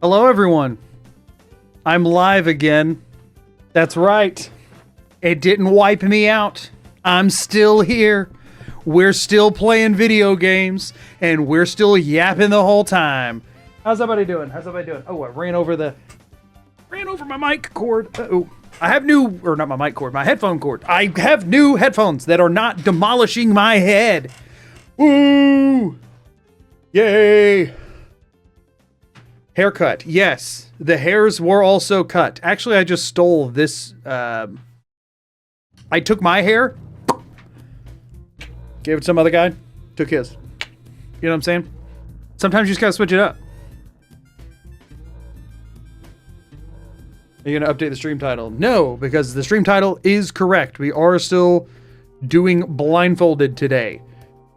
Hello, everyone. I'm live again. That's right. It didn't wipe me out. I'm still here. We're still playing video games, and we're still yapping the whole time. How's everybody doing? Oh, I ran over my mic cord. Oh, I have not my mic cord, my headphone cord. I have new headphones that are not demolishing my head. Woo! Yay! Haircut. Yes, the hairs were also cut. Actually, I just stole this. I took my hair, gave it to some other guy, took his. You know what I'm saying? Sometimes you just gotta switch it up. Are you gonna update the stream title? No, because the stream title is correct. We are still doing Blindfolded today.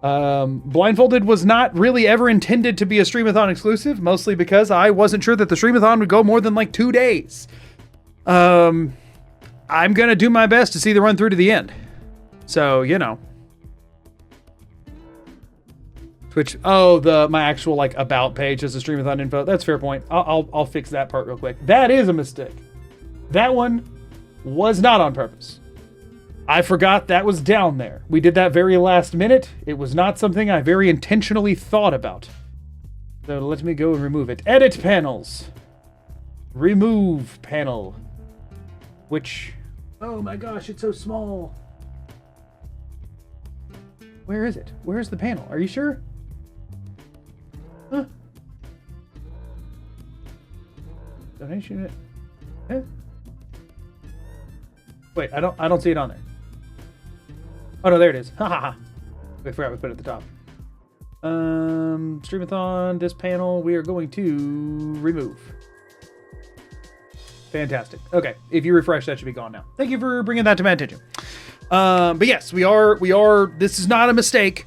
Blindfolded was not really ever intended to be a Streamathon exclusive, mostly because I wasn't sure that the Streamathon would go more than like 2 days. I'm gonna do my best to see the run through to the end. So, you know. Twitch, my actual like about page is the Streamathon info. That's a fair point. I'll fix that part real quick. That is a mistake. That one was not on purpose. I forgot that was down there. We did that very last minute. It was not something I very intentionally thought about. So let me go and remove it. Edit panels. Remove panel. Which, oh my gosh, it's so small. Where is it? Where's the panel? Are you sure? Huh? Donation. Eh? Wait, I don't see it on there. Oh no, there it is. Ha ha ha. I forgot we put it at the top. Streamathon, this panel, we are going to remove. Fantastic. Okay, if you refresh, that should be gone now. Thank you for bringing that to my attention. But yes, we are, this is not a mistake.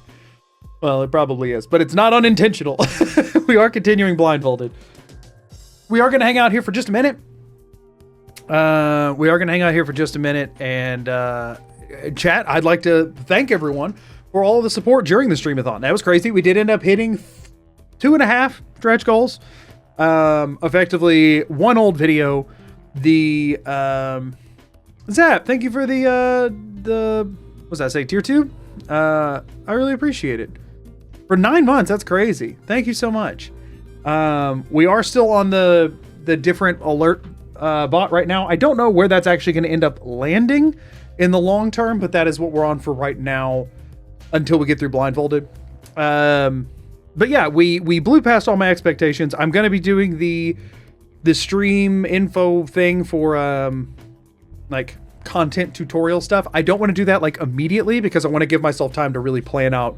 Well, it probably is, but it's not unintentional. We are continuing Blindfolded. We are going to hang out here for just a minute. And chat, I'd like to thank everyone for all of the support during the Streamathon. That was crazy. We did end up hitting 2.5 stretch goals. Effectively, one old video. The Zap, thank you for the what's that say? Tier 2? I really appreciate it. For 9 months, that's crazy. Thank you so much. We are still on the different alert bot right now. I don't know where that's actually going to end up landing in the long term, but that is what we're on for right now until we get through Blindfolded. But yeah, we blew past all my expectations. I'm going to be doing the stream info thing for like content tutorial stuff. I don't want to do that like immediately because I want to give myself time to really plan out.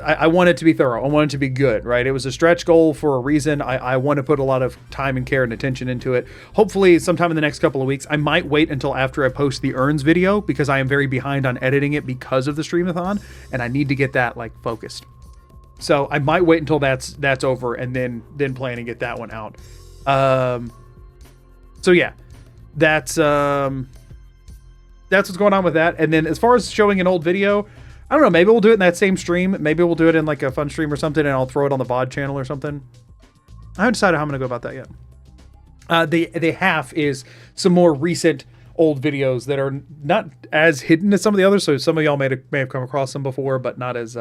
I want it to be thorough. I want it to be good, right? It was a stretch goal for a reason. I want to put a lot of time and care and attention into it. Hopefully sometime in the next couple of weeks. I might wait until after I post the earns video because I am very behind on editing it because of the Streamathon, and I need to get that like focused. So I might wait until that's over and then plan and get that one out. So yeah, that's what's going on with that. And then as far as showing an old video, I don't know, maybe we'll do it in that same stream. Maybe we'll do it in like a fun stream or something, and I'll throw it on the VOD channel or something. I haven't decided how I'm going to go about that yet. The half is some more recent old videos that are not as hidden as some of the others. So some of y'all may have come across them before, but not as,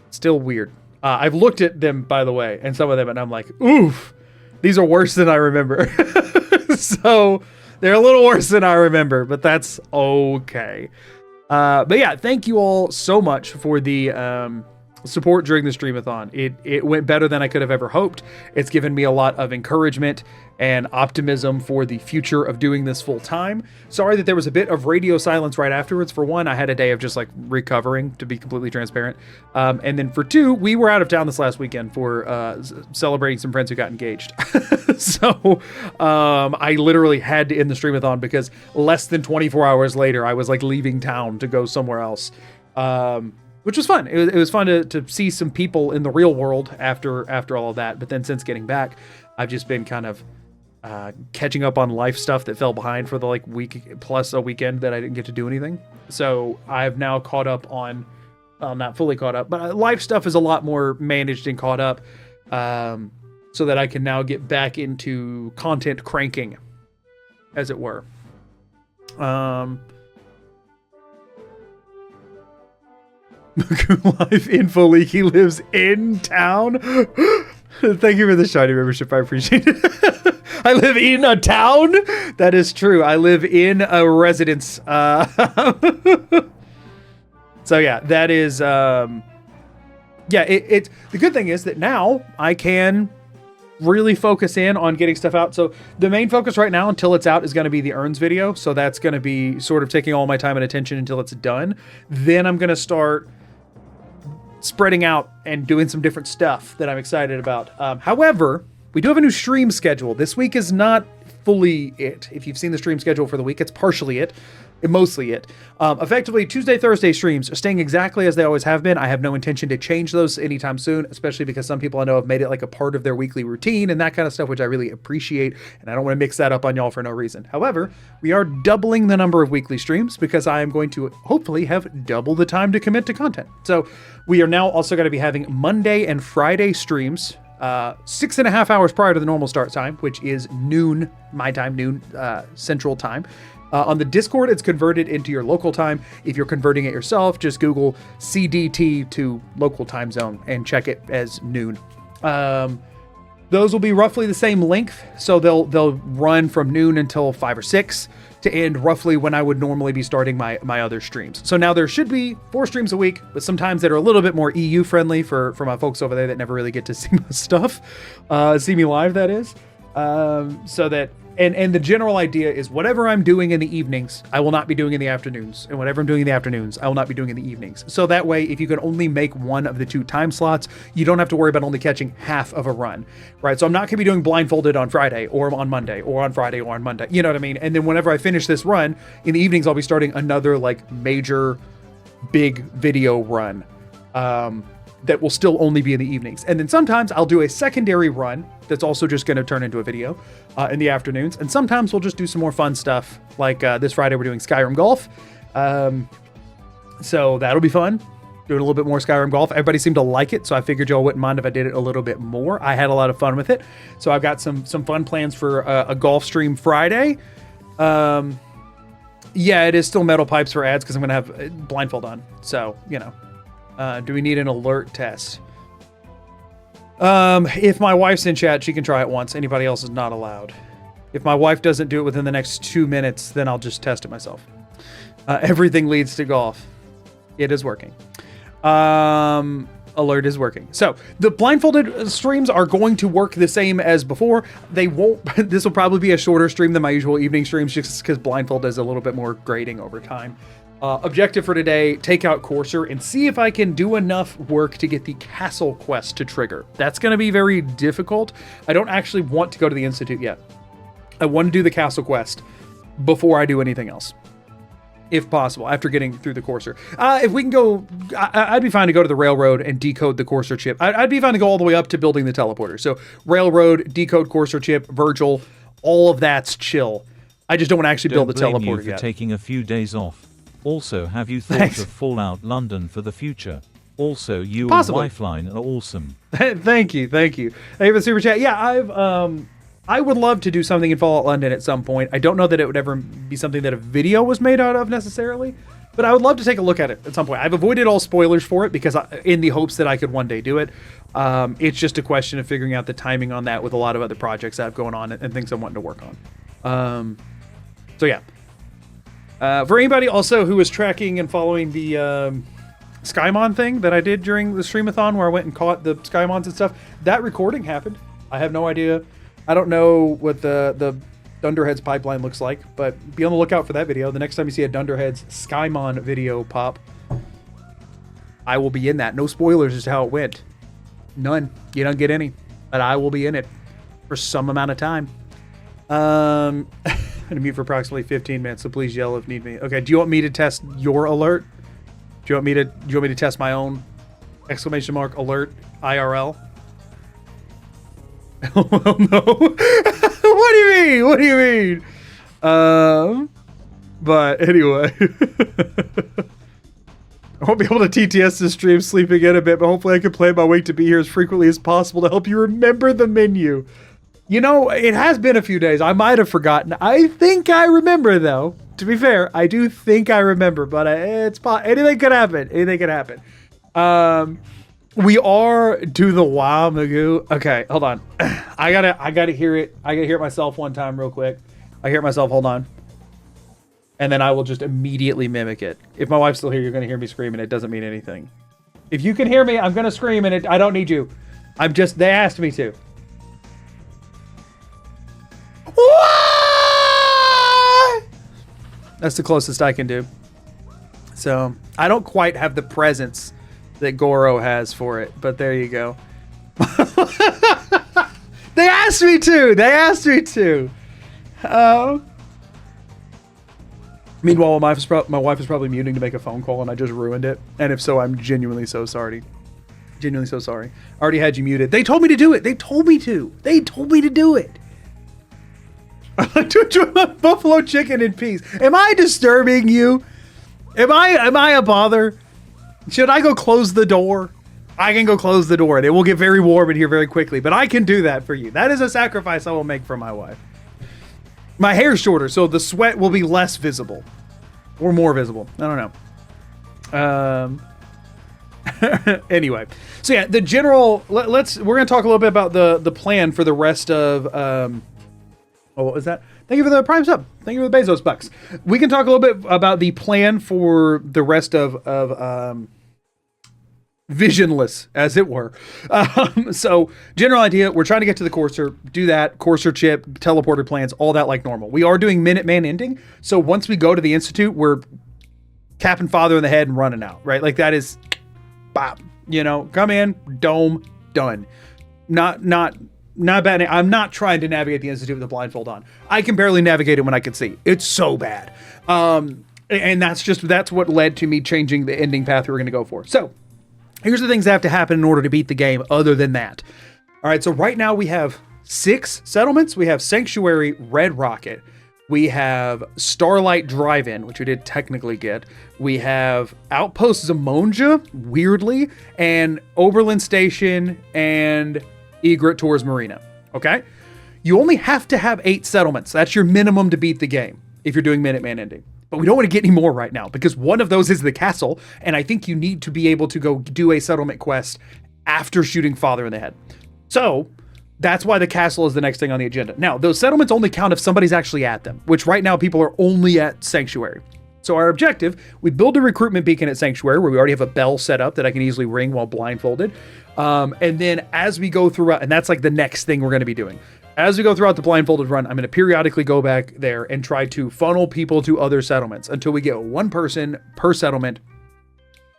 still weird. I've looked at them, by the way, and some of them, and I'm like, oof, these are worse than I remember. So they're a little worse than I remember, but that's okay. But yeah, thank you all so much for the support during the Streamathon. It went better than I could have ever hoped. It's given me a lot of encouragement and optimism for the future of doing this full time. Sorry that there was a bit of radio silence right afterwards. For one, I had a day of just like recovering, to be completely transparent. And then for two, we were out of town this last weekend for celebrating some friends who got engaged. So I literally had to end the Streamathon because less than 24 hours later, I was like leaving town to go somewhere else. Which was fun. It was fun to see some people in the real world after all of that. But then since getting back, I've just been kind of catching up on life stuff that fell behind for the like week plus a weekend that I didn't get to do anything. So I've now caught up on, well, not fully caught up, but life stuff is a lot more managed and caught up. so that I can now get back into content cranking, as it were. Life info leak. He lives in town. Thank you for the shiny membership. I appreciate it. I live in a town. That is true. I live in a residence. So yeah, that is. Yeah, it's the good thing is that now I can really focus in on getting stuff out. So the main focus right now until it's out is going to be the earns video. So that's going to be sort of taking all my time and attention until it's done. Then I'm going to start spreading out and doing some different stuff that I'm excited about. However, we do have a new stream schedule. This week is not fully it. If you've seen the stream schedule for the week, it's partially it. Mostly it. Effectively, Tuesday, Thursday streams are staying exactly as they always have been. I have no intention to change those anytime soon, especially because some people I know have made it like a part of their weekly routine and that kind of stuff, which I really appreciate. And I don't want to mix that up on y'all for no reason. However, we are doubling the number of weekly streams because I am going to hopefully have double the time to commit to content. So we are now also going to be having Monday and Friday streams, 6.5 hours prior to the normal start time, which is noon, my time, noon Central Time. On the Discord, it's converted into your local time. If you're converting it yourself, just Google CDT to local time zone and check it as noon. Those will be roughly the same length, so they'll run from noon until 5 or 6 to end roughly when I would normally be starting my other streams. So now there should be 4 streams a week, but sometimes that are a little bit more EU friendly for my folks over there that never really get to see my stuff, see me live, that is. So that. And the general idea is whatever I'm doing in the evenings, I will not be doing in the afternoons. And whatever I'm doing in the afternoons, I will not be doing in the evenings. So that way, if you can only make one of the 2 time slots, you don't have to worry about only catching half of a run, right? So I'm not going to be doing Blindfolded on Friday or on Monday or on Friday or on Monday. You know what I mean? And then whenever I finish this run, in the evenings, I'll be starting another like major big video run that will still only be in the evenings. And then sometimes I'll do a secondary run that's also just going to turn into a video in the afternoons. And sometimes we'll just do some more fun stuff. Like this Friday, we're doing Skyrim Golf. So that'll be fun. Doing a little bit more Skyrim Golf. Everybody seemed to like it, so I figured y'all wouldn't mind if I did it a little bit more. I had a lot of fun with it. So I've got some fun plans for a golf stream Friday. Yeah, it is still metal pipes for ads because I'm going to have blindfold on. So, you know. Do we need an alert test? If my wife's in chat, she can try it once. Anybody else is not allowed. If my wife doesn't do it within the next 2 minutes, then I'll just test it myself. Everything leads to golf. It is working. Alert is working. So the blindfolded streams are going to work the same as before. They won't. This will probably be a shorter stream than my usual evening streams just because blindfold is a little bit more grading over time. Objective for today, take out Courser and see if I can do enough work to get the castle quest to trigger. That's going to be very difficult. I don't actually want to go to the Institute yet. I want to do the castle quest before I do anything else, if possible, after getting through the Courser. If we can go, I'd be fine to go to the railroad and decode the Courser chip. I'd be fine to go all the way up to building the teleporter. So railroad, decode Courser chip, Virgil, all of that's chill. I just don't want to actually build the teleporter for yet. Taking a few days off. Also, have you thought of Fallout London for the future? Also, you Possibly. and Lifeline are awesome. Thank you. Thank you for the super chat. Yeah, I would love to do something in Fallout London at some point. I don't know that it would ever be something that a video was made out of necessarily, but I would love to take a look at it at some point. I've avoided all spoilers for it because in the hopes that I could one day do it. It's just a question of figuring out the timing on that with a lot of other projects I have going on and things I'm wanting to work on. So yeah. For anybody also who was tracking and following the Skymon thing that I did during the Streamathon where I went and caught the Skymons and stuff, that recording happened. I have no idea. I don't know what the Dunderheads pipeline looks like, but be on the lookout for that video. The next time you see a Dunderheads Skymon video pop, I will be in that. No spoilers as to how it went. None. You don't get any. But I will be in it for some amount of time. I'm gonna mute for approximately 15 minutes, so please yell if need be. Okay, do you want me to test your alert? Do you want me to test my own exclamation mark alert IRL? Oh no. What do you mean? What do you mean? But anyway. won't be able to TTS this stream sleeping in a bit, but hopefully I can plan my way to be here as frequently as possible to help you remember the menu. You know, it has been a few days. I might have forgotten. I think I remember, though. To be fair, I do think I remember, but anything could happen. Anything could happen. We are to the wow, Magoo. Okay, hold on. I gotta hear it. I gotta hear it myself one time real quick. I hear it myself. Hold on. And then I will just immediately mimic it. If my wife's still here, you're gonna hear me screaming. It doesn't mean anything. If you can hear me, I'm gonna scream, and I don't need you. They asked me to. That's the closest I can do. So I don't quite have the presence that Goro has for it, but there you go. They asked me to. Meanwhile, my wife is probably muting to make a phone call, and I just ruined it. And if so, I'm genuinely so sorry. Genuinely so sorry. I already had you muted. They told me to do it. They told me to do it. I like to enjoy my buffalo chicken in peace. Am I disturbing you? Am I a bother? Should I go close the door? I can go close the door and it will get very warm in here very quickly, but I can do that for you. That is a sacrifice I will make for my wife. My hair's shorter, so the sweat will be less visible. Or more visible. I don't know. Anyway. So yeah, the general, we're going to talk a little bit about the plan for the rest of, what was that? Thank you for the Prime sub. Thank you for the Bezos bucks. We can talk a little bit about the plan for the rest of Visionless, as it were. So, general idea, we're trying to get to the Courser, do that, Courser chip, teleporter plans, all that like normal. We are doing Minuteman ending, so once we go to the Institute, we're capping Father in the head and running out, right? Like that is, bop, come in, dome, done. Not bad. I'm not trying to navigate the Institute with a blindfold on. I can barely navigate it when I can see. It's so bad. And that's what led to me changing the ending path we were going to go for. So here's the things that have to happen in order to beat the game other than that. All right. So right now we have 6 settlements. We have Sanctuary, Red Rocket. We have Starlight Drive-In, which we did technically get. We have Outpost Zamonja, weirdly, and Oberlin Station and Egret Tours Marina. Okay? You only have to have 8 settlements. That's your minimum to beat the game if you're doing Minuteman ending. But we don't want to get any more right now because one of those is the castle, and I think you need to be able to go do a settlement quest after shooting Father in the head. So that's why the castle is the next thing on the agenda. Now, those settlements only count if somebody's actually at them, which right now people are only at Sanctuary. So our objective, we build a recruitment beacon at Sanctuary where we already have a bell set up that I can easily ring while blindfolded. And then as we go throughout, and that's like the next thing we're going to be doing. As we go throughout the blindfolded run, I'm going to periodically go back there and try to funnel people to other settlements until we get 1 person per settlement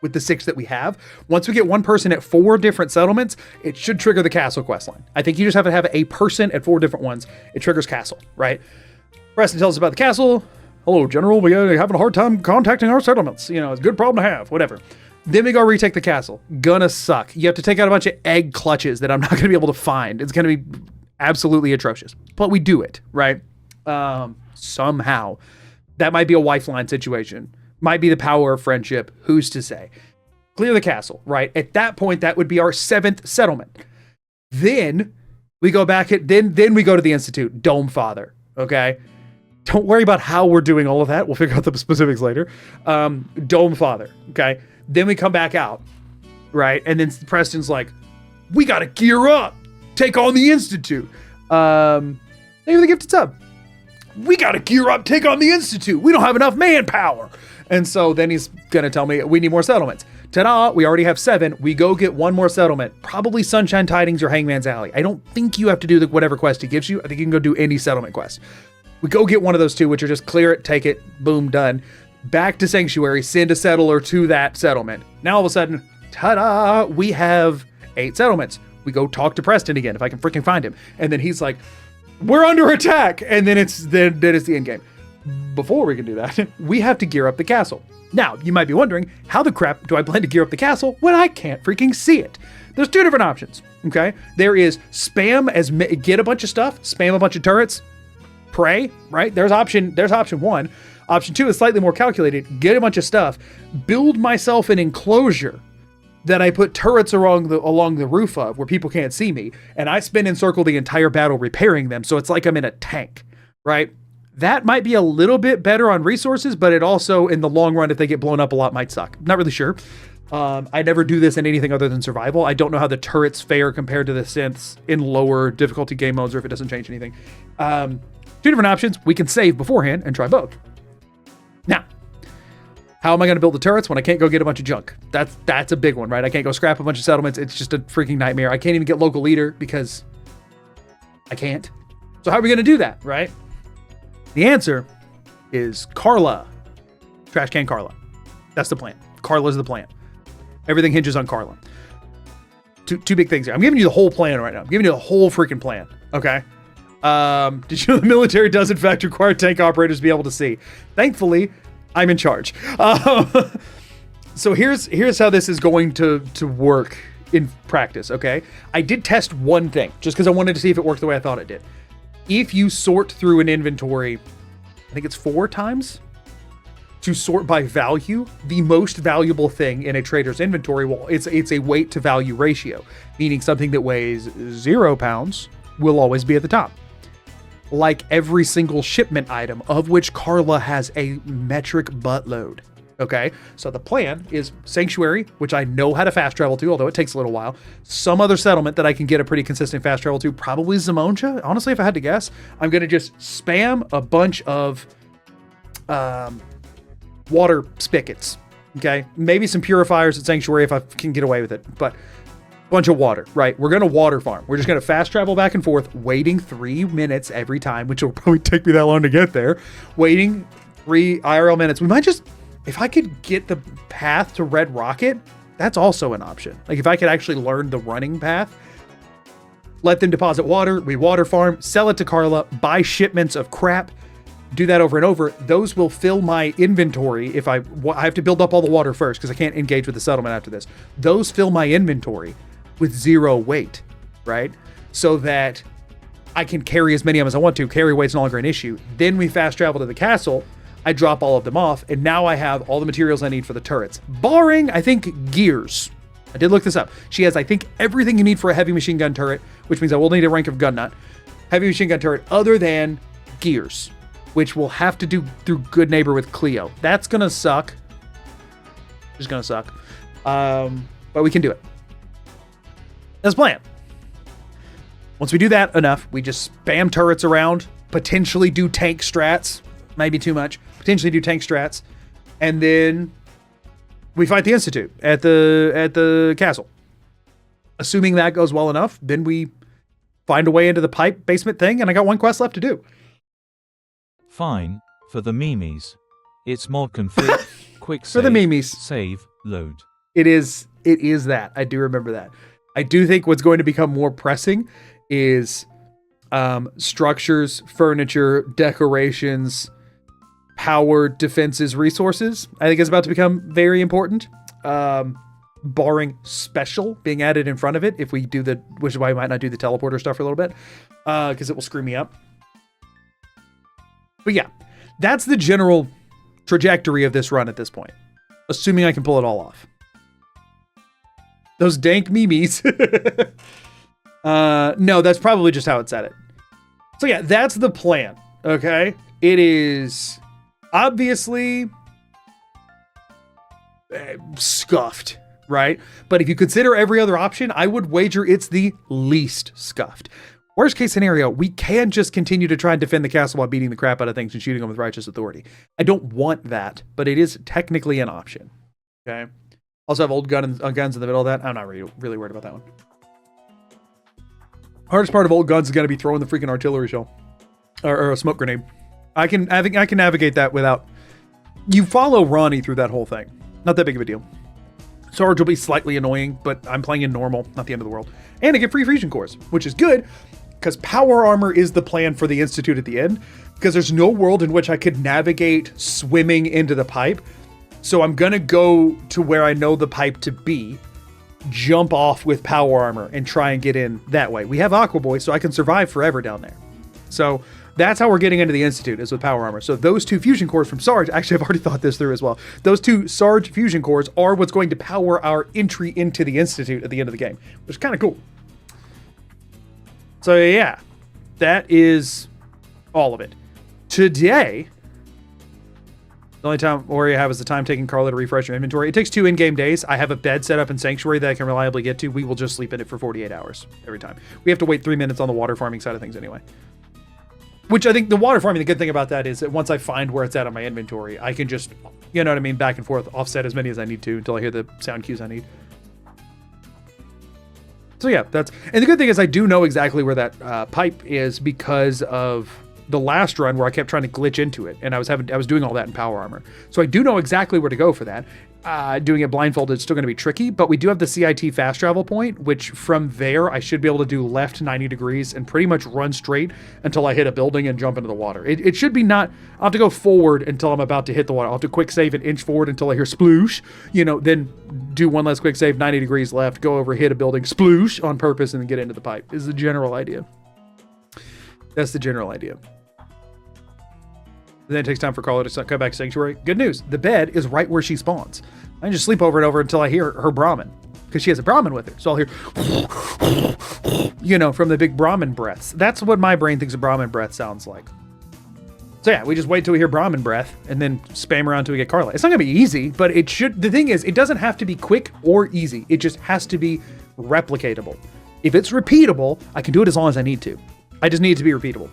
with the 6 that we have. Once we get 1 person at 4 different settlements, it should trigger the castle quest line. I think you just have to have a person at 4 different ones. It triggers castle, right? Preston tells us about the castle. Hello, General. We are having a hard time contacting our settlements. It's a good problem to have, whatever. Then we go retake the castle. Gonna suck. You have to take out a bunch of egg clutches that I'm not going to be able to find. It's going to be absolutely atrocious. But we do it, right? Somehow. That might be a lifeline situation. Might be the power of friendship. Who's to say? Clear the castle, right? At that point, that would be our 7th settlement. Then we go back then we go to the Institute, Dome Father, okay? Don't worry about how we're doing all of that. We'll figure out the specifics later. Dome Father, okay? Then we come back out, right? And then Preston's like, we got to gear up. Take on the Institute. Thank you for the gifted sub. We got to gear up. Take on the Institute. We don't have enough manpower. And so then he's going to tell me we need more settlements. Ta-da, we already have 7. We go get 1 more settlement. Probably Sunshine Tidings or Hangman's Alley. I don't think you have to do whatever quest he gives you. I think you can go do any settlement quest. We go get one of those 2, which are just clear it, take it, boom, done. Back to Sanctuary, send a settler to that settlement. Now all of a sudden, ta-da, we have 8 settlements. We go talk to Preston again, if I can freaking find him. And then he's like, we're under attack. And then it's the end game. Before we can do that, we have to gear up the castle. Now, you might be wondering, how the crap do I plan to gear up the castle when I can't freaking see it? There's 2 different options, okay? There is get a bunch of stuff, spam a bunch of turrets, pray, right? There's option 1. Option 2 is slightly more calculated. Get a bunch of stuff, build myself an enclosure that I put turrets along the roof of where people can't see me, and I spin and circle the entire battle repairing them, so it's like I'm in a tank, right? That might be a little bit better on resources, but it also, in the long run, if they get blown up a lot, might suck. Not really sure. I never do this in anything other than survival. I don't know how the turrets fare compared to the synths in lower difficulty game modes, or if it doesn't change anything. Two different options. We can save beforehand and try both. Now, how am I going to build the turrets when I can't go get a bunch of junk? That's a big one, right? I can't go scrap a bunch of settlements. It's just a freaking nightmare. I can't even get local leader because I can't. So how are we going to do that, right? The answer is Carla. Trash can Carla. That's the plan. Carla's the plan. Everything hinges on Carla. Two big things here. I'm giving you the whole plan right now. I'm giving you the whole freaking plan. Okay. Did you know the military does in fact require tank operators to be able to see? Thankfully, I'm in charge. So here's how this is going to work in practice. Okay. I did test one thing just because I wanted to see if it worked the way I thought it did. If you sort through an inventory, I think it's 4 times to sort by value, the most valuable thing in a trader's inventory, well, it's a weight to value ratio, meaning something that weighs 0 pounds will always be at the top. Like every single shipment item, of which Carla has a metric buttload. Okay, so the plan is Sanctuary, which I know how to fast travel to, although it takes a little while. Some other settlement that I can get a pretty consistent fast travel to, probably Zamonja. Honestly, if I had to guess, I'm going to just spam a bunch of water spigots. Okay, maybe some purifiers at Sanctuary if I can get away with it, but bunch of water, right? We're going to water farm. We're just going to fast travel back and forth, waiting 3 minutes every time, which will probably take me that long to get there. Waiting 3 IRL minutes. We might just, if I could get the path to Red Rocket, that's also an option. Like if I could actually learn the running path, let them deposit water, we water farm, sell it to Carla, buy shipments of crap, do that over and over. Those will fill my inventory. If I have to build up all the water first because I can't engage with the settlement after this. Those fill my inventory with 0 weight, right? So that I can carry as many of them as I want to. Carry weight's no longer an issue. Then we fast travel to the castle. I drop all of them off, and now I have all the materials I need for the turrets. Barring, I think, gears. I did look this up. She has, I think, everything you need for a heavy machine gun turret, which means I will need a rank of gun nut. Heavy machine gun turret other than gears, which we'll have to do through Good Neighbor with Cleo. That's gonna suck. Just gonna suck. But we can do it. That's the plan. Once we do that enough, we just spam turrets around, potentially do tank strats, maybe too much, potentially do tank strats, and then we fight the Institute at the castle. Assuming that goes well enough, then we find a way into the pipe basement thing, and I got 1 quest left to do. Fine, for the memes. It's mod config, quick save, for the memes. Save, load. It is that. I do remember that. I do think what's going to become more pressing is structures, furniture, decorations, power, defenses, resources. I think it's about to become very important. Barring special being added in front of it, if we do which is why we might not do the teleporter stuff for a little bit, because it will screw me up. But yeah, that's the general trajectory of this run at this point, assuming I can pull it all off. Those dank memes. No, that's probably just how it's at it. So yeah, that's the plan. Okay. It is obviously scuffed, right? But if you consider every other option, I would wager it's the least scuffed. Worst case scenario, we can just continue to try and defend the castle while beating the crap out of things and shooting them with righteous authority. I don't want that, but it is technically an option. Okay. Also have old guns in the middle of that. I'm not really worried about that one. Hardest part of old guns is going to be throwing the freaking artillery shell or a smoke grenade. I can navigate that without. You follow Ronnie through that whole thing. Not that big of a deal. Sarge will be slightly annoying, but I'm playing in normal, not the end of the world. And I get free fusion cores, which is good because power armor is the plan for the Institute at the end. Because there's no world in which I could navigate swimming into the pipe. So I'm going to go to where I know the pipe to be, jump off with power armor, and try and get in that way. We have Aqua Boy, so I can survive forever down there. So That's how we're getting into the Institute, is with power armor. So those 2 fusion cores from Sarge, actually I've already thought this through as well. Those 2 Sarge fusion cores are what's going to power our entry into the Institute at the end of the game, which is kind of cool. So yeah, that is all of it. Today, the only time worry I have is the time taking Carla to refresh your inventory. It takes 2 in-game days. I have a bed set up in Sanctuary that I can reliably get to. We will just sleep in it for 48 hours every time. We have to wait 3 minutes on the water farming side of things anyway. Which I think the water farming, the good thing about that is that once I find where it's at on my inventory, I can just, you know what I mean, back and forth, offset as many as I need to until I hear the sound cues I need. So yeah, and the good thing is I do know exactly where that pipe is because of the last run where I kept trying to glitch into it, and I was doing all that in power armor. So I do know exactly where to go for that. Doing it blindfolded is still going to be tricky, but we do have the CIT fast travel point, which from there I should be able to do left 90 degrees and pretty much run straight until I hit a building and jump into the water. It should be not, I'll have to go forward until I'm about to hit the water. I'll have to quick save and inch forward until I hear sploosh, then do one last quick save, 90 degrees left, go over, hit a building, sploosh on purpose, and then get into the pipe is the general idea. That's the general idea. Then it takes time for Carla to come back to Sanctuary. Good news. The bed is right where she spawns. I can just sleep over and over until I hear her Brahmin, because she has a Brahmin with her. So I'll hear, from the big Brahmin breaths. That's what my brain thinks a Brahmin breath sounds like. So yeah, we just wait till we hear Brahmin breath and then spam around till we get Carla. It's not going to be easy, but the thing is, it doesn't have to be quick or easy. It just has to be replicatable. If it's repeatable, I can do it as long as I need to. I just need it to be repeatable.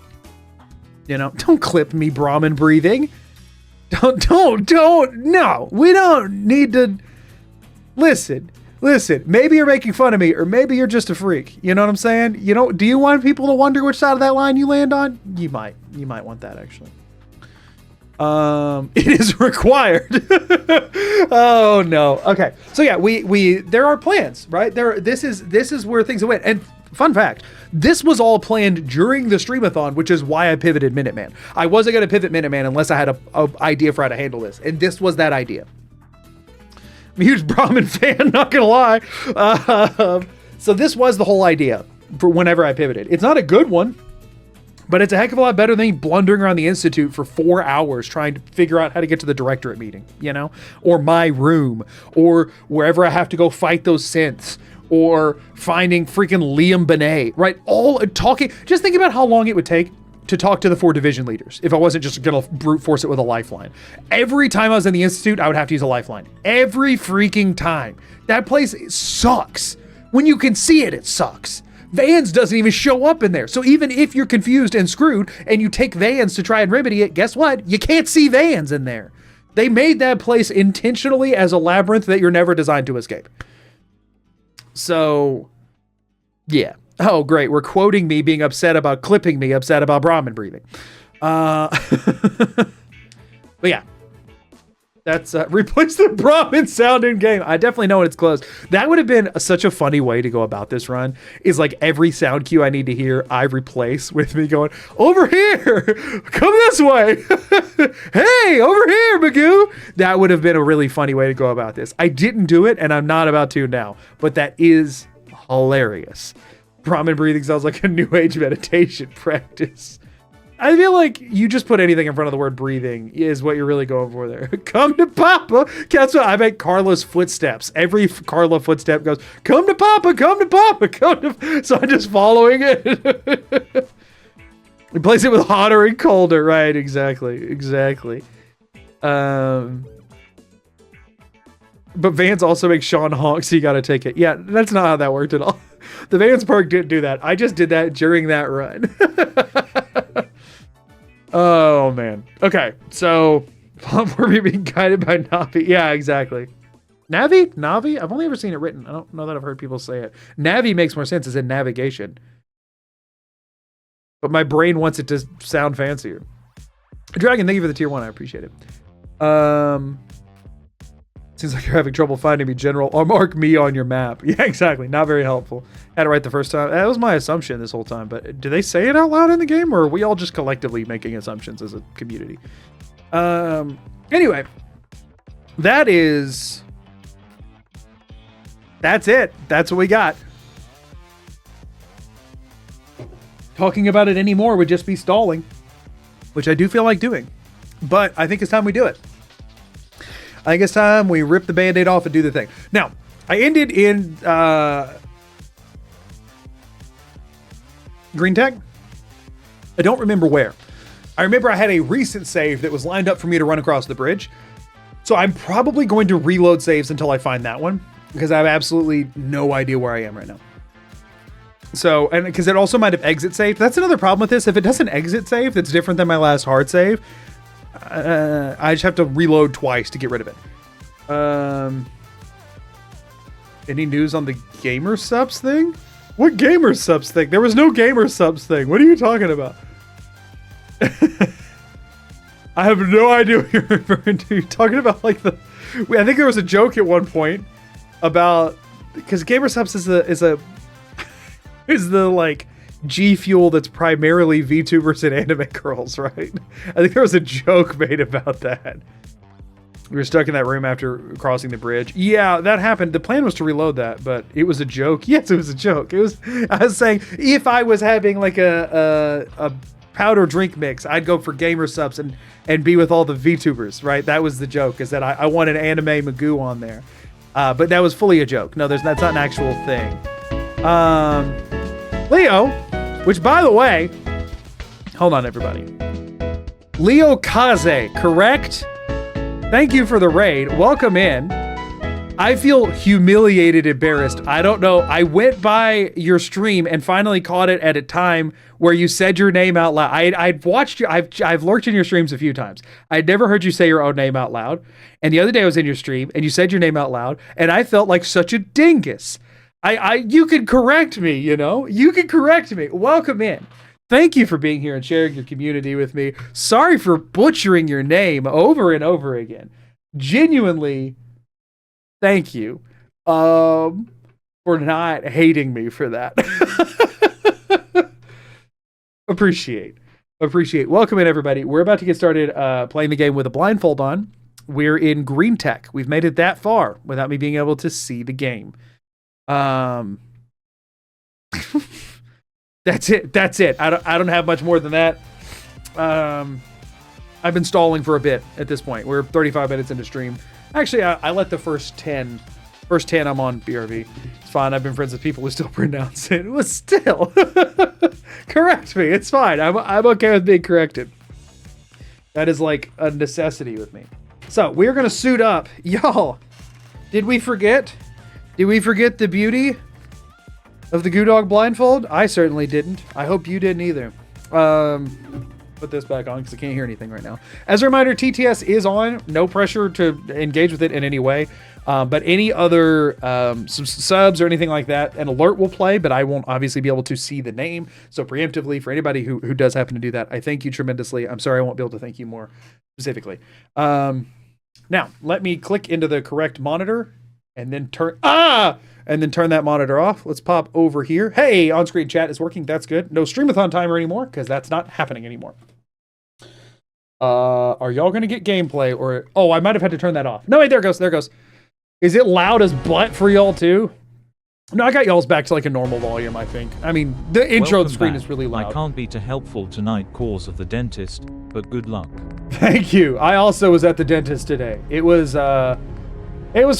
Don't clip me Brahmin breathing. No, we don't need to. Listen, maybe you're making fun of me, or maybe you're just a freak. You know what I'm saying? Do you want people to wonder which side of that line you land on? You might want that, actually. It is required. Oh no. Okay. So yeah, there are plans, right? This is where things went. And fun fact, this was all planned during the streamathon, which is why I pivoted Minuteman. I wasn't going to pivot Minuteman unless I had a idea for how to handle this. And this was that idea. I'm a huge Brahmin fan, not going to lie. So this was the whole idea for whenever I pivoted. It's not a good one, but it's a heck of a lot better than blundering around the Institute for 4 hours trying to figure out how to get to the directorate meeting, or my room, or wherever I have to go fight those synths, or finding freaking Liam Benet, right? Just think about how long it would take to talk to the 4 division leaders if I wasn't just gonna brute force it with a lifeline. Every time I was in the Institute, I would have to use a lifeline. Every freaking time. That place sucks. When you can see it, it sucks. Vans doesn't even show up in there. So even if you're confused and screwed and you take Vans to try and remedy it, guess what? You can't see Vans in there. They made that place intentionally as a labyrinth that you're never designed to escape. So, yeah. Oh, great. We're quoting me being upset about clipping me, upset about Brahmin breathing. But yeah. That's replace the Brahmin sound in game. I definitely know when it's closed. That would have been such a funny way to go about this run, is like every sound cue I need to hear, I replace with me going, over here, come this way. Hey, over here, Magoo. That would have been a really funny way to go about this. I didn't do it, and I'm not about to now, but that is hilarious. Brahmin breathing sounds like a new age meditation practice. I feel like you just put anything in front of the word breathing is what you're really going for there. Come to Papa. Guess what? I make Carla's footsteps. Every Carla footstep goes, come to Papa, come to Papa, come to... So I'm just following it. Replace it with hotter and colder. Right, exactly. But Vans also makes Sean honk, so you got to take it. Yeah, that's not how that worked at all. The Vans perk didn't do that. I just did that during that run. Oh, man. Okay, so we're being guided by Navi. Yeah, exactly. Navi? I've only ever seen it written. I don't know that I've heard people say it. Navi makes more sense as in navigation. But my brain wants it to sound fancier. Dragon, thank you for the tier 1. I appreciate it. Seems like you're having trouble finding me, General. Or mark me on your map. Yeah, exactly. Not very helpful. Had it right the first time. That was my assumption this whole time. But do they say it out loud in the game? Or are we all just collectively making assumptions as a community? Anyway. That's it. That's what we got. Talking about it anymore would just be stalling. which I do feel like doing. But I think it's time we do it. I think it's time we rip the Band-Aid off and do the thing. Now, I ended in Green Tech. I don't remember where. I remember I had a recent save that was lined up for me to run across the bridge. So I'm probably going to reload saves until I find that one, because I have absolutely no idea where I am right now. So, and because it also might have exit saved. That's another problem with this. If it doesn't exit save, that's different than my last hard save. I just have to reload twice to get rid of it. Any news on the gamer subs thing? What gamer subs thing? There was no gamer subs thing. What are you talking about? I have no idea what you're referring to. You're talking about like the... I think there was a joke at one point about... Because gamer subs is the like G Fuel that's primarily VTubers and anime girls, right? I think there was a joke made about that. We were stuck in that room after crossing the bridge. Yeah, that happened. The plan was to reload that, but it was a joke. Yes, it was a joke. I was saying if I was having like a powder drink mix, I'd go for gamer subs and be with all the VTubers, right? That was the joke, is that I want an anime Magoo on there. But that was fully a joke. No, that's not an actual thing. Leo, which by the way, hold on everybody. Leo Kaze, correct? Thank you for the raid. Welcome in. I feel humiliated, embarrassed. I don't know. I went by your stream and finally caught it at a time where you said your name out loud. I'd watched you. I've lurked in your streams a few times. I'd never heard you say your own name out loud. And the other day I was in your stream and you said your name out loud, and I felt like such a dingus. You can correct me, you know? You can correct me. Welcome in. Thank you for being here and sharing your community with me. Sorry for butchering your name over and over again. Genuinely, thank you for not hating me for that. Appreciate. Welcome in, everybody. We're about to get started playing the game with a blindfold on. We're in Green Tech. We've made it that far without me being able to see the game. That's it. I don't have much more than that. I've been stalling for a bit at this point. We're 35 minutes into stream. Actually, I let the first 10 I'm on BRB. It's fine. I've been friends with people who still pronounce it. It was still. Correct me. It's fine. I'm okay with being corrected. That is like a necessity with me. So we're going to suit up. Y'all, did we forget? Did we forget the beauty of the Goo Dog blindfold? I certainly didn't. I hope you didn't either. Put this back on because I can't hear anything right now. As a reminder, TTS is on. No pressure to engage with it in any way. But any other subs or anything like that, an alert will play, but I won't obviously be able to see the name. So preemptively, for anybody who does happen to do that, I thank you tremendously. I'm sorry I won't be able to thank you more specifically. Now, let me click into the correct monitor and then turn that monitor off. Let's pop over here. Hey, on-screen chat is working. That's good. No streamathon timer anymore because that's not happening anymore. Are y'all going to get gameplay or... Oh, I might have had to turn that off. No, wait, there it goes. There it goes. Is it loud as butt for y'all too? No, I got y'all's back to like a normal volume, I think. I mean, the intro of the screen is really loud. I can't be too helpful tonight cause of the dentist, but good luck. Thank you. I also was at the dentist today. It was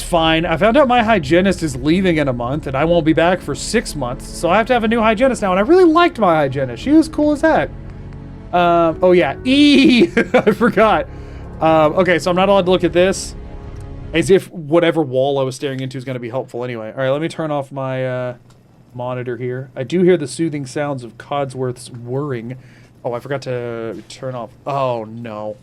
fine. I found out my hygienist is leaving in a month and I won't be back for 6 months. So I have to have a new hygienist now. And I really liked my hygienist. She was cool as heck. Oh yeah. I forgot. Okay, so I'm not allowed to look at this. As if whatever wall I was staring into is going to be helpful anyway. All right, let me turn off my monitor here. I do hear the soothing sounds of Codsworth's whirring. Oh, I forgot to turn off. Oh, no.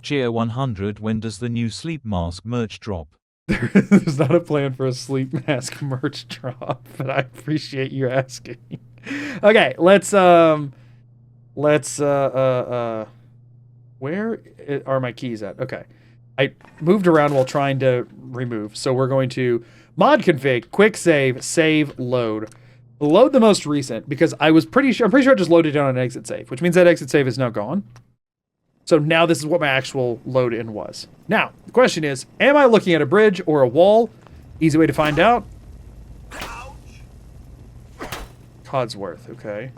Cheer 100, when does the new sleep mask merch drop? There's not a plan for a sleep mask merch drop, but I appreciate you asking. Okay, let's where are my keys at? Okay. I moved around while trying to remove. So we're going to mod config, quick save, load. Load the most recent because I'm pretty sure I just loaded down an exit save, which means that exit save is now gone. So now this is what my actual load in was. Now, the question is, am I looking at a bridge or a wall? Easy way to find out. Codsworth, okay.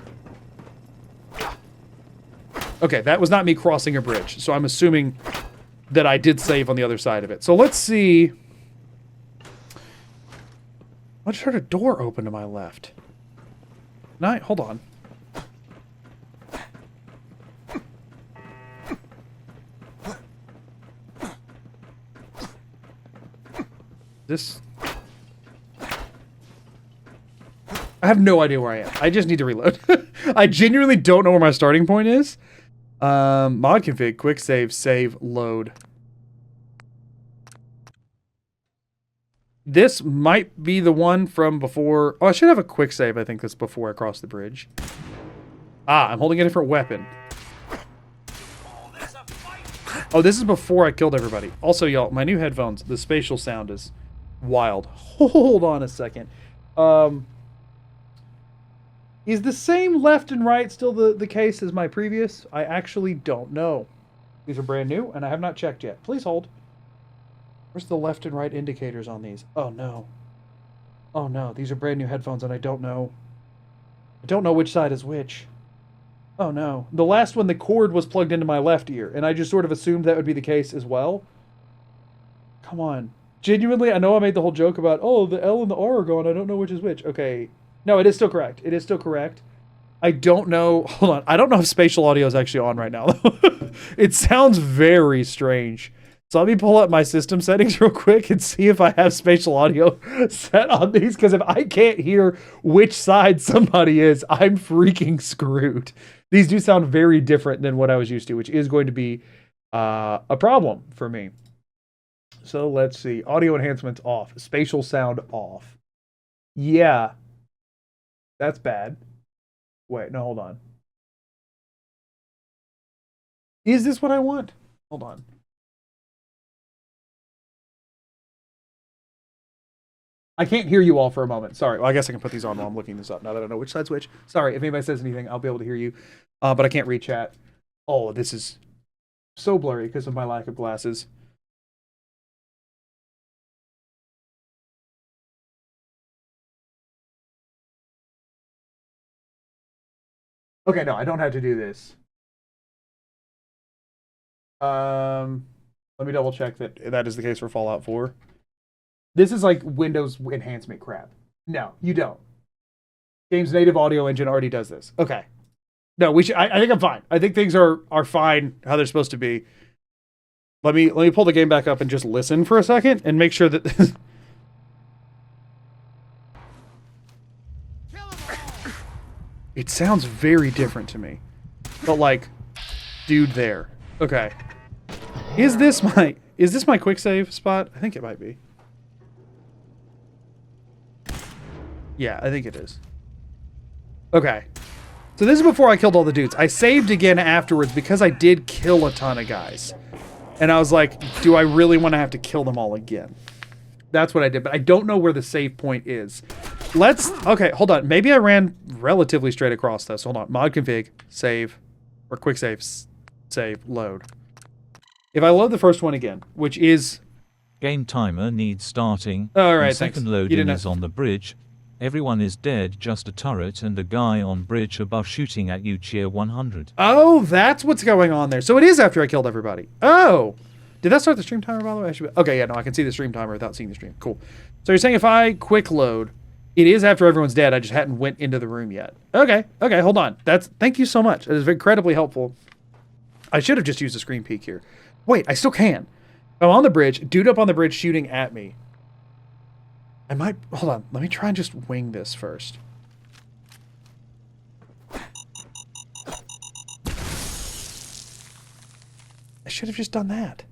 Okay, that was not me crossing a bridge. So I'm assuming that I did save on the other side of it. So let's see. I just heard a door open to my left. Hold on. This... I have no idea where I am. I just need to reload. I genuinely don't know where my starting point is. Mod config, quick save, save, load. This might be the one from before. Oh, I should have a quick save. I think that's before I cross the bridge. Ah, I'm holding a different weapon. Oh, this is before I killed everybody. Also, y'all, my new headphones, the spatial sound is wild. Hold on a second. Is the same left and right still the case as my previous? I actually don't know. These are brand new, and I have not checked yet. Please hold. Where's the left and right indicators on these? Oh, no. Oh, no. These are brand new headphones, and I don't know. I don't know which side is which. Oh, no. The last one, the cord was plugged into my left ear, and I just sort of assumed that would be the case as well. Come on. Genuinely, I know I made the whole joke about, oh, the L and the R are gone. I don't know which is which. Okay. No, it is still correct. It is still correct. I don't know. Hold on. I don't know if spatial audio is actually on right now. It sounds very strange. So let me pull up my system settings real quick and see if I have spatial audio set on these. Because if I can't hear which side somebody is, I'm freaking screwed. These do sound very different than what I was used to, which is going to be a problem for me. So let's see. Audio enhancements off. Spatial sound off. Yeah. That's bad. Wait, no, hold on. Is this what I want? Hold on. I can't hear you all for a moment. Sorry. Well, I guess I can put these on while I'm looking this up now that I know which side's which. Sorry, if anybody says anything, I'll be able to hear you. But I can't read chat. Oh, this is so blurry because of my lack of glasses. Okay, no, I don't have to do this. Let me double check that is the case for Fallout 4. This is like Windows enhancement crap. No, you don't. Game's native audio engine already does this. Okay. No, we should. I think I'm fine. I think things are fine how they're supposed to be. Let me pull the game back up and just listen for a second and make sure that. It sounds very different to me. But like, dude there. Okay. Is this my quick save spot? I think it might be. Yeah, I think it is. Okay. So this is before I killed all the dudes. I saved again afterwards because I did kill a ton of guys. And I was like, do I really want to have to kill them all again? That's what I did, but I don't know where the save point is. Okay, hold on. Maybe I ran relatively straight across this. Hold on. Mod config, save, or quick save, save, load. If I load the first one again, which is... Game timer needs starting. All right, second loading is on the bridge. Everyone is dead, just a turret and a guy on bridge above shooting at you, cheer 100. Oh, that's what's going on there. So it is after I killed everybody. Oh! Did that start the stream timer, by the way? Okay, yeah, no, I can see the stream timer without seeing the stream. Cool. So you're saying if I quick load, it is after everyone's dead. I just hadn't went into the room yet. Okay, hold on. Thank you so much. It is incredibly helpful. I should have just used a screen peek here. Wait, I still can. I'm on the bridge. Dude up on the bridge shooting at me. I might... Hold on. Let me try and just wing this first. I should have just done that.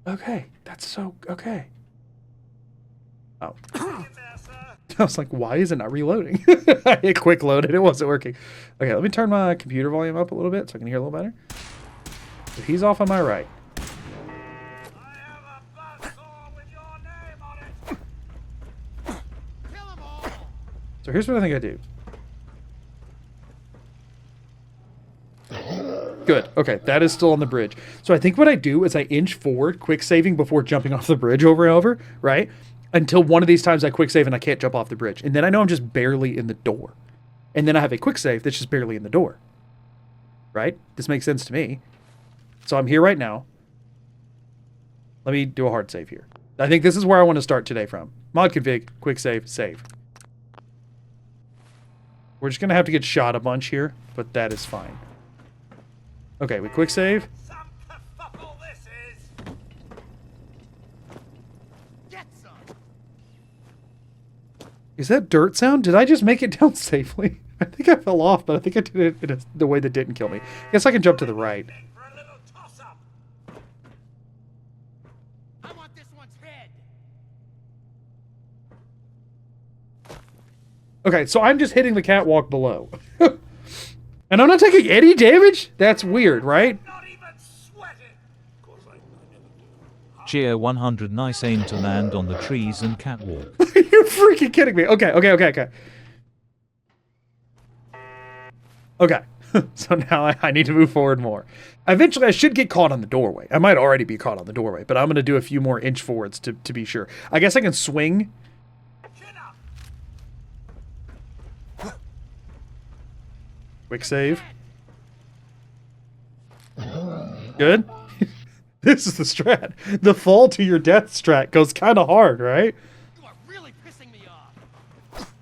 Okay. That's so... Okay. Oh. I was like, why is it not reloading? I hit quick load and it wasn't working. Okay, let me turn my computer volume up a little bit so I can hear a little better. So he's off on my right. So here's what I think I do. Good. Okay, that is still on the bridge. So I think what I do is I inch forward, quick saving before jumping off the bridge over and over, right? Until one of these times I quick save and I can't jump off the bridge. And then I know I'm just barely in the door. And then I have a quick save that's just barely in the door. right? This makes sense to me. So I'm here right now. Let me do a hard save here. I think this is where I want to start today from. Mod config, quick save, save. We're just going to have to get shot a bunch here, but that is fine. Okay, we quick save. Some kerfuffle this is. Get some. Is that dirt sound? Did I just make it down safely? I think I fell off, but I think I did it in the way that didn't kill me. Guess I can jump to the right. For a little toss-up. I want this one's head. Okay, so I'm just hitting the catwalk below. And I'm not taking any damage? That's weird, right? Not even sweating. Of course I never do. Cheer 100 nice aim to land on the trees and catwalk. You're freaking kidding me. Okay. Okay, so now I need to move forward more. Eventually, I should get caught on the doorway. I might already be caught on the doorway, but I'm going to do a few more inch forwards to be sure. I guess I can swing. Chin up. Quick save. Good. This is the strat. The fall to your death strat goes kind of hard, right? You are really pissing me off.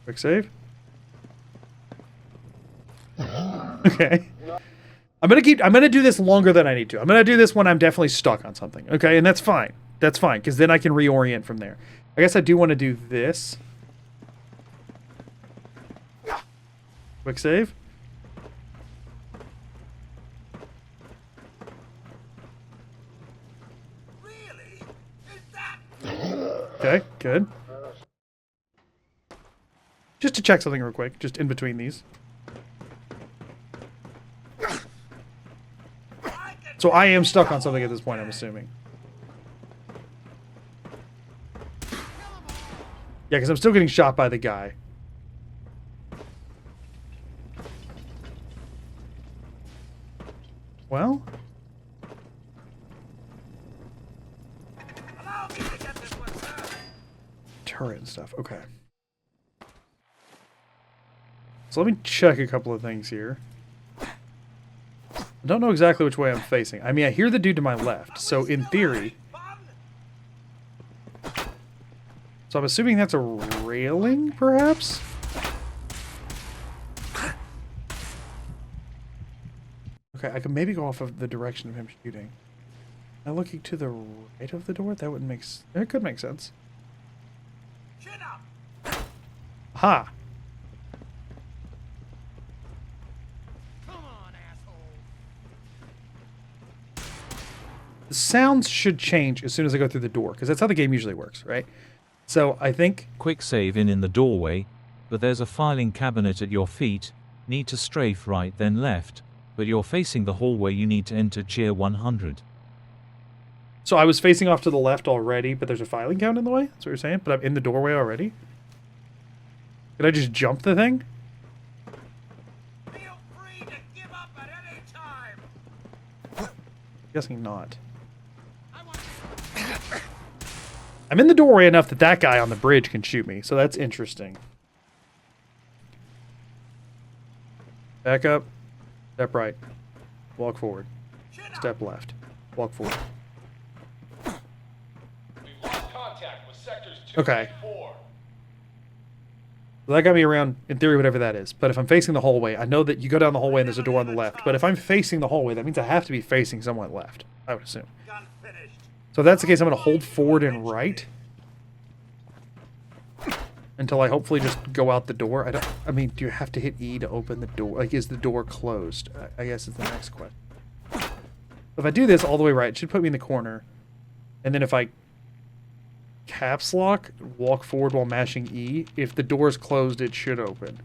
Quick save. Okay. I'm gonna do this longer than I need to. I'm gonna do this when I'm definitely stuck on something. Okay, and that's fine. That's fine, because then I can reorient from there. I guess I do want to do this. Quick save. Really? Is that? Okay, good. Just to check something real quick, just in between these. So I am stuck on something at this point, I'm assuming. Yeah, because I'm still getting shot by the guy. Well? Allow me to get this one, sir. Turret and stuff, okay. So let me check a couple of things here. I don't know exactly which way I'm facing. I mean, I hear the dude to my left, so in theory... So I'm assuming that's a railing, perhaps? Okay, I could maybe go off of the direction of him shooting. Am I looking to the right of the door? That wouldn't make sense. It could make sense. Chin up. Ha! Come on, asshole. The sounds should change as soon as I go through the door, because that's how the game usually works, right? So I think... Quick save in the doorway, but there's a filing cabinet at your feet. Need to strafe right then left, but you're facing the hallway. You need to enter cheer 100. So I was facing off to the left already, but there's a filing cabinet in the way? That's what you're saying? But I'm in the doorway already? Did I just jump the thing? Feel free to give up at any time. Guessing not. I want I'm in the doorway enough that that guy on the bridge can shoot me, so that's interesting. Back up. Step right. Walk forward. chin up. Step left. Walk forward. We've lost contact with sectors 2 Okay. and 4. So that got me around, in theory, whatever that is. But if I'm facing the hallway, I know that you go down the hallway and there's a door on the left. But if I'm facing the hallway, that means I have to be facing somewhat left, I would assume. Gun finished. So if that's the case, I'm going to hold forward and right. Until I hopefully just go out the door. I mean, do you have to hit E to open the door? Like, is the door closed? I guess is the next question. If I do this all the way right, it should put me in the corner. And then if I caps lock, walk forward while mashing E, if the door is closed, it should open.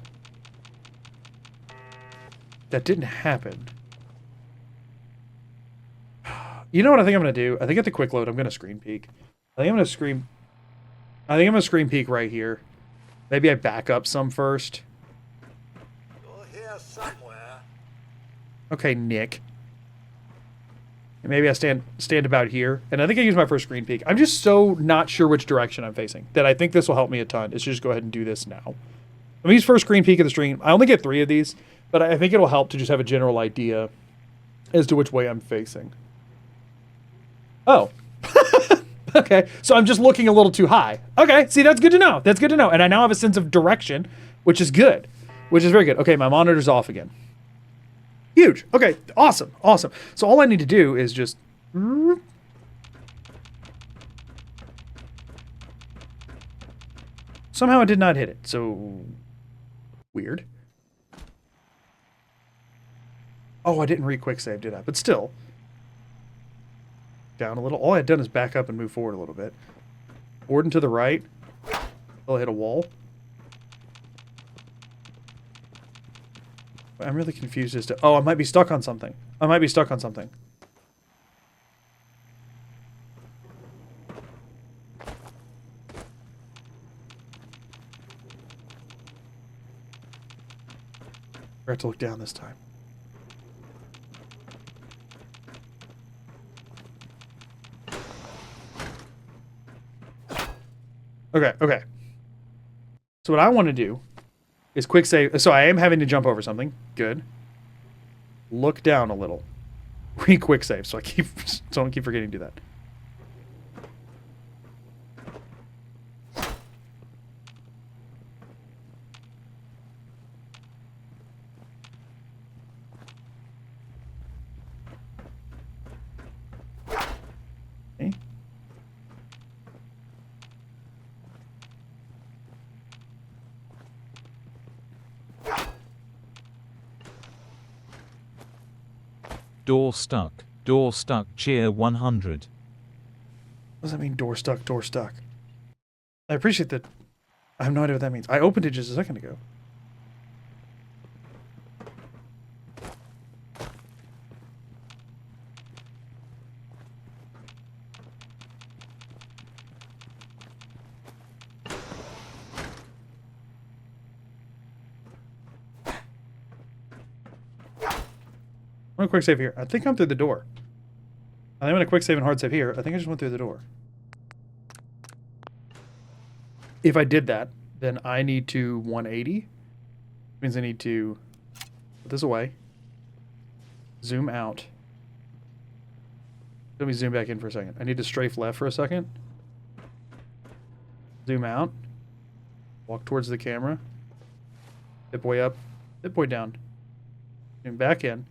That didn't happen. You know what I think I'm going to do? I think at the quick load, I'm going to screen peek. I think I'm going to screen peek right here. Maybe I back up some first. You're here somewhere. Okay, Nick. And maybe I stand about here. And I think I use my first screen peek. I'm just so not sure which direction I'm facing that I think this will help me a ton. Let's just go ahead and do this now. Let me use first screen peek of the stream. I only get 3 of these, but But I think it'll help to just have a general idea as to which way I'm facing. Oh. Okay, so I'm just looking a little too high. Okay, see, that's good to know. That's good to know. And I now have a sense of direction, which is good. Which is very good. Okay, my monitor's off again. Huge. Okay, awesome, awesome. So all I need to do is just... Somehow I did not hit it, so... Weird. Oh, I didn't re-quick save, did I? But still... Down a little. All I had done is back up and move forward a little bit. Forward and to the right. I'll hit a wall. I'm really confused as to... Oh, I might be stuck on something. I might be stuck on something. I have to look down this time. Okay, okay. So what I want to do is quick save. So I am having to jump over something. Good. Look down a little. Quick save. So I don't keep forgetting to do that. Okay. Door stuck. Door stuck. Cheer 100. What does that mean, door stuck, door stuck? I appreciate that. I have no idea what that means. I opened it just a second ago. I'm gonna quick save here. I think I'm through the door. I think I'm gonna quick save and hard save here. I think I just went through the door. If I did that, then I need to 180. Means I need to put this away. Zoom out. Let me zoom back in for a second. I need to strafe left for a second. Zoom out. Walk towards the camera. Pip-boy up. Pip-boy down. Zoom back in.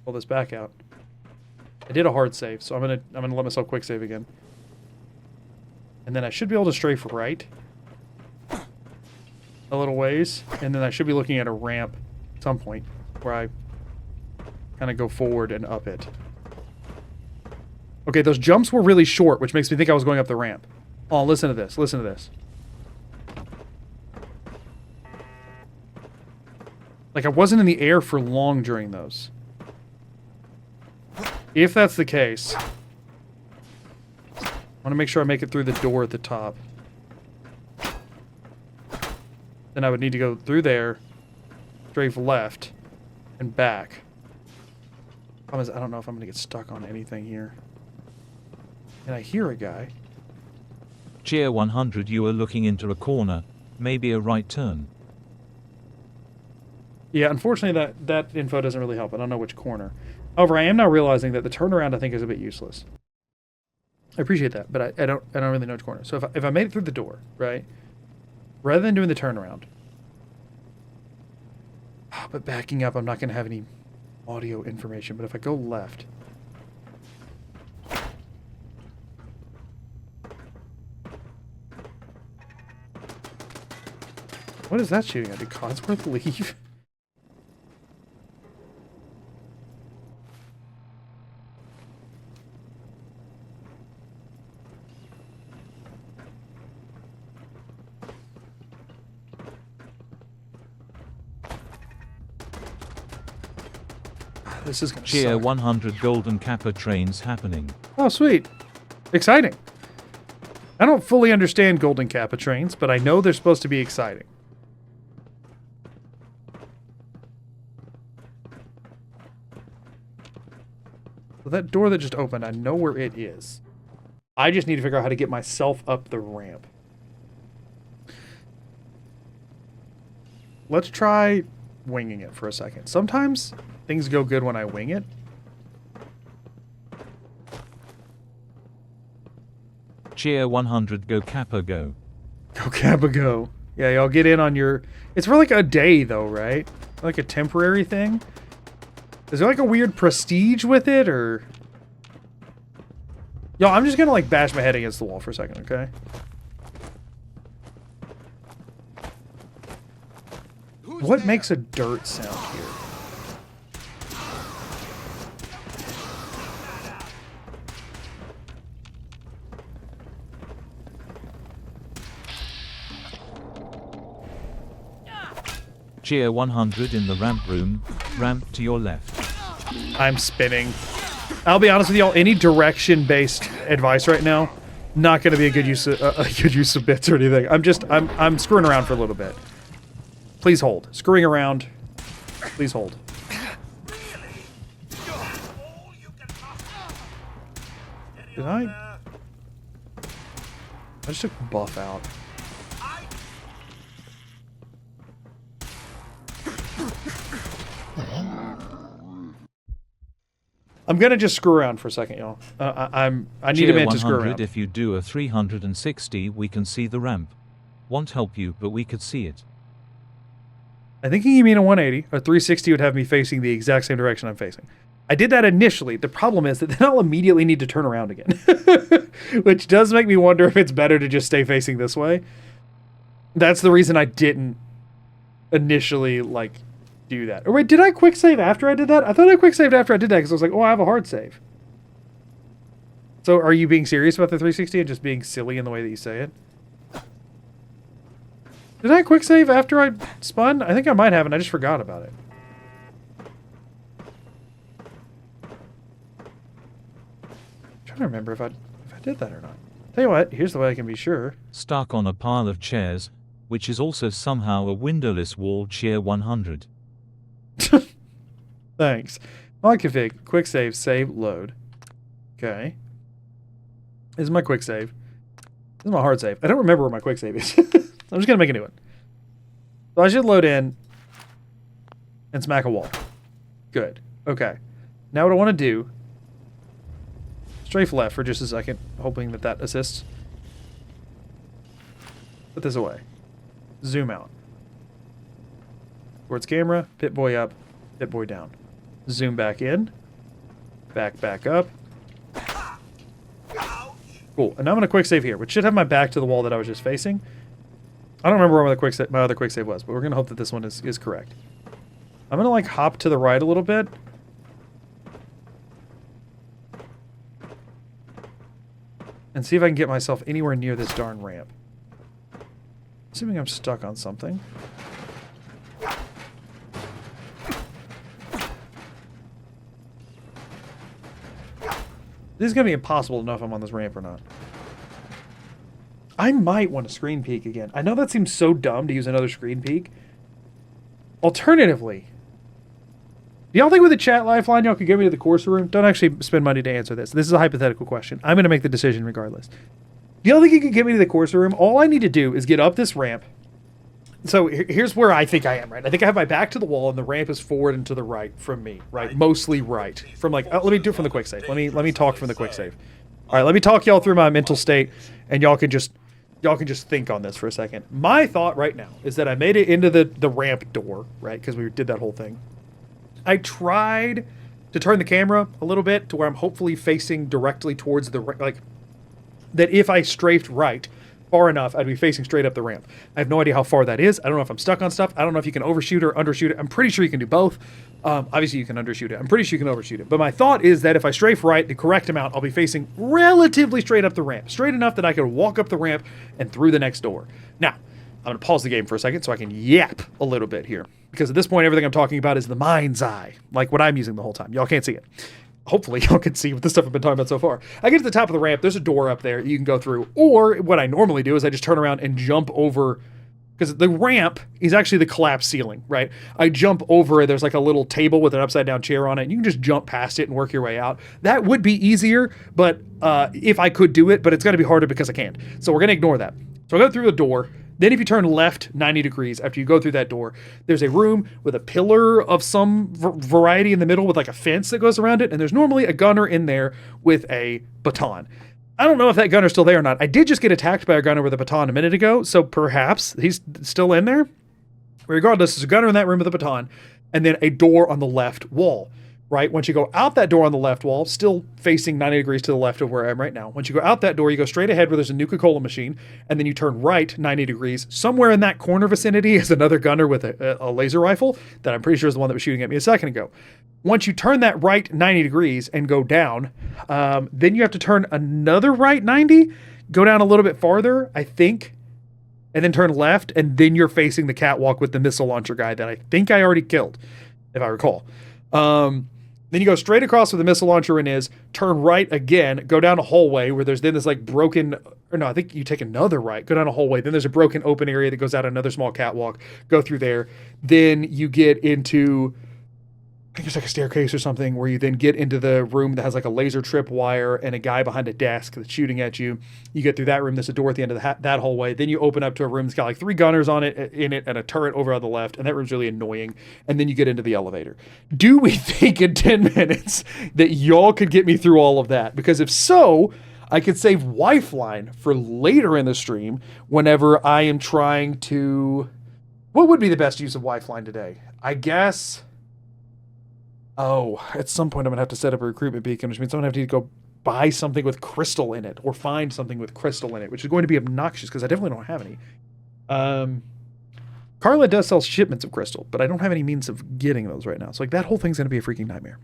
Pull this back out. I did a hard save, so I'm gonna let myself quick save again. And then I should be able to strafe right a little ways, and then I should be looking at a ramp at some point where I kind of go forward and up it. Okay, those jumps were really short, which makes me think I was going up the ramp. Oh, listen to this. Listen to this. Like, I wasn't in the air for long during those. If that's the case, I want to make sure I make it through the door at the top. Then I would need to go through there, strafe left, and back. Problem is, I don't know if I'm going to get stuck on anything here. And I hear a guy. Cheer 100. You are looking into a corner. Maybe a right turn. Yeah, unfortunately, that info doesn't really help. I don't know which corner. However, I am now realizing that the turnaround I think is a bit useless. I appreciate that, but I don't really know which corner. So if I made it through the door, right, rather than doing the turnaround, but backing up, I'm not going to have any audio information. But if I go left, what is that shooting at? Did Codsworth leave? This is gonna Cheer suck. 100. Golden Kappa trains happening. Oh, sweet. Exciting. I don't fully understand Golden Kappa trains, but I know they're supposed to be exciting. So that door that just opened, I know where it is. I just need to figure out how to get myself up the ramp. Let's try winging it for a second. Sometimes things go good when I wing it. Cheer 100, go Kappa, go. Go Kappa, go. Yeah, y'all get in on your... It's for like a day, though, right? Like a temporary thing? Is there like a weird prestige with it, or... Y'all, I'm just gonna like bash my head against the wall for a second, okay? What makes a dirt sound here? Cheer 100 in the ramp room, ramp to your left. I'm spinning. I'll be honest with y'all, any direction-based advice right now, not going to be a good use of bits or anything. I'm screwing around for a little bit. Please hold. Screwing around. Please hold. Did I just took buff out. I'm gonna just screw around for a second, y'all. I need a minute to screw around. If you do a 360, we can see the ramp. Won't help you, but we could see it. I think you mean a 180. A 360 would have me facing the exact same direction I'm facing. I did that initially. The problem is that then I'll immediately need to turn around again. Which does make me wonder if it's better to just stay facing this way. That's the reason I didn't initially, like, do that. Or wait, did I quick save after I did that? I thought I quick saved after I did that because I was like, oh, I have a hard save. So are you being serious about the 360 and just being silly in the way that you say it? Did I quick save after I spun? I think I might have, and I just forgot about it. I'm trying to remember if I did that or not. Tell you what, here's the way I can be sure. Stuck on a pile of chairs, which is also somehow a windowless wall. Cheer 100. Thanks. Mod config, quick save, save, load. Okay. This is my quick save. This is my hard save. I don't remember where my quick save is. I'm just gonna make a new one. So I should load in and smack a wall. Good. Okay. Now what I want to do, strafe left for just a second, hoping that that assists. Put this away. Zoom out. Towards camera, pip-boy up, pip-boy down. Zoom back in. Back up. Cool. And now I'm going to quick save here, which should have my back to the wall that I was just facing. I don't remember where my other quick save was, but we're going to hope that this one is correct. I'm going to like hop to the right a little bit. And see if I can get myself anywhere near this darn ramp. Assuming I'm stuck on something. This is going to be impossible to know if I'm on this ramp or not. I might want to screen peek again. I know that seems so dumb to use another screen peek. Alternatively, do y'all think with the chat lifeline y'all could get me to the course room? Don't actually spend money to answer this. This is a hypothetical question. I'm going to make the decision regardless. Do y'all think you could get me to the course room? All I need to do is get up this ramp. So here's where I think I am, right? I think I have my back to the wall and the ramp is forward and to the right from me, right? Mostly right. From like, let me do it from the quick save. Let me talk from the quick save. All right, let me talk y'all through my mental state, and y'all can just think on this for a second. My thought right now is that I made it into the ramp door, right? Because we did that whole thing. I tried to turn the camera a little bit to where I'm hopefully facing directly towards the, like, that if I strafed right far enough, I'd be facing straight up the ramp. I have no idea how far that is. I don't know if I'm stuck on stuff. I don't know if you can overshoot or undershoot it. I'm pretty sure you can do both. Obviously, you can undershoot it. I'm pretty sure you can overshoot it. But my thought is that if I strafe right, the correct amount, I'll be facing relatively straight up the ramp. Straight enough that I could walk up the ramp and through the next door. Now, I'm going to pause the game for a second so I can yap a little bit here. Because at this point, everything I'm talking about is the mind's eye. Like what I'm using the whole time. Y'all can't see it. Hopefully y'all can see what the stuff I've been talking about so far. I get to the top of the ramp. There's a door up there you can go through. Or what I normally do is I just turn around and jump over, because the ramp is actually the collapsed ceiling, right? I jump over it. There's like a little table with an upside down chair on it. And you can just jump past it and work your way out. That would be easier, but if I could do it, but it's going to be harder because I can't. So we're going to ignore that. So I go through the door. Then if you turn left 90 degrees after you go through that door, there's a room with a pillar of some variety in the middle with like a fence that goes around it. And there's normally a gunner in there with a baton. I don't know if that gunner's still there or not. I did just get attacked by a gunner with a baton a minute ago, so perhaps he's still in there. Regardless, there's a gunner in that room with a baton, and then a door on the left wall. Right? Once you go out that door on the left wall, still facing 90 degrees to the left of where I am right now. Once you go out that door, you go straight ahead where there's a Nuka-Cola machine, and then you turn right 90 degrees. Somewhere in that corner vicinity is another gunner with a laser rifle that I'm pretty sure is the one that was shooting at me a second ago. Once you turn that right 90 degrees and go down, then you have to turn another right 90, go down a little bit farther, I think, and then turn left, and then you're facing the catwalk with the missile launcher guy that I think I already killed, if I recall. Then you go straight across where the missile launcher is, turn right again, go down a hallway where there's then this like broken, or no, I think you take another right, go down a hallway. Then there's a broken open area that goes out another small catwalk, go through there. Then you get into, I think it's like a staircase or something where you then get into the room that has like a laser trip wire and a guy behind a desk that's shooting at you. You get through that room. There's a door at the end of that hallway. Then you open up to a room that's got like 3 gunners on it in it and a turret over on the left. And that room's really annoying. And then you get into the elevator. Do we think in 10 minutes that y'all could get me through all of that? Because if so, I could save Lifeline for later in the stream whenever I am trying to... What would be the best use of Lifeline today? I guess... Oh, at some point I'm going to have to set up a recruitment beacon, which means I'm going to have to go buy something with crystal in it or find something with crystal in it, which is going to be obnoxious because I definitely don't have any. Carla does sell shipments of crystal, but I don't have any means of getting those right now. So like that whole thing's going to be a freaking nightmare.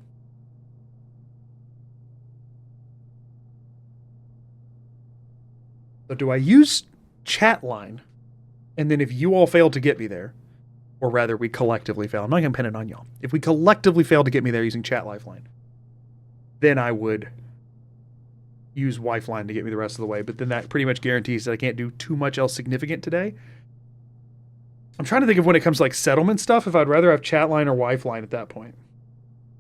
So do I use chat line? And then if you all fail to get me there, or rather, we collectively fail. I'm not going to pin it on y'all. If we collectively fail to get me there using chat Lifeline, then I would use Lifeline to get me the rest of the way. But then that pretty much guarantees that I can't do too much else significant today. I'm trying to think of when it comes to like settlement stuff, if I'd rather have chat line or Lifeline at that point.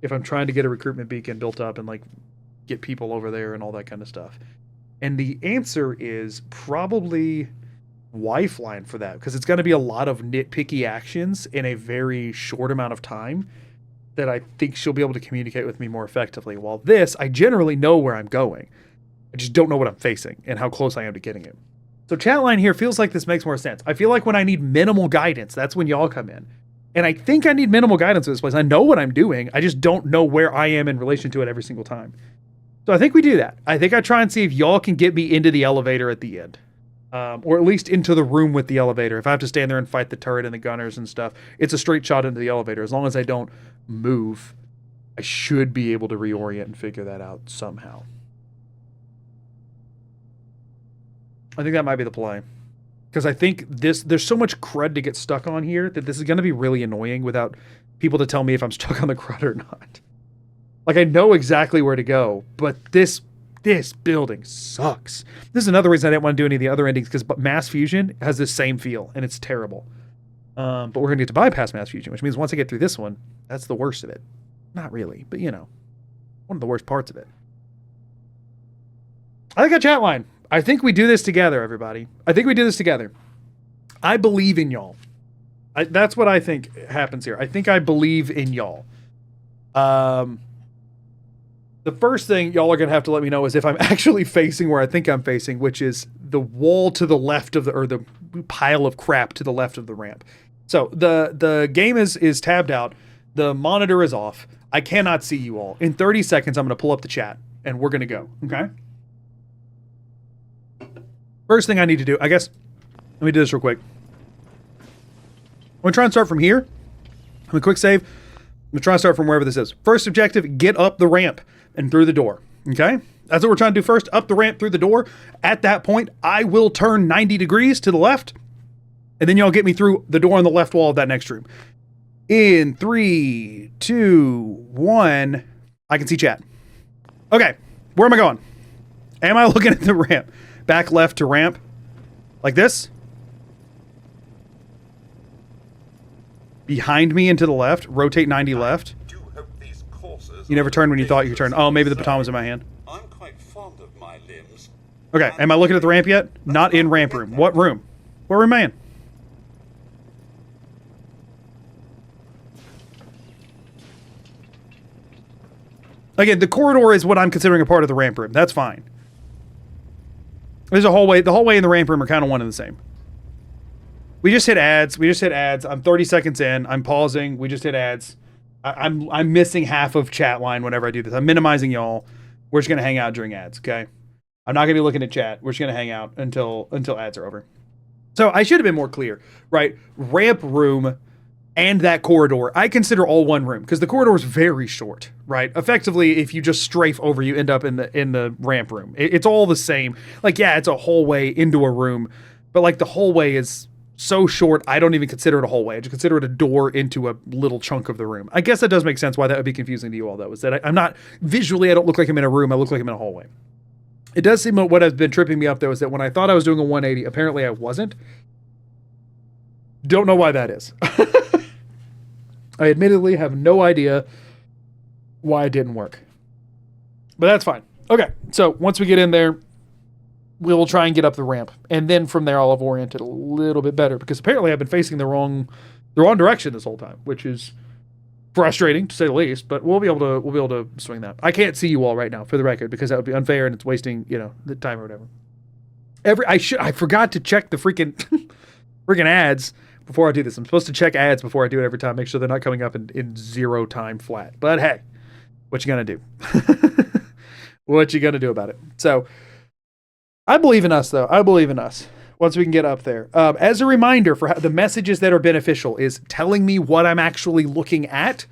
If I'm trying to get a recruitment beacon built up and like get people over there and all that kind of stuff. And the answer is probably... Lifeline for that, because it's going to be a lot of nitpicky actions in a very short amount of time that I think she'll be able to communicate with me more effectively. While this, I generally know where I'm going. I just don't know what I'm facing and how close I am to getting it. So chatline here feels like this makes more sense. I feel like when I need minimal guidance, that's when y'all come in. And I think I need minimal guidance in this place. I know what I'm doing. I just don't know where I am in relation to it every single time. So I think we do that. I think I try and see if y'all can get me into the elevator at the end. Or at least into the room with the elevator. If I have to stand there and fight the turret and the gunners and stuff, it's a straight shot into the elevator. As long as I don't move, I should be able to reorient and figure that out somehow. I think that might be the play. Because I think there's so much crud to get stuck on here that this is going to be really annoying without people to tell me if I'm stuck on the crud or not. Like, I know exactly where to go, but this building sucks. This is another reason I didn't want to do any of the other endings, because Mass Fusion has this same feel, and it's terrible. But we're going to get to bypass Mass Fusion, which means once I get through this one, that's the worst of it. Not really, but you know, one of the worst parts of it. I think I chat line. I think we do this together, everybody. I think we do this together. I believe in y'all. That's what I think happens here. I think I believe in y'all. The first thing y'all are going to have to let me know is if I'm actually facing where I think I'm facing, which is the wall to the left of or the pile of crap to the left of the ramp. So the game is tabbed out. The monitor is off. I cannot see you all. In 30 seconds, I'm going to pull up the chat and we're going to go. Okay. First thing I need to do, I guess, let me do this real quick. I'm going to try and start from here. I'm going to quick save. I'm going to try and start from wherever this is. First objective, get up the ramp and through the door. Okay? That's what we're trying to do first. Up the ramp through the door. At that point, I will turn 90 degrees to the left. And then y'all get me through the door on the left wall of that next room. In 3, 2, 1. I can see chat. Okay. Where am I going? Am I looking at the ramp? Back left to ramp. Like this. Behind me and to the left. Rotate 90 left. You never turned when you thought you could turn. Oh, maybe the baton was in my hand. I'm quite fond of my limbs. Okay, am I looking at the ramp yet? Not in ramp room. What room? What room am I in? Again, the corridor is what I'm considering a part of the ramp room. That's fine. There's a hallway. The hallway and the ramp room are kind of one and the same. We just hit ads. I'm 30 seconds in. I'm pausing. We just hit ads. I'm missing half of chat line whenever I do this. I'm minimizing y'all. We're just going to hang out during ads, okay? I'm not going to be looking at chat. We're just going to hang out until ads are over. So I should have been more clear, right? Ramp room and that corridor, I consider all one room because the corridor is very short, right? Effectively, if you just strafe over, you end up in the ramp room. It's all the same. Like, yeah, it's a hallway into a room, but like the hallway is so short, I don't even consider it a hallway. I just consider it a door into a little chunk of the room. I guess that does make sense why that would be confusing to you all, though, is that I'm not, visually, I don't look like I'm in a room. I look like I'm in a hallway. It does seem what has been tripping me up, though, is that when I thought I was doing a 180, apparently I wasn't. Don't know why that is. I admittedly have no idea why it didn't work. But that's fine. Okay, so once we get in there, we'll try and get up the ramp. And then from there, I'll have oriented a little bit better because apparently I've been facing the wrong direction this whole time, which is frustrating to say the least, but we'll be able to swing that. I can't see you all right now for the record because that would be unfair and it's wasting, the time or whatever. I forgot to check the freaking ads before I do this. I'm supposed to check ads before I do it every time, make sure they're not coming up in 0 time flat. But hey, what you gonna do? What you gonna do about it? So I believe in us, though. I believe in us. Once we can get up there. As a reminder for the messages that are beneficial is telling me what I'm actually looking at,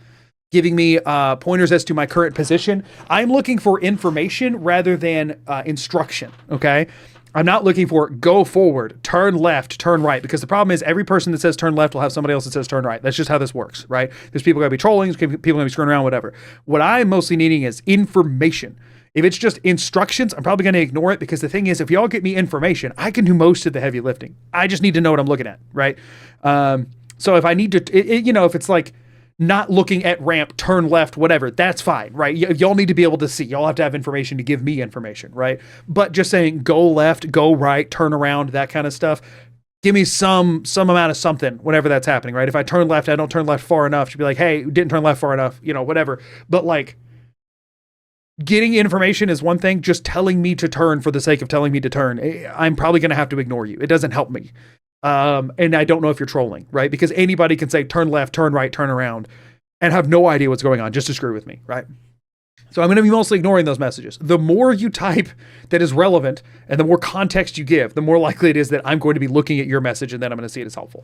giving me pointers as to my current position. I'm looking for information rather than instruction, okay? I'm not looking for go forward, turn left, turn right, because the problem is every person that says turn left will have somebody else that says turn right. That's just how this works, right? There's people going to be trolling, people going to be screwing around, whatever. What I'm mostly needing is information. If it's just instructions, I'm probably going to ignore it because the thing is, if y'all get me information, I can do most of the heavy lifting. I just need to know what I'm looking at, right? So if I need to, if it's like not looking at ramp, turn left, whatever, that's fine, right? Y'all need to be able to see. Y'all have to have information to give me information, right? But just saying go left, go right, turn around, that kind of stuff, give me some amount of something whenever that's happening, right? If I turn left, I don't turn left far enough to be like, hey, didn't turn left far enough, whatever. But like, getting information is one thing. Just telling me to turn for the sake of telling me to turn, I'm probably going to have to ignore you. It doesn't help me. And I don't know if you're trolling, right? Because anybody can say turn left, turn right, turn around, and have no idea what's going on just to screw with me, right? So I'm going to be mostly ignoring those messages. The more you type that is relevant and the more context you give, the more likely it is that I'm going to be looking at your message and then I'm going to see it as helpful.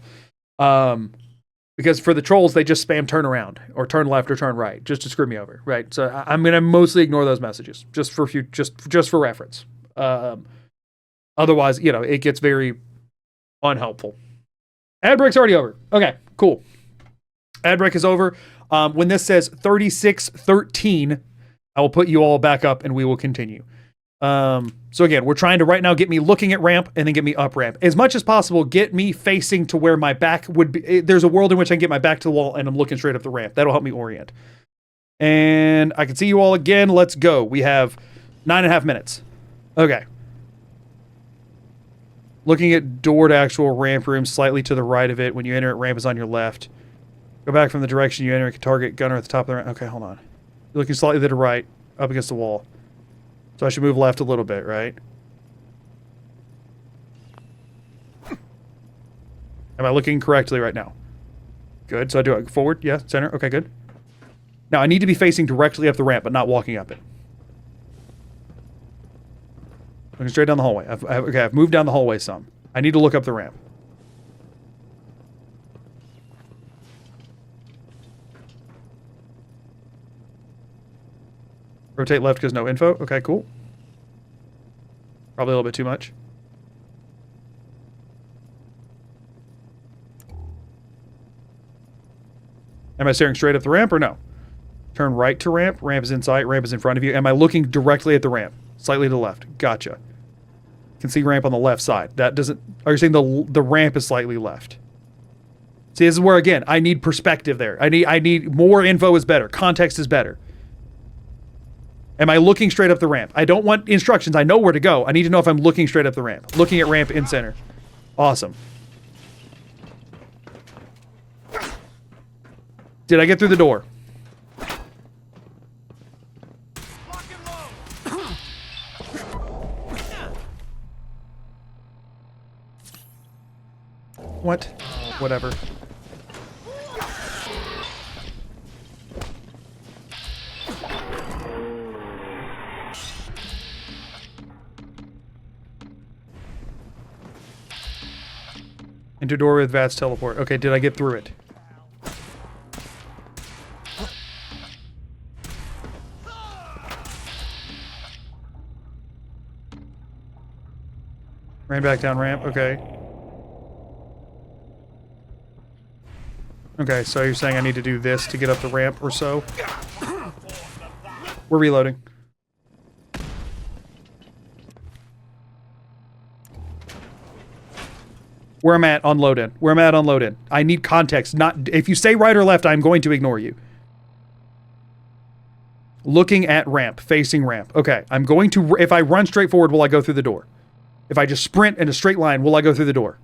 Because for the trolls, they just spam turn around or turn left or turn right just to screw me over, right? So I'm going to mostly ignore those messages just for reference. Otherwise, it gets very unhelpful. Ad break's already over. Okay, cool. Ad break is over. When this says 36:13, I will put you all back up and we will continue. So again, we're trying to right now get me looking at ramp and then get me up ramp. As much as possible, get me facing to where my back would be. There's a world in which I can get my back to the wall and I'm looking straight up the ramp. That'll help me orient. And I can see you all again. Let's go. We have 9.5 minutes. Okay. Looking at door to actual ramp room slightly to the right of it. When you enter it, ramp is on your left. Go back from the direction you enter, target gunner at the top of the ramp. Okay, hold on. You're looking slightly to the right, up against the wall. So I should move left a little bit, right? Am I looking correctly right now? Good. So I do it forward, yeah, center. Okay, good. Now I need to be facing directly up the ramp, but not walking up it. Looking straight down the hallway. I've moved down the hallway some. I need to look up the ramp. Rotate left because no info. Okay, cool. Probably a little bit too much. Am I staring straight up the ramp or no? Turn right to ramp. Ramp is in sight. Ramp is in front of you. Am I looking directly at the ramp? Slightly to the left. Gotcha. Can see ramp on the left side. That doesn't... Are you saying the ramp is slightly left? See, this is where, again, I need perspective there. I need more info is better. Context is better. Am I looking straight up the ramp? I don't want instructions. I know where to go. I need to know if I'm looking straight up the ramp. Looking at ramp in center. Awesome. Did I get through the door? What? Whatever. Into door with Vats teleport. Okay, did I get through it? Ran back down ramp. Okay. Okay, so you're saying I need to do this to get up the ramp or so? We're reloading. Where I'm at on load in. Where I'm at on load in. I need context. Not if you say right or left, I'm going to ignore you. Looking at ramp, facing ramp. Okay, I'm going to. If I run straight forward, will I go through the door? If I just sprint in a straight line, will I go through the door?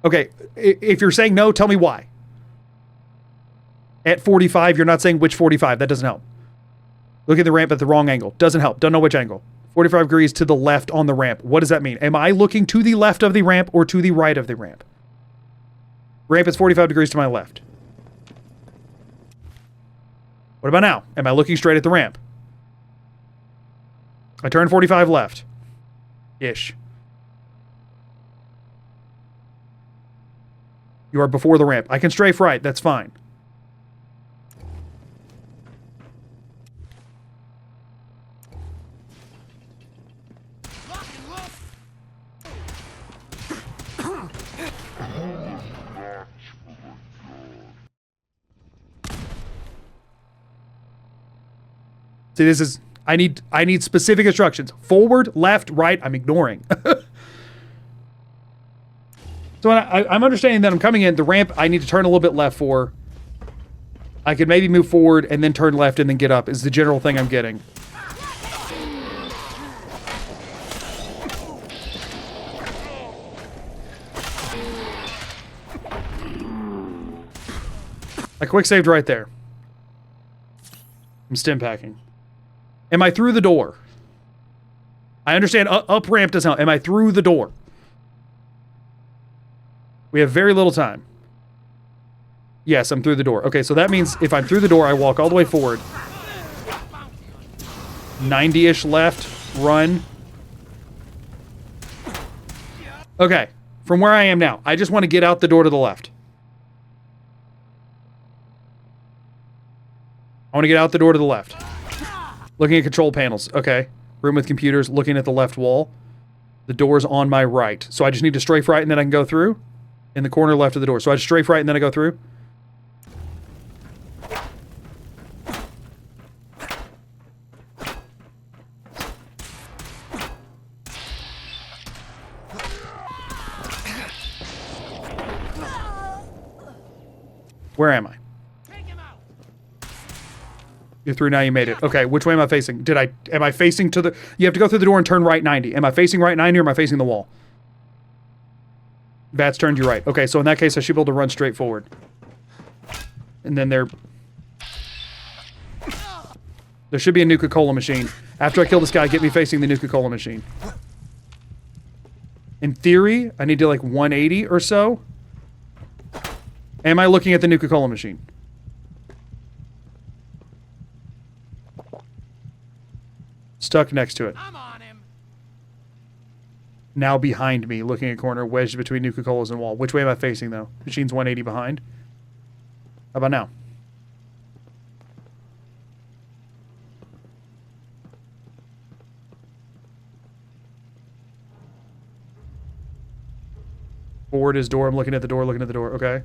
Okay, if you're saying no, tell me why. At 45, you're not saying which 45. That doesn't help. Look at the ramp at the wrong angle. Doesn't help. Don't know which angle. 45 degrees to the left on the ramp. What does that mean? Am I looking to the left of the ramp or to the right of the ramp? Ramp is 45 degrees to my left. What about now? Am I looking straight at the ramp? I turn 45 left. Ish. You are before the ramp. I can strafe right. That's fine. See, this is... I need specific instructions. Forward, left, right. I'm ignoring. So I'm understanding that I'm coming in. The ramp, I need to turn a little bit left for. I could maybe move forward and then turn left and then get up is the general thing I'm getting. I quick saved right there. I'm stim packing. Am I through the door? I understand up ramp doesn't help. Am I through the door? We have very little time. Yes, I'm through the door. Okay, so that means if I'm through the door, I walk all the way forward. 90-ish left. Run. Okay, from where I am now, I just want to get out the door to the left. I want to get out the door to the left. Looking at control panels. Okay. Room with computers. Looking at the left wall. The door's on my right. So I just need to strafe right and then I can go through? In the corner left of the door. So I just strafe right and then I go through? Where am I? You're through now, you made it. Okay, which way am I facing? Am I facing to the... You have to go through the door and turn right 90. Am I facing right 90 or am I facing the wall? Bats turned you right. Okay, so in that case, I should be able to run straight forward. And then there should be a Nuka-Cola machine. After I kill this guy, get me facing the Nuka-Cola machine. In theory, I need to like 180 or so. Am I looking at the Nuka-Cola machine? Stuck next to it. I'm on him. Now behind me, looking at corner, wedged between Nuka-Colas and wall. Which way am I facing, though? Machine's 180 behind. How about now? Forward is door. I'm looking at the door, looking at the door. Okay.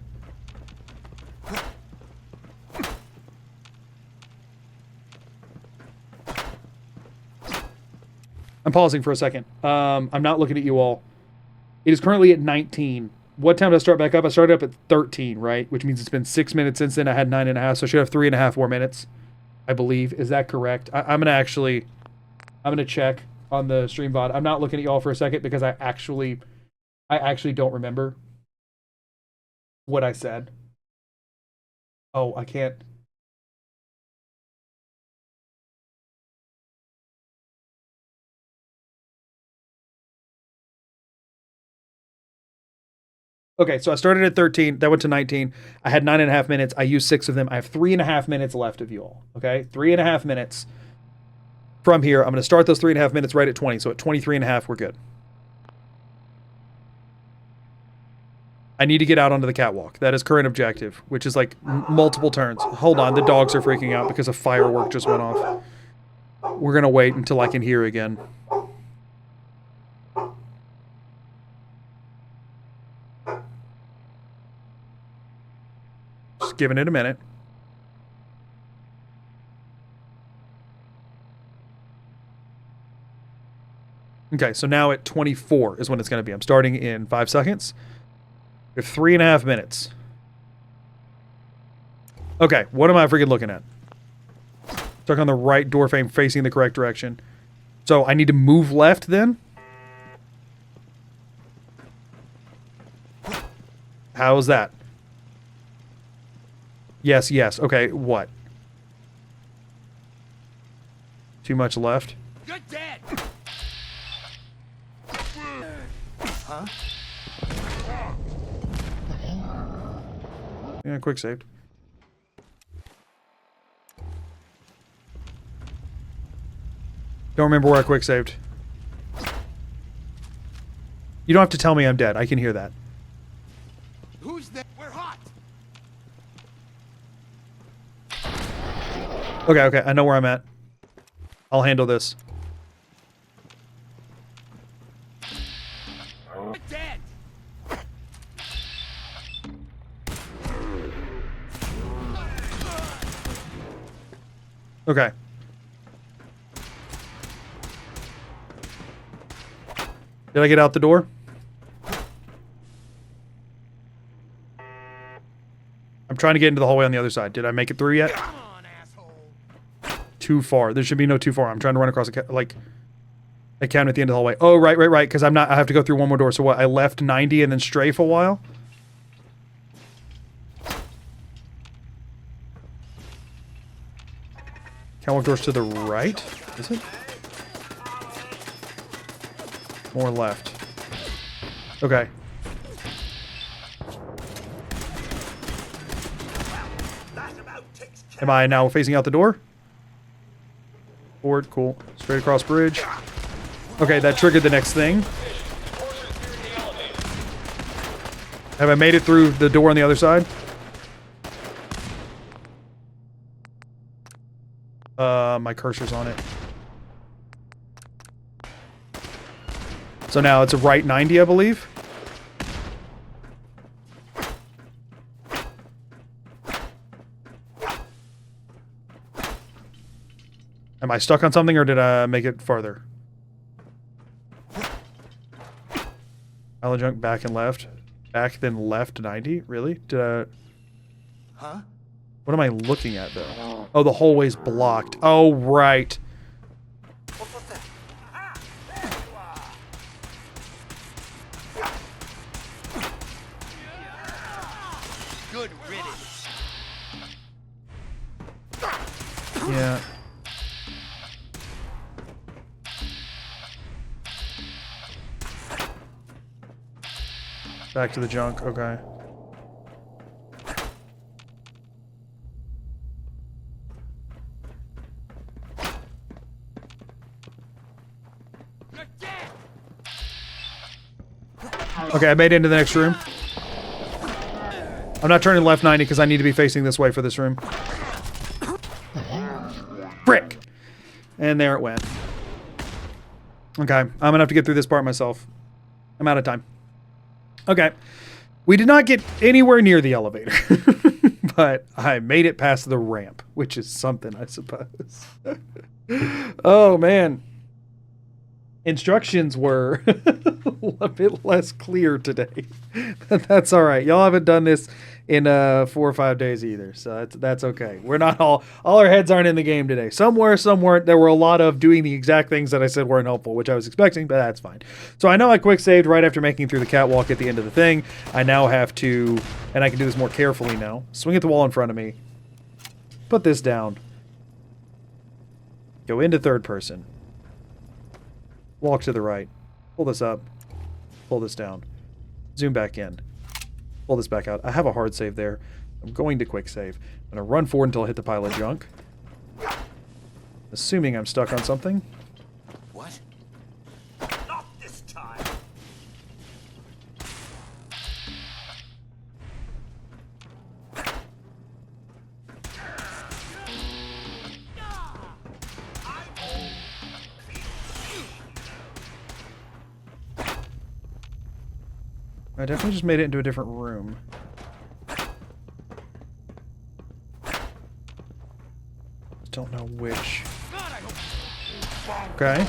I'm pausing for a second. I'm not looking at you all. It is currently at 19. What time did I start back up? I started up at 13, right? Which means it's been 6 minutes since then. I had 9.5, so I should have 3.5 more minutes, I believe. Is that correct? I'm going to check on the stream VOD. I'm not looking at you all for a second because I actually don't remember what I said. Oh, I can't. Okay, so I started at 13. That went to 19. I had 9.5 minutes. I used 6 of them. I have 3.5 minutes left of you all. Okay, 3.5 minutes from here. I'm going to start those 3.5 minutes right at 20. So at 23.5, we're good. I need to get out onto the catwalk. That is current objective, which is like multiple turns. Hold on, the dogs are freaking out because a firework just went off. We're going to wait until I can hear again. Just giving it a minute. Okay, so now at 24 is when it's going to be. I'm starting in 5 seconds. We have 3.5 minutes. Okay, what am I freaking looking at? Stuck on the right door frame facing the correct direction. So I need to move left then? How's that? Yes, yes. Okay, what? Too much left? You're dead. Huh? Yeah, quick saved. Don't remember where I quick saved. You don't have to tell me I'm dead. I can hear that. Who's there? We're hot. Okay, okay. I know where I'm at. I'll handle this. We're dead. Okay. Did I get out the door? I'm trying to get into the hallway on the other side. Did I make it through yet? Come on, asshole. Too far. There should be no too far. I'm trying to run across a count at the end of the hallway. Oh, right, because I have to go through one more door. So what, I left 90 and then strafe a while? Catwalk doors to the right? Is it? More left. Okay. Am I now facing out the door? Forward, cool. Straight across bridge. Okay, that triggered the next thing. Have I made it through the door on the other side? My cursor's on it. So now it's a right 90, I believe. Am I stuck on something or did I make it farther? Island junk back and left. Back then left 90? Really? Did I... Huh? What am I looking at though? Oh, the hallway's blocked. Oh, right. What was that? Ah, there you are. Good riddance. Yeah. Back to the junk, okay. You're dead. Okay, I made it into the next room. I'm not turning left 90 because I need to be facing this way for this room. Frick! And there it went. Okay, I'm gonna have to get through this part myself. I'm out of time. Okay. We did not get anywhere near the elevator. But I made it past the ramp, which is something, I suppose. Oh, man. Instructions were a bit less clear today. But that's all right. Y'all haven't done this in 4 or 5 days either, so that's okay. We're not all our heads aren't in the game today. Somewhere, there were a lot of doing the exact things that I said weren't helpful, which I was expecting, but that's fine. So I know I quick saved right after making through the catwalk at the end of the thing. I now have to, and I can do this more carefully now, swing at the wall in front of me, put this down, go into third person, walk to the right, pull this up, pull this down, zoom back in, pull this back out. I have a hard save there. I'm going to quick save. I'm going to run forward until I hit the pile of junk. Assuming I'm stuck on something. What? Not this time. I definitely just made it into a different room. Just don't know which. Okay.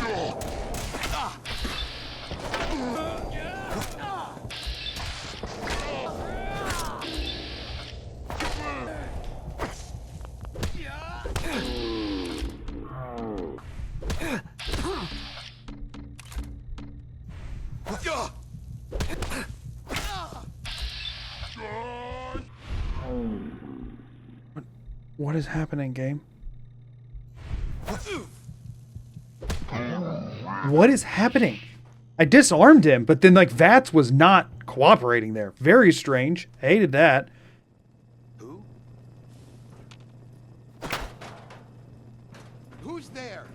What is happening, game? What is happening? I disarmed him, but then, like, Vats was not cooperating there. Very strange. Hated that. Who? Who's there?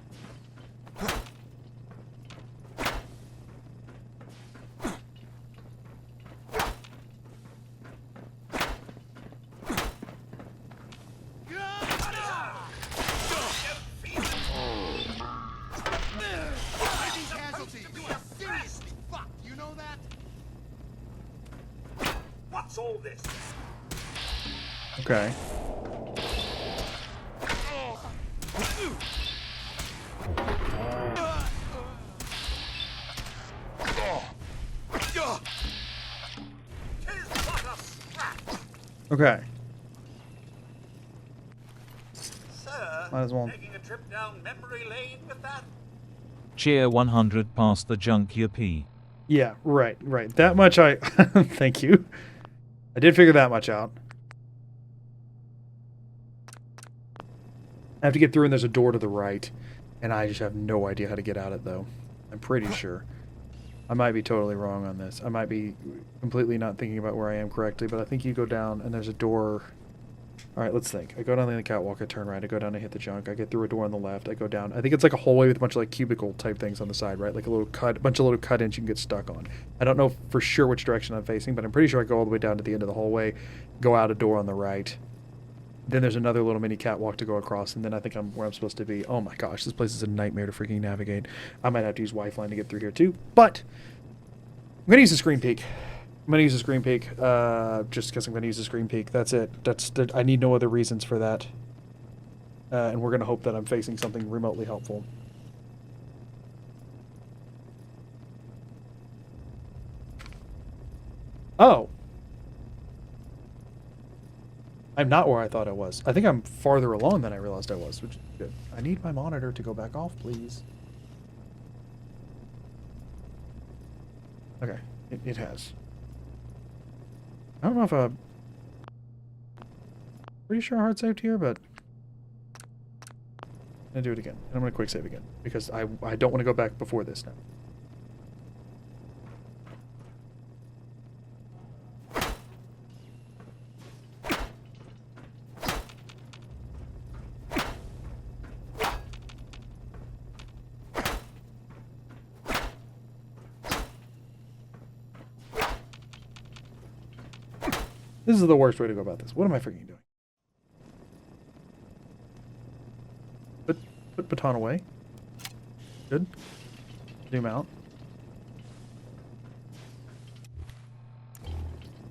What's all this? Okay. Okay. Sir, Might as well. taking a trip down memory lane with that? Cheer 100 past the junk yippee. Yeah, right. That much I... Thank you. I did figure that much out. I have to get through and there's a door to the right. And I just have no idea how to get out it, though. I'm pretty sure. I might be totally wrong on this. I might be completely not thinking about where I am correctly, but I think you go down and there's a door... Alright, let's think. I go down the catwalk, I turn right, I go down and hit the junk, I get through a door on the left, I go down. I think it's like a hallway with a bunch of like cubicle type things on the side, right? Like a little cut, a bunch of little cut-ins you can get stuck on. I don't know for sure which direction I'm facing, but I'm pretty sure I go all the way down to the end of the hallway, go out a door on the right. Then there's another little mini catwalk to go across, and then I think I'm where I'm supposed to be. Oh my gosh, this place is a nightmare to freaking navigate. I might have to use Lifeline to get through here too, but I'm going to use the screen peek. I'm going to use the screen peek, just because I'm going to use the screen peek. That's it. I need no other reasons for that. And we're going to hope that I'm facing something remotely helpful. Oh. I'm not where I thought I was. I think I'm farther along than I realized I was, which is good. I need my monitor to go back off, please. Okay, it has. I don't know if I'm pretty sure I hard saved here, but I'm gonna do it again. And I'm gonna quick save again because I don't want to go back before this now. This is the worst way to go about this. What am I freaking doing? Put baton away. Good. Zoom out.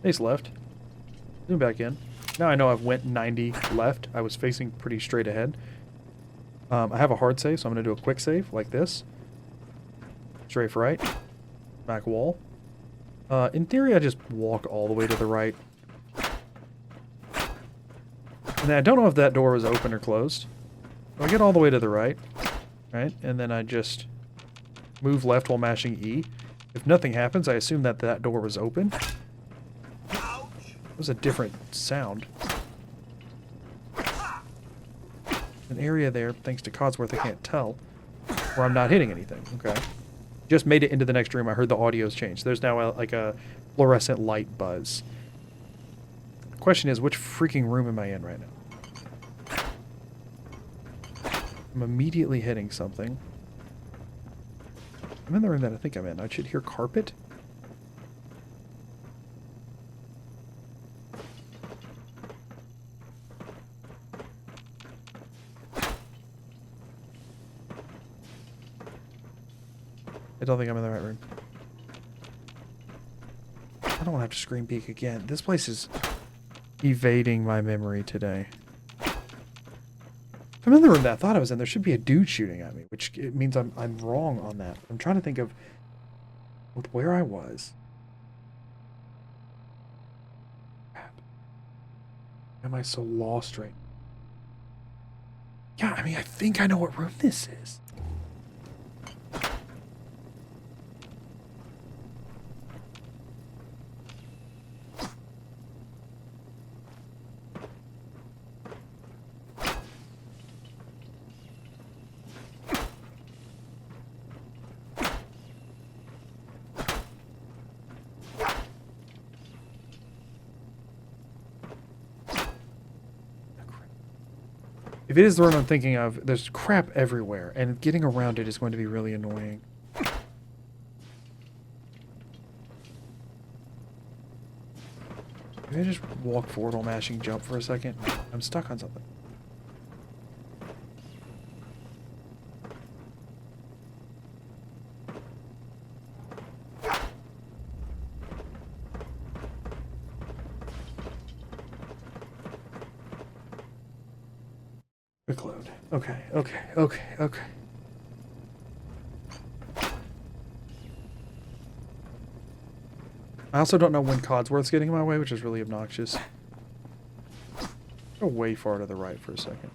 Face left. Zoom back in. Now I know I've went 90 left. I was facing pretty straight ahead. I have a hard save, so I'm going to do a quick save like this. Strafe right. Back wall. In theory, I just walk all the way to the right. And then I don't know if that door was open or closed. So I get all the way to the right. Right? And then I just move left while mashing E. If nothing happens, I assume that that door was open. It was a different sound. An area there, thanks to Codsworth, I can't tell, where I'm not hitting anything. Okay. Just made it into the next room. I heard the audio's change. There's now like a fluorescent light buzz. question is, which freaking room am I in right now? I'm immediately hitting something. I'm in the room that I think I'm in. I should hear carpet. I don't think I'm in the right room. I don't want to have to screen peek again. This place is evading my memory today. If I'm in the room that I thought I was in, there should be a dude shooting at me, which it means I'm wrong on that. I'm trying to think of with where I was. Crap. Why am I so lost right now? Yeah, I mean, I think I know what room this is. If it is the room I'm thinking of, there's crap everywhere, and getting around it is going to be really annoying. Maybe I just walk forward while mashing jump for a second. I'm stuck on something. Quick load. Okay. I also don't know when Codsworth's getting in my way, which is really obnoxious. Go way far to the right for a second.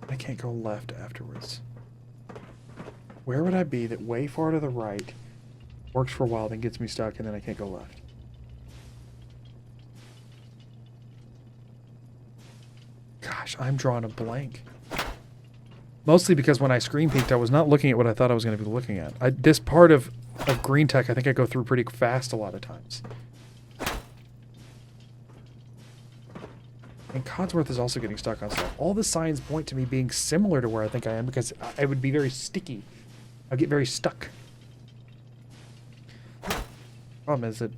I can't go left afterwards. Where would I be that way far to the right works for a while, then gets me stuck, and then I can't go left? Gosh, I'm drawing a blank. Mostly because when I screen peeked, I was not looking at what I thought I was going to be looking at. This part of green tech, I think I go through pretty fast a lot of times. And Codsworth is also getting stuck on stuff. All the signs point to me being similar to where I think I am, because I would be very sticky. I'd get very stuck. Problem is that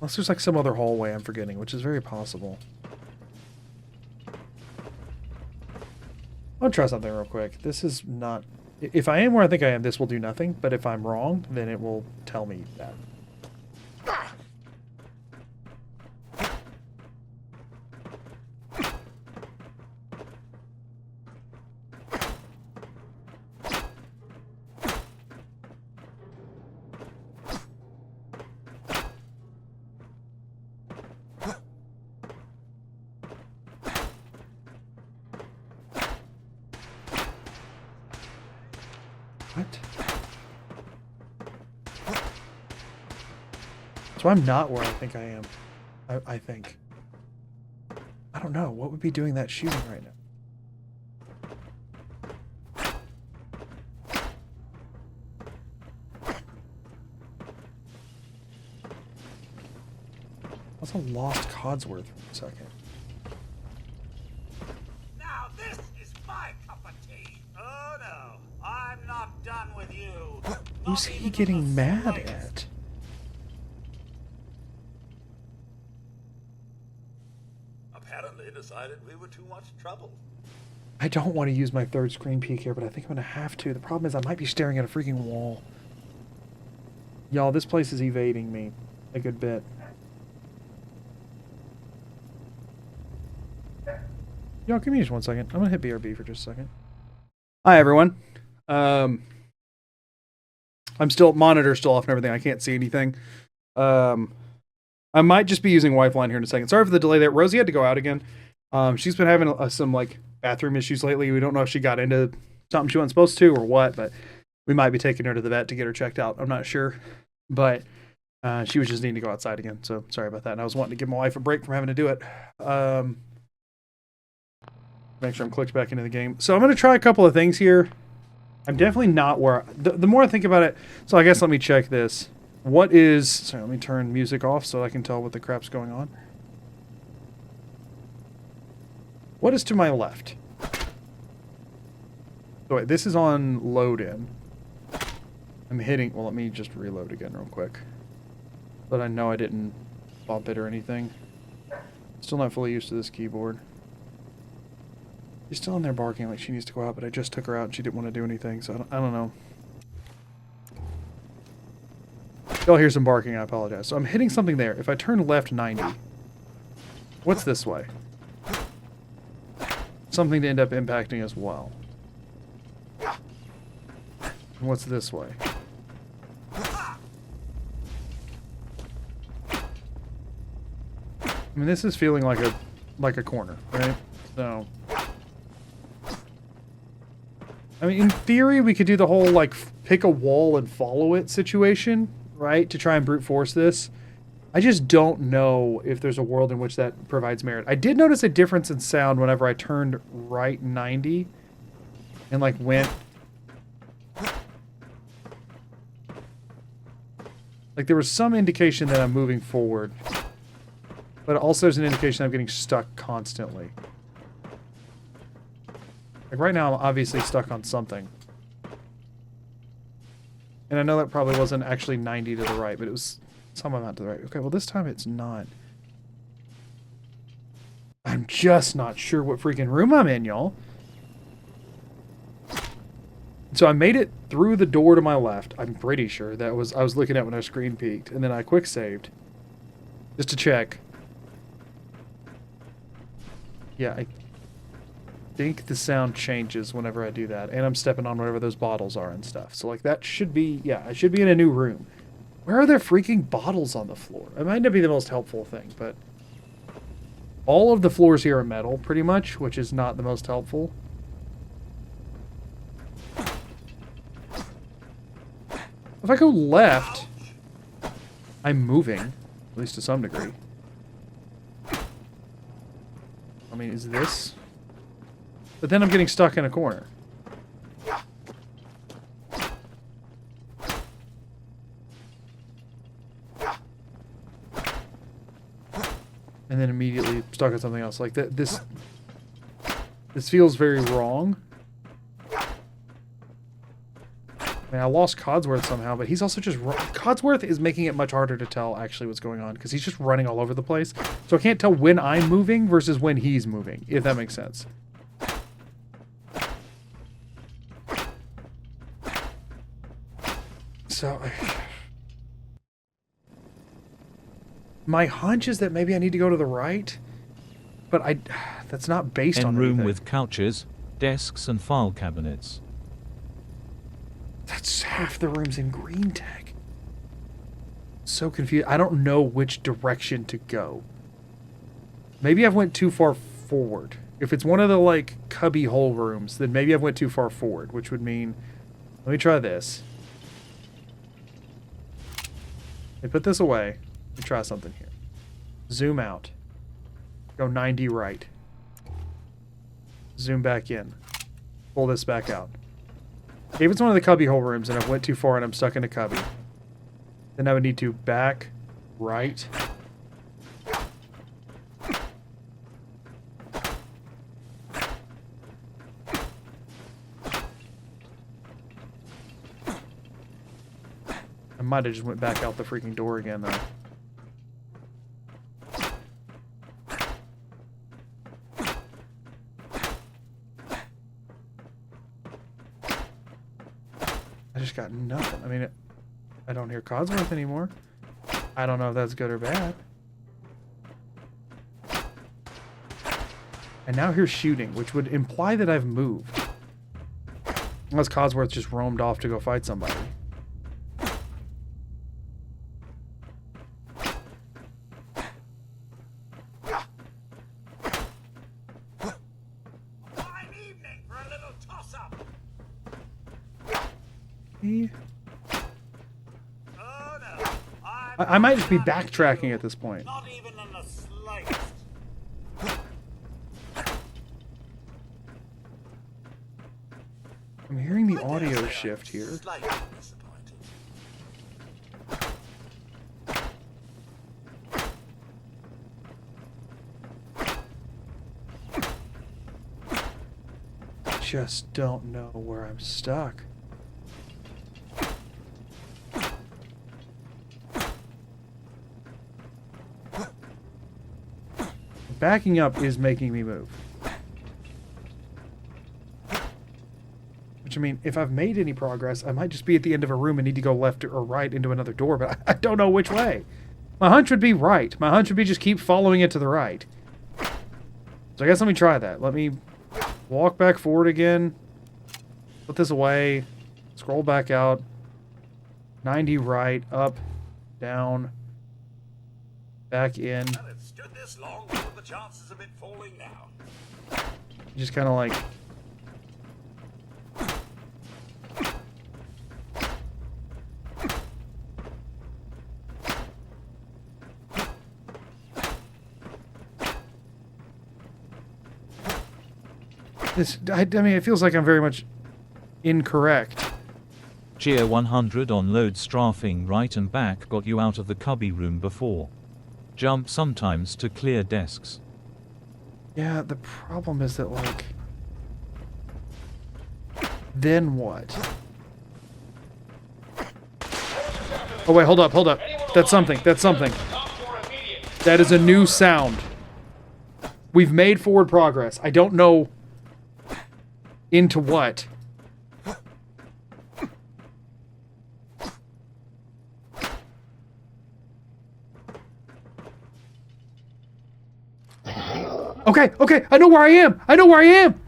unless there's like some other hallway I'm forgetting, which is very possible. I'll try something real quick. This is not... If I am where I think I am, this will do nothing. But if I'm wrong, then it will tell me that. What? So I'm not where I think I am. I think. I don't know. What would be doing that shooting right now? I also lost Codsworth for a second. Now this is my cup of tea. Oh no, I'm not done with you. Who's he getting mad at? Apparently decided we were too much trouble. I don't want to use my third screen peek here, but I think I'm going to have to. The problem is I might be staring at a freaking wall. Y'all, this place is evading me a good bit. Y'all, give me just 1 second. I'm going to hit BRB for just a second. Hi, everyone. I'm still... Monitor's still off and everything. I can't see anything. I might just be using Lifeline here in a second. Sorry for the delay there. Rosie had to go out again. She's been having some like bathroom issues lately. We don't know if she got into something she wasn't supposed to or what, but we might be taking her to the vet to get her checked out. I'm not sure, but she was just needing to go outside again. So sorry about that. And I was wanting to give my wife a break from having to do it. Make sure I'm clicked back into the game. So I'm going to try a couple of things here. I'm definitely not where... The more I think about it... So I guess let me check this. What is... Sorry, let me turn music off so I can tell what the crap's going on. What is to my left? So wait, this is on load in. I'm hitting... Well, let me just reload again real quick. But I know I didn't bump it or anything. Still not fully used to this keyboard. She's still in there barking like she needs to go out, but I just took her out and she didn't want to do anything, so I don't know. If y'all hear some barking, I apologize. So I'm hitting something there. If I turn left 90, what's this way? Something to end up impacting as well. And what's this way? I mean, this is feeling like a corner, right? So, I mean, in theory, we could do the whole like pick a wall and follow it situation, right? To try and brute force this. I just don't know if there's a world in which that provides merit. I did notice a difference in sound whenever I turned right 90 and like went. Like there was some indication that I'm moving forward. But also there's an indication I'm getting stuck constantly. Like right now I'm obviously stuck on something. And I know that probably wasn't actually 90 to the right, but it was some amount to the right. Okay, well this time it's not. I'm just not sure what freaking room I'm in, y'all. So I made it through the door to my left. I'm pretty sure that was I was looking at when I screen peeked. And then I quick saved. Just to check. Yeah, I think the sound changes whenever I do that. And I'm stepping on whatever those bottles are and stuff. So, like, that should be... Yeah, I should be in a new room. Where are there freaking bottles on the floor? It might not be the most helpful thing, but... All of the floors here are metal, pretty much, which is not the most helpful. If I go left, I'm moving, at least to some degree. I mean, is this? But then I'm getting stuck in a corner. And then immediately stuck on something else. Like that. This feels very wrong. I mean, I lost Codsworth somehow, but he's also just... Codsworth is making it much harder to tell actually what's going on, because he's just running all over the place. So I can't tell when I'm moving versus when he's moving, if that makes sense. So... My hunch is that maybe I need to go to the right, but that's not based on anything. Room with couches, desks, and file cabinets. That's half the room's in green tech. So confused. I don't know which direction to go. Maybe I've went too far forward. If it's one of the, like, cubby hole rooms, then maybe I've went too far forward, which would mean... Let me try this. Let me put this away. Let me try something here. Zoom out. Go 90 right. Zoom back in. Pull this back out. If it's one of the cubby hole rooms and I went too far and I'm stuck in a cubby, then I would need to back, right. I might have just went back out the freaking door again, though. I just got nothing. I mean, I don't hear Codsworth anymore. I don't know if that's good or bad. And now here's shooting, which would imply that I've moved. Unless Codsworth just roamed off to go fight somebody. I might just be backtracking at this point. Not even in the slightest. I'm hearing the audio shift here. Slightly disappointed. Just don't know where I'm stuck. Backing up is making me move. Which, I mean, if I've made any progress, I might just be at the end of a room and need to go left or right into another door, but I don't know which way. My hunch would be right. My hunch would be just keep following it to the right. So I guess let me try that. Let me walk back forward again. Put this away. Scroll back out. 90 right, up, down, back in. Well, it's stood this long. What are the chances of it falling now? Just kind of like... I mean, it feels like I'm very much incorrect. Cheer 100 on load strafing right and back got you out of the cubby room before. Jump sometimes to clear desks. Yeah, the problem is that, like... Then what? Oh, wait, hold up, hold up. That's something, that's something. That is a new sound. We've made forward progress. I don't know... into what. Okay, okay, I know where I am. I know where I am.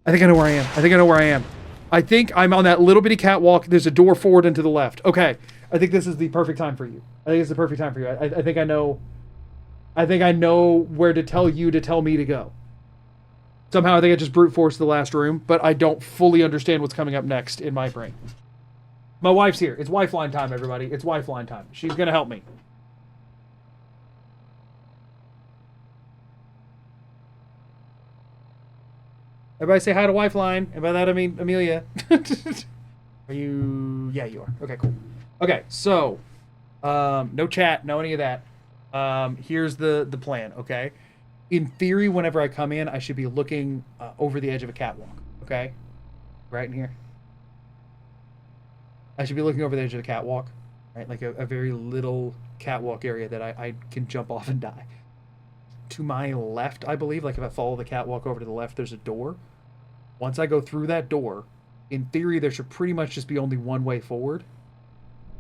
I think I know where I am. I think I know where I am. I think I'm on that little bitty catwalk. There's a door forward and to the left. Okay, I think this is the perfect time for you. I think it's the perfect time for you. I think I know. I think I know where to tell you to tell me to go. Somehow I think I just brute forced the last room, but I don't fully understand what's coming up next in my brain. My wife's here. It's Lifeline time, everybody. It's Lifeline time. She's gonna help me. Everybody say hi to Lifeline. And by that I mean Amelia. Are you... Yeah, you are. Okay, cool. Okay, so... no chat, no any of that. Here's the plan, okay? In theory, whenever I come in, I should be looking over the edge of a catwalk, okay? Right in here. I should be looking over the edge of the catwalk, right? Like a very little catwalk area that I can jump off and die. To my left, I believe, like if I follow the catwalk over to the left, there's a door. Once I go through that door, in theory, there should pretty much just be only one way forward.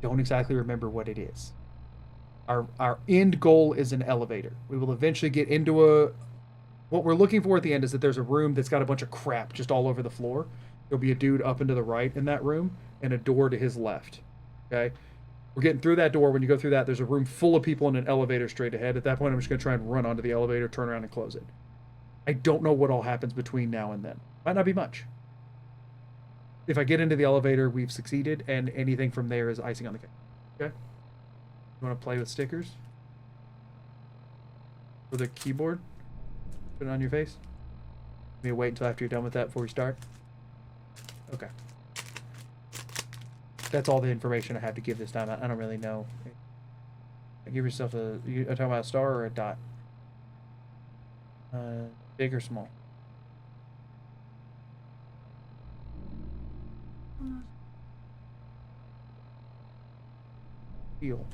Don't exactly remember what it is. Our end goal is an elevator. We will eventually get into a... What we're looking for at the end is that there's a room that's got a bunch of crap just all over the floor. There'll be a dude up and to the right in that room, and a door to his left. Okay? We're getting through that door. When you go through that, there's a room full of people in an elevator straight ahead. At that point, I'm just going to try and run onto the elevator, turn around, and close it. I don't know what all happens between now and then. Might not be much. If I get into the elevator, we've succeeded, and anything from there is icing on the cake. Okay? You want to play with stickers? For the keyboard? Put it on your face? Maybe wait until after you're done with that before we start? Okay. That's all the information I have to give this time. I don't really know. Give yourself a... You talking about a star or a dot? Big or small? Feel.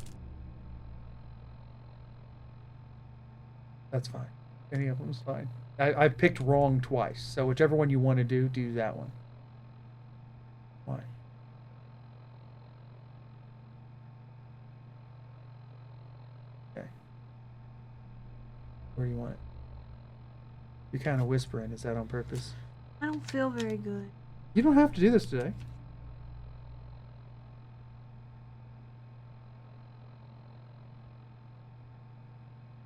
That's fine. Any of them is fine. I picked wrong twice, so whichever one you want to do that one. Why? Okay. Where do you want it? You're kind of whispering. Is that on purpose? I don't feel very good. You don't have to do this today.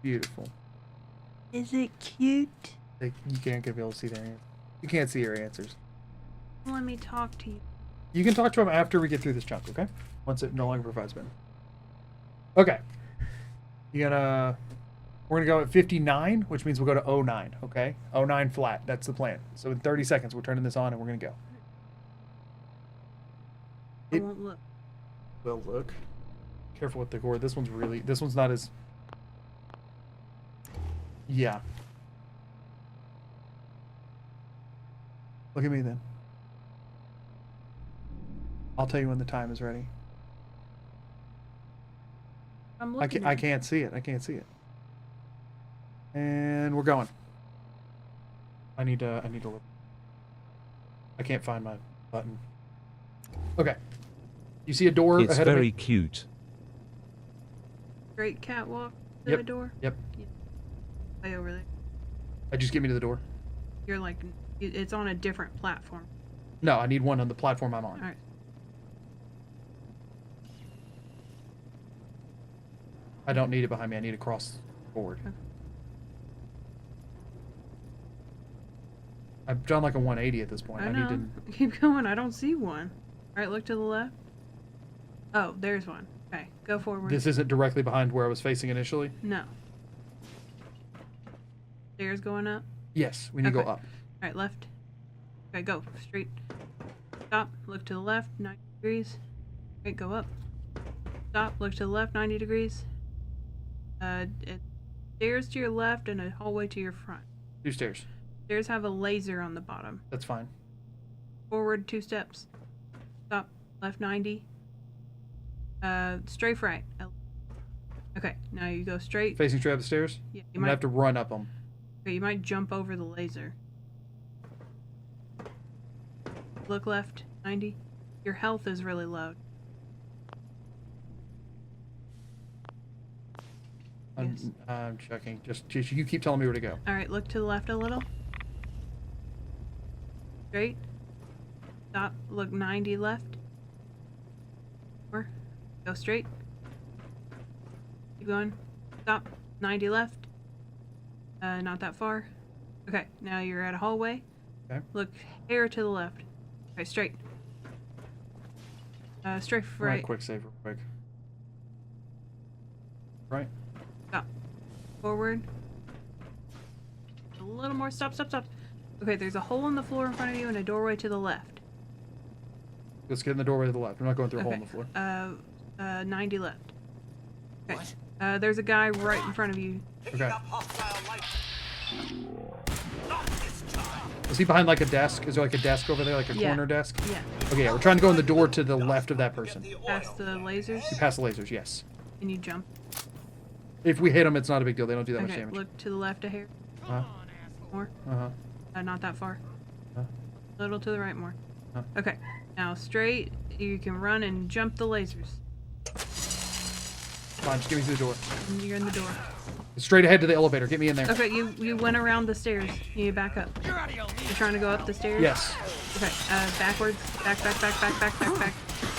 Beautiful. Is it cute? You can't be able to see their answers. You can't see your answers. Let me talk to you. You can talk to them after we get through this chunk, okay? Once it no longer provides benefit. Okay. We're gonna go at 59, which means we'll go to 09, okay? 09 flat. That's the plan. So in 30 seconds, we're turning this on and we're gonna go. I It- won't look. Well, look. Careful with the cord. This one's not as... Yeah. Look at me then. I'll tell you when the time is ready. I'm I looking. can't, I can't see it. I can't see it. And we're going. I need to look. I can't find my button. Okay. You see a door It's ahead of very me? cute. Straight catwalk to Yep. the door. Yep. Way over there. Just get me to the door. You're like, it's on a different platform. No, I need one on the platform I'm on. All right. I don't need it behind me. I need it cross forward. Okay. I've done like a 180 at this point. I need know. to... Keep going. I don't see one. All right, look to the left. Oh, there's one. Okay, go forward. This isn't directly behind where I was facing initially? No. Stairs going up. Yes, we need to Okay. go up. All right, left. Okay, go straight. Stop. Look to the left, 90 degrees. Okay, go up. Stop. Look to the left, 90 degrees. Stairs to your left and a hallway to your front. 2 stairs. Stairs have a laser on the bottom. That's fine. Forward 2 steps. Stop. Left 90. Strafe right. Okay, now you go straight. Facing straight up the stairs? Yeah, you I'm gonna have to run up them. Okay, you might jump over the laser. Look left, 90. Your health is really low. Yes. I'm checking. Just you keep telling me where to go. Alright, look to the left a little. Straight. Stop. Look 90 left. More. Go straight. Keep going. Stop. 90 left. Not that far. Okay, now you're at a hallway. Okay. Look hair to the left. Okay, straight. Straight right. Quick save real quick. Right. Stop. Forward. A little more. Stop, stop, stop. Okay, there's a hole in the floor in front of you and a doorway to the left. Let's get in the doorway to the left. We're not going through a hole in Okay. the floor. 90 left. Okay. What? There's a guy right in front of you. Picking Okay. up hostile light. Not this time. Is he behind like a desk? Is there like a desk over there, like a Yeah. corner desk? Yeah. Okay, yeah, we're trying to go in the door to the left of that person. Get the oil. Past the lasers. You pass the lasers, yes. And you jump. If we hit them, it's not a big deal. They don't do that much Okay, damage. look to the left a hair. Uh-huh. More. Uh-huh. Not that far. Huh? A little to the right more. Huh? Okay. Now straight. You can run and jump the lasers. Fine, just get me through the door. And you're in the door. Straight ahead to the elevator. Get me in there. Okay, you went around the stairs. You need to back up. You're trying to go up the stairs? Yes. Okay, backwards. Back.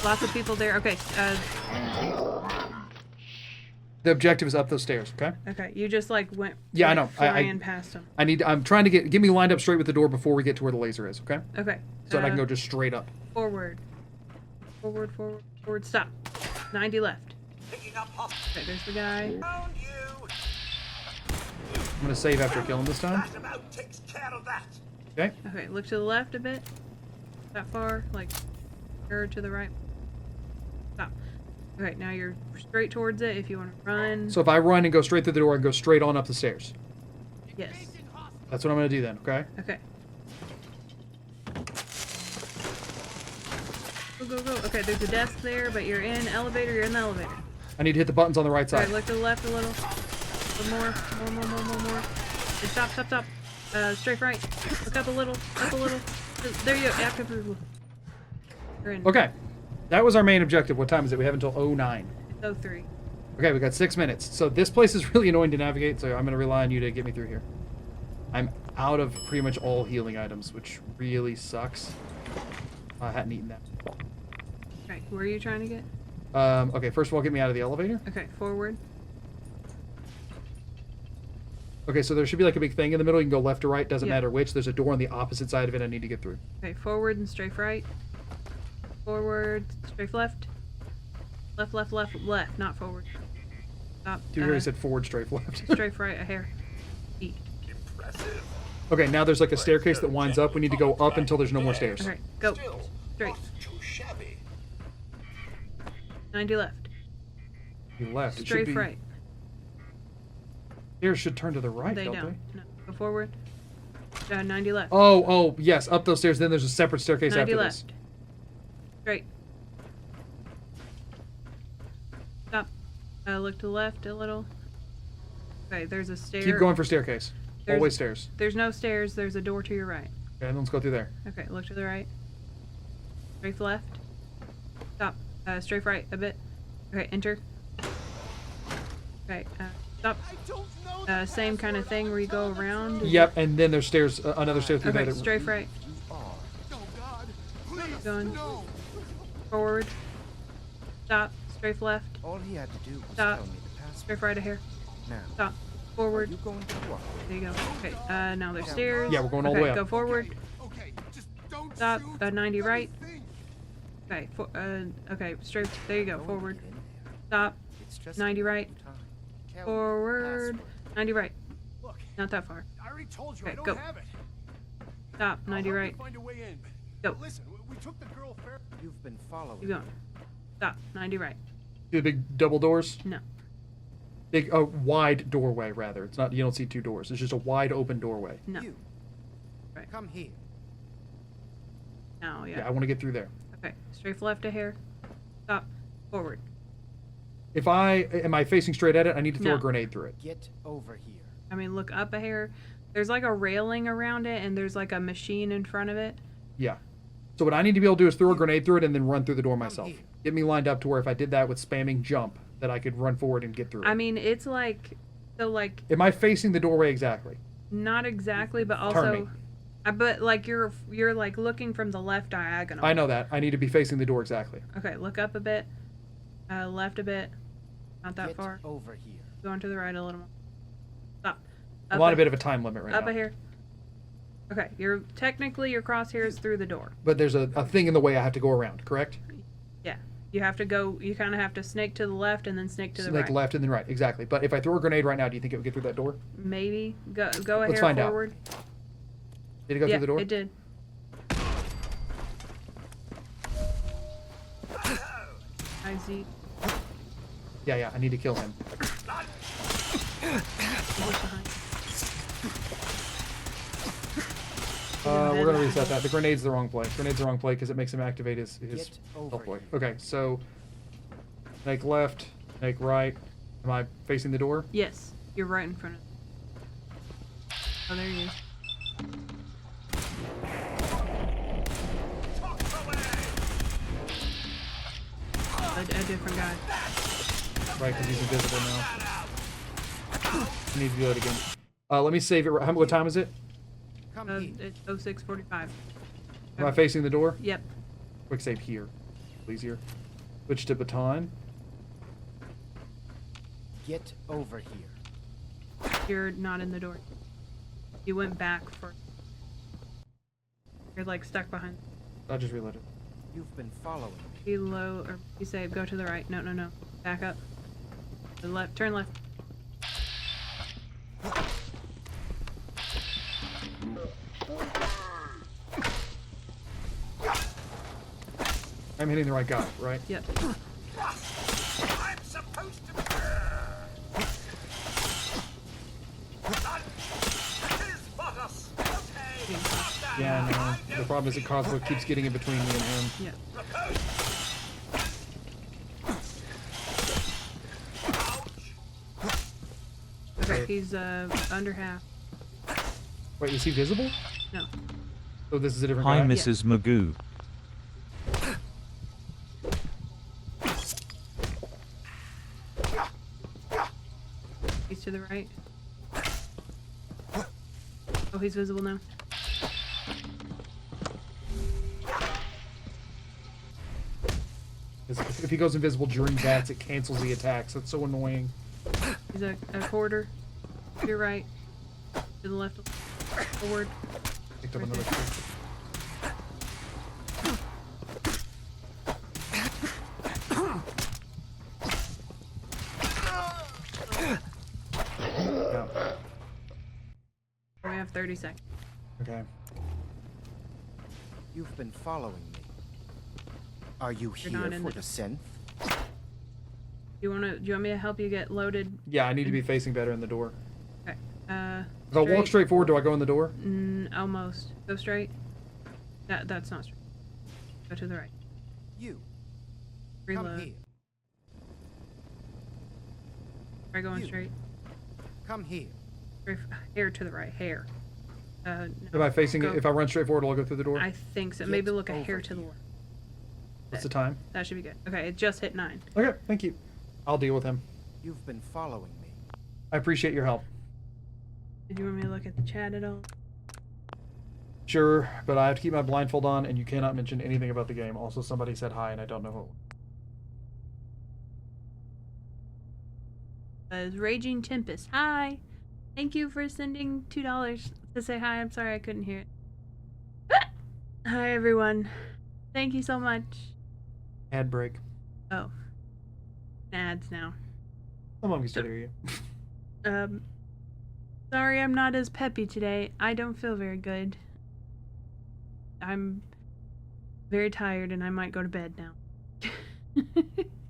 Lots of people there. Okay, The objective is up those stairs, okay? okay. You just like went. Yeah, I know. I Ran past them. I'm trying to get me lined up straight with the door before we get to where the laser is, okay? Okay. So that I can go just straight up. Forward. Stop. 90 left. Picking up hostile. Okay, there's the guy. Found you. I'm gonna save after killing this time. That about takes care of that. Okay? Okay, look to the left a bit. That far, like, or to the right. Stop. Okay, now you're straight towards it if you want to run. So if I run and go straight through the door, I go straight on up the stairs. Yes. That's what I'm gonna do then, okay? Okay. Go. Okay, there's a desk there, but you're in elevator. You're in the elevator. I need to hit the buttons on the right side. Alright, look to the left a little. More. Okay, stop. Straight right. Look up a little. There you go. You're in. Okay. That was our main objective. What time is it? We have until 09. It's 03. Okay, we got 6 minutes. So this place is really annoying to navigate, so I'm gonna rely on you to get me through here. I'm out of pretty much all healing items, which really sucks. I hadn't eaten that. Right, where are you trying to get? Okay, first of all, get me out of the elevator. Okay, forward. Okay, so there should be like a big thing in the middle. You can go left or right, doesn't Yeah. matter which. There's a door on the opposite side of it I need to get through. Okay, forward and strafe right. Forward, strafe left. Left, not forward. Stop. You already said forward, straight left. Strafe right, a hair. E. Impressive. Okay, now there's like a staircase that winds up. We need to go up until there's no more stairs. Okay, go. Still Straight. not too shabby. 90 left. He left. It should Strafe be. right. Stairs should turn to the right, They don't don't. they? No. Go forward. 90 left. Oh, yes. Up those stairs. Then there's a separate staircase 90 after left. this. Straight. Stop. Look to the left a little. Okay, there's a stair. Keep going for staircase. There's- Always stairs. There's no stairs. There's a door to your right. Okay, and let's go through there. Okay, look to the right. Strafe left. Stop. Strafe right a bit. Okay, enter. Okay, stop. Same kind of thing where you go around. Yep, and then there's stairs. Another stair through Okay, there. That, strafe right. Going. Forward. Stop. Strafe left. All he had to do was Stop. tell me the password. Strafe right a hair. Now, Stop. are Forward. you going to what? There you go. Okay, now there's stairs. Yeah, we're going all the Okay, way up. go forward. Okay, just don't Stop. shoot. 90 right. Anything. Okay, okay, straight. There you go. Go Forward. get in there. Stop. It's just 90 a right. matter of time. Tell me the Forward. password. 90 right. Look, Not that far. I already told you Okay, I don't go. have it. Stop. I'll 90 help you right. Find a way in. Go. Listen, we took the girl fair. You've been following. Keep going. Stop. 90 right. See the big double doors? No. Big, wide doorway, rather. It's not, you don't see two doors. It's just a wide open doorway. No. You. Right. Come here. Now, Yeah, I yeah. want to get through there. Okay. Strafe left a hair. Stop. Forward. If am I facing straight at it? I need to throw No. a grenade through it. Get over here. I mean, look up a hair. There's like a railing around it, and there's like a machine in front of it. Yeah. So what I need to be able to do is throw a grenade through it and then run through the door myself. here. Get me lined up to where if I did that with spamming jump, that I could run forward and get through it. I mean, it's like, so like, Am I facing the doorway exactly? not exactly, but Turn me. also, but like you're like looking from the left diagonal. I know that. I need to be facing the door exactly. Okay, look up a bit, left a bit, not that Get far. over here. Going to the right a little more. Stop. I'm on a bit of a time limit right up now. a here. Okay, technically your crosshair is through the door. But there's a thing in the way I have to go around, correct? Yeah, you have to go. You kind of have to snake to the left and then snake to the Snake right. left and then right, exactly. But if I throw a grenade right now, do you think it would get through that door? Maybe go a Let's hair find out. forward. Did it go Yeah, through the door? it did. I see. Yeah, I need to kill him. Look behind. We're gonna reset that. The grenade's the wrong play. Grenade's the wrong play because it makes him activate his Get over health boy. here. Okay, so snake left, snake right. Am I facing the door? Yes, you're right in front of. Oh, there he is. A different guy. Right, because he's invisible now. I need to do that again. Let me save it. What time is it? Come here. It's 06:45. Am I facing the door? Yep. Quick save here. Easier. Switch to baton. Get over here. You're not in the door. You went back for. You're like stuck behind. I just reloaded. You've been following me. Below or you say go to the right. No. Back up. The left. Turn left. I'm hitting the right guy, right? Yep. I'm supposed to. His bottom. Okay. Yeah, no. The problem is that Cosmo keeps getting in between me and him. Yeah. Okay, he's under half. Wait, is he visible? No. Oh, this is a different Hi, guy? Mrs. Magoo. He's to the right. Oh, he's visible now. If he goes invisible during bats, it cancels the attacks. That's so annoying. He's a quarter. To your right. To the left. Forward. Picked up Right another there. kick. Yeah. We have 30 seconds. Okay. You've been following me. Are you You're not here in for the- the synth? Do you want me to help you get loaded? Yeah, I need to be facing better in the door. Okay. If I walk straight forward, do I go in the door? Almost. Go straight. That's not straight. Go to the right. You. Reload. Come here. Try going You. straight. Come here. Hair to the right. Hair. No. Am I facing Go. it? If I run straight forward, will I go through the door? I think so. Get Maybe look a over hair to the here. left. What's the time? That should be good. Okay, it just hit 9. Okay, thank you. I'll deal with him. You've been following me. I appreciate your help. Did you want me to look at the chat at all? Sure, but I have to keep my blindfold on, and you cannot mention anything about the game. Also, somebody said hi, and I don't know who. Raging Tempest. Hi. Thank you for sending $2 to say hi. I'm sorry I couldn't hear it. Hi, everyone. Thank you so much. Ad break. Oh. Ads now. Someone can still hear you. Sorry I'm not as peppy today. I don't feel very good. I'm very tired and I might go to bed now.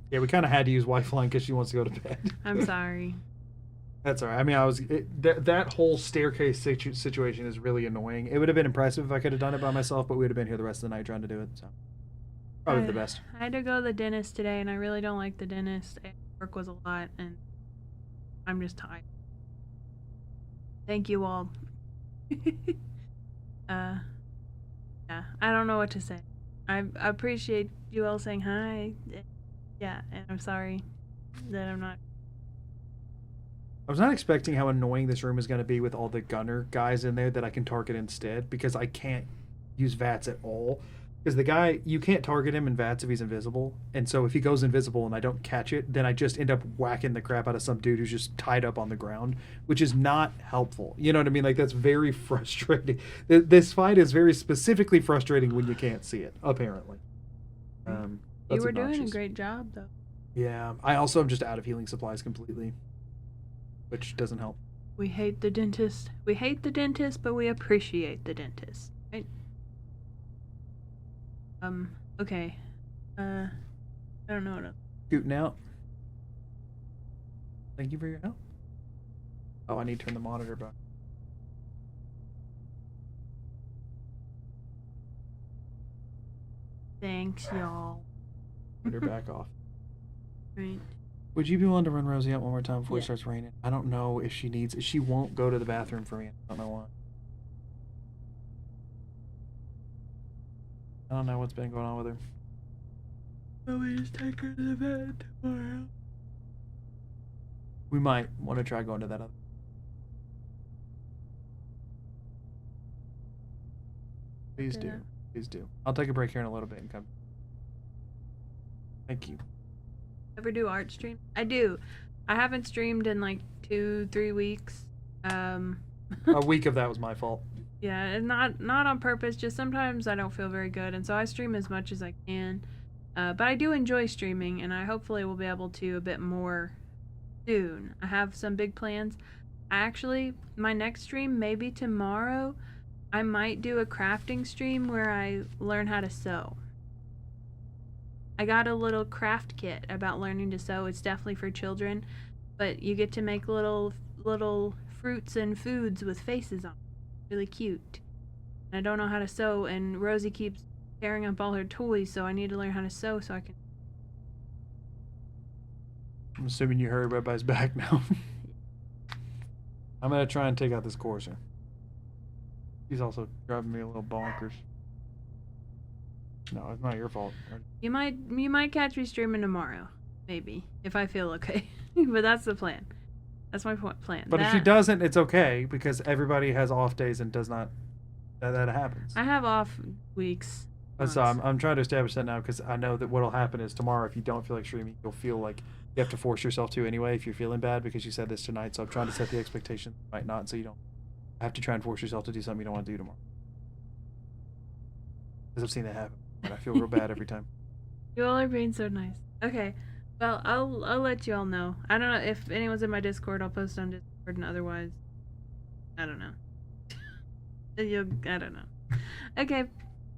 Yeah, we kind of had to use Lifeline because she wants to go to bed. I'm sorry. That's all right. I mean, that whole staircase situation is really annoying. It would have been impressive if I could have done it by myself, but we would have been here the rest of the night trying to do it. So probably the best. I had to go to the dentist today and I really don't like the dentist. Work was a lot and I'm just tired. Thank you all. Yeah, I don't know what to say. I appreciate you all saying hi. Yeah, and I'm sorry that I'm not. I was not expecting how annoying this room is going to be with all the gunner guys in there that I can target instead, because I can't use VATS at all. Because the guy, you can't target him in VATS if he's invisible. And so if he goes invisible and I don't catch it, then I just end up whacking the crap out of some dude who's just tied up on the ground, which is not helpful. You know what I mean? Like, that's very frustrating. This fight is very specifically frustrating when you can't see it, apparently. You were doing a great job, though. Yeah. I also am just out of healing supplies completely, which doesn't help. We hate the dentist. We hate the dentist, but we appreciate the dentist. Right? Okay. I don't know what else. Scooting out. Thank you for your help. Oh, I need to turn the monitor back. Thanks, y'all. Monitor back off. Right. Would you be willing to run Rosie out one more time before it Yeah. starts raining? I don't know if she needs it. She won't go to the bathroom for me. I don't know why. I don't know what's been going on with her. Will we just take her to the bed tomorrow? We might want to try going to that other. Please do. Yeah. Please do. I'll take a break here in a little bit and come. Thank you. Ever do art stream? I do. I haven't streamed in like 2-3 weeks. A week of that was my fault. Yeah, and not on purpose. Just sometimes I don't feel very good, and so I stream as much as I can. But I do enjoy streaming, and I hopefully will be able to a bit more soon. I have some big plans. Actually, my next stream, maybe tomorrow, I might do a crafting stream where I learn how to sew. I got a little craft kit about learning to sew. It's definitely for children, but you get to make little fruits and foods with faces on. Really cute. And I don't know how to sew, and Rosie keeps tearing up all her toys, so I need to learn how to sew so I can. I'm assuming you heard everybody's back now. I'm gonna try and take out this courser. He's also driving me a little bonkers. No, it's not your fault. You might catch me streaming tomorrow, maybe, if I feel okay. But that's the plan. That's my plan. But if she doesn't, it's okay, because everybody has off days and does not. That happens. I have off weeks. So I'm trying to establish that now, because I know that what'll happen is tomorrow, if you don't feel like streaming, you'll feel like you have to force yourself to anyway if you're feeling bad, because you said this tonight. So I'm trying to set the expectation, might not, so you don't have to try and force yourself to do something you don't want to do tomorrow. Because I've seen that happen, and I feel real bad every time. You all are being so nice. Okay, well I'll let you all know. I don't know if anyone's in my Discord. I'll post on Discord, and otherwise, I don't know. I don't know. Okay,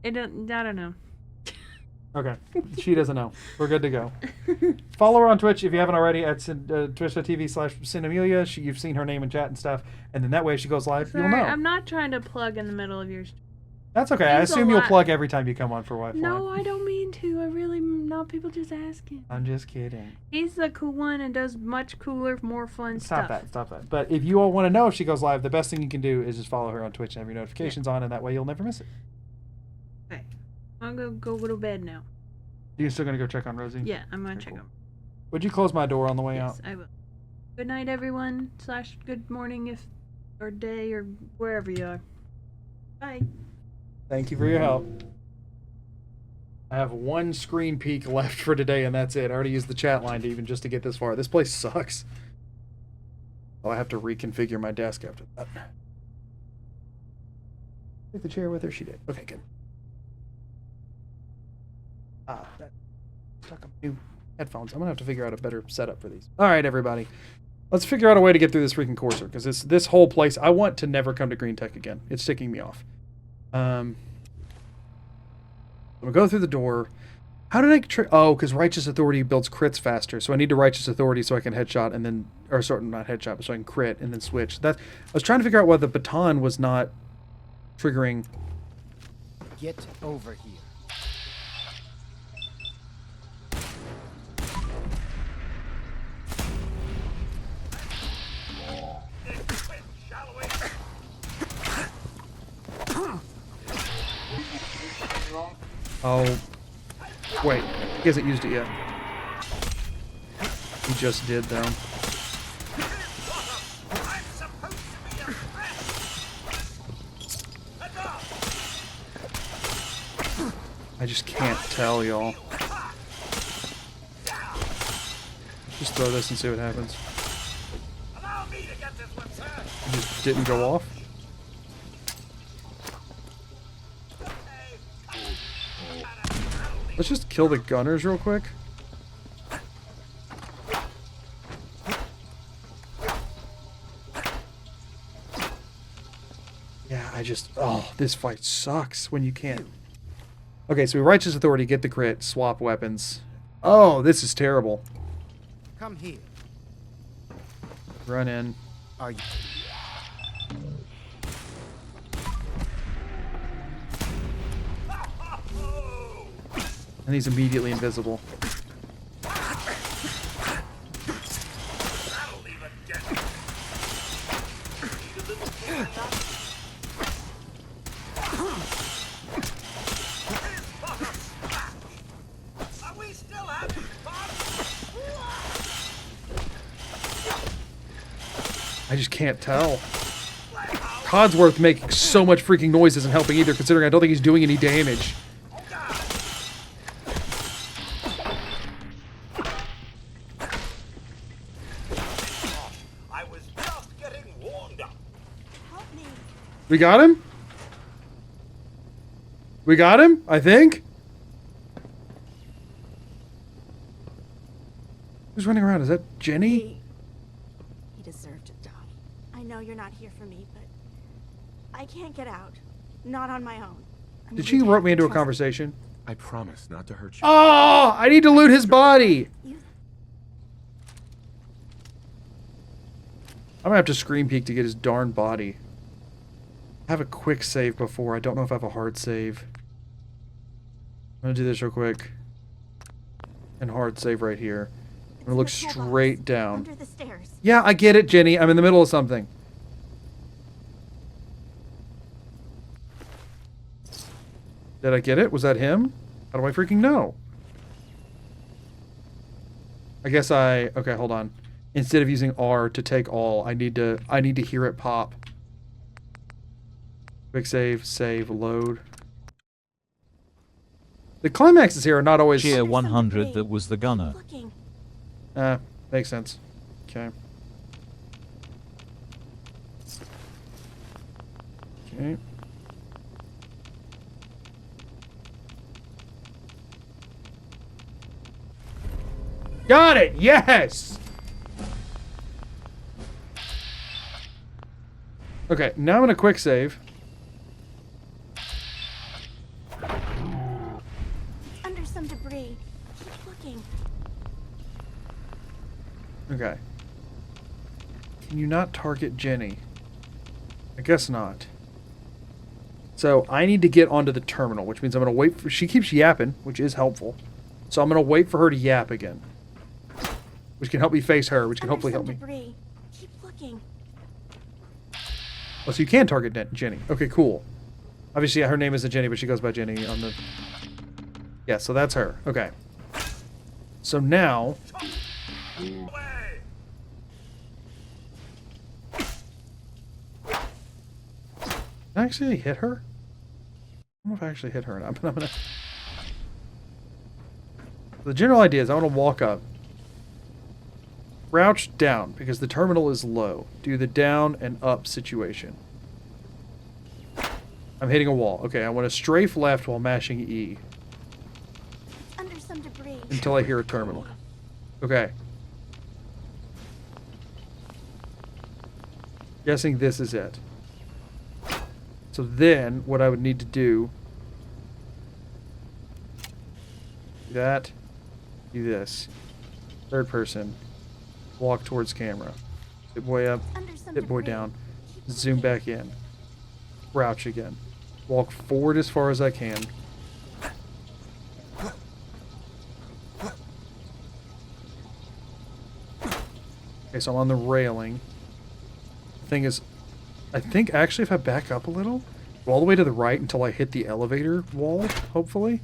I don't know. Okay. She doesn't know. We're good to go. Follow her on Twitch if you haven't already at twitch.tv/Cinamelia. You've seen her name in chat and stuff. And then that way she goes live, Sorry, you'll know. I'm not trying to plug in the middle of your. That's okay. I Thanks a assume you'll lot. plug every time you come on for Wi-Fi. No, I don't mean to. I really not. People just asking. I'm just kidding. He's the cool one and does much cooler, more fun Stop stuff. that. But if you all want to know if she goes live, the best thing you can do is just follow her on Twitch and have your notifications on, and that way you'll never miss it. Okay, I'm gonna go to bed now. You're still gonna go check on Rosie? Yeah, I'm gonna Okay, check cool. him. Would you close my door on the way Yes, out? I will. Good night, everyone. / good morning, if or day or wherever you are. Bye. Thank you for your help. I have one screen peek left for today, and that's it. I already used the chat line to even just to get this far. This place sucks. Oh, I have to reconfigure my desk after that. Take the chair with her. She did. Okay, good. That stuck on new headphones. I'm gonna have to figure out a better setup for these. All right, everybody. Let's figure out a way to get through this freaking courser, because this whole place, I want to never come to Green Tech again. It's ticking me off. I'm gonna go through the door. How did I oh, because Righteous Authority builds crits faster, so I need to Righteous Authority so I can headshot and then, or sort of not headshot, but so I can crit and then switch. That I was trying to figure out why the baton was not triggering. Get over here. Shall we? Oh, wait, he hasn't used it yet. He just did though. I'm supposed to be a threat. Enough. I just can't tell, y'all. Just throw this and see what happens. Allow me to get this one, sir. It just didn't go off. Let's just kill the gunners real quick. Yeah, oh, this fight sucks when you can't. Okay, so we Righteous Authority, get the crit, swap weapons. Oh, this is terrible. Come here. Run in. Are you? And he's immediately invisible. That'll even get me. Need a little cleaning up? Are we still having fun? I just can't tell. Codsworth making so much freaking noise isn't helping either, considering I don't think he's doing any damage. I was just getting warmed up. Help me. We got him? We got him, I think? Who's running around? Is that Jenny? He deserved to die. I know you're not here for me, but I can't get out. Not on my own. Did she rope me into a conversation? I promise not to hurt you. Oh, I need to loot his body. I'm gonna have to screen peek to get his darn body. I have a quick save before. I don't know if I have a hard save. I'm gonna do this real quick. And hard save right here. I'm gonna look straight down. Under the stairs. Yeah, I get it, Jenny. I'm in the middle of something. Did I get it? Was that him? How do I freaking know? I guess okay, hold on. Instead of using R to take all, I need to hear it pop. Quick save, load. The climaxes here are not always... Cheer 100, that was the gunner. Looking. Makes sense. Okay. Okay. Got it! Yes! Okay, now I'm gonna quick save. Under some some debris. Keep looking. Okay. Can you not target Jenny? I guess not. So I need to get onto the terminal, which means I'm going to wait for... She keeps yapping, which is helpful. So I'm going to wait for her to yap again. Which can help me face her, which can hopefully help me. Debris. Keep looking. Oh, so you can target Jenny. Okay, cool. Obviously, yeah, her name isn't Jenny, but she goes by Jenny on the... Yeah, so that's her. Okay. So now... Away! Did I actually hit her? I don't know if I actually hit her or not, but I'm gonna... The general idea is I want to walk up. Crouch down, because the terminal is low. Do the down and up situation. I'm hitting a wall. Okay, I want to strafe left while mashing E. Under some debris. Until I hear a terminal. Okay. Guessing this is it. So then, what I would need to do... Do that. Do this. Third person. Walk towards camera. Pip-boy up. Pip-boy down. Zoom back in. Crouch again. Walk forward as far as I can. Okay, so I'm on the railing. Thing is, I think actually if I back up a little, go all the way to the right until I hit the elevator wall, hopefully.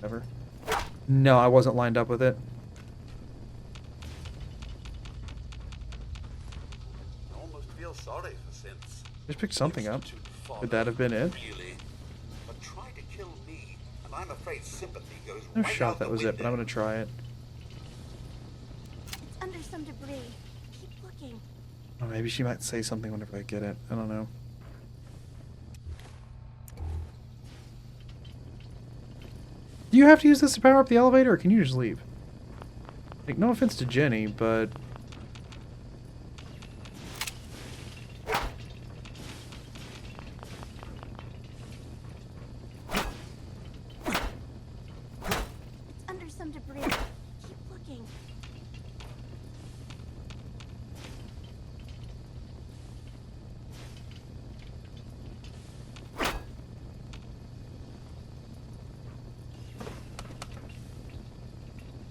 Never. No, I wasn't lined up with it. I almost feel sorry for Synth. Just pick something up. Could that have been it? Really? But try to kill me, and I'm afraid sympathy goes No right shot out that the was it, but I'm window. gonna try it. It's under some debris. Keep looking. Oh, maybe she might say something whenever I get it. I don't know. Do you have to use this to power up the elevator, or can you just leave? Like, no offense to Jenny, but... It's under some debris. Keep looking.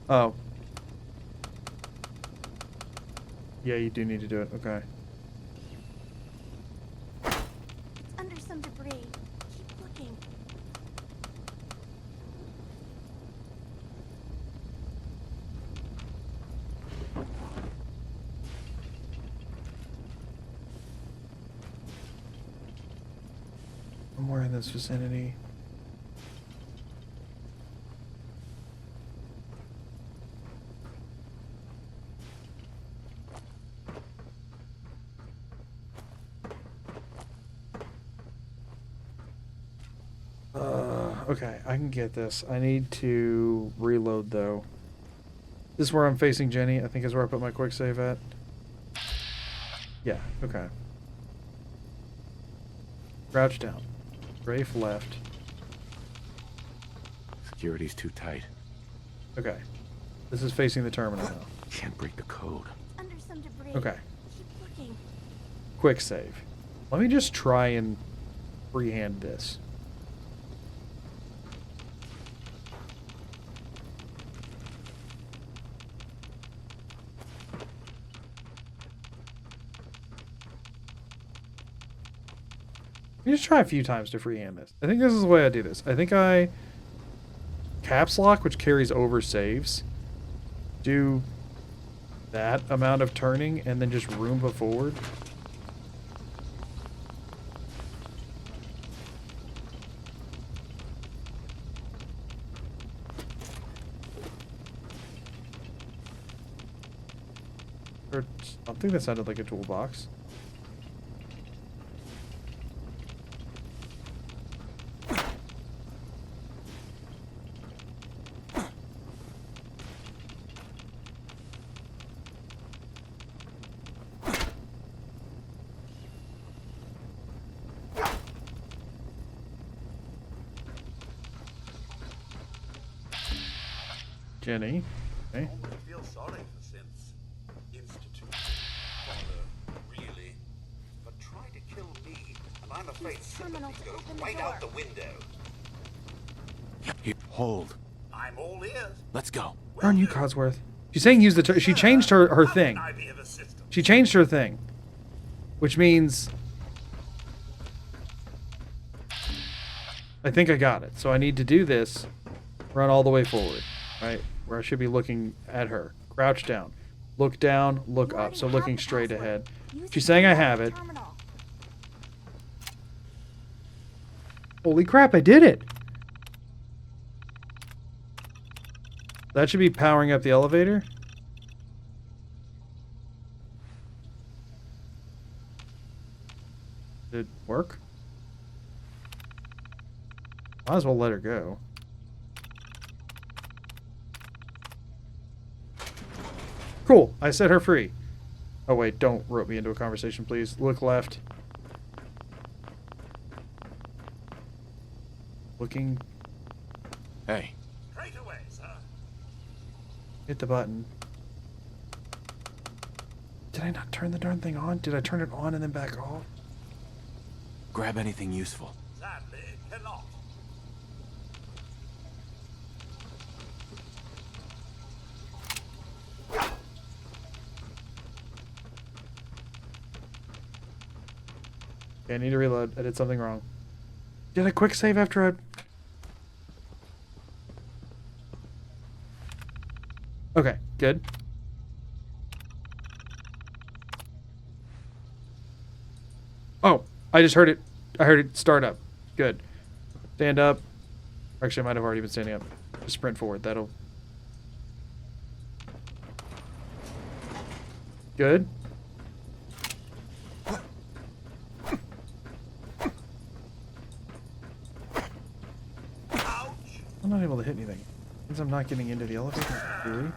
Oh. Yeah, you do need to do it. Okay. It's under some debris. Keep looking. Somewhere in this vicinity. Okay, I can get this. I need to reload, though. This is where I'm facing Jenny. I think is where I put my quick save at. Yeah, okay. Crouch down. Strafe left. Security's too tight. Okay. This is facing the terminal now. Can't break the code. Under some debris. Okay. Keep looking. Quick save. Let me just try and freehand this. Let me just try a few times to freehand this. I think this is the way I do this. I think I caps lock, which carries over saves. Do that amount of turning and then just Roomba forward. Or something that sounded like a toolbox. Jenny. Okay. Almost feel sorry for Synth's institute. Really. But try to kill me, and I'm afraid criminal sympathy to goes open the right door. out the window. Here, hold. I'm all ears. Let's go. Darn you, Cosworth. She's saying use the. She changed her thing. I be of assistance. She changed her thing, which means I think I got it. So I need to do this, run all the way forward, right? Where I should be looking at her. Crouch down, look down, look You up. already So have looking the straight password. ahead. Use She's it saying to I unlock have the it. terminal. Holy crap, I did it! That should be powering up the elevator. Did it work? Might as well let her go. Cool, I set her free. Oh wait, don't rope me into a conversation, please. Look left. Looking. Hey, Straight away, sir. Hit the button. Did I not turn the darn thing on? Did I turn it on and then back off? grab anything useful. Sadly, cannot. Okay, I need to reload. I did something wrong. Did I quick save after I... Okay, good. Oh, I just heard it. I heard it start up. Good. Stand up. Actually, I might have already been standing up. Just sprint forward. That'll... Good. Ouch! I'm not able to hit anything. Means I'm not getting into the elevator. Really?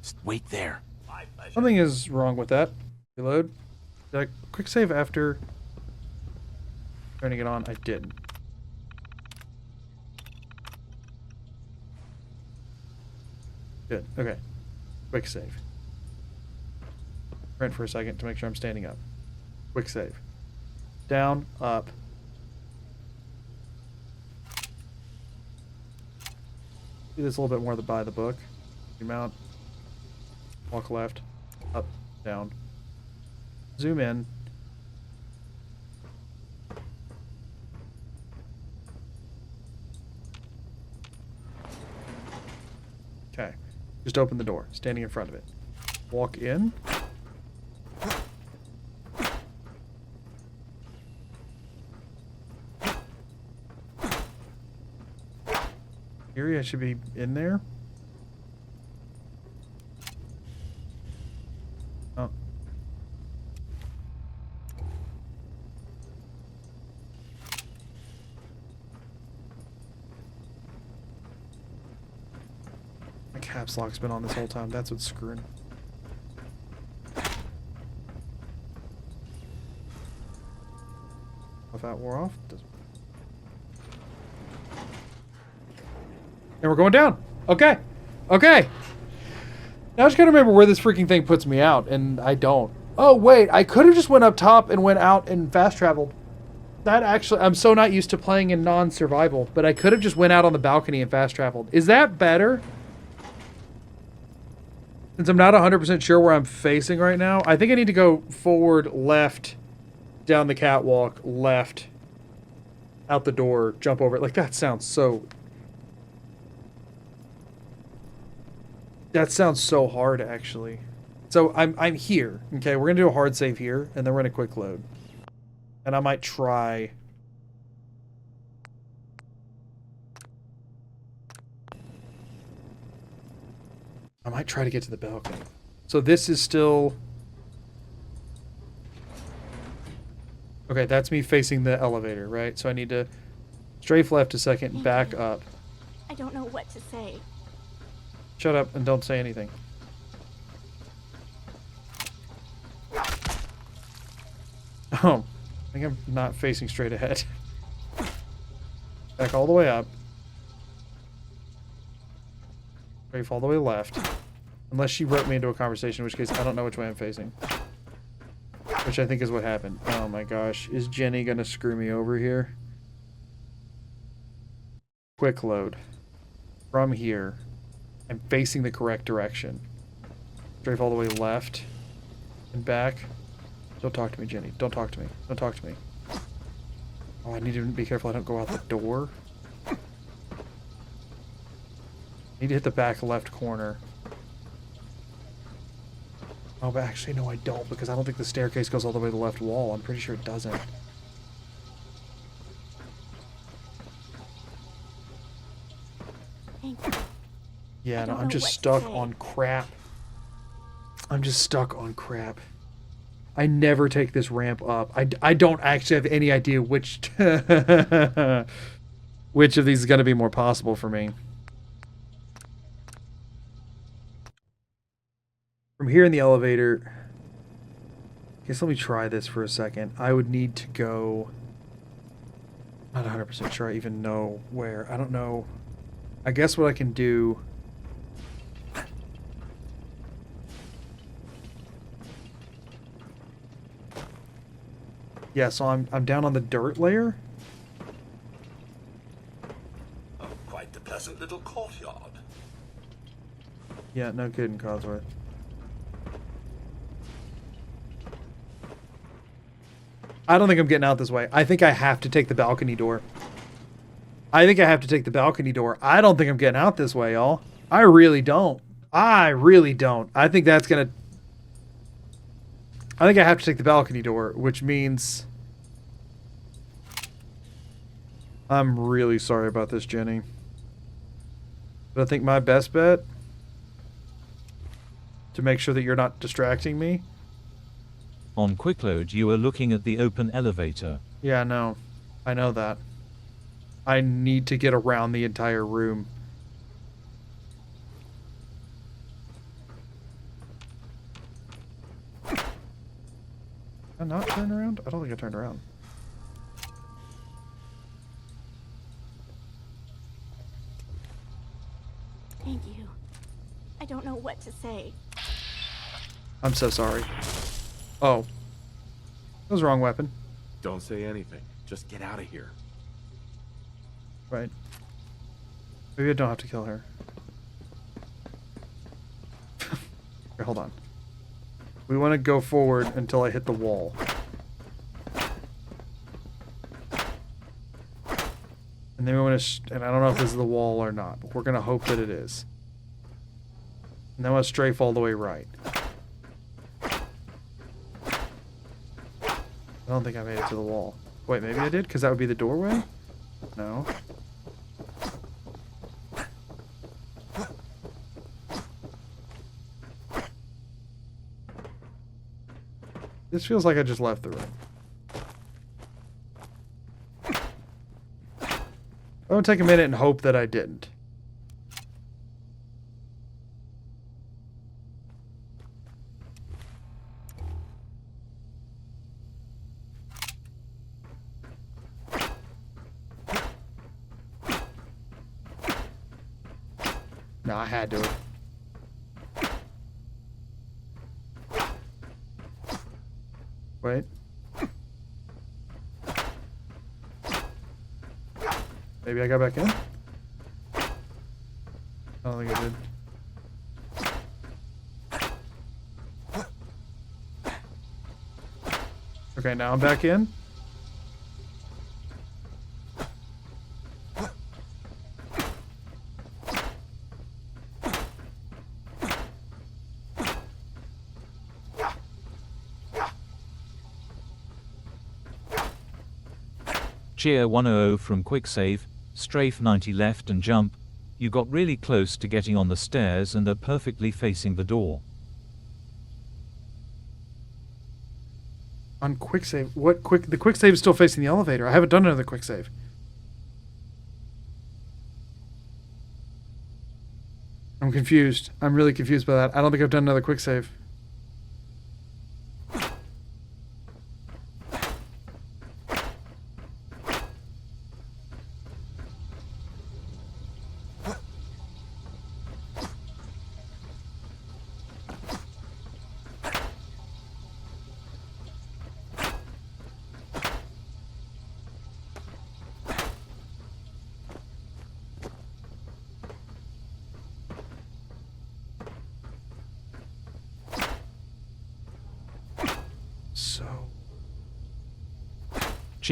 Just wait there. My pleasure. Something is wrong with that. Reload. Did I quick save after turning it on? I didn't. Good. Okay. Quick save. Sprint for a second to make sure I'm standing up. Quick save. Down, up. Do this a little bit more by the book. Zoom out. Walk left. Up. Down. Zoom in. Okay. Just open the door. Standing in front of it. Walk in. Here, I should be in there. Oh. My caps lock's been on this whole time. That's what's screwing. If that wore off, doesn't. And we're going down. Okay. Okay. Now I just gotta remember where this freaking thing puts me out, and I don't. Oh, wait. I could have just went up top and went out and fast traveled. That actually... I'm so not used to playing in non-survival, but I could have just went out on the balcony and fast traveled. Is that better? Since I'm not 100% sure where I'm facing right now, I think I need to go forward, left, down the catwalk, left, out the door, jump over it. Like, that sounds so... That sounds so hard, actually. So I'm here. Okay, we're gonna do a hard save here, and then we're gonna quick load. And I might try. I might try to get to the balcony. So this is still. Okay, that's me facing the elevator, right? So I need to strafe left a second, back up. I don't know what to say. Shut up and don't say anything. Oh, I think I'm not facing straight ahead. Back all the way up. Strafe all the way left. Unless she wrote me into a conversation, in which case I don't know which way I'm facing. Which I think is what happened. Oh my gosh. Is Jenny gonna screw me over here? Quick load. From here. I'm facing the correct direction. Strafe all the way left. And back. Don't talk to me, Jenny. Don't talk to me. Don't talk to me. Oh, I need to be careful I don't go out the door. I need to hit the back left corner. Oh, but actually, no, I don't, because I don't think the staircase goes all the way to the left wall. I'm pretty sure it doesn't. Thank you. Yeah, no, don't I'm know just what to stuck say. on crap. I'm just stuck on crap. I never take this ramp up. I don't actually have any idea which which of these is going to be more possible for me. From here in the elevator, I guess let me try this for a second. I would need to go, not 100% sure I even know where. I don't know. I guess what I can do, yeah, so I'm down on the dirt layer. Oh, quite the pleasant little courtyard. Yeah, no kidding, Cosworth. I don't think I'm getting out this way. I think I have to take the balcony door. I think I have to take the balcony door. I don't think I'm getting out this way, y'all. I really don't. I really don't. I think that's gonna... I think I have to take the balcony door, which means... I'm really sorry about this, Jenny. But I think my best bet, to make sure that you're not distracting me... On quick load, you are looking at the open elevator. Yeah, no. I know that. I need to get around the entire room. Did I not turn around? I don't think I turned around. Thank you. I don't know what to say. I'm so sorry. Oh. That was the wrong weapon. Don't say anything. Just get out of here. Right. Maybe I don't have to kill her. Here, hold on. We want to go forward until I hit the wall. And then we want to... and I don't know if this is the wall or not, but we're going to hope that it is. And then we'll strafe all the way right. I don't think I made it to the wall. Wait, maybe I did? Because that would be the doorway? No. This feels like I just left the room. I'm gonna take a minute and hope that I didn't. No, I had to. Wait. Maybe I got back in? I don't think I did. Okay, now I'm back in. Cheer 100 from quick save, strafe 90 left and jump. You got really close to getting on the stairs and are perfectly facing the door. On quick save? What quick? The quick save is still facing the elevator. I haven't done another quick save. I'm confused. I'm really confused by that. I don't think I've done another quick save.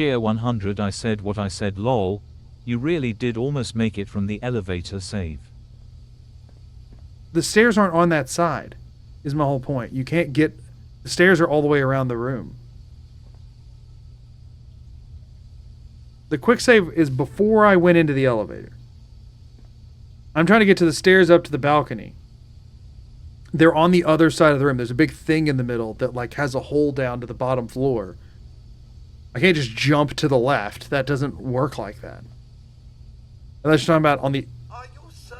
Cheer 100, I said what I said, lol. You really did almost make it from the elevator, save. The stairs aren't on that side, is my whole point. You can't get... The stairs are all the way around the room. The quick save is before I went into the elevator. I'm trying to get to the stairs up to the balcony. They're on the other side of the room. There's a big thing in the middle that like has a hole down to the bottom floor. I can't just jump to the left. That doesn't work like that. Unless you're talking about on the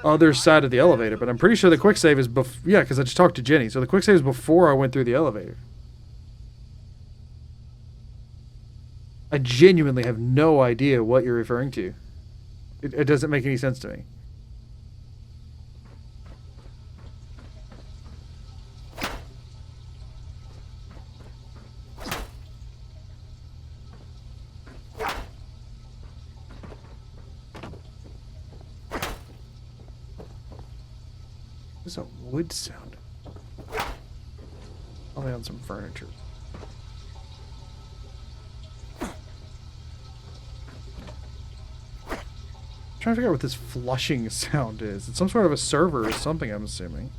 other side of the elevator, but I'm pretty sure the quick save is yeah, because I just talked to Jenny. So the quick save is before I went through the elevator. I genuinely have no idea what you're referring to. It doesn't make any sense to me. There's a wood sound. Probably on some furniture. I'm trying to figure out what this flushing sound is. It's some sort of a server or something, I'm assuming.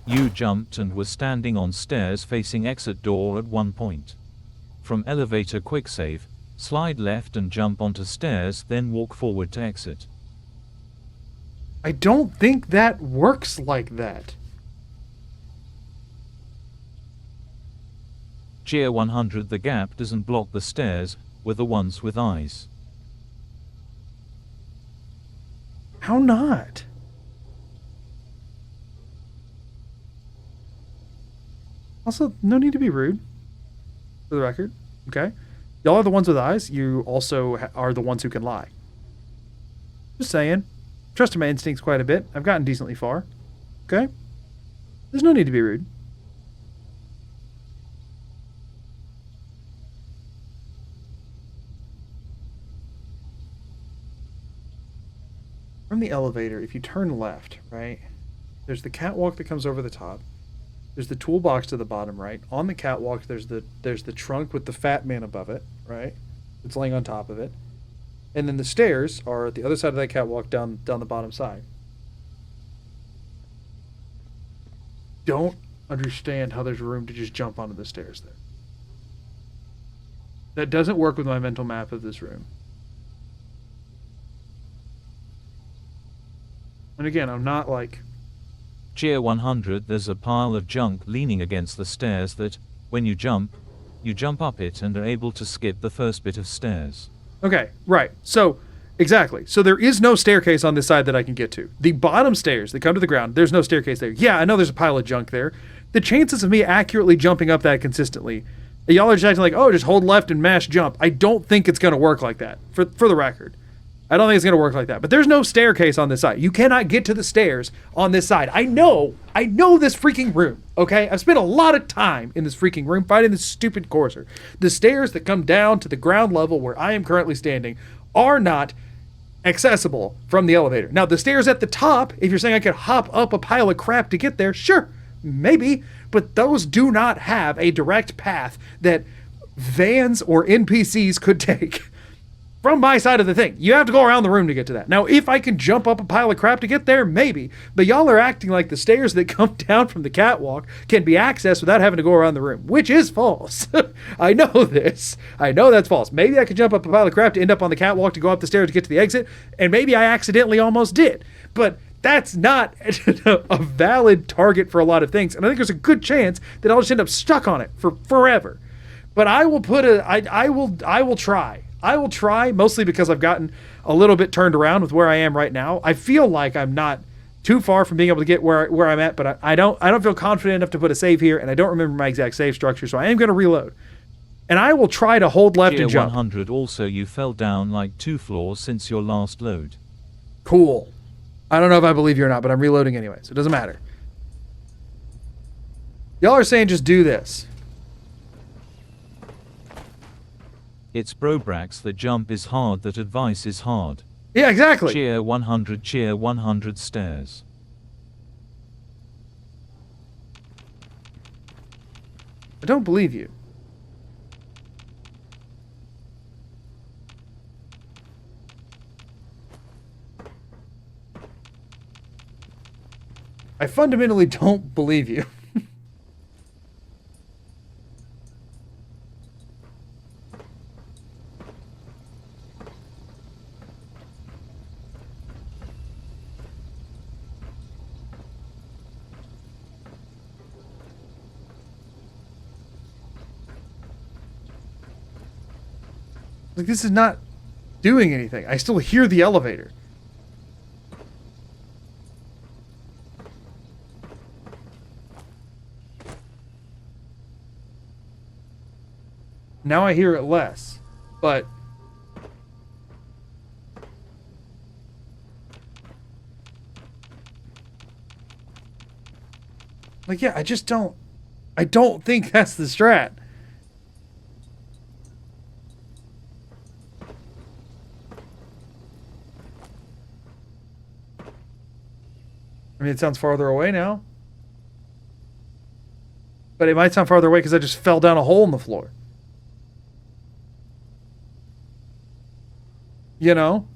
You jumped and was standing on stairs facing exit door at one point. From elevator quick save, slide left and jump onto stairs, then walk forward to exit. I don't think that works like that. Cheer 100, the gap doesn't block the stairs, we're the ones with eyes. How not? Also, no need to be rude, for the record, okay? Y'all are the ones with eyes. You also are the ones who can lie. Just saying. Trusted my instincts quite a bit. I've gotten decently far, okay? There's no need to be rude. From the elevator, if you turn left, right, there's the catwalk that comes over the top. There's the toolbox to the bottom right. On the catwalk, there's the trunk with the fat man above it, right? It's laying on top of it. And then the stairs are at the other side of that catwalk down the bottom side. Don't understand how there's room to just jump onto the stairs there. That doesn't work with my mental map of this room. And again, I'm not like... Cheer 100, there's a pile of junk leaning against the stairs that, when you jump up it and are able to skip the first bit of stairs. Okay, right. So, exactly. So there is no staircase on this side that I can get to. The bottom stairs that come to the ground, there's no staircase there. Yeah, I know there's a pile of junk there. The chances of me accurately jumping up that consistently, y'all are just acting like, oh, just hold left and mash jump. I don't think it's going to work like that, for the record. I don't think it's going to work like that. But there's no staircase on this side. You cannot get to the stairs on this side. I know this freaking room, okay? I've spent a lot of time in this freaking room fighting this stupid courser. The stairs that come down to the ground level where I am currently standing are not accessible from the elevator. Now, the stairs at the top, if you're saying I could hop up a pile of crap to get there, sure, maybe. But those do not have a direct path that vans or NPCs could take. From my side of the thing. You have to go around the room to get to that. Now, if I can jump up a pile of crap to get there, maybe. But y'all are acting like the stairs that come down from the catwalk can be accessed without having to go around the room, which is false. I know this. I know that's false. Maybe I could jump up a pile of crap to end up on the catwalk to go up the stairs to get to the exit, and maybe I accidentally almost did. But that's not a valid target for a lot of things, and I think there's a good chance that I'll just end up stuck on it for forever. But I will I will try. I will try, mostly because I've gotten a little bit turned around with where I am right now. I feel like I'm not too far from being able to get where I'm at, but I don't feel confident enough to put a save here, and I don't remember my exact save structure, so I am going to reload. And I will try to hold left Cheer and jump. 100 also you fell down like 2 floors since your last load. Cool. I don't know if I believe you or not, but I'm reloading anyway, so it doesn't matter. Y'all are saying just do this. It's Brobrax that jump is hard, that advice is hard. Yeah, exactly. Cheer 100 stairs. I don't believe you. I fundamentally don't believe you. Like, this is not doing anything. I still hear the elevator. Now I hear it less, but like, yeah, I don't think that's the strat. I mean, it sounds farther away now. But it might sound farther away because I just fell down a hole in the floor. You know?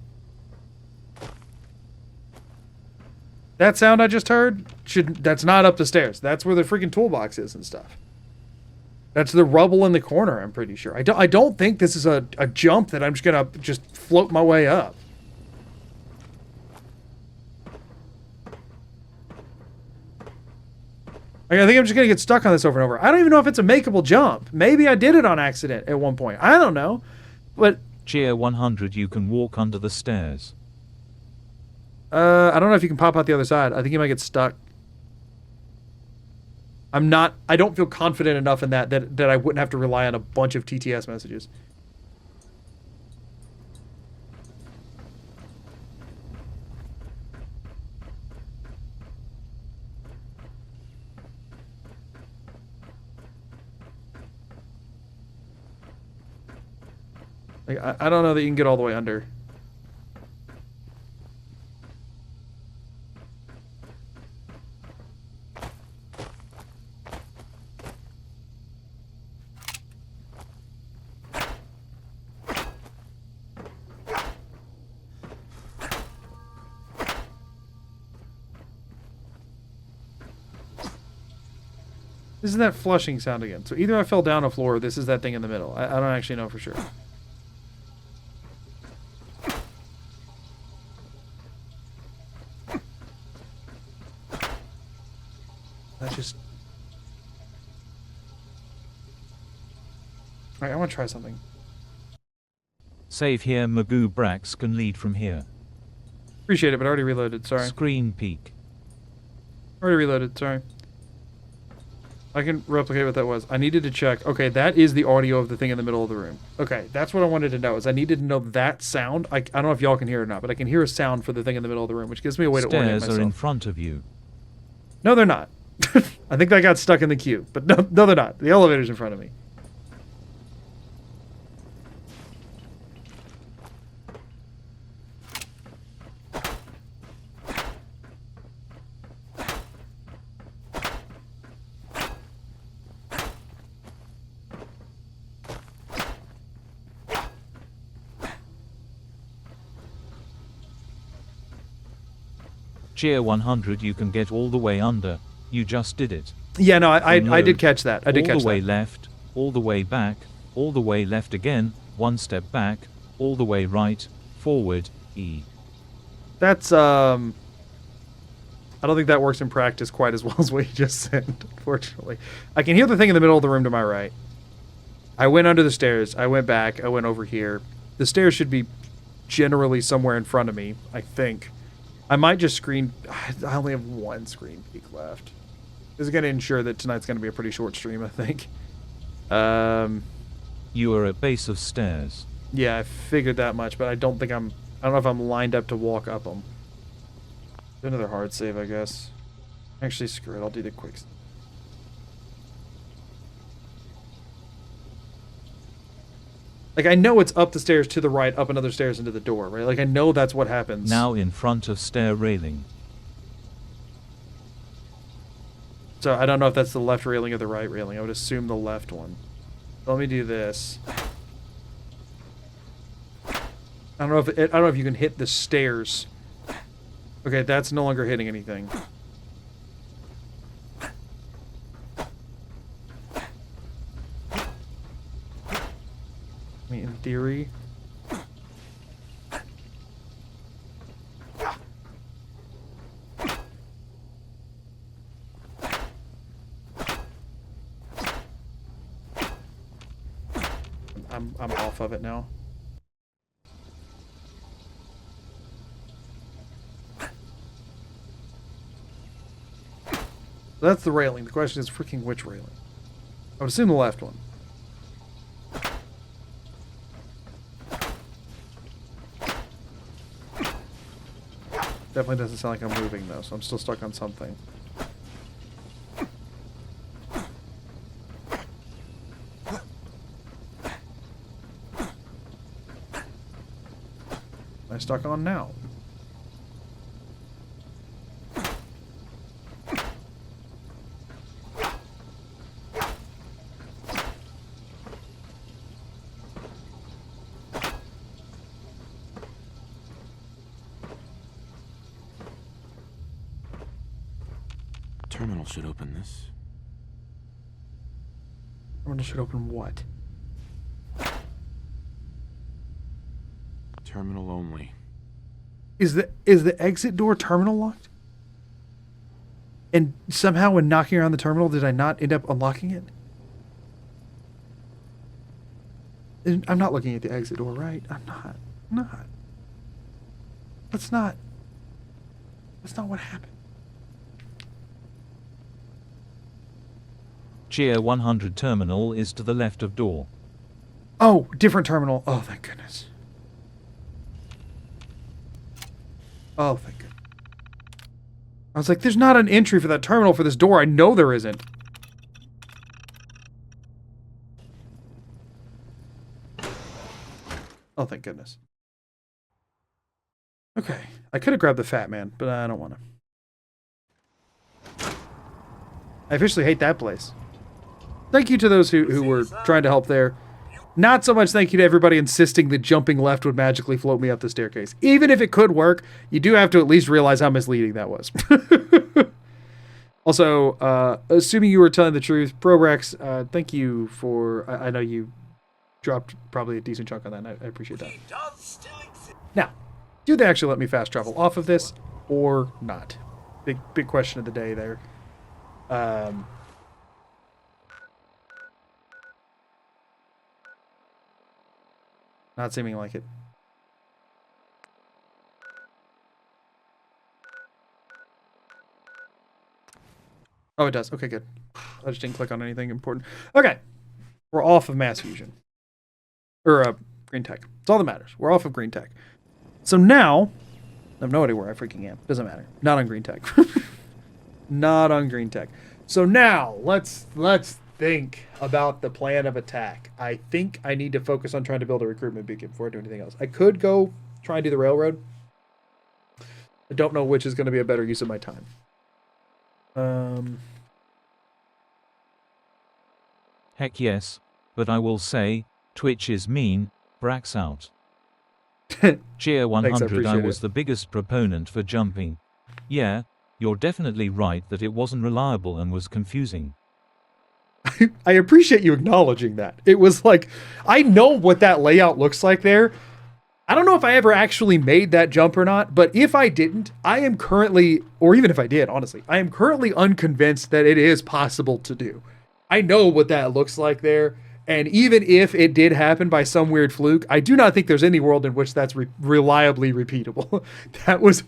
That sound I just heard, that's not up the stairs. That's where the freaking toolbox is and stuff. That's the rubble in the corner, I'm pretty sure. I don't think this is a jump that I'm just going to just float my way up. I think I'm just going to get stuck on this over and over. I don't even know if it's a makeable jump. Maybe I did it on accident at one point. I don't know. But Cheer 100 you can walk under the stairs. I don't know if you can pop out the other side. I think you might get stuck. I don't feel confident enough in that I wouldn't have to rely on a bunch of TTS messages. Like, I don't know that you can get all the way under. This is that flushing sound again. So either I fell down a floor or this is that thing in the middle. I don't actually know for sure. Just... Alright, I want to try something. Save here, Magoo Brax can lead from here. Appreciate it, but I already reloaded, sorry. Screen peek. Already reloaded, sorry. I can replicate what that was. I needed to check. Okay, that is the audio of the thing in the middle of the room. Okay, that's what I wanted to know, is I needed to know that sound. I don't know if y'all can hear it or not, but I can hear a sound for the thing in the middle of the room, which gives me a way to orient myself. Stairs are in front of you. No, they're not. I think I got stuck in the queue, but no, they're not. The elevator's in front of me. Cheer 100 you can get all the way under. You just did it. Yeah, no, I did catch that. I did catch that. All the way left, all the way back, all the way left again, one step back, all the way right, forward, E. That's, I don't think that works in practice quite as well as what you just said, unfortunately. I can hear the thing in the middle of the room to my right. I went under the stairs. I went back. I went over here. The stairs should be generally somewhere in front of me, I think. I might just screen... I only have one screen peek left. This is going to ensure that tonight's going to be a pretty short stream, I think. You are at base of stairs. Yeah, I figured that much, but I don't know if I'm lined up to walk up them. Another hard save, I guess. Actually, screw it. I'll do the quick. Like, I know it's up the stairs to the right, up another stairs into the door, right? Like, I know that's what happens. Now in front of stair railing. So, I don't know if that's the left railing or the right railing. I would assume the left one. Let me do this. I don't know if you can hit the stairs. Okay, that's no longer hitting anything. I mean, in theory. I'm off of it now. That's the railing. The question is freaking which railing? I would assume the left one. Definitely doesn't sound like I'm moving though, so I'm still stuck on something. Am I stuck on now? Terminal should open this. Terminal should open what? Terminal only. Is the exit door terminal locked? And somehow when knocking around the terminal, did I not end up unlocking it? I'm not looking at the exit door, right? I'm not. That's not what happened. Tier 100 terminal is to the left of door. Oh, different terminal. Oh, thank goodness. Oh, thank goodness. I was like, there's not an entry for that terminal for this door. I know there isn't. Oh, thank goodness. Okay. I could have grabbed the fat man, but I don't want to. I officially hate that place. Thank you to those who were trying to help there. Not so much thank you to everybody insisting that jumping left would magically float me up the staircase. Even if it could work, you do have to at least realize how misleading that was. Also, assuming you were telling the truth, ProRex, thank you for... I know you dropped probably a decent chunk on that, and I appreciate that. Now, do they actually let me fast travel off of this, or not? Big question of the day there. Not seeming like it. Oh, it does. Okay, good. I just didn't click on anything important. Okay. We're off of mass fusion. Or, green tech. It's all that matters. We're off of green tech. So now, I have no idea where I freaking am. Doesn't matter. Not on green tech. Not on green tech. So now, let's think about the plan of attack. I think I need to focus on trying to build a recruitment beacon before I do anything else. I could go try and do the railroad. I don't know which is going to be a better use of my time. Heck yes, but I will say, Twitch is mean, Brax out. Tier 100 I was the biggest proponent for jumping. Yeah, you're definitely right that it wasn't reliable and was confusing. I appreciate you acknowledging that. It was like, I know what that layout looks like there. I don't know if I ever actually made that jump or not, but if I didn't, I am currently, or even if I did, honestly, I am currently unconvinced that it is possible to do. I know what that looks like there, and even if it did happen by some weird fluke, I do not think there's any world in which that's reliably repeatable. That was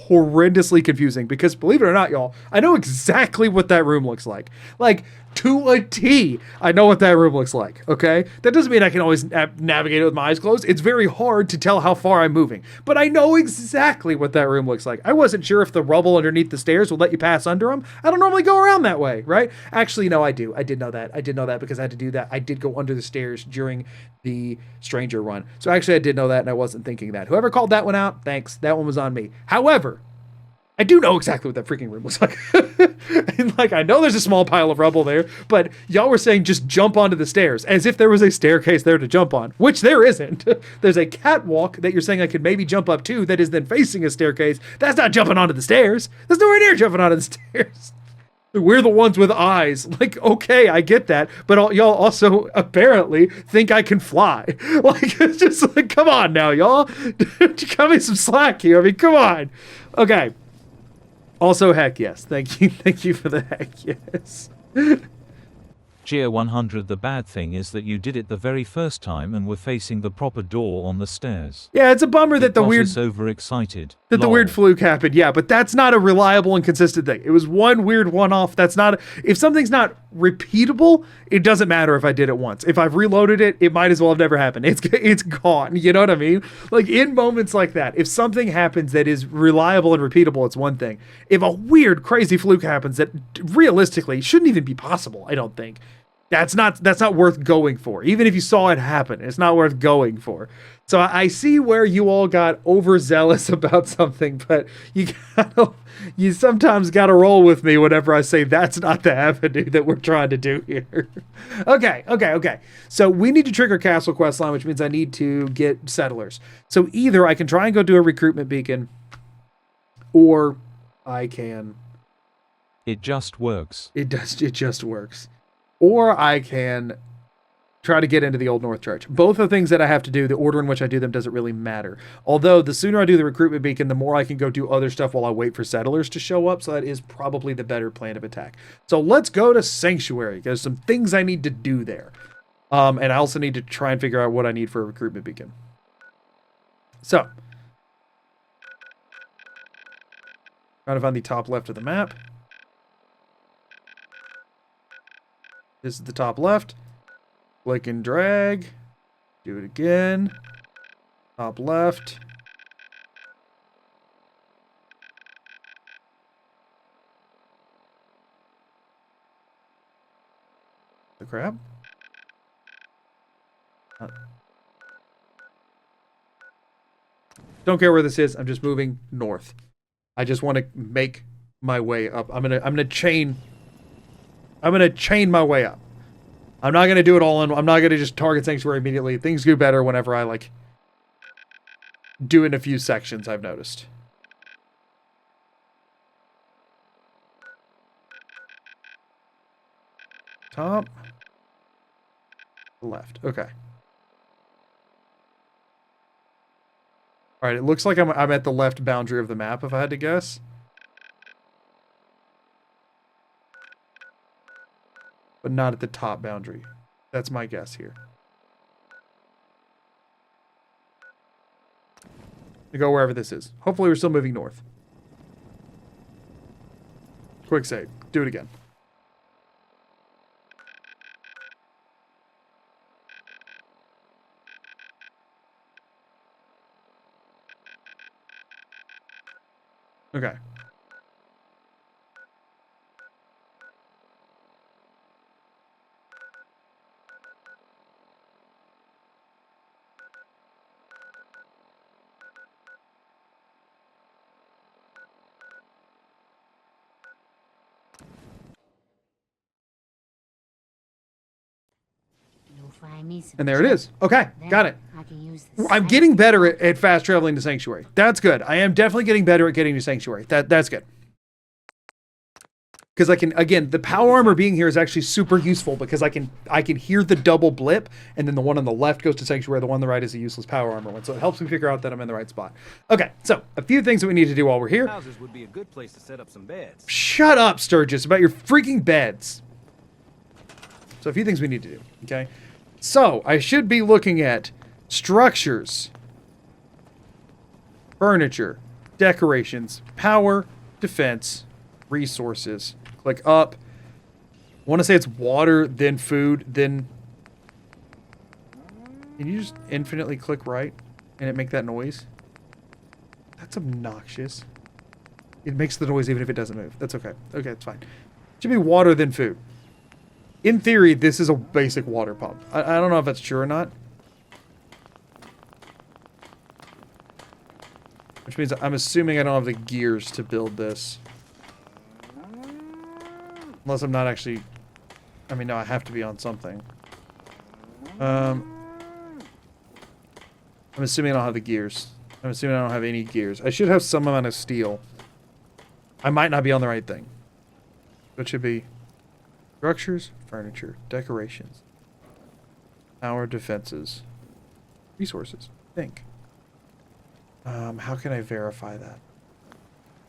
horrendously confusing because, believe it or not, y'all, I know exactly what that room looks like. Like, To a T, I know what that room looks like, okay? That doesn't mean I can always navigate it with my eyes closed. It's very hard to tell how far I'm moving, but I know exactly what that room looks like. I wasn't sure if the rubble underneath the stairs would let you pass under them. I don't normally go around that way, right? Actually, no, I do. I did know that. I did know that because I had to do that. I did go under the stairs during the Stranger run. So actually, I did know that, and I wasn't thinking that. Whoever called that one out, thanks. That one was on me. However, I do know exactly what that freaking room looks like. And like, I know there's a small pile of rubble there, but y'all were saying just jump onto the stairs as if there was a staircase there to jump on, which there isn't. There's a catwalk that you're saying I could maybe jump up to that is then facing a staircase. That's not jumping onto the stairs. That's nowhere near jumping onto the stairs. We're the ones with eyes. Like, okay, I get that, but y'all also apparently think I can fly. Like, it's just like, come on now, y'all. Cut me some slack here. I mean, come on. Okay. Also, heck yes. Thank you. Thank you for the heck yes. Gia 100. The bad thing is that you did it the very first time and were facing the proper door on the stairs. Yeah, it's a bummer that the weird overexcited. That the weird fluke happened. Yeah, but that's not a reliable and consistent thing. It was one weird one-off. That's not if something's not repeatable, it doesn't matter if I did it once. If I've reloaded it, it might as well have never happened. It's gone. You know what I mean? Like in moments like that, if something happens that is reliable and repeatable, it's one thing. If a weird, crazy fluke happens that realistically shouldn't even be possible, I don't think. That's not worth going for. Even if you saw it happen, it's not worth going for. So I see where you all got overzealous about something, but you sometimes gotta roll with me whenever I say that's not the avenue that we're trying to do here. Okay. So we need to trigger Castle quest line, which means I need to get settlers. So either I can try and go do a recruitment beacon, or I can. It just works. It just works. Or I can try to get into the Old North Church. Both are things that I have to do. The order in which I do them doesn't really matter. Although the sooner I do the recruitment beacon, the more I can go do other stuff while I wait for settlers to show up. So that is probably the better plan of attack. So let's go to Sanctuary. There's some things I need to do there. And I also need to try and figure out what I need for a recruitment beacon. So, trying to find the top left of the map. This is the top left. Click and drag. Do it again. Top left. The crap? Don't care where this is. I'm just moving north. I just want to make my way up. I'm gonna chain my way up. I'm not gonna do it all in. I'm not gonna just target Sanctuary immediately. Things do better whenever I like do it in a few sections, I've noticed. Top. Left. Okay. Alright, it looks like I'm at the left boundary of the map, if I had to guess. But not at the top boundary. That's my guess here. To go wherever this is. Hopefully we're still moving north. Quick save. Do it again. Okay. And there it is. Okay, got it. I'm getting better at fast traveling to Sanctuary. That's good. I am definitely getting better at getting to Sanctuary. That's good. Because I can, again, the power armor being here is actually super useful because I can hear the double blip, and then the one on the left goes to Sanctuary, the one on the right is a useless power armor one. So it helps me figure out that I'm in the right spot. Okay, so a few things that we need to do while we're here. Houses would be a good place to set up some beds. Shut up, Sturgis, about your freaking beds. So a few things we need to do, okay? So I should be looking at structures, furniture, decorations, power, defense, resources. Click up. want to say it's water, then food, then... Can you just infinitely click right and it make that noise? That's obnoxious. It makes the noise even if it doesn't move. That's okay. Okay, it's fine. Should be water, then food. In theory, this is a basic water pump. I don't know if that's true or not. Which means I'm assuming I don't have the gears to build this. Unless I'm not actually... I mean, no, I have to be on something. I'm assuming I don't have the gears. I'm assuming I don't have any gears. I should have some amount of steel. I might not be on the right thing. It should be structures, furniture, decorations, power, defenses, resources, I think. How can I verify that?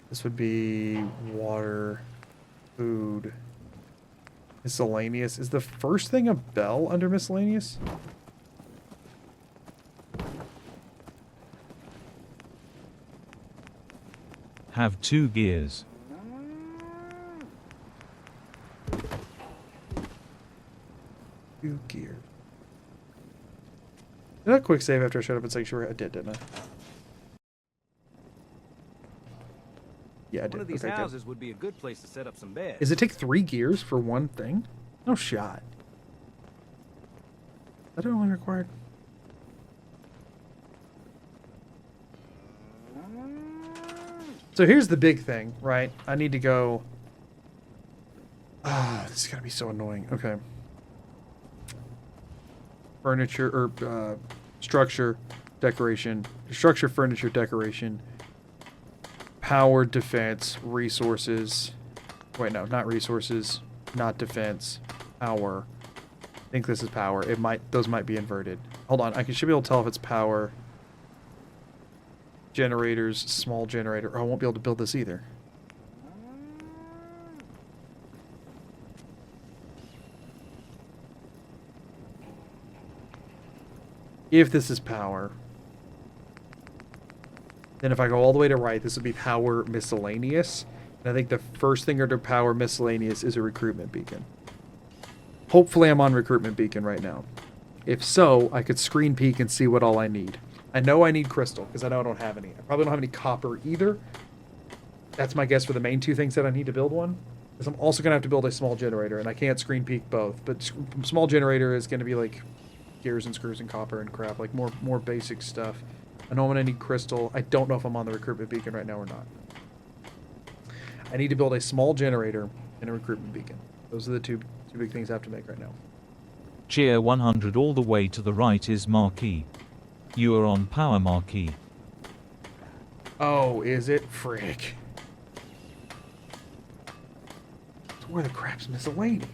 This would be water, food, miscellaneous. Is the first thing a bell under miscellaneous? Have 2 gears. Two gears. Did I quick save after I showed up at Sanctuary? I did, didn't I? Yeah, I did. One of these Okay, houses would be a good place to set up some beds. Does it take 3 gears for one thing? No shot. Is that only required? So here's the big thing, right? I need to go... Ah, this is gonna be so annoying. Okay. Furniture, or structure, decoration. Structure, furniture, decoration. Power, defense, resources. Wait, no, not resources, not defense. Power. I think this is power. It might, those might be inverted. Hold on, should be able to tell if it's power. Generators, small generator. Oh, I won't be able to build this either. If this is power, then if I go all the way to right, this would be power miscellaneous. And I think the first thing under power miscellaneous is a recruitment beacon. Hopefully I'm on recruitment beacon right now. If so, I could screen peek and see what all I need. I know I need crystal, because I know I don't have any. I probably don't have any copper either. That's my guess for the main 2 things that I need to build one. Because I'm also going to have to build a small generator, and I can't screen peek both. But small generator is going to be like gears and screws and copper and crap, like more basic stuff. I know I'm going to need crystal. I don't know if I'm on the recruitment beacon right now or not. I need to build a small generator and a recruitment beacon. Those are the two big things I have to make right now. Cheer 100 all the way to the right is marquee. You are on power marquee. Oh, is it? Frick. So where the crap's miscellaneous?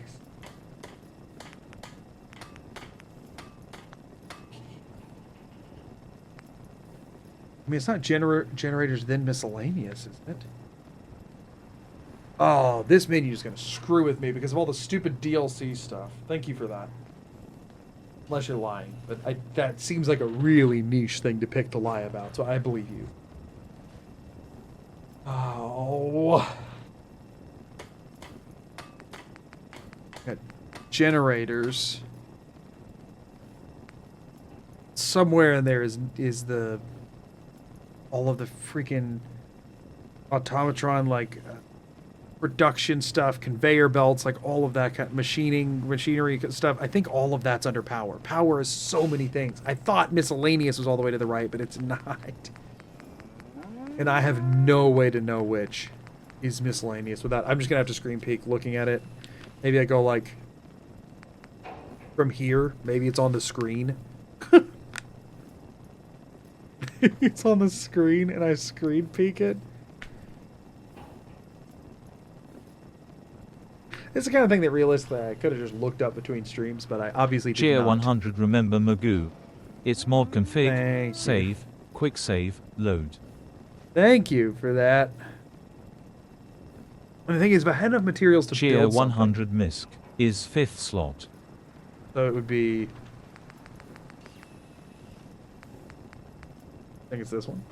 I mean, it's not generators then miscellaneous, isn't it? Oh, this menu is going to screw with me because of all the stupid DLC stuff. Thank you for that. Unless you're lying. But that seems like a really niche thing to pick to lie about, so I believe you. Oh. Got generators. Somewhere in there is the... all of the freaking automatron, like... production stuff, conveyor belts, like all of that kind of machinery stuff. I think all of that's under power. Power is so many things. I thought miscellaneous was all the way to the right, but it's not. And I have no way to know which is miscellaneous without... I'm just going to have to screen peek looking at it. Maybe I go like... from here. Maybe it's on the screen. It's on the screen and I screen peek it. It's the kind of thing that realistically I could have just looked up between streams, but I obviously did Cheer not. 100 remember Magoo. It's mod config, Thank you. save, quick save, load. Thank you for that. And the thing is, if I had enough materials to Cheer build 100 misc is 5th slot. so it would be... I think it's this one.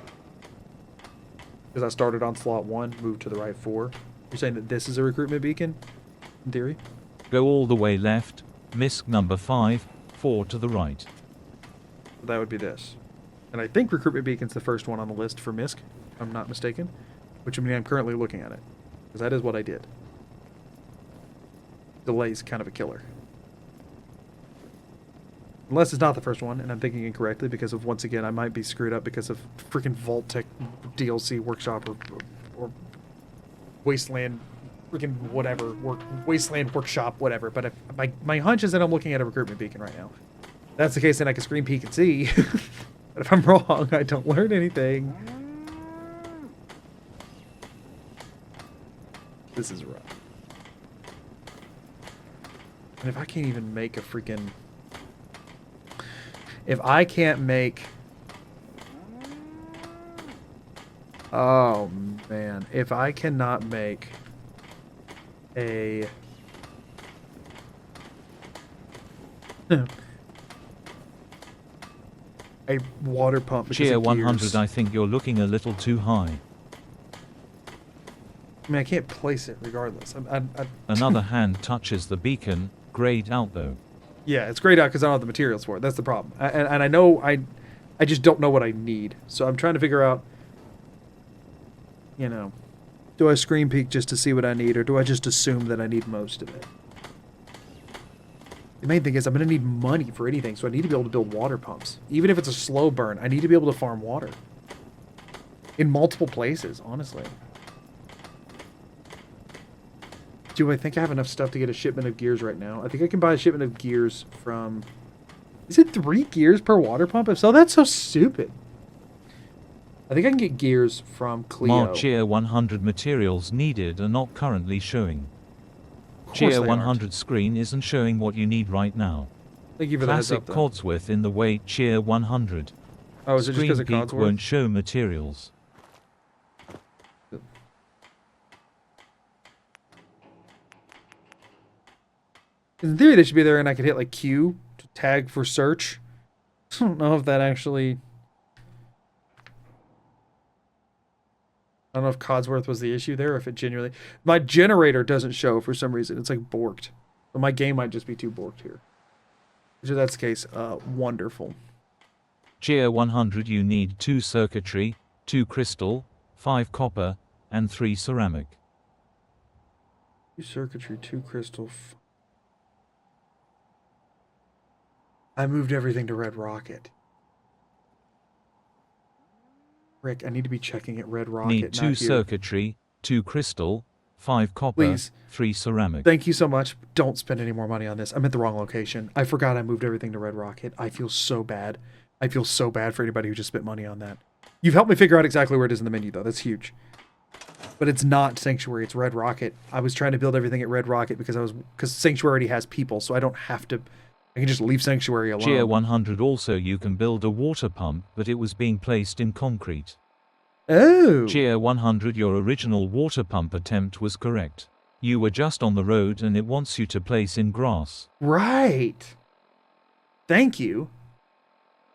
Because I started on slot 1, moved to the right 4. You're saying that this is a recruitment beacon? In theory? Go all the way left, MISC number 5, 4 to the right. That would be this. And I think Recruitment Beacon's the first one on the list for MISC, if I'm not mistaken. Which, I mean, I'm currently looking at it. Because that is what I did. Delay's kind of a killer. Unless it's not the first one, and I'm thinking incorrectly because of, once again, I might be screwed up because of freaking Vault Tech DLC Workshop or Wasteland freaking whatever, Wasteland Workshop, whatever. But my hunch is that I'm looking at a Recruitment Beacon right now. If that's the case, then I can screen peek and see. But if I'm wrong, I don't learn anything. This is rough. And if I can't even make a freaking... If I can't make... Oh, man. If I cannot make a... a water pump because Cheer of 100, gears. I think you're looking a little too high. I mean, I can't place it regardless. Another hand touches the beacon, grayed out though. Yeah, it's grayed out because I don't have the materials for it. That's the problem. And I know I just don't know what I need. So I'm trying to figure out, you know, do I screen peek just to see what I need, or do I just assume that I need most of it? The main thing is I'm going to need money for anything, so I need to be able to build water pumps. Even if it's a slow burn, I need to be able to farm water. In multiple places, honestly. Do I think I have enough stuff to get a shipment of gears right now? I think I can buy a shipment of gears from... Is it 3 gears per water pump? If so, that's so stupid. I think I can get gears from Clio. Cheer 100 materials needed are not currently showing. Of course Cheer they 100 aren't. screen isn't showing what you need right now. Thank you for the heads Classic up, though. Codsworth in the way. Cheer 100. Oh, is it just because of Screen peek Codsworth? won't show materials. In theory, they should be there, and I could hit like Q to tag for search. I don't know if that actually... I don't know if Codsworth was the issue there, or if it genuinely... My generator doesn't show for some reason. It's like borked. But my game might just be too borked here. If that's the case, wonderful. Cheer 100 you need 2 circuitry, 2 crystal, 5 copper, and 3 ceramic. 2 circuitry, 2 crystal... I moved everything to Red Rocket. Rick, I need to be checking at Red Rocket. Need 2 not here. circuitry, 2 crystal, 5 copper, Please. 3 ceramic. Thank you so much. Don't spend any more money on this. I'm at the wrong location. I forgot I moved everything to Red Rocket. I feel so bad. I feel so bad for anybody who just spent money on that. You've helped me figure out exactly where it is in the menu, though. That's huge. But it's not Sanctuary. It's Red Rocket. I was trying to build everything at Red Rocket because Sanctuary already has people, so I don't have to... I can just leave Sanctuary alone. Cheer 100 also you can build a water pump, but it was being placed in concrete. Oh! Cheer 100 your original water pump attempt was correct. You were just on the road and it wants you to place in grass. Right. Thank you.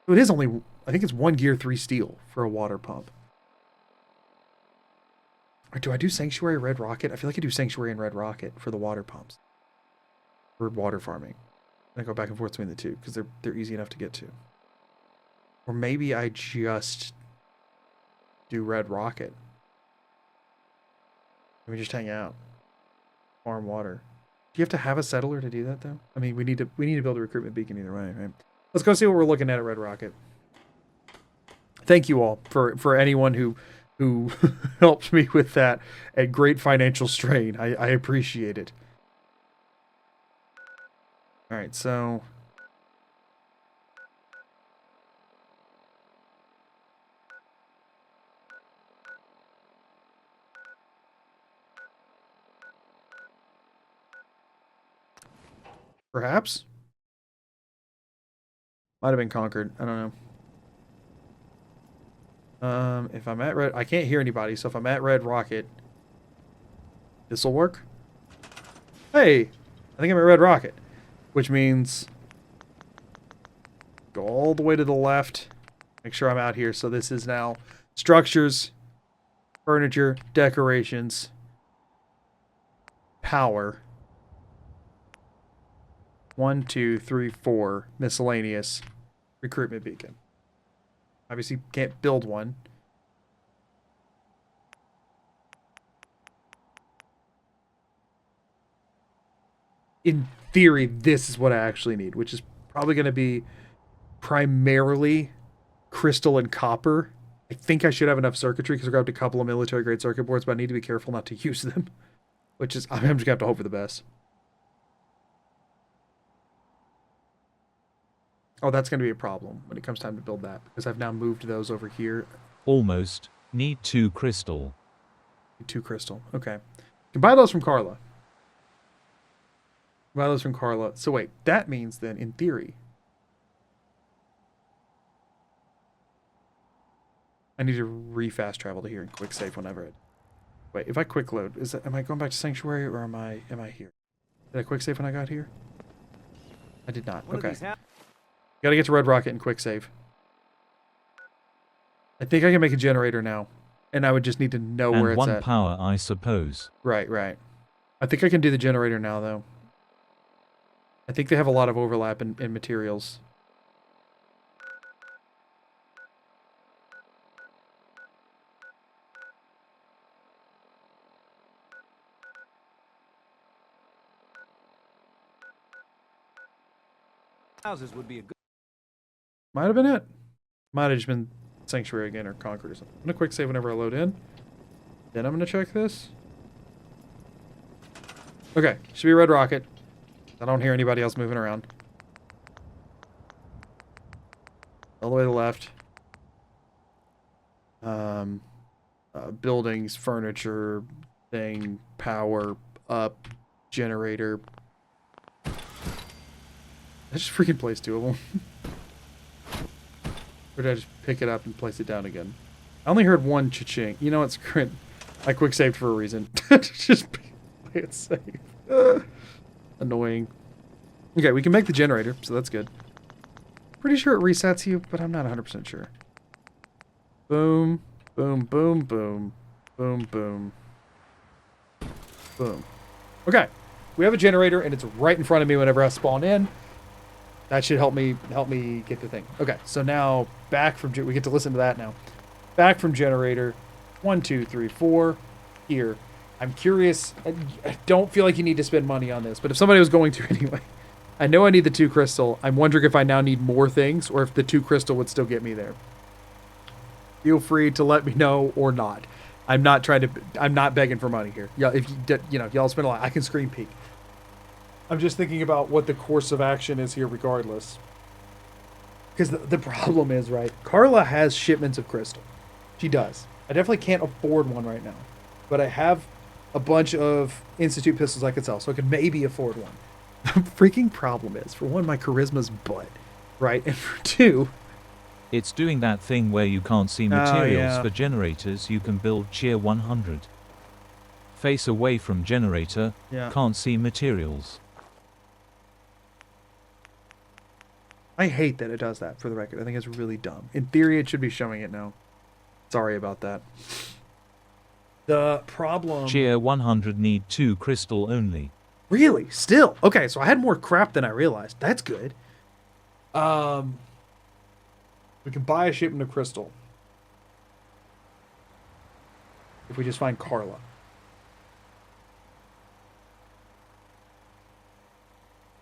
So it is only... I think it's 1 gear, 3 steel for a water pump. Or do I do Sanctuary Red Rocket? I feel like I do Sanctuary and Red Rocket for the water pumps. For water farming. I go back and forth between the two because they're easy enough to get to. Or maybe I just do Red Rocket. Let me just hang out. Farm water. Do you have to have a settler to do that though? I mean, we need to build a recruitment beacon either way, right? Let's go see what we're looking at Red Rocket. Thank you all for anyone who helped me with that at great financial strain. I appreciate it. All right, so perhaps might have been Conquered. I don't know. If I'm at Red, I can't hear anybody. So if I'm at Red Rocket, this will work. Hey, I think I'm at Red Rocket. Which means go all the way to the left. Make sure I'm out here. So this is now structures, furniture, decorations, power. 1, 2, 3, 4 miscellaneous recruitment beacon. Obviously, can't build one. In theory, this is what I actually need, which is probably going to be primarily crystal and copper. I think I should have enough circuitry because I grabbed a couple of military grade circuit boards, but I need to be careful not to use them. Which is, I'm just going to have to hope for the best. Oh, that's going to be a problem when it comes time to build that, because I've now moved those over here. Almost. Need 2 crystal. 2 crystal. Okay. You can buy those from Carla. Buy those from Carla. So wait, that means then, in theory, I need to re-fast travel to here and quick save whenever it... Wait, if I quick load, am I going back to Sanctuary or am I here? Did I quick save when I got here? I did not. Okay. Gotta get to Red Rocket and quick save. I think I can make a generator now. And I would just need to know where it's at. And 1 power, I suppose. Right. I think I can do the generator now, though. I think they have a lot of overlap in materials. Houses would be a good. Might have been it. Might have just been Sanctuary again or Concord or something. I'm going to quick save whenever I load in. Then I'm going to check this. Okay, should be Red Rocket. I don't hear anybody else moving around. All the way to the left. Buildings, furniture, thing, power, up, generator. I just freaking placed 2 of them. Or did I just pick it up and place it down again? I only heard 1 cha-ching. You know what? Screw it. I quick saved for a reason. Just play it safe. Annoying. Okay, we can make the generator, so that's good. Pretty sure it resets you, but I'm not 100% sure. Boom, boom, boom, boom, boom, boom, boom. Okay, we have a generator, and it's right in front of me whenever I spawn in. That should help me get the thing. Okay, so now back from we get to listen to that now. Back from generator, 1, 2, 3, 4. Here, I'm curious. I don't feel like you need to spend money on this, but if somebody was going to anyway, I know I need the 2 crystal. I'm wondering if I now need more things, or if the 2 crystal would still get me there. Feel free to let me know or not. I'm not begging for money here. Yeah, if y'all spend a lot, I can screen peek. I'm just thinking about what the course of action is here regardless. Because the problem is, right, Carla has shipments of crystal. She does. I definitely can't afford one right now. But I have a bunch of Institute pistols I could sell, so I could maybe afford one. The freaking problem is, for one, my charisma's butt, right? And for 2... It's doing that thing where you can't see materials for generators you can build Cheer 100. Face away from generator, can't see materials. I hate that it does that, for the record. I think it's really dumb. In theory, it should be showing it now. Sorry about that. The problem... Cheer 100 need 2 crystal only. Really? Still? Okay, so I had more crap than I realized. That's good. We can buy a shipment of crystal. If we just find Carla.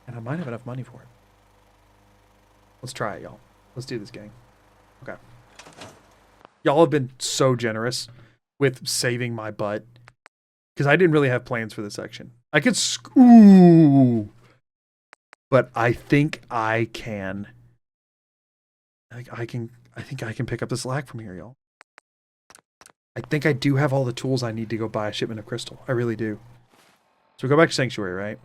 And I might have enough money for it. Let's try it, y'all. Let's do this, gang. Okay. Y'all have been so generous with saving my butt. Because I didn't really have plans for this section. I could... Ooh! But I think I can... I think I can pick up the slack from here, y'all. I think I do have all the tools I need to go buy a shipment of crystal. I really do. So we go back to Sanctuary, right?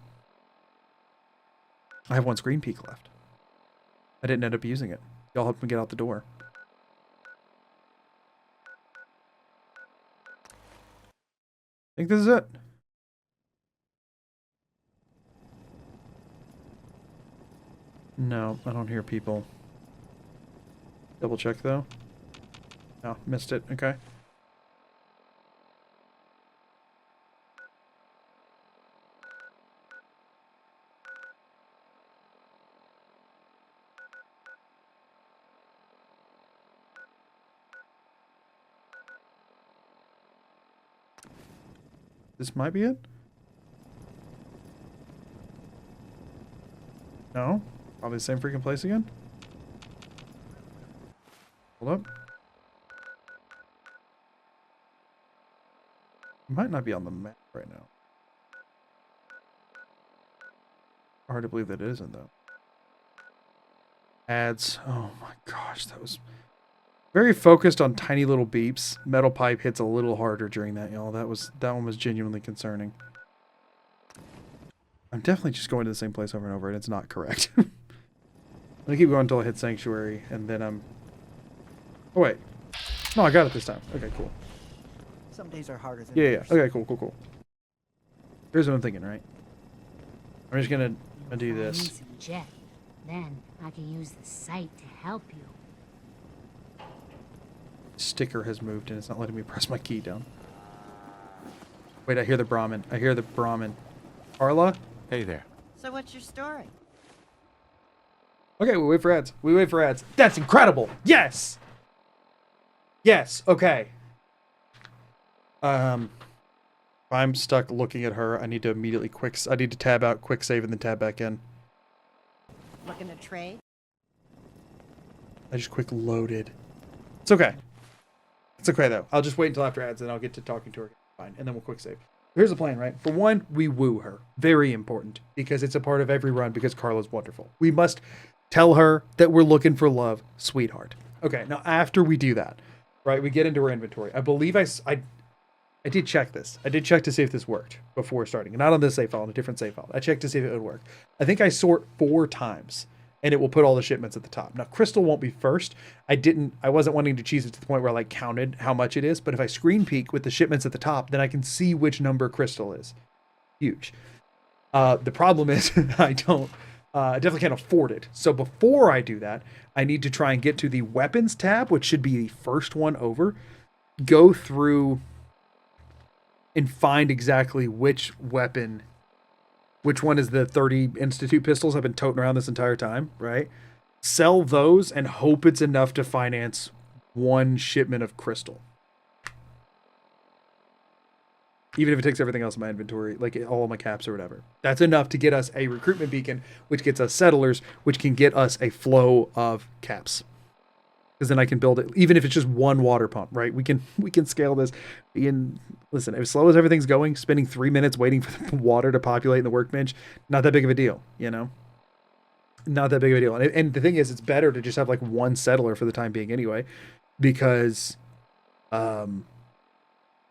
I have 1 screen peek left. I didn't end up using it. Y'all helped me get out the door. I think this is it. No, I don't hear people. Double check though. No, missed it. Okay. This might be it. No? Probably the same freaking place again? Hold up. It might not be on the map right now. Hard to believe that it isn't, though. Ads. Oh my gosh, that was very focused on tiny little beeps. Metal pipe hits a little harder during that, y'all. That one was genuinely concerning. I'm definitely just going to the same place over and over, and it's not correct. I'm gonna keep going until I hit Sanctuary, and then I'm... Oh, wait. No, I got it this time. Okay, cool. Some days are harder than Yeah. others. Okay, cool. Here's what I'm thinking, right? I'm just gonna do Find me this. some jet. Then I can use the site to help you. Sticker has moved, and it's not letting me press my key down. Wait, I hear the Brahmin. Carla? Hey there. So what's your story? Okay, we wait for ads. That's incredible! Yes! Yes, okay. I'm stuck looking at her. I need to immediately I need to tab out, quick save, and then tab back in. Looking to trade? I just quick loaded. It's okay. It's okay, though. I'll just wait until after ads, and I'll get to talking to her. Fine, and then we'll quick save. Here's the plan, right? For one, we woo her. Very important, because it's a part of every run, because Carla's wonderful. We must tell her that we're looking for love, sweetheart. Okay, now after we do that, right, we get into her inventory. I believe I did check this. I did check to see if this worked before starting. Not on this save file, on a different save file. I checked to see if it would work. I think I sort 4 times, and it will put all the shipments at the top. Now, crystal won't be first. I wasn't wanting to cheese it to the point where I like counted how much it is, but if I screen peek with the shipments at the top, then I can see which number crystal is. Huge. The problem is I definitely can't afford it. So before I do that, I need to try and get to the weapons tab, which should be the first one over. Go through and find exactly which weapon, which one is the 30 Institute pistols I've been toting around this entire time, right? Sell those and hope it's enough to finance 1 shipment of crystal. Even if it takes everything else in my inventory, like all of my caps or whatever. That's enough to get us a recruitment beacon, which gets us settlers, which can get us a flow of caps. Because then I can build it, even if it's just 1 water pump, right? We can scale this. Listen, as slow as everything's going, spending 3 minutes waiting for the water to populate in the workbench, not that big of a deal, you know? Not that big of a deal. And the thing is, it's better to just have like 1 settler for the time being anyway, because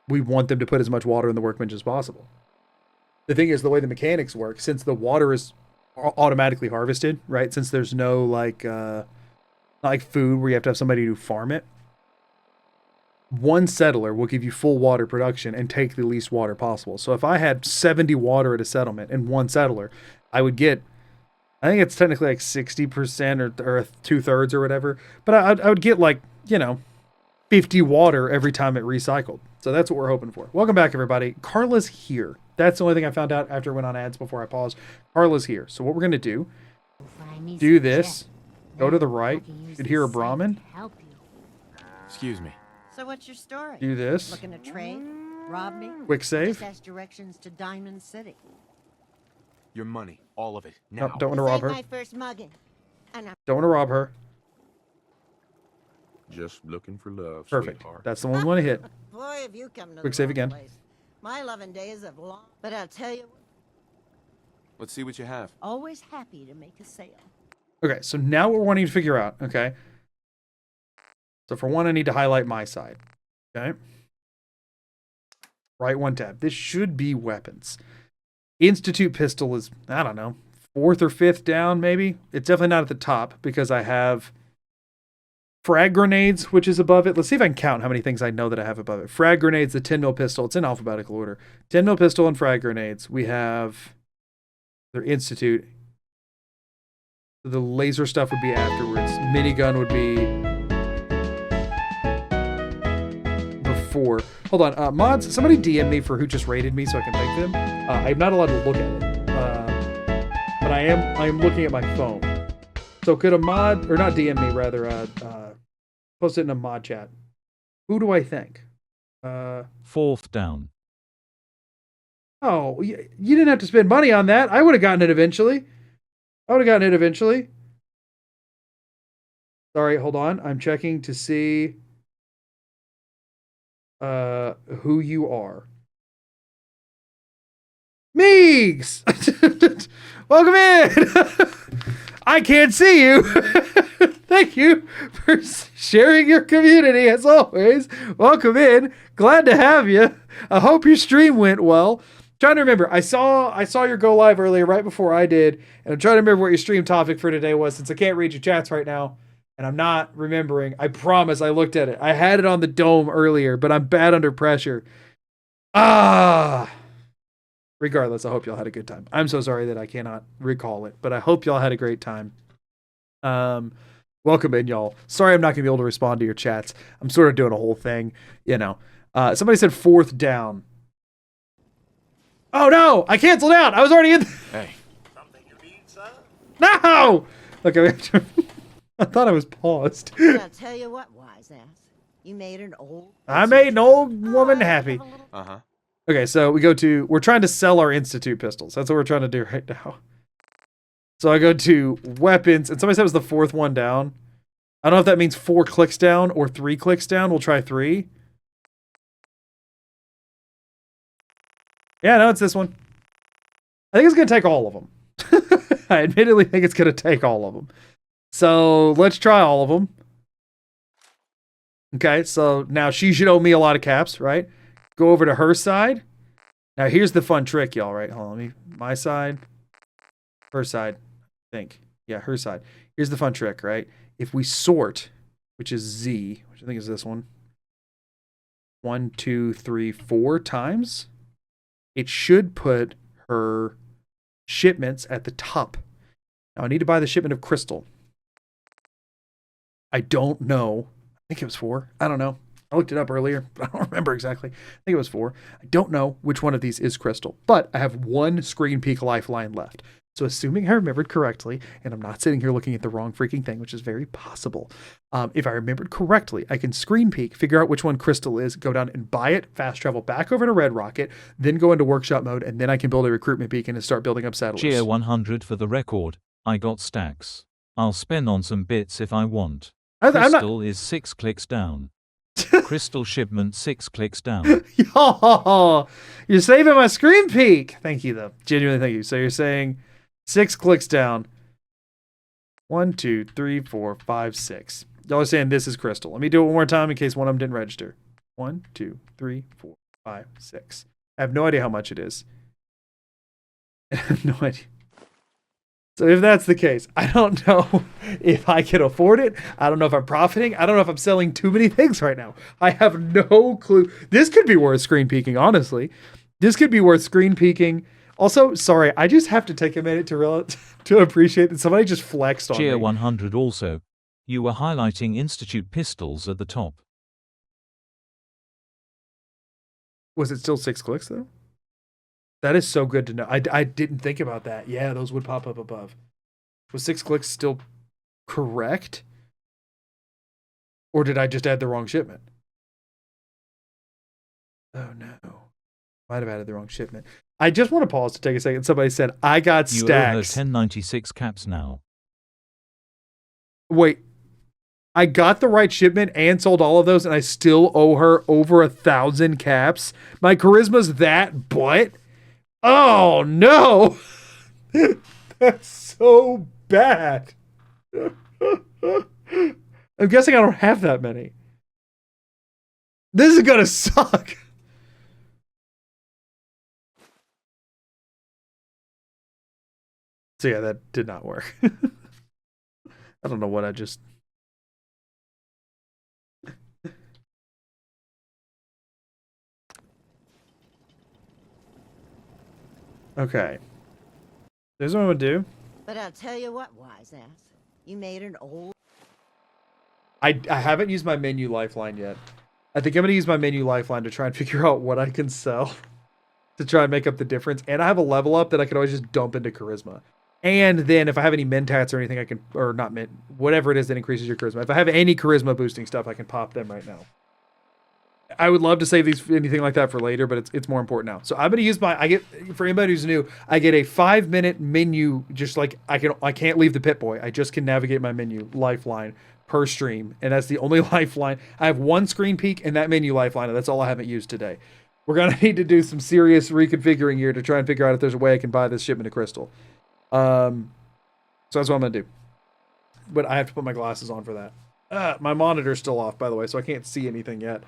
we want them to put as much water in the workbench as possible. The thing is, the way the mechanics work, since the water is automatically harvested, right? Since there's no like food where you have to have somebody to farm it, 1 settler will give you full water production and take the least water possible. So if I had 70 water at a settlement and 1 settler, I would get, I think it's technically like 60% or 2/3 or whatever, but I would get like, 50 water every time it recycled. So that's what we're hoping for. Welcome back, everybody. Carla's here. That's the only thing I found out after I went on ads before I paused. Carla's here. So what we're going to do this, go to the right, you should hear a Brahmin. Excuse me. So what's your story? Do this. Looking to trade? Rob me? Quick save. Just ask directions to Diamond City. Your money, all of it, now. Nope, don't want to rob her. My first mugging. And I'm Don't want to rob her. Just looking for love, Perfect. sweetheart. That's the one we want to hit. boy, have you come to Quick the save wrong again. place. My loving days have long, but I'll tell you, Let's see what you have. always happy to make a sale. Okay, so now we're wanting to figure out, okay? So for one, I need to highlight my side, okay? Right 1 tab. This should be weapons. Institute pistol is, I don't know, 4th or 5th down, maybe? It's definitely not at the top because I have frag grenades, which is above it. Let's see if I can count how many things I know that I have above it. Frag grenades, the 10mm pistol. It's in alphabetical order. 10mm pistol and frag grenades. We have their Institute. The laser stuff would be afterwards. Minigun would be before. Hold on. Mods, somebody DM me for who just rated me so I can thank them. I'm not allowed to look at it. But I am looking at my phone. So could a mod, or not DM me, rather, post it in a mod chat. Who do I thank? 4th down. Oh, you didn't have to spend money on that. I would have gotten it eventually. Sorry, hold on. I'm checking to see who you are. Meegs! Welcome in! I can't see you. Thank you for sharing your community as always. Welcome in. Glad to have you. I hope your stream went well. Trying to remember, I saw your go live earlier right before I did, and I'm trying to remember what your stream topic for today was since I can't read your chats right now, and I'm not remembering. I promise I looked at it. I had it on the dome earlier, but I'm bad under pressure. Regardless, I hope y'all had a good time. I'm so sorry that I cannot recall it, but I hope y'all had a great time. Welcome in, y'all. Sorry I'm not going to be able to respond to your chats. I'm sort of doing a whole thing, you know. Somebody said 4th down. Oh, no! I canceled out! I was already in... Hey. Something you need, sir? No! Okay, I thought I was paused. I'll tell you what, wise ass. You made an old... I made an old woman happy. Uh-huh. Okay, so we're trying to sell our Institute pistols. That's what we're trying to do right now. So I go to weapons, and somebody said it was the 4th one down. I don't know if that means 4 clicks down or 3 clicks down. We'll try 3. Yeah, no, it's this one. I think it's going to take all of them. I admittedly think it's going to take all of them. So let's try all of them. Okay, so now she should owe me a lot of caps, right? Go over to her side. Now here's the fun trick, y'all, right? Hold on, let me... My side. Her side, I think. Yeah, her side. Here's the fun trick, right? If we sort, which is Z, which I think is this one. 1, 2, 3, 4 times. It should put her shipments at the top. Now I need to buy the shipment of crystal. I don't know. I think it was 4. I don't know. I looked it up earlier, but I don't remember exactly. I think it was 4. I don't know which one of these is crystal, but I have 1 screen peek lifeline left. So assuming I remembered correctly, and I'm not sitting here looking at the wrong freaking thing, which is very possible. If I remembered correctly, I can screen peek, figure out which one crystal is, go down and buy it, fast travel back over to Red Rocket, then go into workshop mode, and then I can build a recruitment beacon and start building up settlers. Cheer 100 for the record. I got stacks. I'll spend on some bits if I want. Crystal is 6 clicks down. Crystal shipment 6 clicks down. Yo, you're saving my screen peek. Thank you, though. Genuinely, thank you. So you're saying 6 clicks down. 1, 2, 3, 4, 5, 6. Y'all are saying this is crystal. Let me do it one more time in case one of them didn't register. 1, 2, 3, 4, 5, 6. I have no idea how much it is. I have no idea. So if that's the case, I don't know if I can afford it. I don't know if I'm profiting. I don't know if I'm selling too many things right now. I have no clue. This could be worth screen peeking, honestly. This could be worth screen peeking. Also, sorry, I just have to take a minute to appreciate that somebody just flexed on me. Cheer 100 also. You were highlighting Institute pistols at the top. Was it still 6 clicks, though? That is so good to know. I didn't think about that. Yeah, those would pop up above. Was 6 clicks still correct? Or did I just add the wrong shipment? Oh, no. Might have added the wrong shipment. I just want to pause to take a second. Somebody said, I got stacks. You owe her 1096 caps now. Wait. I got the right shipment and sold all of those, and I still owe her over 1,000 caps? My charisma's that butt? Oh, no. That's so bad. I'm guessing I don't have that many. This is going to suck. So yeah, that did not work. I don't know what I just... Okay. There's what I'm gonna do. But I'll tell you what, wise ass. You made an old... I haven't used my menu lifeline yet. I think I'm gonna use my menu lifeline to try and figure out what I can sell to try and make up the difference. And I have a level up that I can always just dump into charisma. And then if I have any mentats or anything, I can, or not mint, whatever it is that increases your charisma. If I have any charisma boosting stuff, I can pop them right now. I would love to save these anything like that for later, but it's more important now. So I'm gonna use for anybody who's new, I get a 5-minute menu, just like I can't leave the Pip-Boy. I just can navigate my menu, Lifeline, per stream. And that's the only lifeline. I have one screen peek and that menu Lifeline, and that's all I haven't used today. We're gonna need to do some serious reconfiguring here to try and figure out if there's a way I can buy this shipment of crystal. So that's what I'm gonna do. But I have to put my glasses on for that. My monitor's still off, by the way, so I can't see anything yet.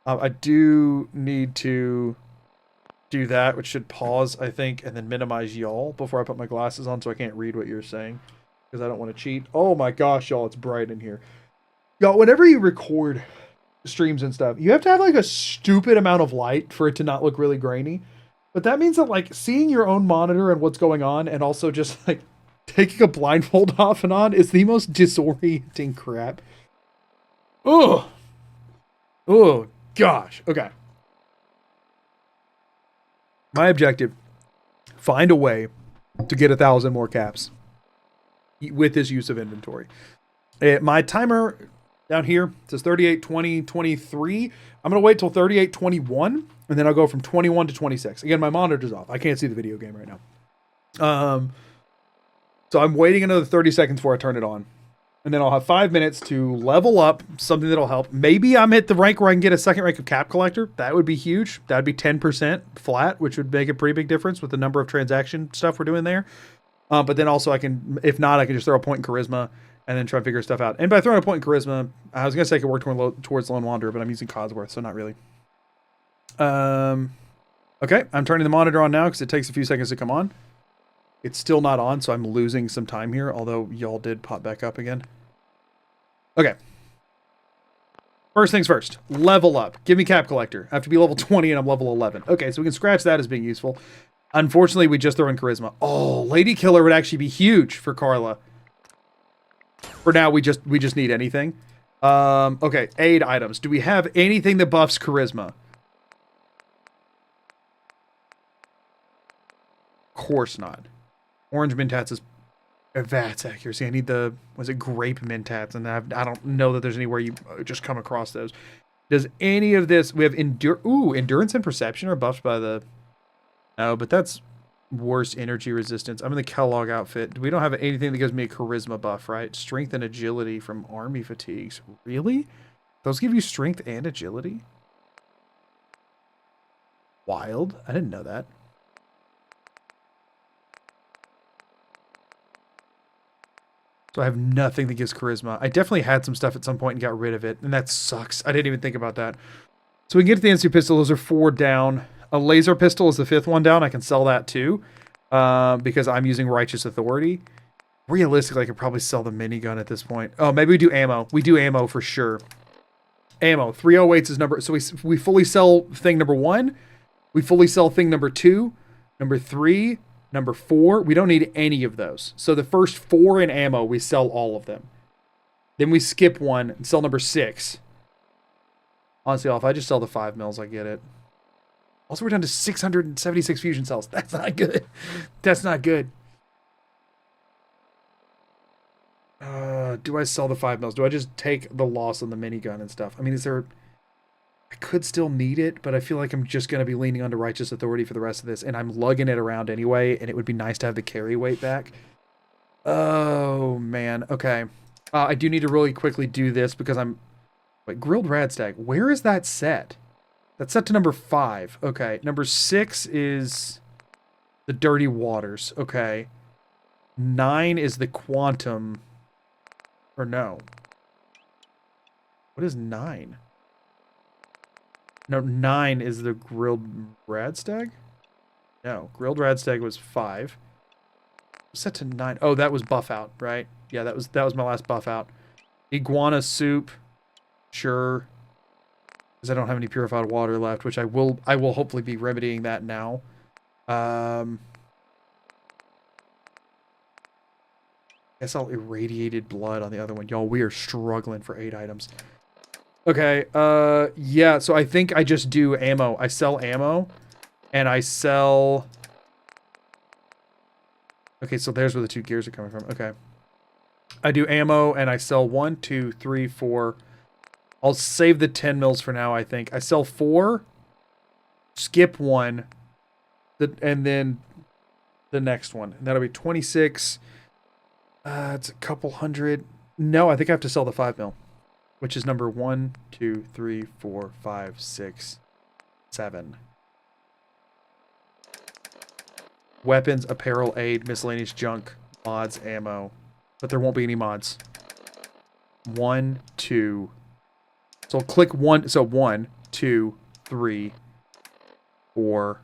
I do need to do that, which should pause, I think, and then minimize y'all before I put my glasses on so I can't read what you're saying, because I don't want to cheat. Oh my gosh, y'all, it's bright in here. Y'all, whenever you record streams and stuff, you have to have like a stupid amount of light for it to not look really grainy. But that means that like seeing your own monitor and what's going on, and also just like taking a blindfold off and on, is the most disorienting crap. Oh gosh. Okay. My objective: find a way to get 1,000 more caps with this use of inventory. My timer down here says 38, 20, 23. I'm going to wait till 38, 21, and then I'll go from 21 to 26. Again, my monitor's off. I can't see the video game right now. So I'm waiting another 30 seconds before I turn it on. And then I'll have 5 minutes to level up something that'll help. Maybe I'm at the rank where I can get a second rank of cap collector. That would be huge. That'd be 10% flat, which would make a pretty big difference with the number of transaction stuff we're doing there. But then also I can, if not, I can just throw a point in charisma and then try to figure stuff out. And by throwing a point in charisma, I was going to say I could work towards Lone Wanderer, but I'm using Codsworth, so not really. Okay, I'm turning the monitor on now because it takes a few seconds to come on. It's still not on, so I'm losing some time here, although y'all did pop back up again. Okay. First things first, level up. Give me cap collector. I have to be level 20 and I'm level 11. Okay, so we can scratch that as being useful. Unfortunately, we just throw in charisma. Oh, Lady Killer would actually be huge for Carla. For now, we just need anything. Okay, aid items. Do we have anything that buffs charisma? Of course not. Orange Mentats is that's accuracy. I need the, was it grape Mentats? And I don't know that there's anywhere you just come across those. Does any of this, we have endurance and perception are buffed by the, no, but that's worse energy resistance. I'm in the Kellogg outfit. We don't have anything that gives me a charisma buff, right? Strength and agility from army fatigues. Really? Those give you strength and agility? Wild. I didn't know that. So I have nothing that gives charisma. I definitely had some stuff at some point and got rid of it, and that sucks. I didn't even think about that. So we can get to the NC pistol. Those are 4 down. A laser pistol is the 5th one down. I can sell that too, because I'm using Righteous Authority. Realistically, I could probably sell the minigun at this point. Oh, maybe we do ammo. We do ammo for sure. Ammo. 308 is number. So we fully sell thing number 1. We fully sell thing number 2. Number 3. Number 4, we don't need any of those. So the first 4 in ammo, we sell all of them. Then we skip 1 and sell number 6. Honestly, if I just sell the 5 mils, I get it. Also, we're down to 676 fusion cells. That's not good. That's not good. Do I sell the 5 mils? Do I just take the loss on the minigun and stuff? I mean, is there... I could still need it, but I feel like I'm just going to be leaning onto Righteous Authority for the rest of this, and I'm lugging it around anyway, and it would be nice to have the carry weight back. Oh, man. Okay. I do need to really quickly do this because I'm... Wait, Grilled Radstag. Where is that set? That's set to number 5. Okay. Number 6 is the Dirty Waters. Okay. 9 is the Quantum... Or no. What is 9? No, 9 is the Grilled Radstag? No, Grilled Radstag was 5. Set to 9. Oh, that was buff out, right? Yeah, that was my last buff out. Iguana soup. Sure. Because I don't have any purified water left, which I will hopefully be remedying that now. Guess I'll irradiated blood on the other one. Y'all, we are struggling for 8 items. Okay, yeah, so I think I just do ammo. I sell ammo, and I sell... Okay, so there's where the 2 gears are coming from. Okay. I do ammo, and I sell 1, 2, 3, 4, I'll save the 10 mils for now, I think. I sell 4, skip 1, and then the next one. And that'll be 26. It's a couple hundred. No, I think I have to sell the 5 mil, which is number 1, 2, 3, 4, 5, 6, 7. Weapons, apparel, aid, miscellaneous junk, mods, ammo. But there won't be any mods. 1, 2. So I'll click 1. So 1, 2, 3, 4.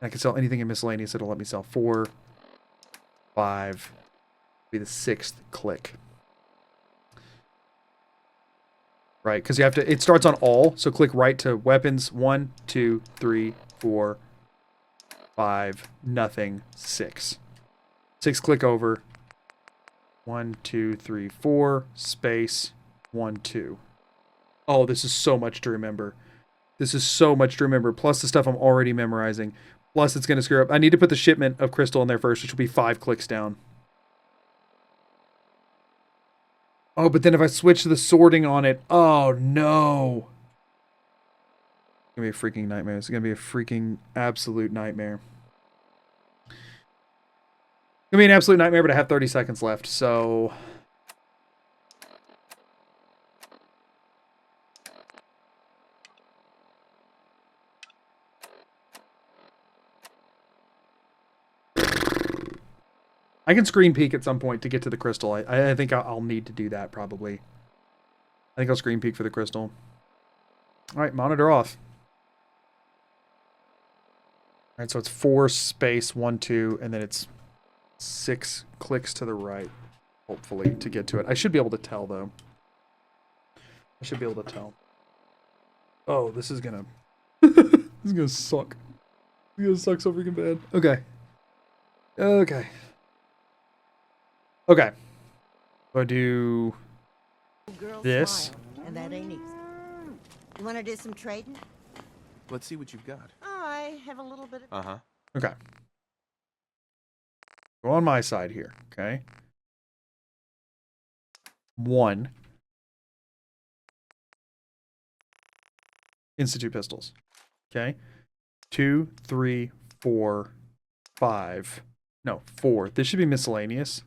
I can sell anything in miscellaneous. It'll let me sell 4, 5. Be the 6th click. Right, because you have to. It starts on all. So click right to weapons. 1, 2, 3, 4, 5. Nothing. 6. 6. Click over. 1, 2, 3, 4. Space. 1, 2. Oh, this is so much to remember. This is so much to remember. Plus the stuff I'm already memorizing. Plus it's going to screw up. I need to put the shipment of crystal in there first, which will be 5 clicks down. Oh, but then if I switch to the sorting on it, oh no. It's going to be a freaking nightmare. It's going to be a freaking absolute nightmare. It's going to be an absolute nightmare, but I have 30 seconds left, so... I can screen peek at some point to get to the crystal. I think I'll need to do that, probably. I think I'll screen peek for the crystal. Alright, monitor off. Alright, so it's 4 space 1, 2, and then it's 6 clicks to the right, hopefully, to get to it. I should be able to tell, though. I should be able to tell. Oh, this is gonna... this is gonna suck. It's gonna suck so freaking bad. Okay. Okay. Okay. So I do this. And that ain't easy. You want to do some trading? Let's see what you've got. I have a little bit of... Uh-huh. Okay. Go on my side here, okay? 1. Institute pistols. Okay? 2, 3, 4, 5. No, 4. This should be miscellaneous.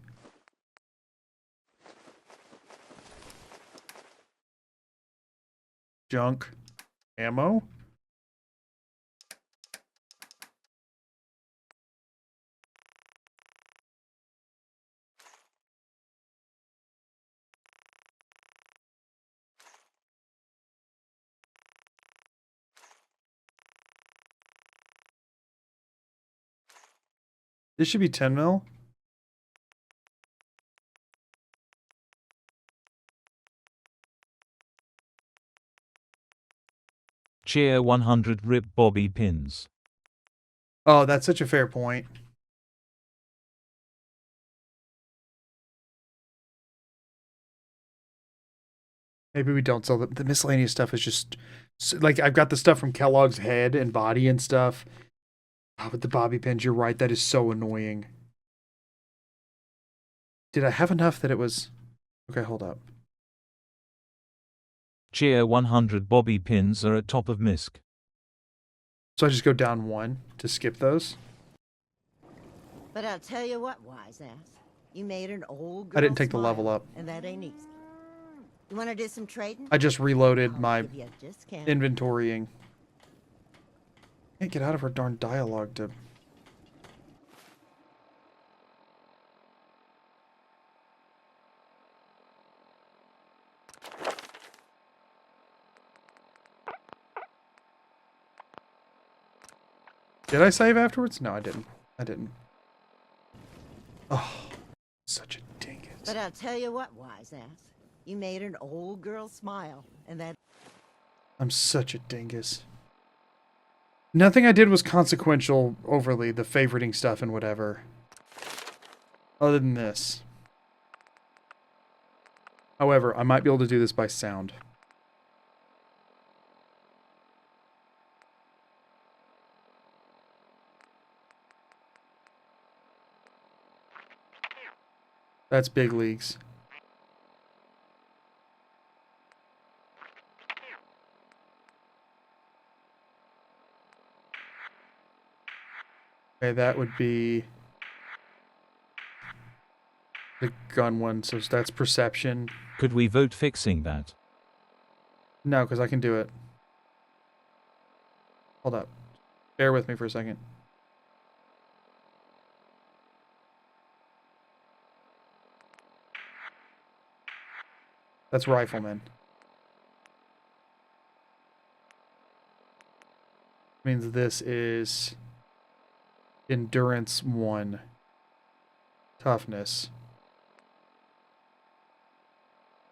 Junk. Ammo. This should be 10 mil. Cheer 100 rip bobby pins. Oh, that's such a fair point. Maybe we don't sell the miscellaneous stuff is just like I've got the stuff from Kellogg's head and body and stuff. Oh, but the bobby pins, you're right, that is so annoying. Did I have enough that it was okay, hold up. Cheer 100 bobby pins are at top of MISC. So I just go down 1 to skip those. But I'll tell you what, wise ass. You made an old girl I didn't take smile, the level up. and that ain't easy. You want to do some trading? I just reloaded my give you a discount. inventorying. Can't get out of her darn dialogue to... Did I save afterwards? No, I didn't. I didn't. Oh, such a dingus. But I'll tell you what, wise ass. You made an old girl smile, and that... I'm such a dingus. Nothing I did was consequential overly, the favoriting stuff and whatever. Other than this. However, I might be able to do this by sound. That's big leagues. Okay, that would be the gun one, so that's perception. Could we vote fixing that? No, because I can do it. Hold up. Bear with me for a second. That's rifleman. Means this is endurance 1. Toughness.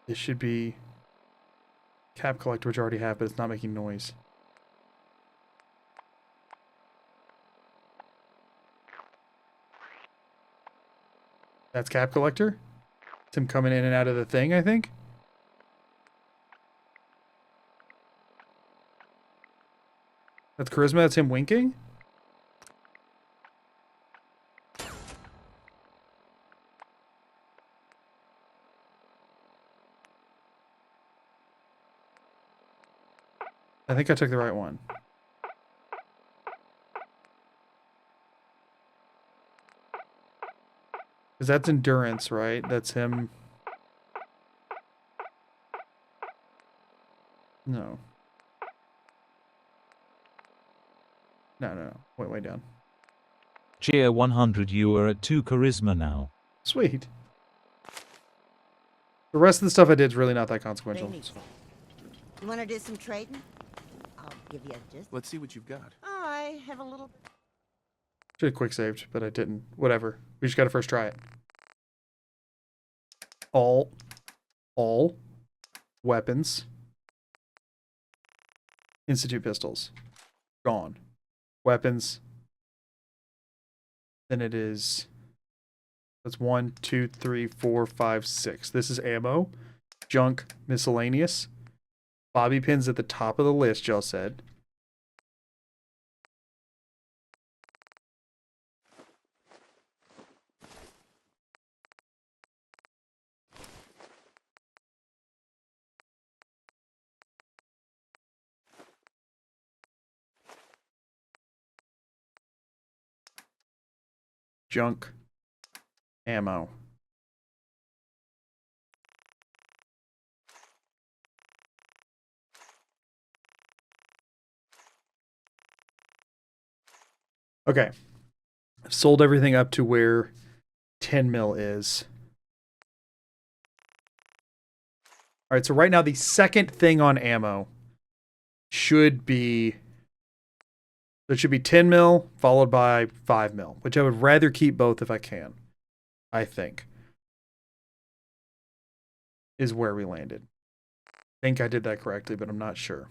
This should be cap collector, which I already have, but it's not making noise. That's cap collector. It's him coming in and out of the thing, I think. That's charisma. That's him winking. I think I took the right one. Because that's endurance, right? That's him. No. No. Way down. Cheer 100, you are at 2 charisma now. Sweet. The rest of the stuff I did is really not that consequential. You want to do some trading? I'll give you just... Let's see what you've got. Oh, I have a little... Should have quick saved, but I didn't. Whatever. We just gotta first try it. All weapons. Institute pistols. Gone. Weapons. Then it is... That's 1, 2, 3, 4, 5, 6. This is ammo. Junk. Miscellaneous. Bobby pins at the top of the list, Jill said. Junk. Ammo. Okay. I've sold everything up to where 10 mil is. All right, so right now the second thing on ammo should be... It should be 10 mil followed by 5 mil, which I would rather keep both if I can. I think. Is where we landed. I think I did that correctly, but I'm not sure.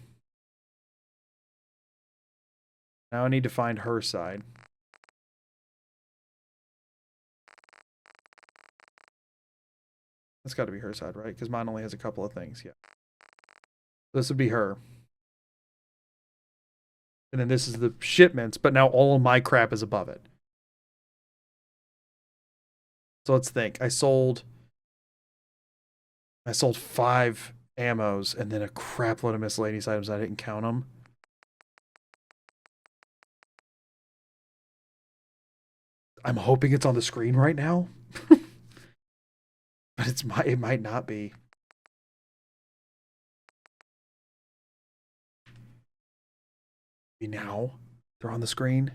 Now I need to find her side. That's got to be her side, right? Because mine only has a couple of things. Yeah. This would be her. And then this is the shipments, but now all of my crap is above it. So let's think. I sold 5 ammos and then a crap load of miscellaneous items. I didn't count them. I'm hoping it's on the screen right now. But it might not be. Now they're on the screen.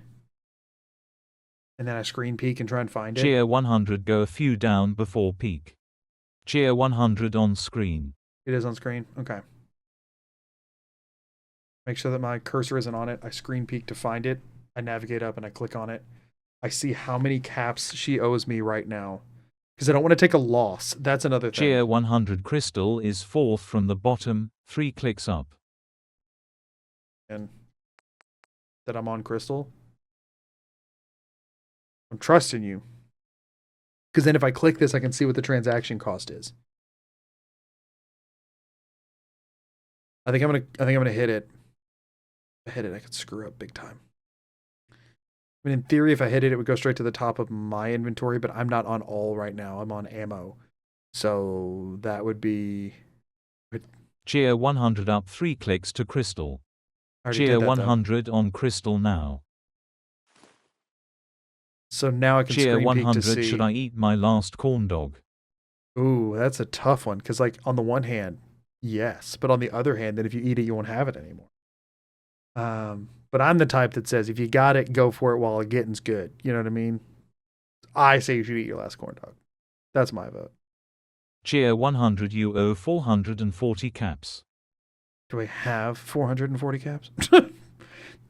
And then I screen peek and try and find it. Cheer 100, go a few down before peak. Cheer 100 on screen. It is on screen. Okay. Make sure that my cursor isn't on it. I screen peek to find it. I navigate up and I click on it. I see how many caps she owes me right now. Because I don't want to take a loss. That's another thing. Cheer 100 crystal is 4th from the bottom, 3 clicks up. And that I'm on crystal. I'm trusting you. Because then if I click this, I can see what the transaction cost is. I think I'm gonna hit it. If I hit it, I could screw up big time. I mean, in theory, if I hit it, it would go straight to the top of my inventory, but I'm not on all right now. I'm on ammo. So that would be... Cheer 100 up 3 clicks to crystal. I already Cheer did that, 100 on crystal now. So now I can Cheer screen peek to 100, see. should I eat my last corn dog? Ooh, that's a tough one. Because, like, on the one hand, yes. But on the other hand, then if you eat it, you won't have it anymore. But I'm the type that says, if you got it, go for it while the getting's good. You know what I mean? I say you should eat your last corn dog. That's my vote. Cheer 100, you owe 440 caps. Do I have 440 caps?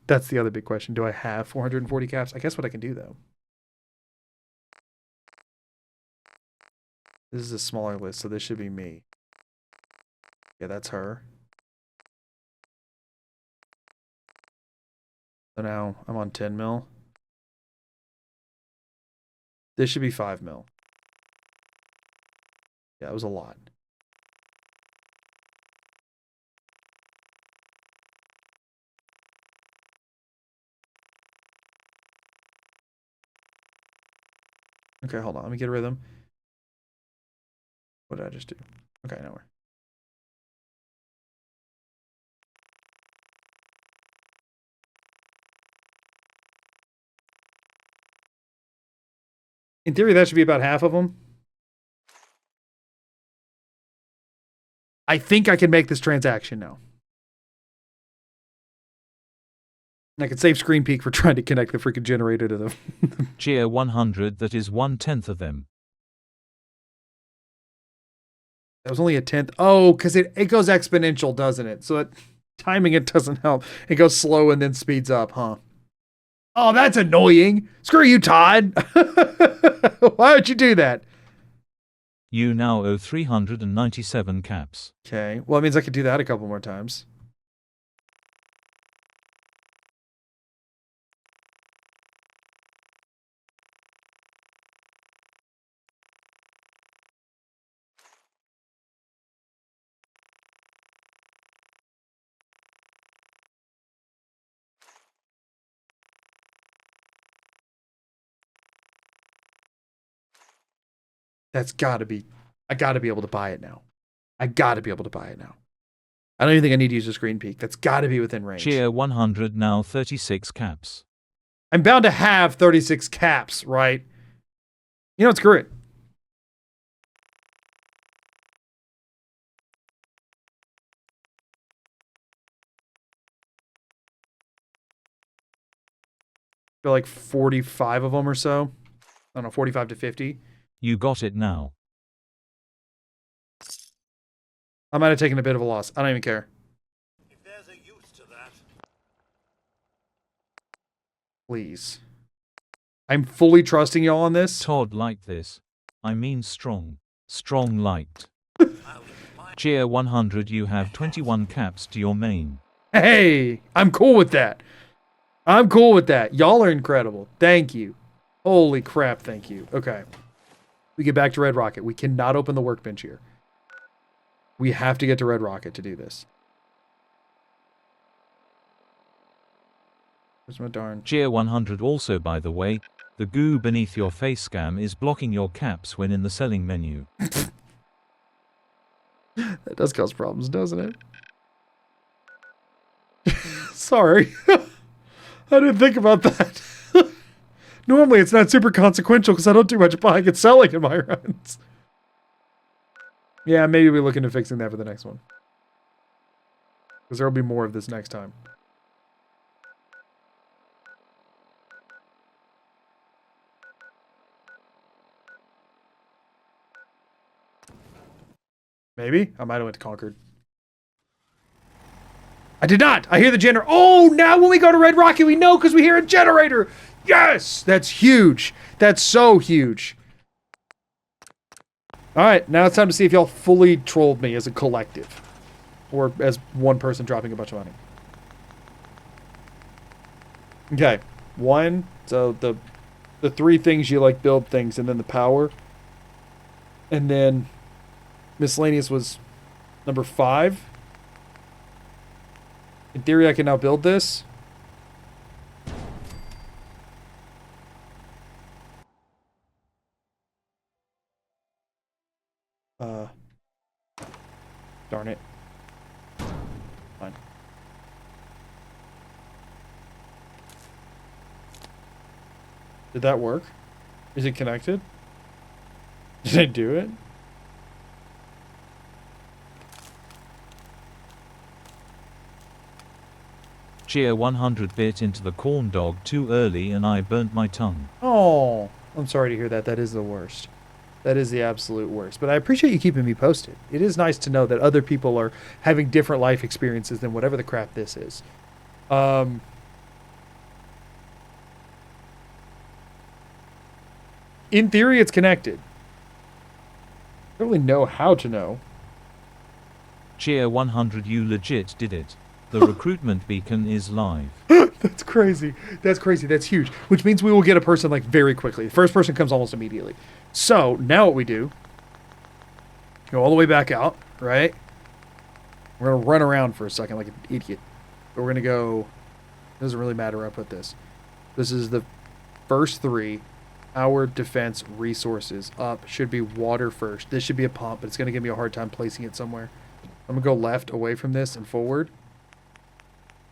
That's the other big question. Do I have 440 caps? I guess what I can do, though. This is a smaller list, so this should be me. Yeah, that's her. So now I'm on 10 mil. This should be 5 mil. Yeah, it was a lot. Okay, hold on. Let me get a rhythm. What did I just do? Okay, now we're. In theory, that should be about half of them. I think I can make this transaction now. And I can save screen peek for trying to connect the freaking generator to the... Cheer 100, that is 1/10 of them. That was only a tenth. Oh, because it goes exponential, doesn't it? So timing it doesn't help. It goes slow and then speeds up, huh? Oh, that's annoying. Screw you, Todd. Why would you do that? You now owe 397 caps. Okay. Well, it means I could do that a couple more times. That's gotta be, I gotta be able to buy it now. I gotta be able to buy it now. I don't even think I need to use a screen peek. That's gotta be within range. Cheer 100, now 36 caps. I'm bound to have 36 caps, right? You know what, screw it. Feel like 45 of them or so. I don't know, 45 to 50. You got it now. I might have taken a bit of a loss. I don't even care. If there's a use to that. Please. I'm fully trusting y'all on this. Todd liked this. I mean strong. Strong liked. Cheer 100, you have 21 caps to your main. Hey, I'm cool with that. I'm cool with that. Y'all are incredible. Thank you. Holy crap, thank you. Okay. We get back to Red Rocket. We cannot open the workbench here. We have to get to Red Rocket to do this. Where's my darn... Cheer 100 also, by the way, the goo beneath your face scam is blocking your caps when in the selling menu. That does cause problems, doesn't it? Sorry. I didn't think about that. Normally it's not super consequential because I don't do much buying and selling in my runs. Yeah, maybe we'll look into fixing that for the next one. Because there will be more of this next time. Maybe? I might have went to Concord. I did not! I hear the generator. Oh, now when we go to Red Rocket, we know because we hear a generator! Yes! That's huge. That's so huge. Alright, now it's time to see if y'all fully trolled me as a collective. Or as one person dropping a bunch of money. Okay. One, so the three things you like build things, and then the power. And then miscellaneous was number 5. In theory, I can now build this. Darn it. Fine. Did that work? Is it connected? Did I do it? Cheer 100 bit into the corn dog too early and I burnt my tongue. Oh, I'm sorry to hear that. That is the worst. That is the absolute worst. But I appreciate you keeping me posted. It is nice to know that other people are having different life experiences than whatever the crap this is. In theory, it's connected. I don't really know how to know. Cheer 100, you legit did it. The recruitment beacon is live. That's crazy. That's crazy. That's huge. Which means we will get a person like very quickly. The first person comes almost immediately. So now what we do, go all the way back out, right? We're going to run around for a second like an idiot. But we're going to go, it doesn't really matter where I put this. This is the first three. Our defense resources up should be water first. This should be a pump, but it's going to give me a hard time placing it somewhere. I'm going to go left away from this and forward.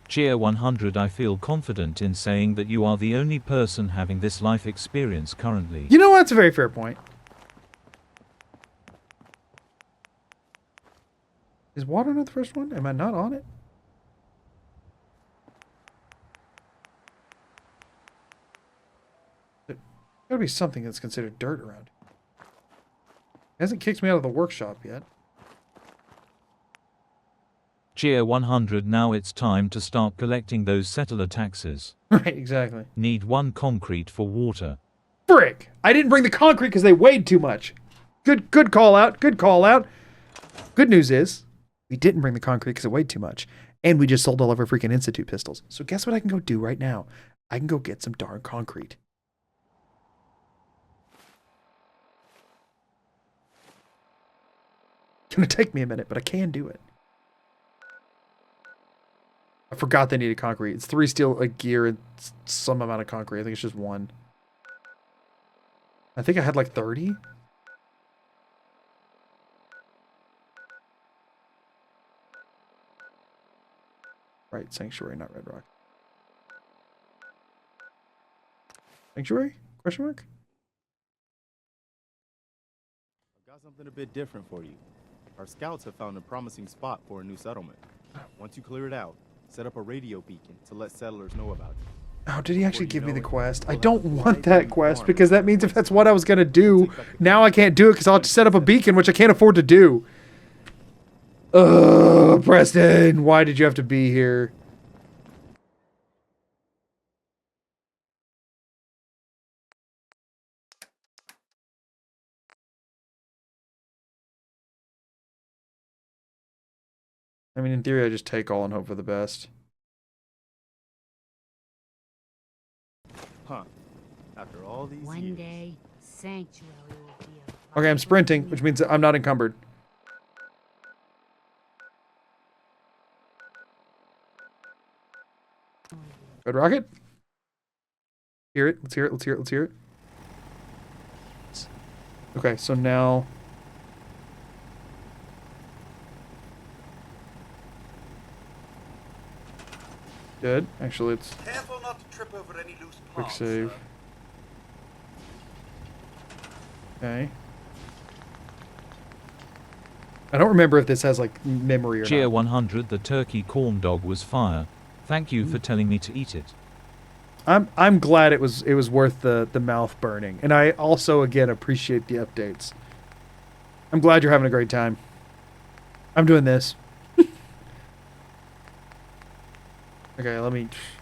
Cheer 100, I feel confident in saying that you are the only person having this life experience currently. You know what? That's a very fair point. Is water not the first one? Am I not on it? There's gotta be something that's considered dirt around. It hasn't kicked me out of the workshop yet. Cheer 100, now it's time to start collecting those settler taxes. Right, exactly. Need 1 concrete for water. Frick! I didn't bring the concrete because they weighed too much. Good call out. Good call out. Good news is, we didn't bring the concrete because it weighed too much. And we just sold all of our freaking Institute pistols. So guess what I can go do right now? I can go get some darn concrete. It's gonna take me a minute, but I can do it. I forgot they needed concrete. It's 3 steel, a gear, and some amount of concrete. I think it's just 1. I think I had like 30. Right, Sanctuary, not Red Rock. Sanctuary? Question mark? I've got something a bit different for you. Our scouts have found a promising spot for a new settlement. Once you clear it out, set up a radio beacon to let settlers know about it. Oh, did he actually give me the quest? I don't want that quest because that means if that's what I was going to do, now I can't do it because I'll have to set up a beacon, which I can't afford to do. Ugh, Preston, why did you have to be here? I mean, in theory, I just take all and hope for the best. Huh. After all these One years. day, Sanctuary will be a Okay, I'm sprinting, which means that I'm not encumbered. Red Rocket? Hear it. Let's hear it. Let's hear it. Let's hear it. Okay, so now... Good. Actually, it's... Careful not to trip over any loose Quick parts, save. sir. Okay. I don't remember if this has, like, memory or Cheer not. 100, the turkey corn dog was fire. Thank you for telling me to eat it. I'm glad it was worth the mouth burning. And I also, again, appreciate the updates. I'm glad you're having a great time. I'm doing this. Okay,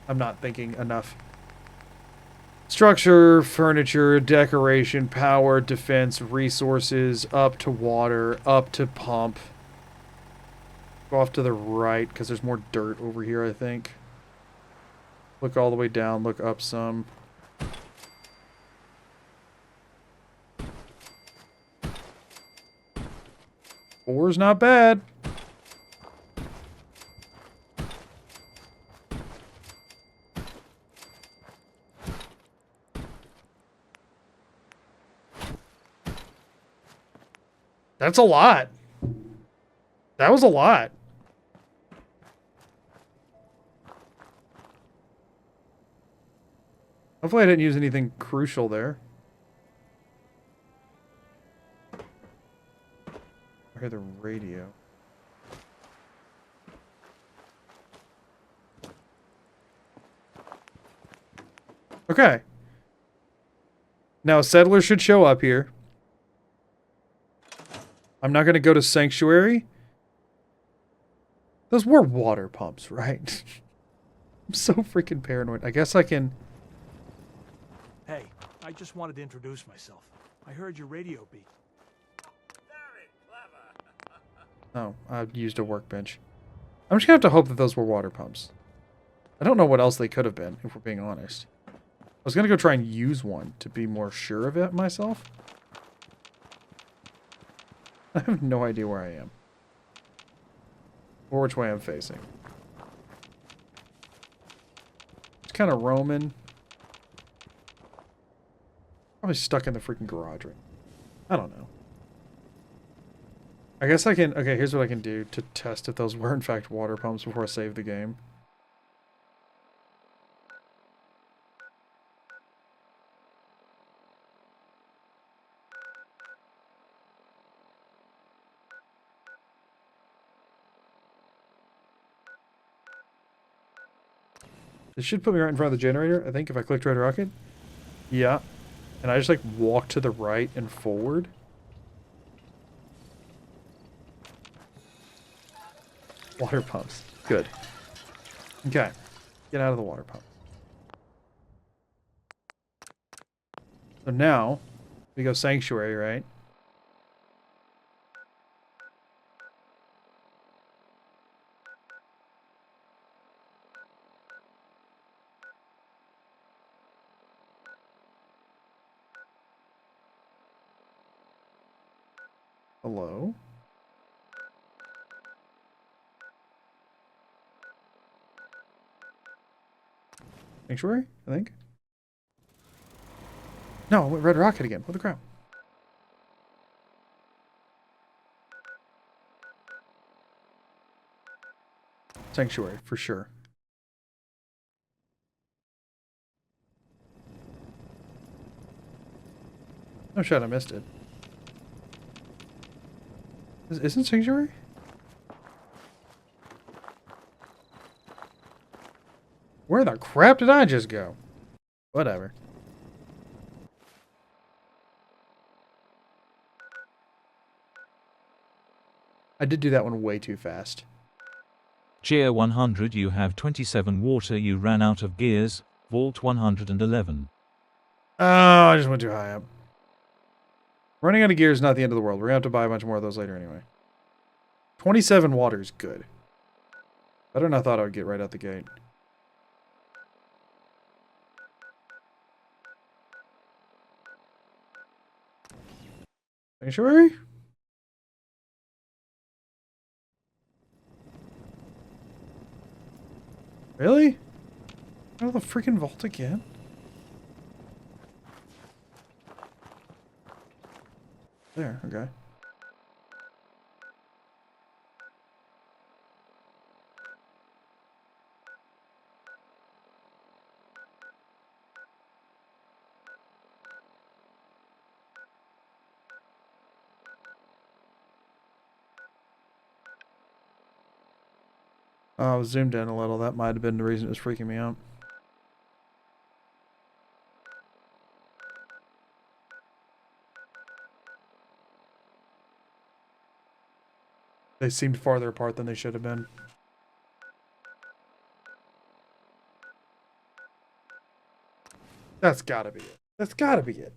I'm not thinking enough. Structure, furniture, decoration, power, defense, resources, up to water, up to pump. Go off to the right, because there's more dirt over here, I think. Look all the way down, look up some. Four's not bad. That's a lot. That was a lot. Hopefully I didn't use anything crucial there. I hear the radio. Okay. Now, settlers should show up here. I'm not going to go to Sanctuary. Those were water pumps, right? I'm so freaking paranoid. I guess I can... Hey, I just wanted to introduce myself. I heard your radio beep. Oh, I used a workbench. I'm just going to have to hope that those were water pumps. I don't know what else they could have been, if we're being honest. I was going to go try and use one to be more sure of it myself. I have no idea where I am. Or which way I'm facing. It's kind of roaming. Probably stuck in the freaking garage right now. I don't know. I guess I can... Okay, here's what I can do to test if those were in fact water pumps before I save the game. This should put me right in front of the generator, I think, if I clicked Red Rocket. Yeah. And I just, like, walk to the right and forward. Water pumps. Good. Okay. Get out of the water pump. So now, we go Sanctuary, right? Hello? Sanctuary, I think. No, I went Red Rocket again. What the crap? Sanctuary, for sure. No shot, I missed it. Isn't Sanctuary? Where the crap did I just go? Whatever. I did do that one way too fast. Cheer 100, you have 27 water, you ran out of gears. Vault 111. Oh, I just went too high up. Running out of gear is not the end of the world. We're going to have to buy a bunch more of those later anyway. 27 water is good. Better than I thought I would get right out the gate. Sanctuary? Really? Out of the freaking vault again? There, okay. Oh, I was zoomed in a little. That might have been the reason it was freaking me out. They seemed farther apart than they should have been. That's gotta be it. That's gotta be it.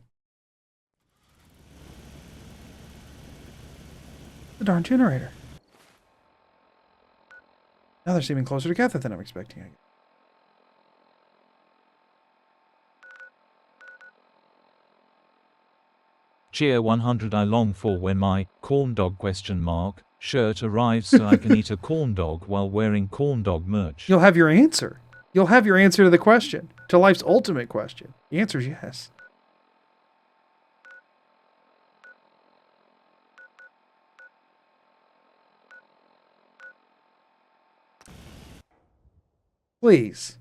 The darn generator. Now they're seeming closer together than I'm expecting. Cheer 100, I long for when my corn dog ? Shirt arrives so I can eat a corn dog while wearing corn dog merch. You'll have your answer. You'll have your answer to the question. To life's ultimate question. The answer is yes. Please.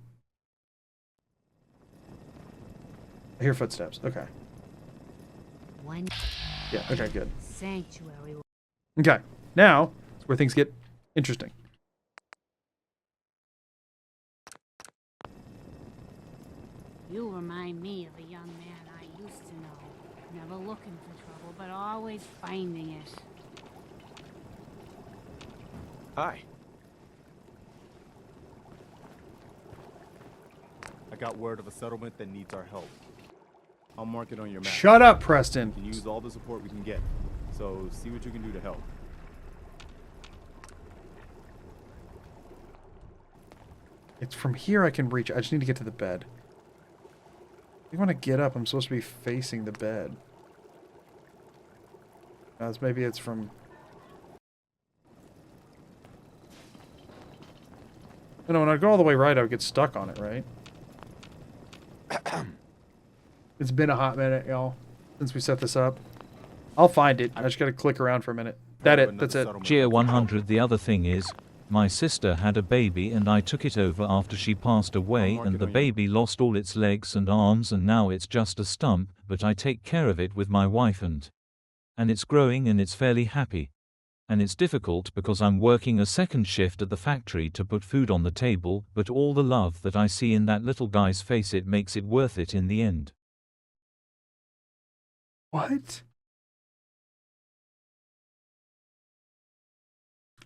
I hear footsteps. Okay. One. Yeah, okay, good. Sanctuary. Okay, now it's where things get interesting. You remind me of a young man I used to know. Never looking for trouble, but always finding it. Hi. I got word of a settlement that needs our help. I'll mark it on your map. Shut up, Preston. We can use all the support we can get. So see what you can do to help. It's from here I can reach. I just need to get to the bed. If you want to get up, I'm supposed to be facing the bed. Maybe it's from... No, when I go all the way right, I would get stuck on it, right? It's been a hot minute, y'all, since we set this up. I'll find it. I just gotta click around for a minute. That's it. Cheer 100. The other thing is, my sister had a baby and I took it over after she passed away, and the baby lost all its legs and arms and now it's just a stump, but I take care of it with my wife and it's growing and it's fairly happy. And it's difficult because I'm working a second shift at the factory to put food on the table, but all the love that I see in that little guy's face, it makes it worth it in the end. What?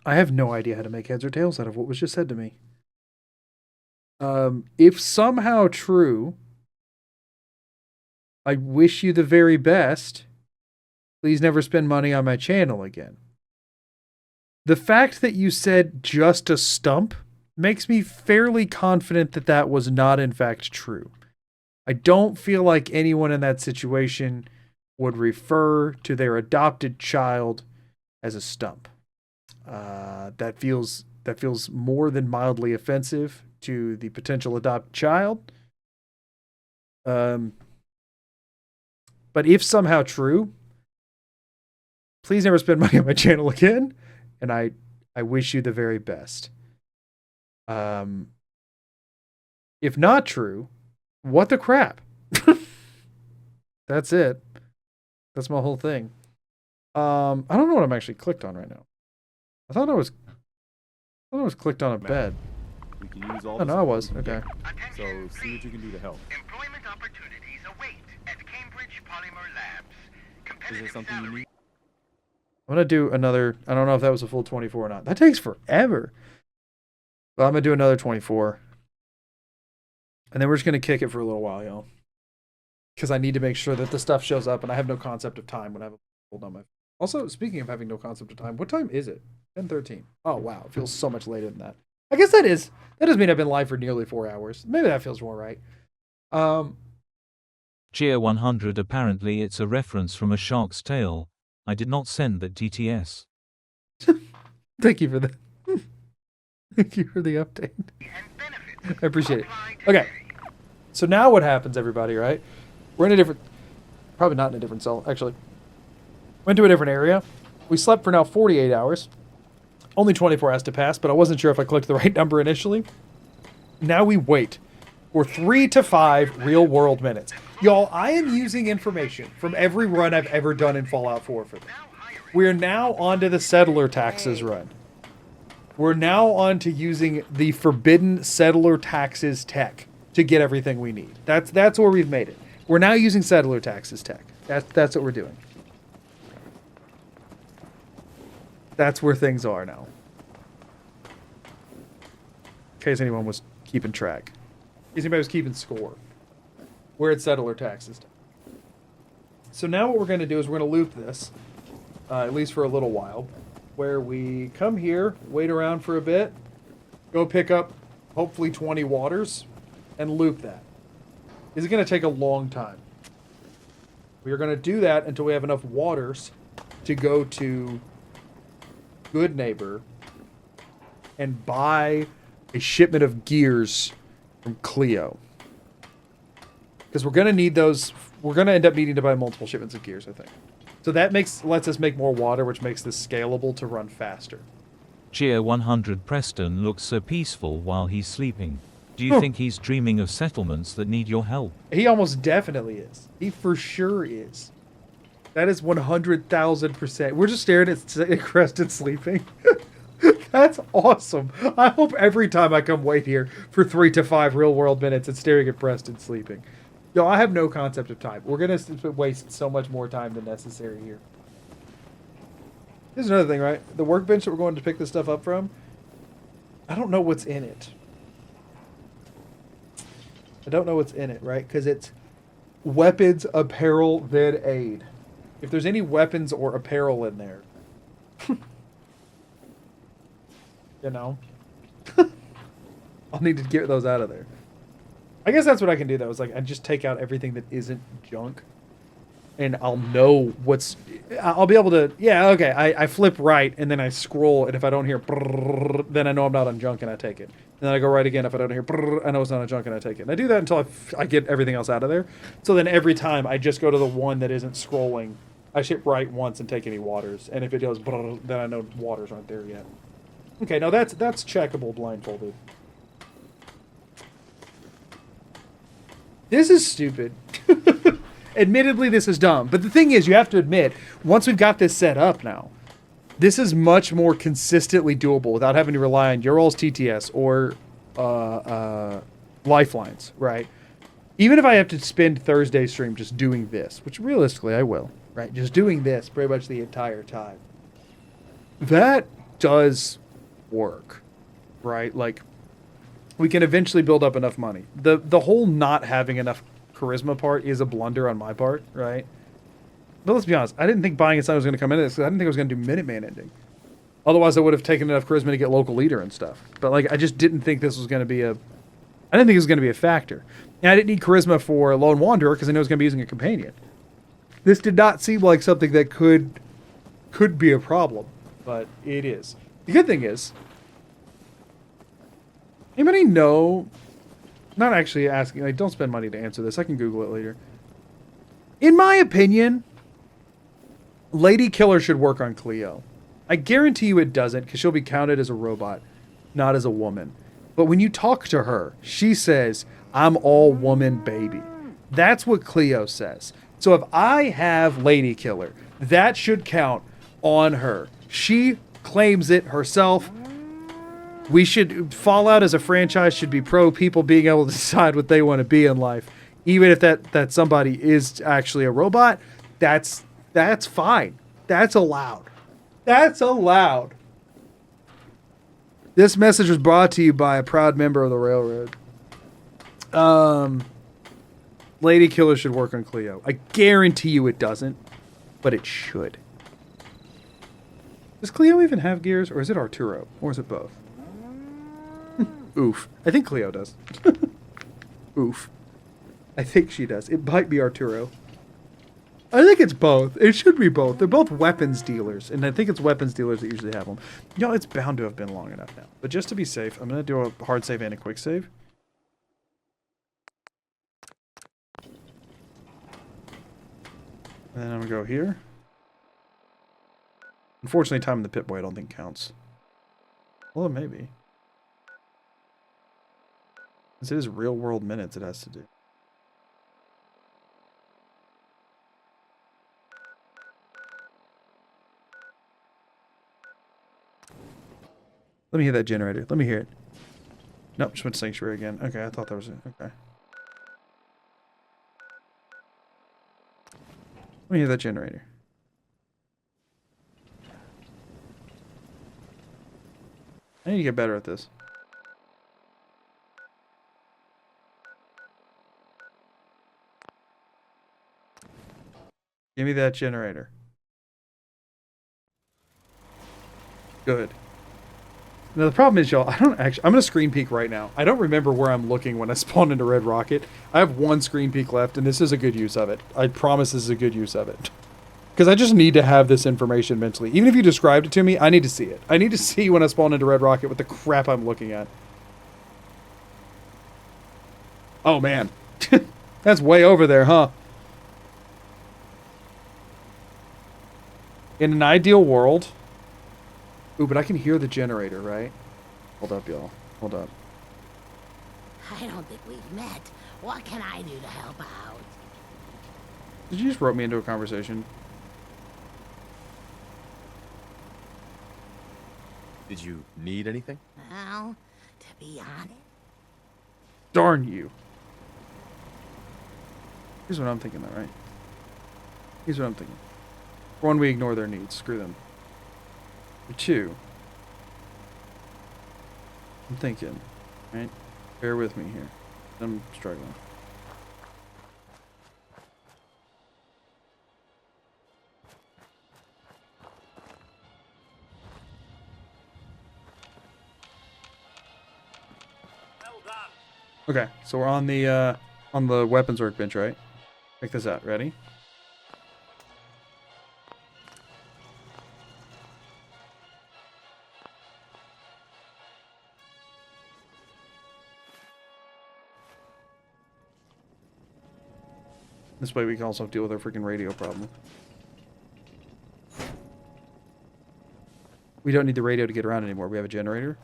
I have no idea how to make heads or tails out of what was just said to me. If somehow true, I wish you the very best. Please never spend money on my channel again. The fact that you said just a stump makes me fairly confident that that was not in fact true. I don't feel like anyone in that situation would refer to their adopted child as a stump. That feels more than mildly offensive to the potential adopted child. But if somehow true, please never spend money on my channel again. And I wish you the very best. If not true, what the crap? That's it. That's my whole thing. I don't know what I'm actually clicked on right now. I thought I was clicked on a bed. We can use all oh, no, I was. Okay. So see what you can do to help. Employment opportunities await at Cambridge Polymer Labs. Is there something you need? I'm going to do another... I don't know if that was a full 24 or not. That takes forever. But I'm going to do another 24. And then we're just going to kick it for a little while, y'all. Because I need to make sure that the stuff shows up, and I have no concept of time when I have a hold on my... Also, speaking of having no concept of time, what time is it? 10:13. Oh, wow. It feels so much later than that. I guess that does mean I've been live for nearly 4 hours. Maybe that feels more right. Cheer 100. Apparently it's a reference from A Shark's Tale. I did not send that TTS. Thank you for the thank you for the update. I appreciate it. Okay. So now what happens, everybody, right? We're in a different... Probably not in a different cell, actually. Went to a different area. We slept for now 48 hours. Only 24 has to pass, but I wasn't sure if I clicked the right number initially. Now we wait for 3 to 5 real-world minutes. Y'all, I am using information from every run I've ever done in Fallout 4 for this. We're now onto the settler taxes run. We're now on to using the forbidden settler taxes tech to get everything we need. That's where we've made it. We're now using settler taxes tech. That's what we're doing. That's where things are now. In case anyone was keeping track. In case anybody was keeping score. We're at settler taxes. So now what we're going to do is we're going to loop this, at least for a little while, where we come here, wait around for a bit, go pick up hopefully 20 waters, and loop that. This is going to take a long time. We are going to do that until we have enough waters to go to Good Neighbor and buy a shipment of gears from Cleo. Because we're going to need those. We're going to end up needing to buy multiple shipments of gears, I think. So that lets us make more water, which makes this scalable to run faster. Cheer 100. Preston looks so peaceful while he's sleeping. Do you think he's dreaming of settlements that need your help? He almost definitely is. He for sure is. That is 100,000%. We're just staring at Creston sleeping. That's awesome. I hope every time I come wait here for 3 to 5 real world minutes and staring at Preston sleeping. Yo, I have no concept of time. We're going to waste so much more time than necessary here. Here's another thing, right? The workbench that we're going to pick this stuff up from, I don't know what's in it. I don't know what's in it, right? Because it's weapons, apparel, then aid. If there's any weapons or apparel in there, you know, I'll need to get those out of there. I guess that's what I can do, though. Is like I just take out everything that isn't junk, and I'll know what's. I'll be able to. Yeah, okay. I flip right, and then I scroll, and if I don't hear, brrr, then I know I'm not on junk, and I take it. And then I go right again. If I don't hear, brrr, I know it's not on junk, and I take it. And I do that until I get everything else out of there. So then every time I just go to the one that isn't scrolling. I hit right once and take any waters, and if it goes, brrr, then I know waters aren't there yet. Okay, now that's checkable blindfolded. This is stupid. Admittedly, this is dumb. But the thing is, you have to admit, once we've got this set up now, this is much more consistently doable without having to rely on your all's TTS or lifelines, right? Even if I have to spend Thursday's stream just doing this, which realistically I will, right? Just doing this pretty much the entire time. That does work, right? Like, we can eventually build up enough money. The whole not having enough charisma part is a blunder on my part, right? But let's be honest, I didn't think buying a sign was going to come into this because I didn't think I was going to do Minuteman ending. Otherwise, I would have taken enough charisma to get local leader and stuff. But like, I just didn't think this was going to be a... I didn't think it was going to be a factor. And I didn't need charisma for Lone Wanderer because I know I was going to be using a companion. This did not seem like something that could be a problem, but it is. The good thing is, anybody know? Not actually asking. Like, don't spend money to answer this. I can Google it later. In my opinion, Lady Killer should work on Cleo. I guarantee you it doesn't, because she'll be counted as a robot, not as a woman. But when you talk to her, she says, "I'm all woman, baby." That's what Cleo says. So if I have Lady Killer, that should count on her. She claims it herself. We should, Fallout as a franchise should be pro people being able to decide what they want to be in life. Even if that somebody is actually a robot, that's fine. That's allowed. That's allowed. This message was brought to you by a proud member of the Railroad. Lady Killer should work on Cleo. I guarantee you it doesn't, but it should. Does Cleo even have gears, or is it Arturo? Or is it both? Oof. I think Cleo does. Oof. I think she does. It might be Arturo. I think it's both. It should be both. They're both weapons dealers, and I think it's weapons dealers that usually have them. You know, it's bound to have been long enough now. But just to be safe, I'm going to do a hard save and a quick save. And then I'm going to go here. Unfortunately, time in the Pip-Boy I don't think counts. Well, maybe. Since it is real-world minutes, it has to do. Let me hear that generator. Let me hear it. Nope, just went to Sanctuary again. Okay, I thought that was it. Okay. Let me hear that generator. I need to get better at this. Give me that generator. Good. Now the problem is, y'all, I'm gonna screen peek right now. I don't remember where I'm looking when I spawn into Red Rocket. I have one screen peek left, and this is a good use of it. I promise this is a good use of it. Because I just need to have this information mentally. Even if you described it to me, I need to see it. I need to see when I spawn into Red Rocket what the crap I'm looking at. Oh, man. That's way over there, huh? In an ideal world... Ooh, but I can hear the generator, right? Hold up, y'all. Hold up. I don't think we've met. What can I do to help out? Did you just rope me into a conversation? Did you need anything? Well, to be honest. Darn you. Here's what I'm thinking though, right? Here's what I'm thinking. For one, we ignore their needs. Screw them. For two, I'm thinking, right? Bear with me here. I'm struggling. Okay, so we're on the weapons workbench, right? Check this out. Ready? This way we can also deal with our freaking radio problem. We don't need the radio to get around anymore. We have a generator.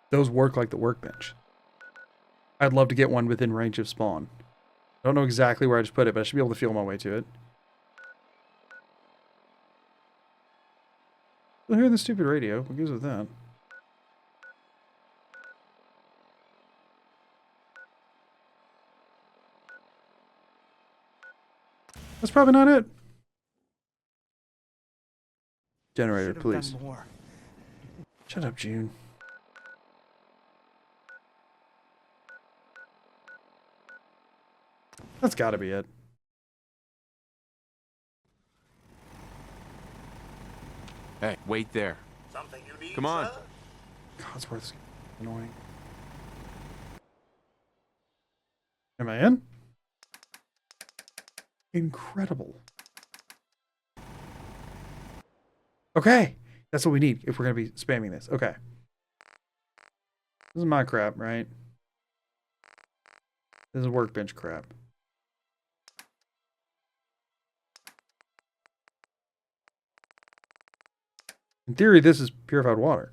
Those work like the workbench. I'd love to get one within range of spawn. I don't know exactly where I just put it, but I should be able to feel my way to it. Still hearing the stupid radio. What goes with that? That's probably not it. Generator, please. Shut up, June. That's gotta be it. Hey, wait there. Something you need, Come on. sir? God, it's worth annoying. Am I in? Incredible. Okay. That's what we need if we're going to be spamming this. Okay. This is my crap, right? This is workbench crap. In theory, this is purified water.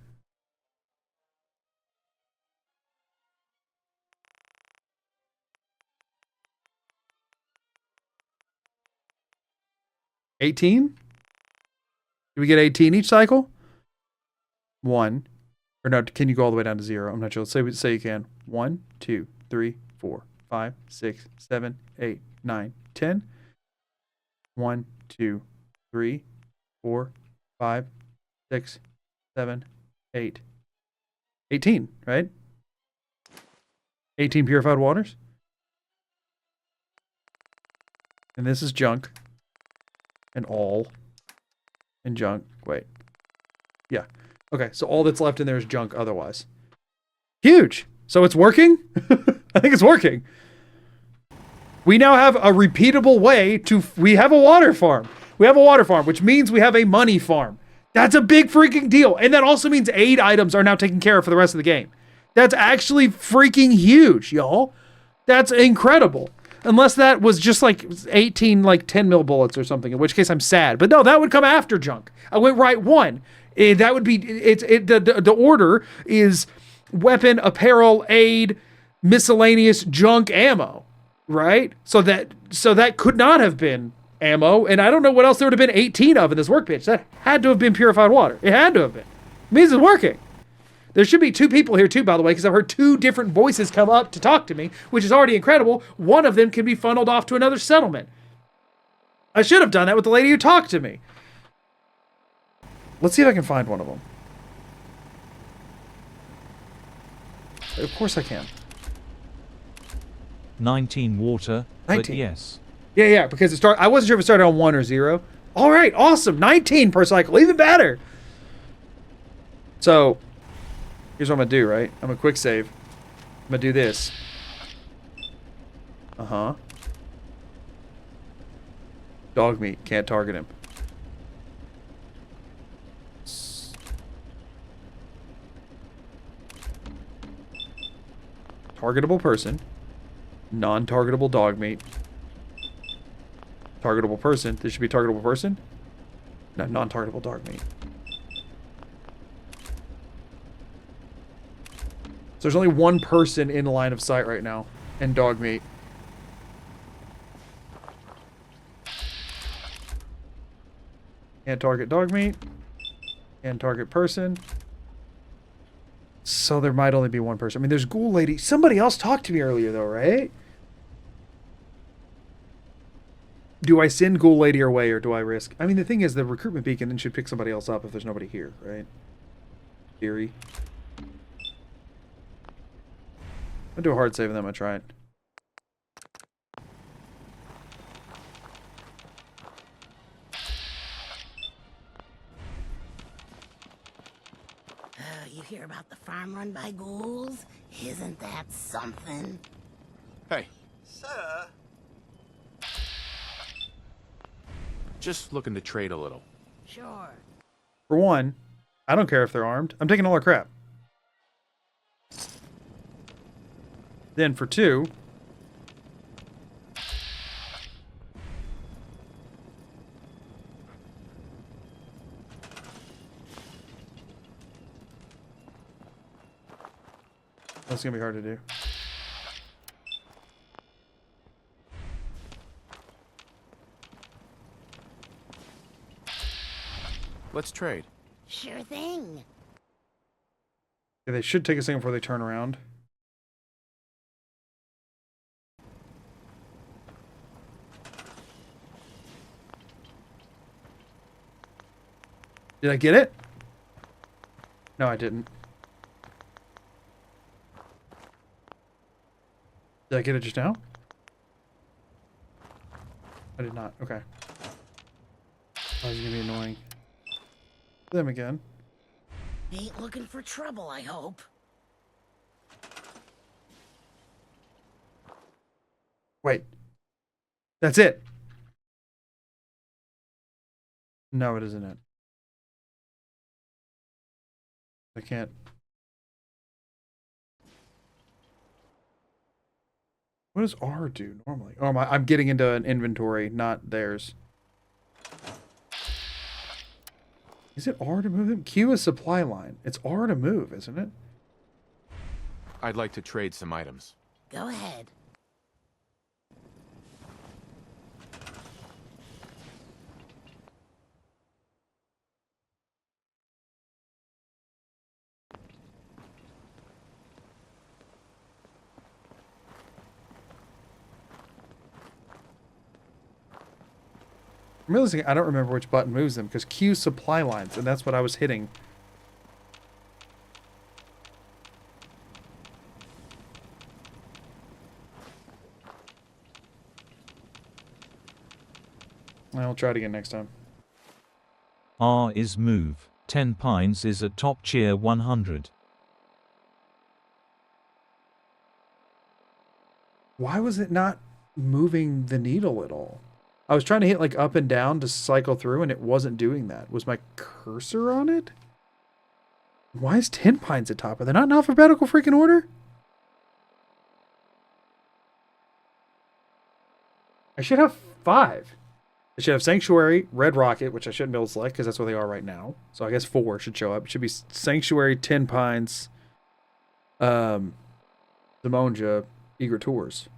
$18? Do we get 18 each cycle? 1. Or no, can you go all the way down to 0? I'm not sure. Let's say you can. 1, 2, 3, 4, 5, 6, 7, 8, 9, 10. 1, 2, 3, 4, 5, 6, 7, 8. 18, right? 18 purified waters. And this is junk. And all. And junk. Wait. Yeah. Okay, so all that's left in there is junk otherwise. Huge! So it's working? I think it's working. We now have a repeatable way to... We have a water farm. We have a water farm, which means we have a money farm. That's a big freaking deal. And that also means aid items are now taken care of for the rest of the game. That's actually freaking huge, y'all. That's incredible. Unless that was just like 18, like 10 mil bullets or something, in which case I'm sad. But no, that would come after junk. I went right one. That would be, the order is weapon, apparel, aid, miscellaneous junk, ammo, right? So that could not have been ammo, and I don't know what else there would have been 18 of in this workbench. That had to have been purified water. It had to have been. It means it's working. There should be 2 people here too, by the way, because I've heard 2 different voices come up to talk to me, which is already incredible. One of them can be funneled off to another settlement. I should have done that with the lady who talked to me. Let's see if I can find one of them. Of course I can. 19 water, 19. but yes. Yeah, because I wasn't sure if it started on 1 or 0. All right, awesome. 19 per cycle, even better. So, Here's what I'm gonna do, right? I'm gonna quick save. I'm gonna do this. Uh-huh. Dog meat. Can't target him. Targetable person. Non-targetable dog meat. Targetable person. This should be targetable person. No, non-targetable dog meat. So there's only one person in line of sight right now. And dog meat. Can't target dog meat. Can't target person. So there might only be one person. I mean, there's Ghoul Lady. Somebody else talked to me earlier, though, right? Do I send Ghoul Lady her way, or do I risk? I mean, the thing is, the recruitment beacon then should pick somebody else up if there's nobody here, right? Theory. I'll do a hard save and then I'm gonna try it. You hear about the farm run by ghouls? Isn't that something? Hey, Sir, just looking to trade a little. Sure. For one, I don't care if they're armed. I'm taking all our crap. Then for two, that's gonna be hard to do. Let's trade. Sure thing. Yeah, they should take a second before they turn around. Did I get it? No, I didn't. Did I get it just now? I did not. Okay. That was gonna be annoying. Them again. Ain't looking for trouble, I hope. Wait. That's it. No, it isn't it. I can't. What does R do normally? Oh, I'm getting into an inventory, not theirs. Is it R to move them? Q is supply line. It's R to move, isn't it? I'd like to trade some items. Go ahead. I'm realizing I don't remember which button moves them because Q supply lines, and that's what I was hitting. I'll try it again next time. R is move. 10 Pines is a top tier 100. Why was it not moving the needle at all? I was trying to hit like up and down to cycle through and it wasn't doing that. Was my cursor on it? Why is 10 Pines at top? Are they not in alphabetical freaking order? I should have 5. I should have Sanctuary, Red Rocket, which I shouldn't be able to select because that's where they are right now. So I guess 4 should show up. It should be Sanctuary, 10 Pines, Demonja, Eager Tours.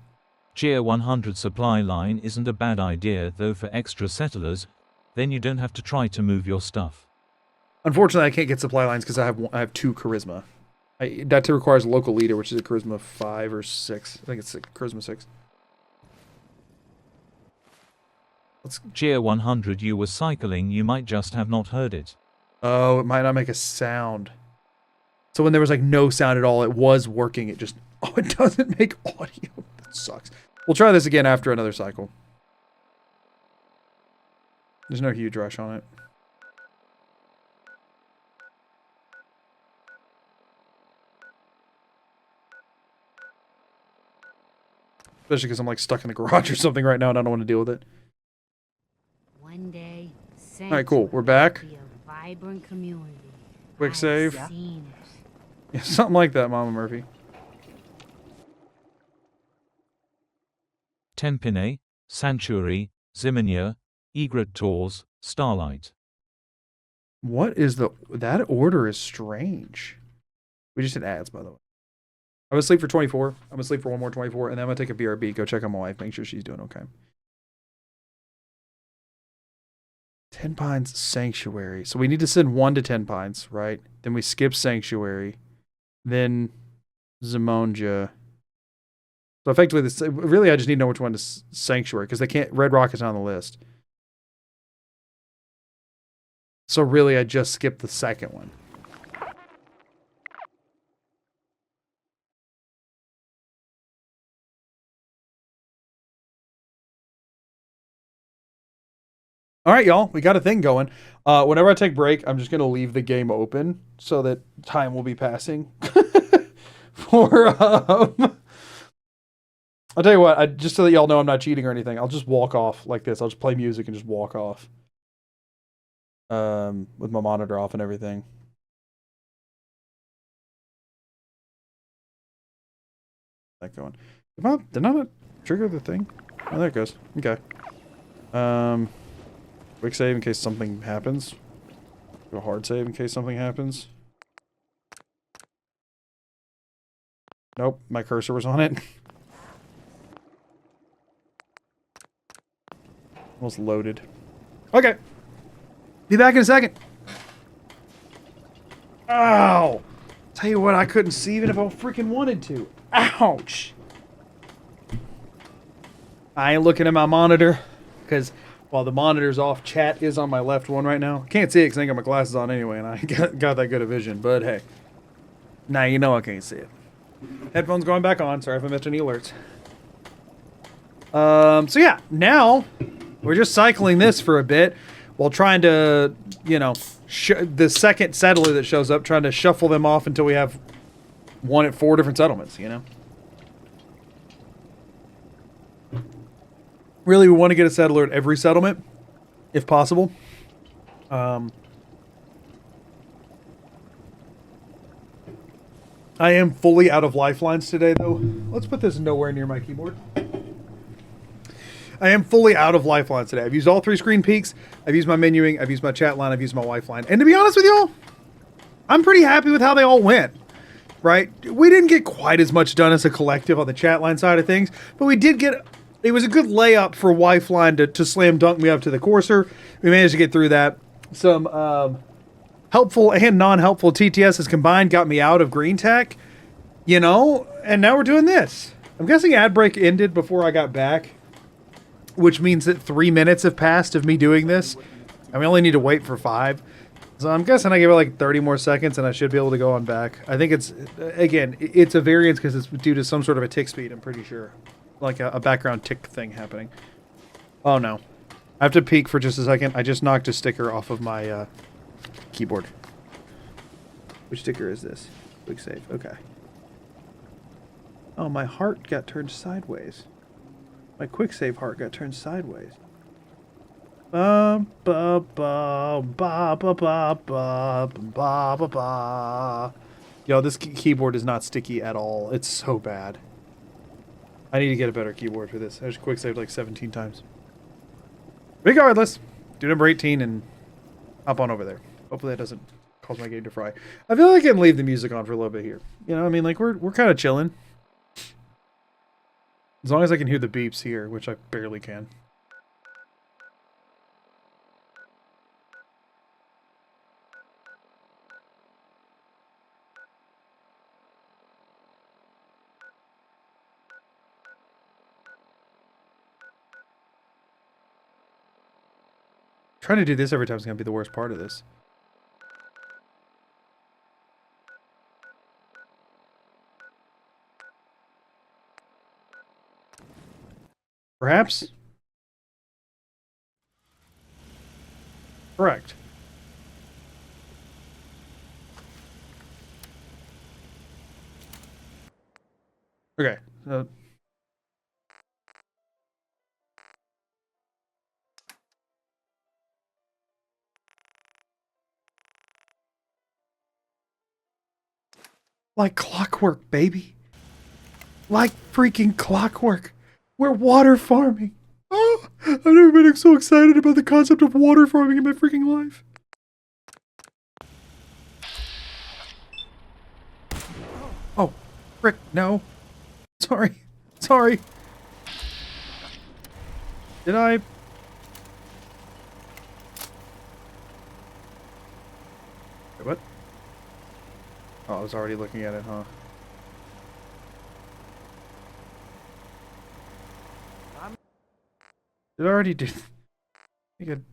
Tier 100 supply line isn't a bad idea though for extra settlers, then you don't have to try to move your stuff. Unfortunately, I can't get supply lines because I have 2 charisma. That requires a local leader, which is a charisma 5 or 6. I think it's charisma 6. Tier 100 you were cycling, you might just have not heard it. Oh, it might not make a sound. So when there was like no sound at all, it was working. It just, oh, it doesn't make audio. That sucks. We'll try this again after another cycle. There's no huge rush on it. Especially because I'm like stuck in the garage or something right now and I don't want to deal with it. One day, all right, cool. We're back. be a vibrant community. Quick save. Seen Yeah, something like that, Mama Murphy. Tempine, Sanctuary, Zimania, Egret Tours, Starlight. What is that order is strange. We just did ads, by the way. I'm gonna sleep for 24. I'm gonna sleep for one more 24, and then I'm gonna take a BRB, go check on my wife, make sure she's doing okay. 10 Pines Sanctuary. So we need to send one to 10 Pines, right? Then we skip Sanctuary. Then Zimonja. So effectively, this really I just need to know which one is Sanctuary, because they can't. Red Rock is not on the list. So really, I just skipped the second one. All right, y'all, we got a thing going. Whenever I take break, I'm just going to leave the game open so that time will be passing. I'll tell you what, just so that y'all know I'm not cheating or anything, I'll just walk off like this. I'll just play music and just walk off. With my monitor off and everything. That going. Did I not trigger the thing? Oh, there it goes. Okay. Quick save in case something happens. Do a hard save in case something happens. Nope, my cursor was on it. Almost loaded. Okay. Be back in a second. Ow! Tell you what, I couldn't see even if I freaking wanted to. Ouch! I ain't looking at my monitor because while the monitor's off, chat is on my left one right now. Can't see it because I ain't got my glasses on anyway, and I ain't got that good of vision. But hey, now you know I can't see it. Headphones going back on. Sorry if I missed any alerts. So yeah, now we're just cycling this for a bit while trying to, you know, the second settler that shows up, trying to shuffle them off until we have one at 4 different settlements, you know? Really, we want to get a settler at every settlement, if possible. I am fully out of lifelines today, though. Let's put this nowhere near my keyboard. I am fully out of lifelines today. I've used all 3 screen peaks. I've used my menuing. I've used my chat line. I've used my lifeline. And to be honest with y'all, I'm pretty happy with how they all went. Right? We didn't get quite as much done as a collective on the chat line side of things, but we did get... It was a good layup for Lifeline to slam dunk me up to the courser. We managed to get through that. Some helpful and non-helpful TTSs combined got me out of green tech, you know, and now we're doing this. I'm guessing ad break ended before I got back, which means that 3 minutes have passed of me doing this, and we only need to wait for 5. So I'm guessing I give it like 30 more seconds and I should be able to go on back. I think it's, again, it's a variance because it's due to some sort of a tick speed, I'm pretty sure. Like a background tick thing happening. Oh no. I have to peek for just a second. I just knocked a sticker off of my keyboard. Which sticker is this? Quick save. Okay. Oh, my heart got turned sideways. My quick save heart got turned sideways. Ba ba ba ba ba ba ba ba ba ba. Yo, this keyboard is not sticky at all. It's so bad. I need to get a better keyboard for this. I just quick saved like 17 times. Regardless, do number 18 and hop on over there. Hopefully that doesn't cause my game to fry. I feel like I can leave the music on for a little bit here. You know, I mean, like we're kind of chilling. As long as I can hear the beeps here, which I barely can. Trying to do this every time is going to be the worst part of this. Perhaps? Correct. Okay. Like clockwork, baby. Like freaking clockwork. We're water farming. Oh, I've never been so excited about the concept of water farming in my freaking life. Oh, frick, no. Sorry. Sorry. Did I? Wait, what? Oh, I was already looking at it, huh? Did I already do? I could.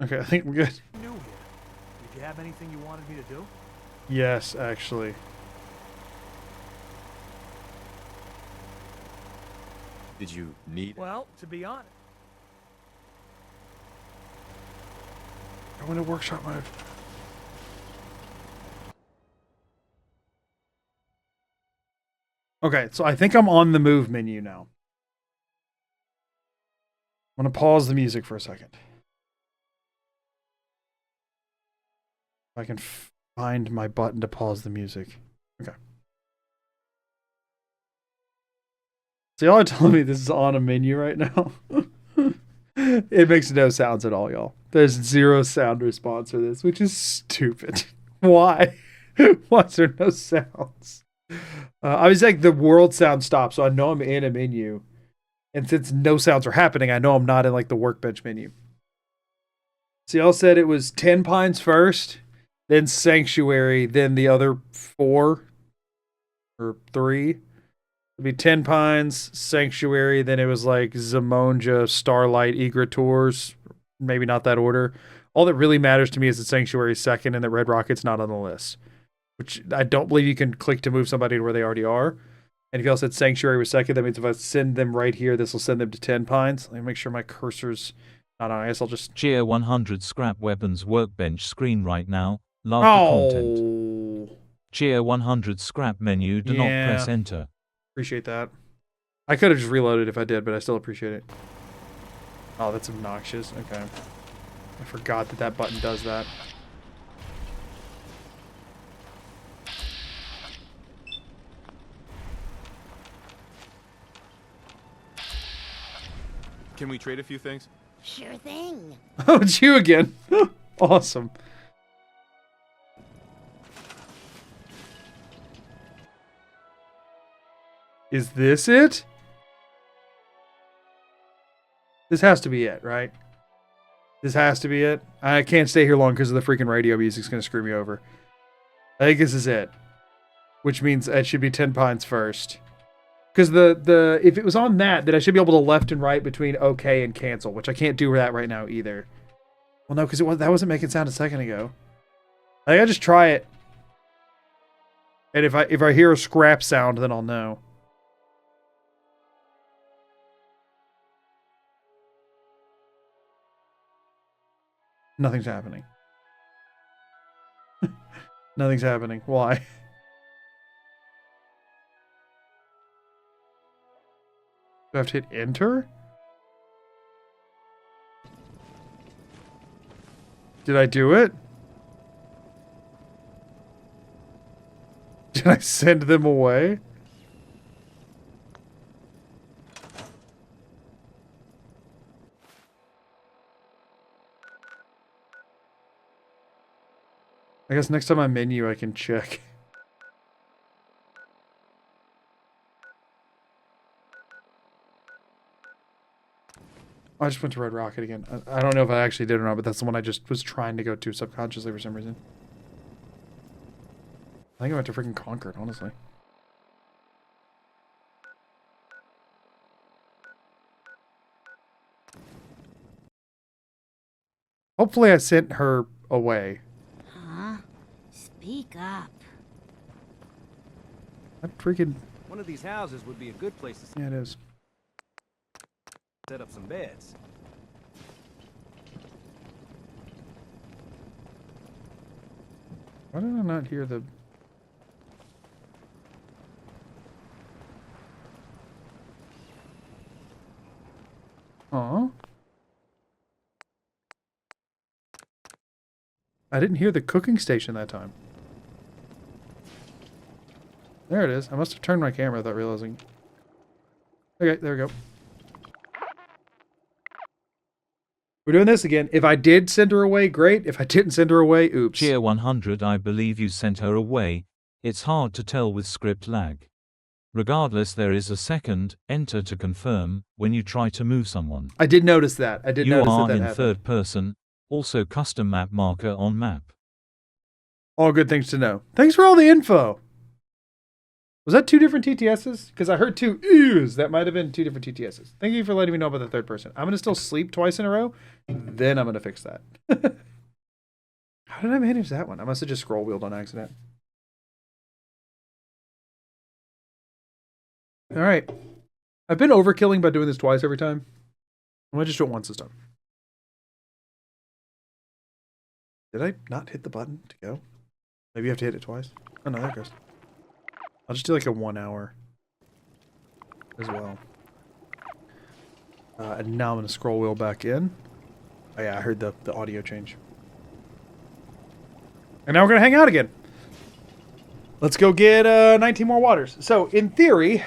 Okay, I think we're good. New here. Did you have anything you wanted me to do? Yes, actually. Did you need? Well, to be honest. I want to workshop mode. Okay, so I think I'm on the move menu now. I'm going to pause the music for a second. If I can find my button to pause the music. Okay. So y'all are telling me this is on a menu right now? It makes no sounds at all, y'all. There's 0 sound response for this, which is stupid. Why? Why is there no sounds? I was like, the world sound stopped, so I know I'm in a menu. And since no sounds are happening, I know I'm not in like the workbench menu. So y'all said it was 10 Pines first, then Sanctuary, then the other 4 or 3. It'd be 10 Pines, Sanctuary, then it was like Zamonja, Starlight, Egret Tours. Maybe not that order. All that really matters to me is that Sanctuary is second and that Red Rocket's not on the list. Which I don't believe you can click to move somebody to where they already are. And if y'all said Sanctuary was second, that means if I send them right here, this will send them to 10 Pines. Let me make sure my cursor's not on. I guess I'll just... Cheer 100 scrap weapons workbench screen right now. Love the content. Cheer 100 scrap menu. Do not press enter. Appreciate that. I could have just reloaded if I did, but I still appreciate it. Oh, that's obnoxious. Okay. I forgot that that button does that. Can we trade a few things? Sure thing. Oh, it's you again. Awesome. Is this it? This has to be it, right? This has to be it. I can't stay here long because of the freaking radio music's going to screw me over. I think this is it. Which means it should be 10 Pines first. Because the if it was on that, then I should be able to left and right between OK and cancel, which I can't do that right now either. Well, no, because that wasn't making sound a second ago. I think I just try it. And if I hear a scrap sound, then I'll know. Nothing's happening. Nothing's happening. Why? Do I have to hit enter? Did I do it? Did I send them away? I guess next time I'm menu I can check. I just went to Red Rocket again. I don't know if I actually did or not, but that's the one I just was trying to go to subconsciously for some reason. I think I went to freaking Concord, honestly. Hopefully I sent her away. Huh? Speak up. That freaking... One of these houses would be a good place to Yeah, it is. set up some beds. Why did I not hear the... Aw. I didn't hear the cooking station that time. There it is. I must have turned my camera without realizing. Okay, there we go. We're doing this again. If I did send her away, great. If I didn't send her away, oops. Cheer 100, I believe you sent her away. It's hard to tell with script lag. Regardless, there is a second enter to confirm when you try to move someone. I did notice that. I did you notice are that in happened. third person, also custom map marker on map. All good things to know. Thanks for all the info. Was that 2 different TTSs? Because I heard 2 oohs. That might have been 2 different TTSs. Thank you for letting me know about the third person. I'm going to still sleep twice in a row. Then I'm going to fix that. How did I manage that one? I must have just scroll wheeled on accident. All right. I've been overkilling by doing this twice every time. I'm going to just do it once this time. Did I not hit the button to go? Maybe you have to hit it twice. Oh, no, there it goes. I'll just do like a 1 hour as well. And now I'm going to scroll wheel back in. Oh yeah, I heard the audio change. And now we're going to hang out again. Let's go get 19 more waters. So, in theory,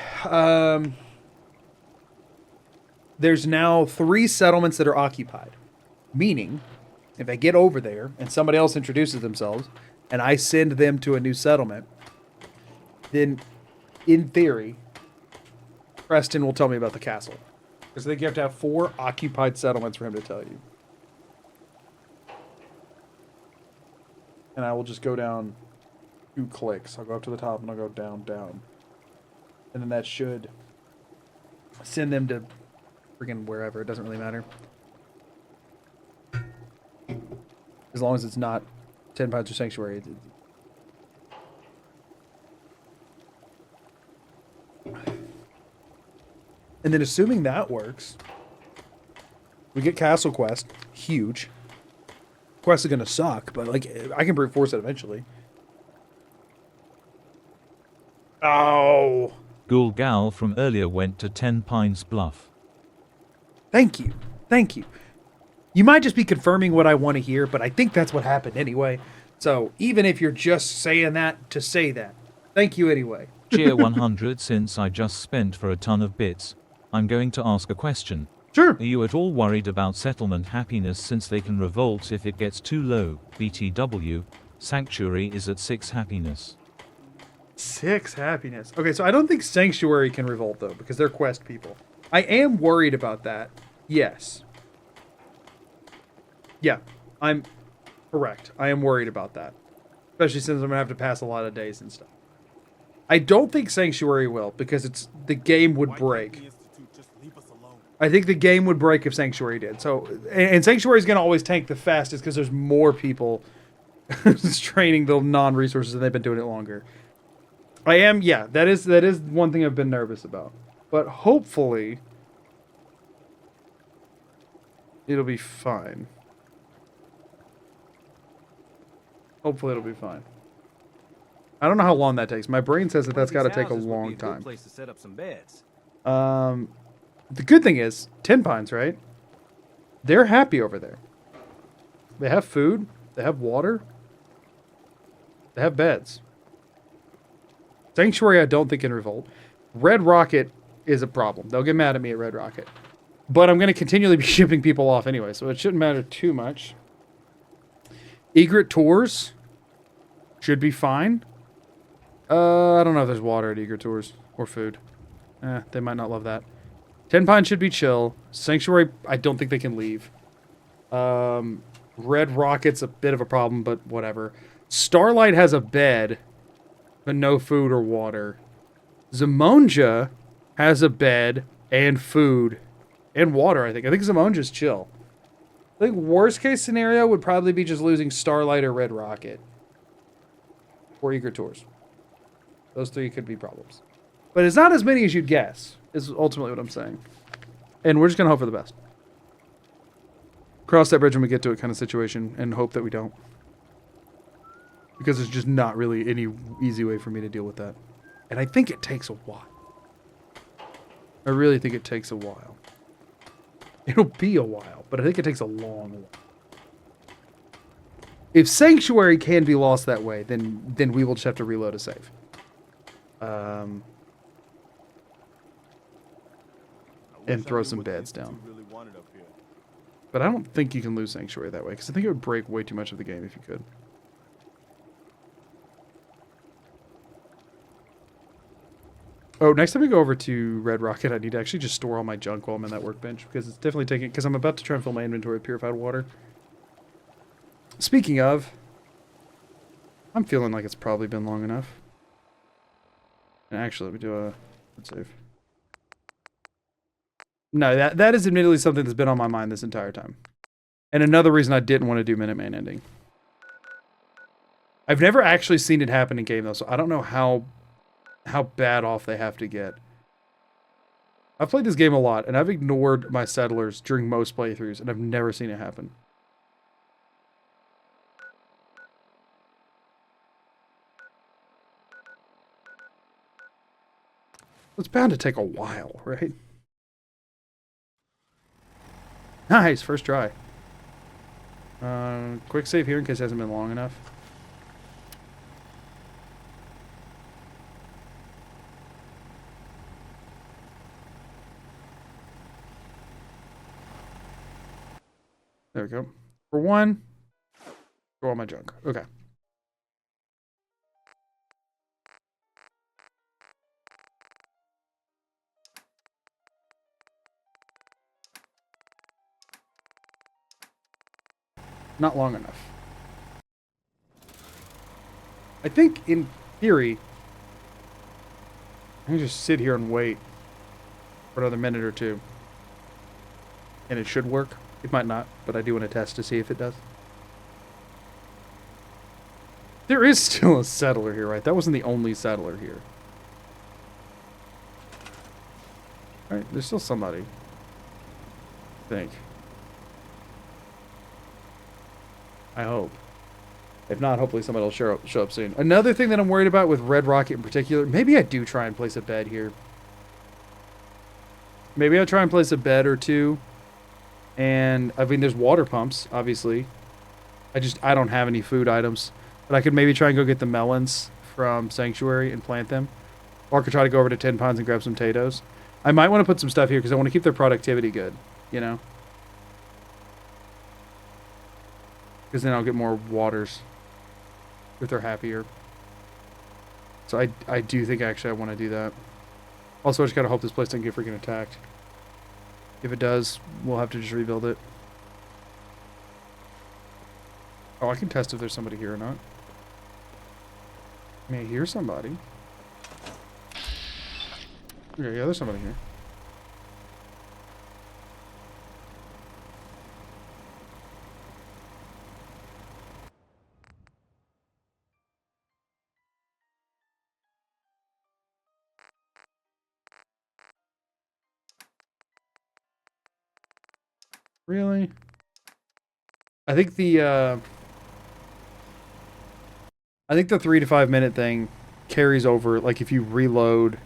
there's now 3 settlements that are occupied. Meaning, if I get over there and somebody else introduces themselves and I send them to a new settlement, then, in theory, Preston will tell me about the castle. Because I think you have to have 4 occupied settlements for him to tell you. And I will just go down 2 clicks. I'll go up to the top and I'll go down, down. And then that should send them to friggin' wherever. It doesn't really matter. As long as it's not 10 Pines or Sanctuary. And then assuming that works, we get Castle Quest. Huge. Quest is going to suck, but like I can brute force it eventually. Oh. Ghoul Gal from earlier went to 10 Pines Bluff. Thank you. Thank you. You might just be confirming what I want to hear, but I think that's what happened anyway. So even if you're just saying that to say that, thank you anyway. Cheer 100, since I just spent for a ton of bits, I'm going to ask a question. Sure. Are you at all worried about settlement happiness since they can revolt if it gets too low? BTW, Sanctuary is at 6 happiness. 6 happiness. Okay, so I don't think Sanctuary can revolt though, because they're quest people. I am worried about that. Yes. Yeah, I'm correct. I am worried about that. Especially since I'm going to have to pass a lot of days and stuff. I don't think Sanctuary will, because it's the game would break. I think the game would break if Sanctuary did. So, and Sanctuary is going to always tank the fastest because there's more people training the non-resources and they've been doing it longer. I am, yeah, that is one thing I've been nervous about. But hopefully, it'll be fine. Hopefully it'll be fine. I don't know how long that takes. My brain says that that's got to take a long time. Place to set up some beds. The good thing is, 10 Pines, right? They're happy over there. They have food. They have water. They have beds. Sanctuary, I don't think can revolt. Red Rocket is a problem. They'll get mad at me at Red Rocket. But I'm going to continually be shipping people off anyway, so it shouldn't matter too much. Egret Tours should be fine. I don't know if there's water at Egret Tours or food. They might not love that. 10 Pines should be chill. Sanctuary, I don't think they can leave. Red Rocket's a bit of a problem, but whatever. Starlight has a bed, but no food or water. Zamonja has a bed and food and water, I think. I think Zamonja's chill. I think worst case scenario would probably be just losing Starlight or Red Rocket. Or Egret Tours. Those 3 could be problems. But it's not as many as you'd guess, is ultimately what I'm saying. And we're just going to hope for the best. Cross that bridge when we get to it kind of situation and hope that we don't. Because there's just not really any easy way for me to deal with that. And I think it takes a while. I really think it takes a while. It'll be a while, but I think it takes a long while. If Sanctuary can be lost that way, then we will just have to reload a save. And throw some beds down. But I don't think you can lose Sanctuary that way, because I think it would break way too much of the game if you could. Oh, next time we go over to Red Rocket, I need to actually just store all my junk while I'm in that workbench, because it's definitely taking... Because I'm about to try and fill my inventory with purified water. Speaking of, I'm feeling like it's probably been long enough. And actually, let me do a... Let's save. No, that is admittedly something that's been on my mind this entire time. And another reason I didn't want to do Minuteman ending. I've never actually seen it happen in game, though, so I don't know how bad off they have to get. I've played this game a lot, and I've ignored my settlers during most playthroughs, and I've never seen it happen. It's bound to take a while, right? Nice, first try. Quick save here in case it hasn't been long enough. There we go. For one, throw all my junk. Okay. Not long enough. I think, in theory, I can just sit here and wait for another minute or two. And it should work. It might not, but I do want to test to see if it does. There is still a settler here, right? That wasn't the only settler here. Alright, there's still somebody. I think. I hope. If not, hopefully somebody will show up soon. Another thing that I'm worried about with Red Rocket in particular, maybe I do try and place a bed here. Maybe I'll try and place a bed or two. And, I mean, there's water pumps, obviously. I don't have any food items. But I could maybe try and go get the melons from Sanctuary and plant them. Or I could try to go over to 10 Ponds and grab some potatoes. I might want to put some stuff here because I want to keep their productivity good, you know? Because then I'll get more waters if they're happier. So I do think actually I want to do that. Also, I just gotta hope this place doesn't get freaking attacked. If it does, we'll have to just rebuild it. Oh, I can test if there's somebody here or not. I may hear somebody. Okay, yeah, there's somebody here. Really? I think the 3 to 5 minute thing carries over. Like if you reload,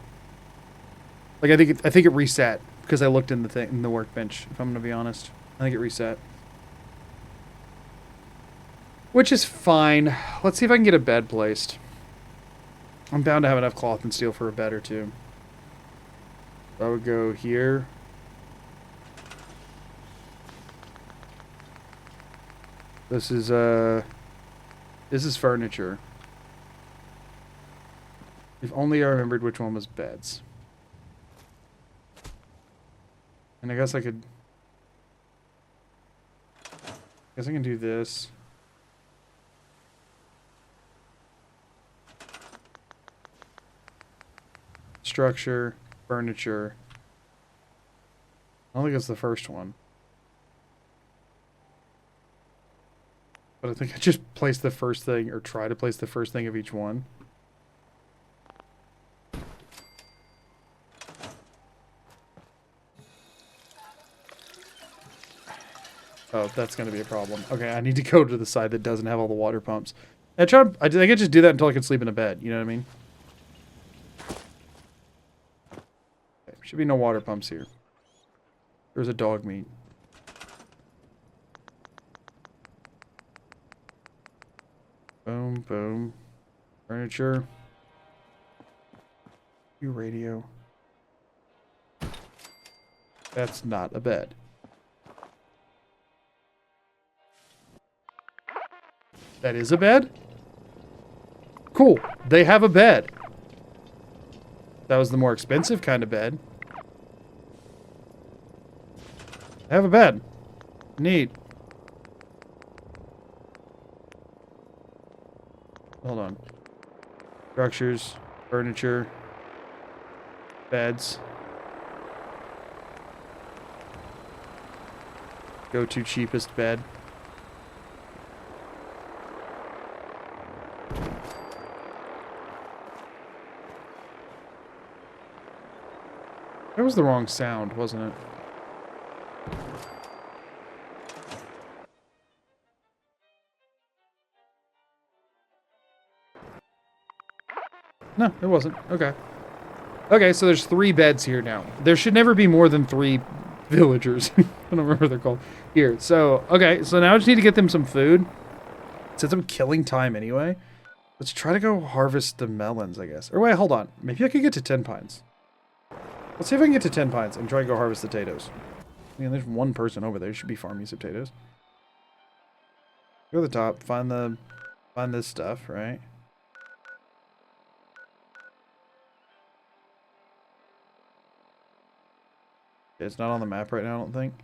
like I think it reset because I looked in the workbench. If I'm gonna be honest, I think it reset, which is fine. Let's see if I can get a bed placed. I'm bound to have enough cloth and steel for a bed or two. I would go here. This is furniture. If only I remembered which one was beds. And I guess I can do this. Structure, furniture. I don't think it's the first one. But I think I just place the first thing, or try to place the first thing of each one. Oh, that's going to be a problem. Okay, I need to go to the side that doesn't have all the water pumps. I think I just do that until I can sleep in a bed. You know what I mean? Okay, should be no water pumps here. There's a dog meat. Boom, boom. Furniture. Radio. That's not a bed. That is a bed? Cool. They have a bed. That was the more expensive kind of bed. They have a bed. Neat. Hold on. Structures, furniture, beds. Go-to cheapest bed. That was the wrong sound, wasn't it? No, it wasn't. Okay. Okay, so there's 3 beds here now. There should never be more than 3 villagers. I don't remember what they're called. Here. So, okay, so now I just need to get them some food. Since I'm killing time anyway, let's try to go harvest the melons, I guess. Or wait, hold on. Maybe I could get to 10 pines. Let's see if I can get to 10 pines and try to go harvest the potatoes. I mean, there's one person over there. Should be farming some potatoes. Go to the top. Find this stuff, right? It's not on the map right now, I don't think.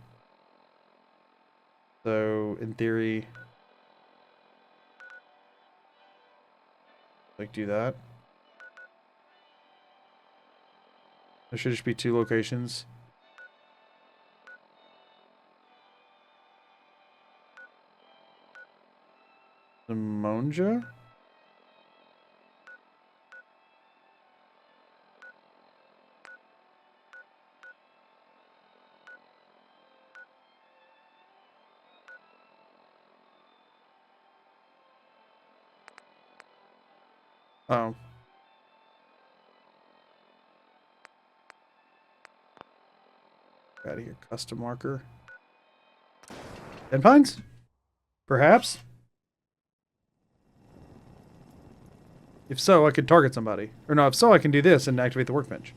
So, in theory, like, do that. There should just be 2 locations. Monja? Oh. Out of here, custom marker. 10 pines? Perhaps? If so, I could target somebody. Or no, if so, I can do this and activate the workbench.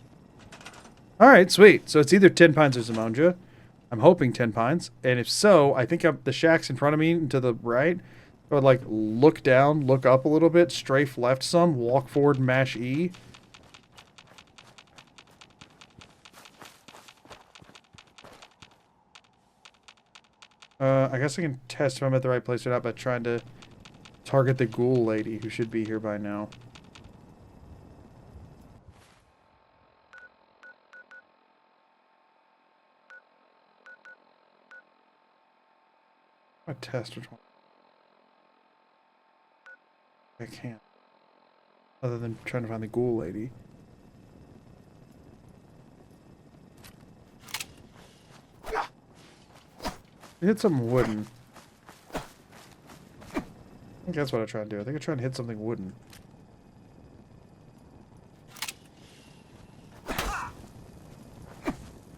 Alright, sweet. So it's either 10 pines or Zamonja. I'm hoping 10 pines. And if so, I think the shack's in front of me and to the right. I would, like, look down, look up a little bit, strafe left some, walk forward, mash E. I guess I can test if I'm at the right place or not by trying to target the ghoul lady who should be here by now. I test which one. I can't. Other than trying to find the ghoul lady. Hit some wooden. I think that's what I try to do. I think I try and hit something wooden.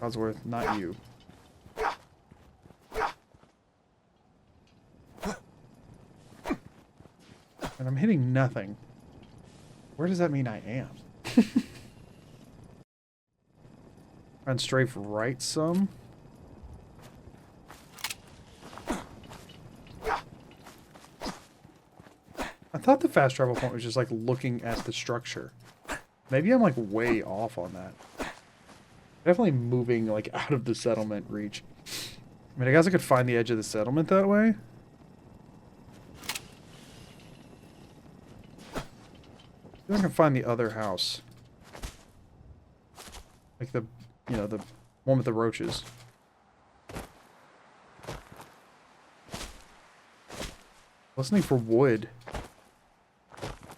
Codsworth, not you. And I'm hitting nothing. Where does that mean I am? And strafe right some. I thought the fast travel point was just like looking at the structure. Maybe I'm like way off on that. Definitely moving like out of the settlement reach. I mean, I guess I could find the edge of the settlement that way. I think I can find the other house. Like the, you know, the one with the roaches. Listening for wood.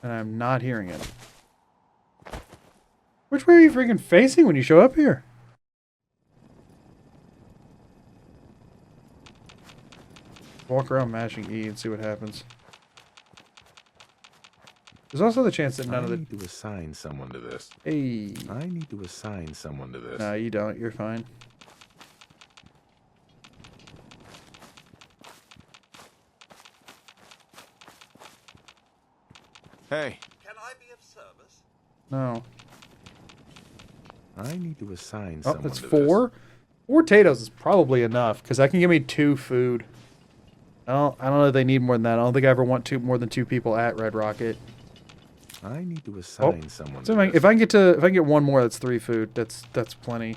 And I'm not hearing it. Which way are you freaking facing when you show up here? Walk around mashing E and see what happens. There's also the chance that none of the... I need to assign someone to this. Hey. I need to assign someone to this. No, you don't. You're fine. Hey. Can I be of service? No. I need to assign Oh, someone that's to 4? this. 4 potatoes is probably enough, because that can give me 2 food. I don't know if they need more than that. I don't think I ever want more than 2 people at Red Rocket. I need to assign someone So to this. if I can get 1 more, that's 3 food. That's plenty.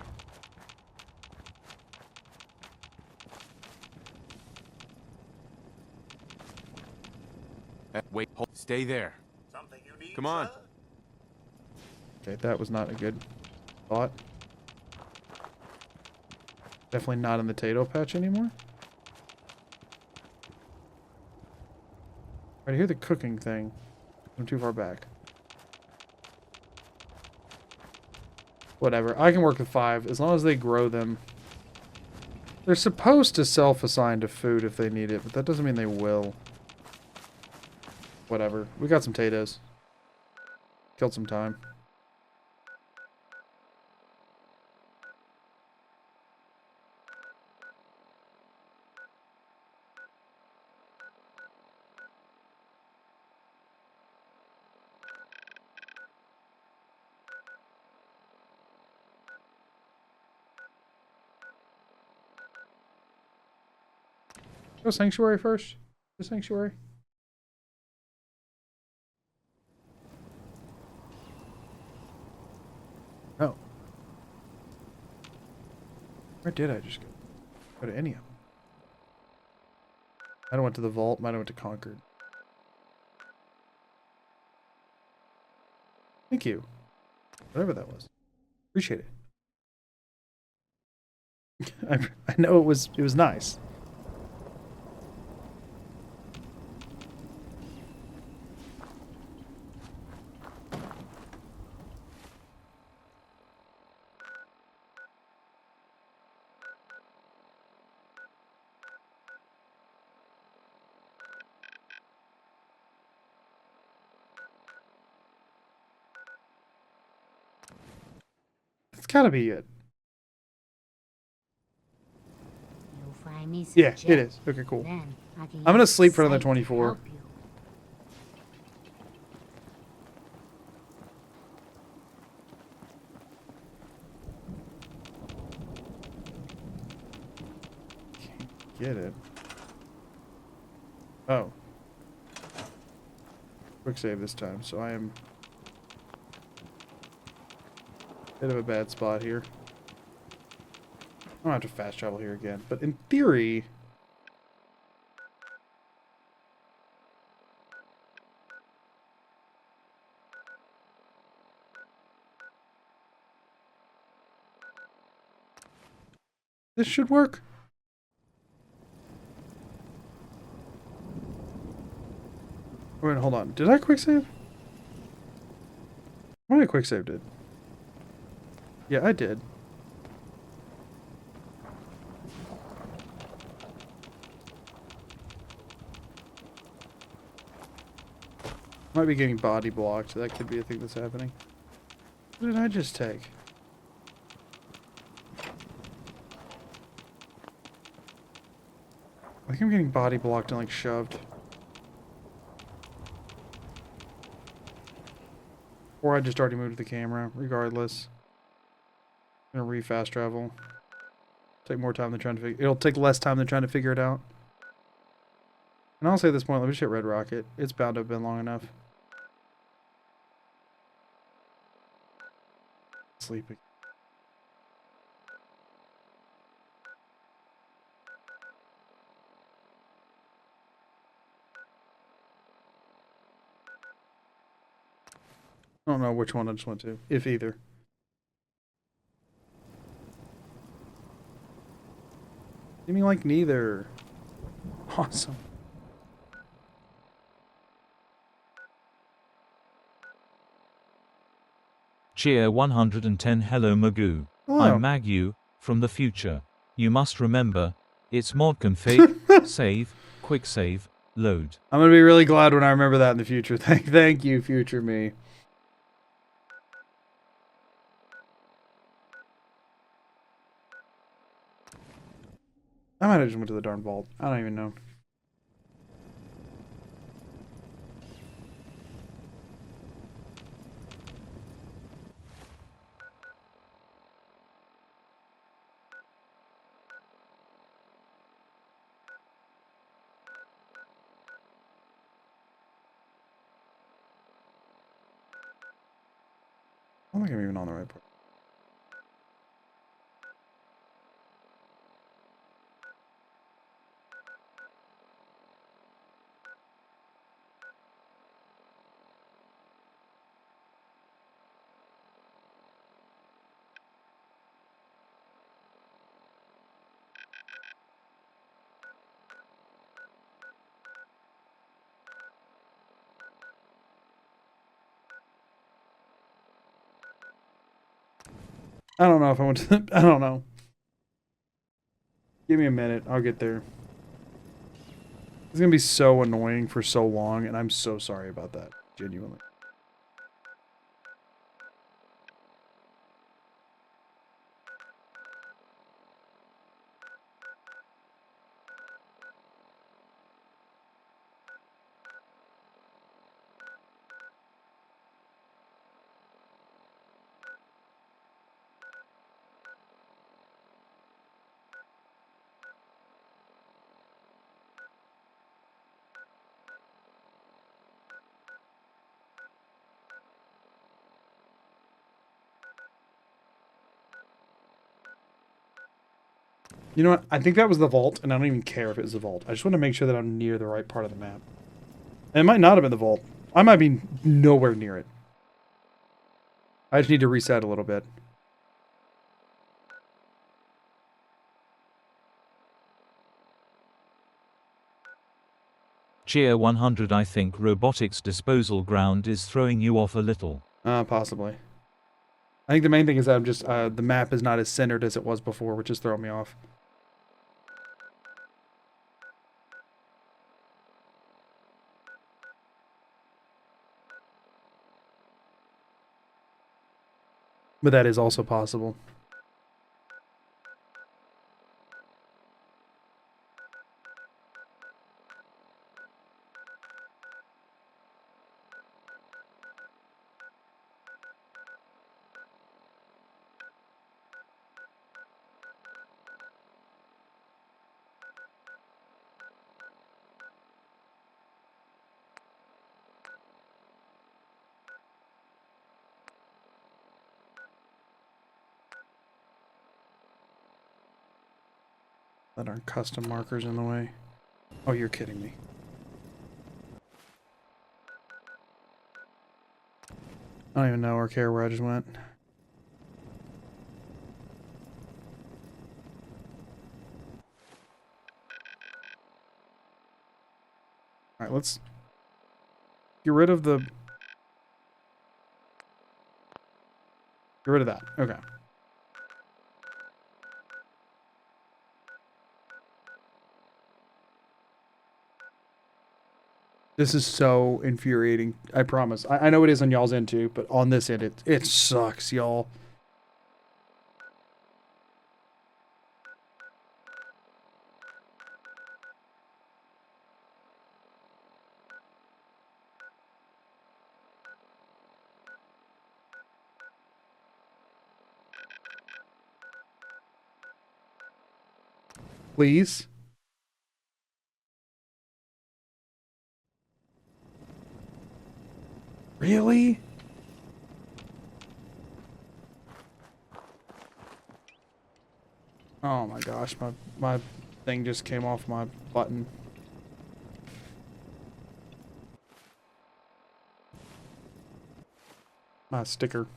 Wait, hold, stay there. Something you need, Come on. sir? Okay, that was not a good thought. Definitely not in the potato patch anymore. Right, I hear the cooking thing. I'm too far back. Whatever, I can work with 5 as long as they grow them. They're supposed to self-assign to food if they need it, but that doesn't mean they will. Whatever, we got some potatoes. Killed some time. Go Sanctuary first. Go Sanctuary. Oh. Where did I just go? Go to any of them. I went to the vault. Might have went to Concord. Thank you. Whatever that was. Appreciate it. I know it was nice. It's gotta be it. You'll find me some Yeah, it jet. is. Okay, cool. Then I can I'm gonna use sleep for another sight to 24. help you. Get it. Oh. Quick save this time, so I am bit of a bad spot here. I don't have to fast travel here again, but in theory... this should work. Wait, hold on. Did I quick save? What did I quick save did? Yeah, I did. Might be getting body blocked. That could be a thing that's happening. What did I just take? I think I'm getting body blocked and like shoved. Or I just already moved the camera, regardless. I'm gonna re-fast travel. Take more time than trying to figure... It'll take less time than trying to figure it out. And I'll say at this point, let me just hit Red Rocket. It's bound to have been long enough. Sleeping. I don't know which one I just went to, if either. Seeming like neither. Awesome. Cheer 110 Hello Magoo. Hello. I'm Magu, from the future. You must remember, it's mod config, save, quick save, load. I'm gonna be really glad when I remember that in the future. Thank you, future me. I might have just went to the darn vault. I don't even know. I don't think I'm even on the right part. I don't know if I went to the, I don't know. Give me a minute. I'll get there. It's gonna be so annoying for so long, and I'm so sorry about that. Genuinely. You know what? I think that was the vault, and I don't even care if it was the vault. I just want to make sure that I'm near the right part of the map. And it might not have been the vault. I might be nowhere near it. I just need to reset a little bit. Cheer 100. I think robotics disposal ground is throwing you off a little. Possibly. I think the main thing is that I'm just, the map is not as centered as it was before, which is throwing me off. But that is also possible. That aren't custom markers in the way. Oh, you're kidding me. I don't even know or care where I just went. Alright, let's get rid of the... Get rid of that. Okay. This is so infuriating. I promise. I know it is on y'all's end too, but on this end, it sucks, y'all. Please. Really? Oh my gosh, my thing just came off my button. My sticker.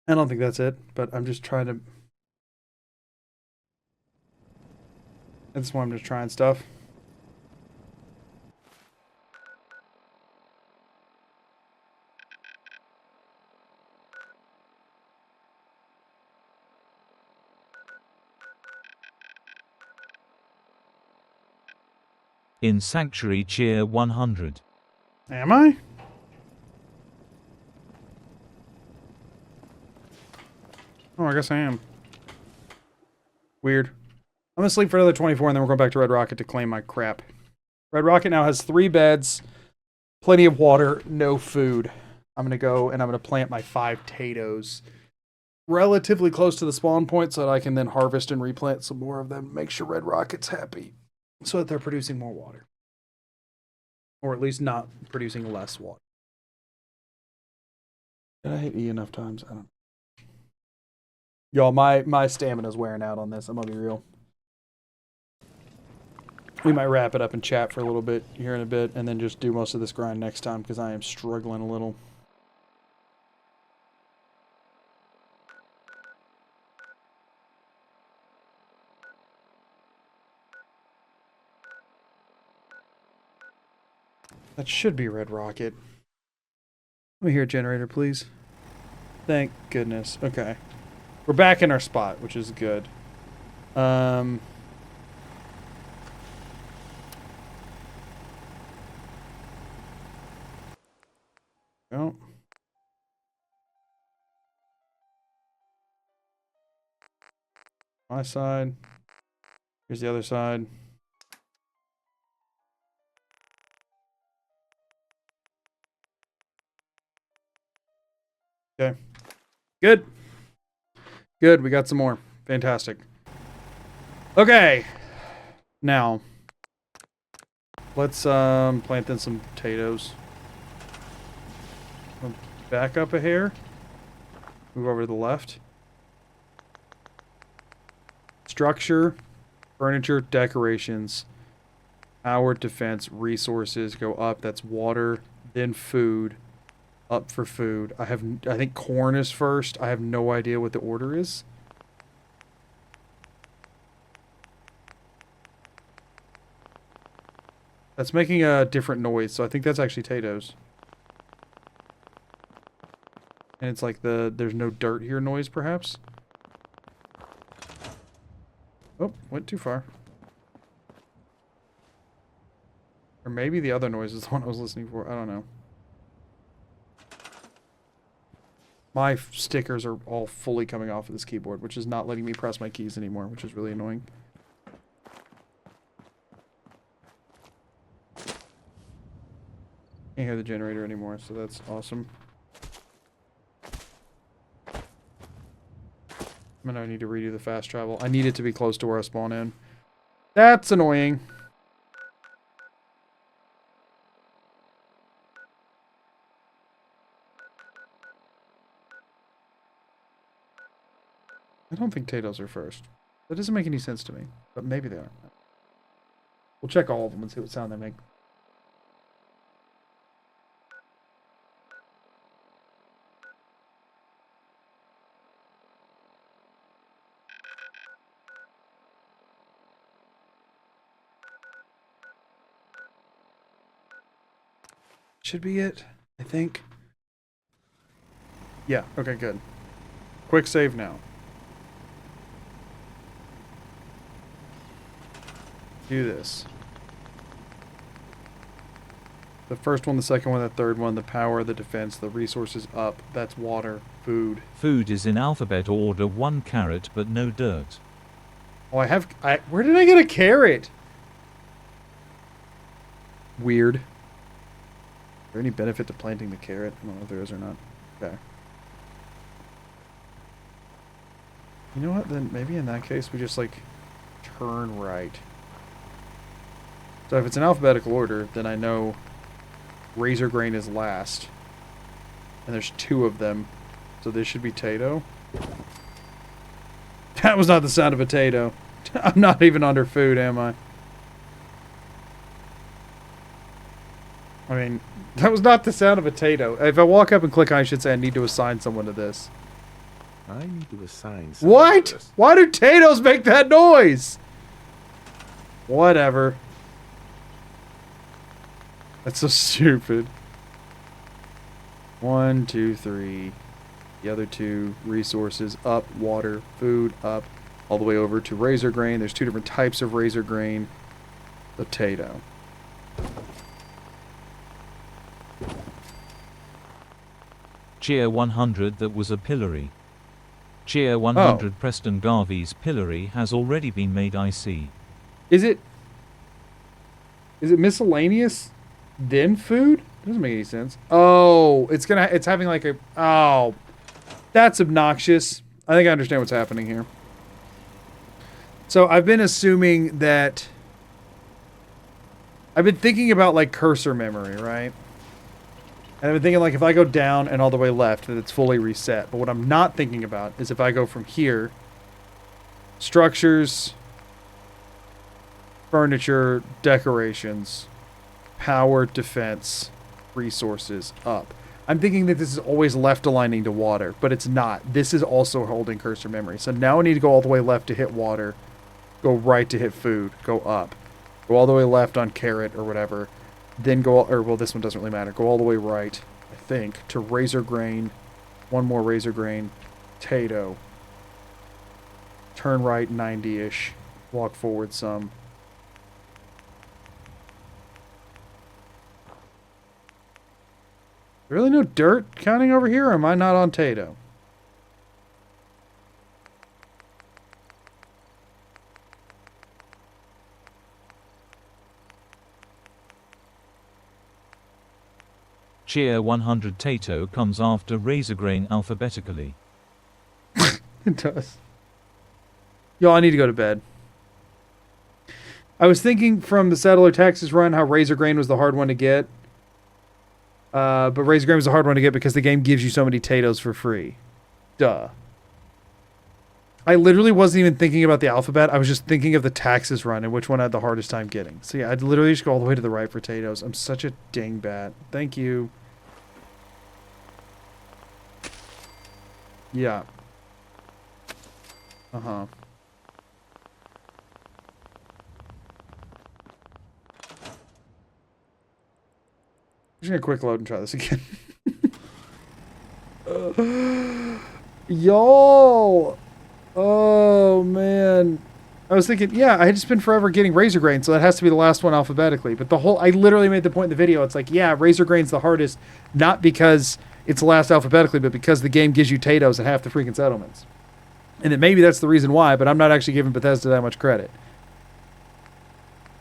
I don't think that's it, but I'm just trying to... That's why I'm just trying stuff. In Sanctuary Cheer 100. Am I? Oh, I guess I am. Weird. I'm gonna sleep for another 24 and then we're going back to Red Rocket to claim my crap. Red Rocket now has 3 beds, plenty of water, no food. I'm gonna go and I'm gonna plant my 5 potatoes relatively close to the spawn point so that I can then harvest and replant some more of them. Make sure Red Rocket's happy so that they're producing more water. Or at least not producing less water. Did I hit E enough times? I don't know. Y'all, my stamina's wearing out on this. I'm gonna be real. We might wrap it up and chat for a little bit here in a bit, and then just do most of this grind next time, because I am struggling a little. That should be Red Rocket. Let me hear a generator, please. Thank goodness. Okay. We're back in our spot, which is good. Oh. My side. Here's the other side. Okay. Good. Good, we got some more. Fantastic. Okay. Now, let's plant in some potatoes. Back up a hair. Move over to the left. Structure, furniture, decorations, power, defense, resources go up. That's water, then food. Up for food. I think corn is first. I have no idea what the order is. That's making a different noise, so I think that's actually potatoes. And it's like there's no dirt here noise, perhaps? Oh, went too far. Or maybe the other noise is the one I was listening for. I don't know. My stickers are all fully coming off of this keyboard, which is not letting me press my keys anymore, which is really annoying. Can't hear the generator anymore, so that's awesome. I'm gonna need to redo the fast travel. I need it to be close to where I spawn in. That's annoying. I don't think potatoes are first. That doesn't make any sense to me, but maybe they are. We'll check all of them and see what sound they make. Should be it, I think. Yeah, okay, good. Quick save now. Do this. The first one, the second one, the third one, the power, the defense, the resources up. That's water, food. Food is in alphabet order 1 carrot but no dirt. Oh, where did I get a carrot? Weird. Is there any benefit to planting the carrot? I don't know if there is or not. Okay. You know what, then maybe in that case we just like turn right. So if it's in alphabetical order, then I know razor grain is last. And there's 2 of them. So this should be potato. That was not the sound of a potato. I'm not even under food, am I? I mean, that was not the sound of a potato. If I walk up and click on it, I should say I need to assign someone to this. I need to assign someone What? to this. Why do potatoes make that noise? Whatever. That's so stupid. 1, 2, 3. The other 2 resources up, water, food up, all the way over to razor grain. There's 2 different types of razor grain. Potato. Cheer 100, that was a pillory. Cheer 100, Preston Garvey's pillory has already been made, I see. Is it miscellaneous then food? Doesn't make any sense. Oh, it's having like a, oh, that's obnoxious. I think I understand what's happening here. So I've been assuming that, I've been thinking about like cursor memory, right? And I've been thinking like if I go down and all the way left that it's fully reset. But what I'm not thinking about is if I go from here, structures, furniture, decorations, power, defense, resources, up. I'm thinking that this is always left aligning to water, but it's not. This is also holding cursor memory. So now I need to go all the way left to hit water, go right to hit food, go up, go all the way left on carrot or whatever, then go, or well, this one doesn't really matter. Go all the way right, I think, to razor grain, one more razor grain, potato, turn right 90-ish, walk forward some. Really no dirt counting over here, or am I not on Tato? Cheer 100, Tato comes after razor grain alphabetically. It does. Yo, I need to go to bed. I was thinking from the Settler Texas run how razor grain was the hard one to get. But razor grain was a hard one to get because the game gives you so many potatoes for free. Duh. I literally wasn't even thinking about the alphabet. I was just thinking of the taxes run and which one I had the hardest time getting. So yeah, I'd literally just go all the way to the right for potatoes. I'm such a dingbat. Thank you. Yeah. Uh-huh. I'm just gonna quick load and try this again. Yo! Oh, man. I was thinking, yeah, I had just been forever getting razor grain, so that has to be the last one alphabetically. But the whole, I literally made the point in the video, it's like, yeah, razor grain's the hardest, not because it's last alphabetically, but because the game gives you potatoes at half the freaking settlements. And then maybe that's the reason why, but I'm not actually giving Bethesda that much credit.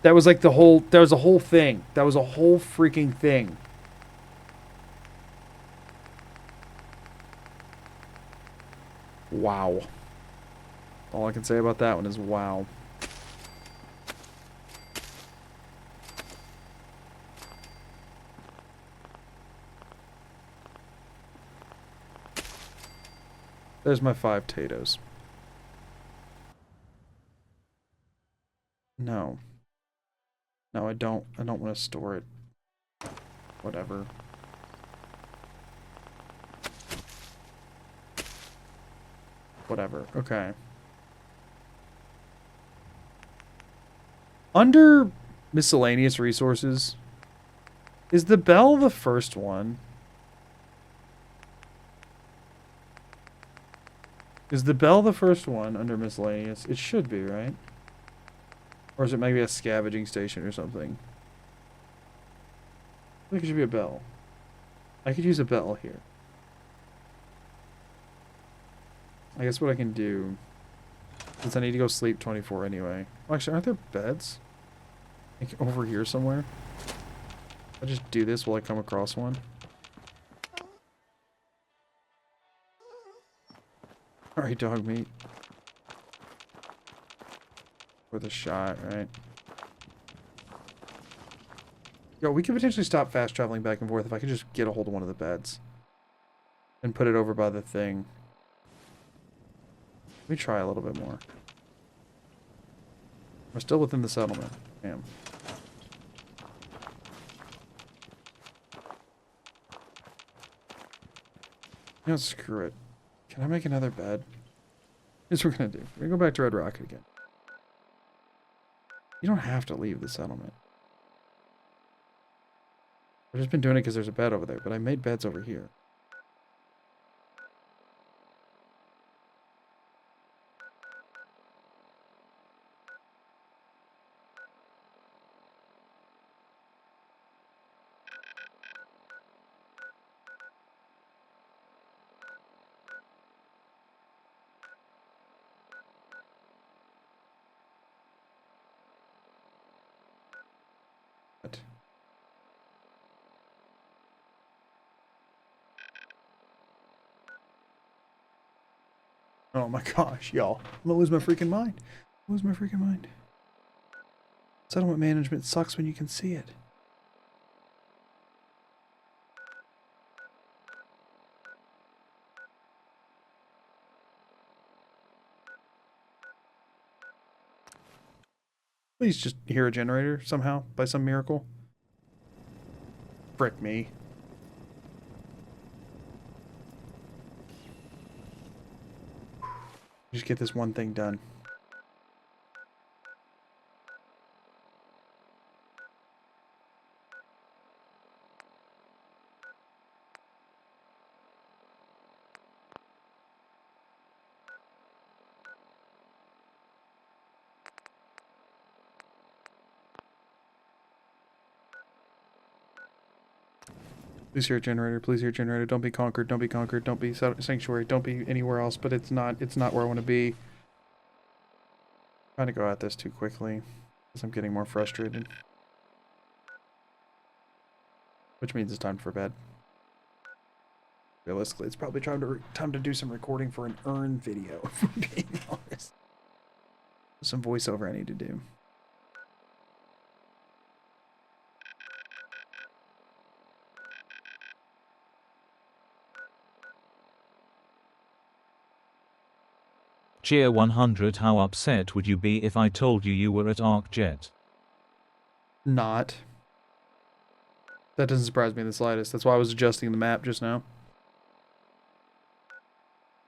That was like the whole, that was a whole thing. That was a whole freaking thing. Wow. All I can say about that one is wow. There's my 5 potatoes. No. No, I don't want to store it. Whatever. Whatever. Okay. Under miscellaneous resources, is the bell the first one? Is the bell the first one under miscellaneous? It should be, right? Or is it maybe a scavenging station or something? I think it should be a bell. I could use a bell here. I guess what I can do, since I need to go sleep 24 anyway. Well, actually, aren't there beds? Like over here somewhere? I'll just do this while I come across one. Alright, dog meat. Worth a shot, right? Yo, we could potentially stop fast traveling back and forth if I could just get a hold of one of the beds. And put it over by the thing. Let me try a little bit more. We're still within the settlement. Damn. No, screw it. Can I make another bed? Here's what we're gonna do. We're gonna go back to Red Rocket again. You don't have to leave the settlement. I've just been doing it because there's a bed over there, but I made beds over here. Oh my gosh, y'all. I'm gonna lose my freaking mind. Lose my freaking mind. Settlement management sucks when you can see it. Please just hear a generator somehow, by some miracle. Frick me. Just get this one thing done. Please hear a generator. Please hear a generator. Don't be conquered. Don't be conquered. Don't be sanctuary. Don't be anywhere else. But it's not where I want to be. Trying to go at this too quickly because I'm getting more frustrated. Which means it's time for bed. Realistically, it's probably time to do some recording for an earn video, if I'm being honest. Some voiceover I need to do. Cheer 100. How upset would you be if I told you were at ArcJet? Not. That doesn't surprise me in the slightest. That's why I was adjusting the map just now.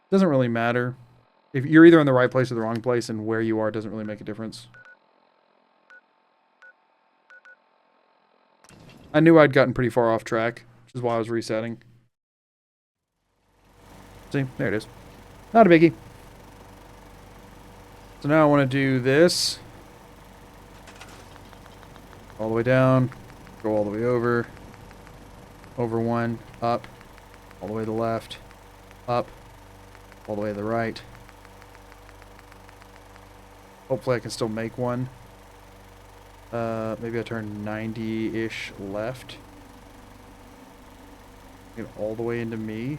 Doesn't really matter. If you're either in the right place or the wrong place, and where you are doesn't really make a difference. I knew I'd gotten pretty far off track, which is why I was resetting. See? There it is. Not a biggie. So now I want to do this. All the way down. Go all the way over. Over one. Up. All the way to the left. Up. All the way to the right. Hopefully I can still make one. Maybe I turn 90-ish left. Get all the way into me.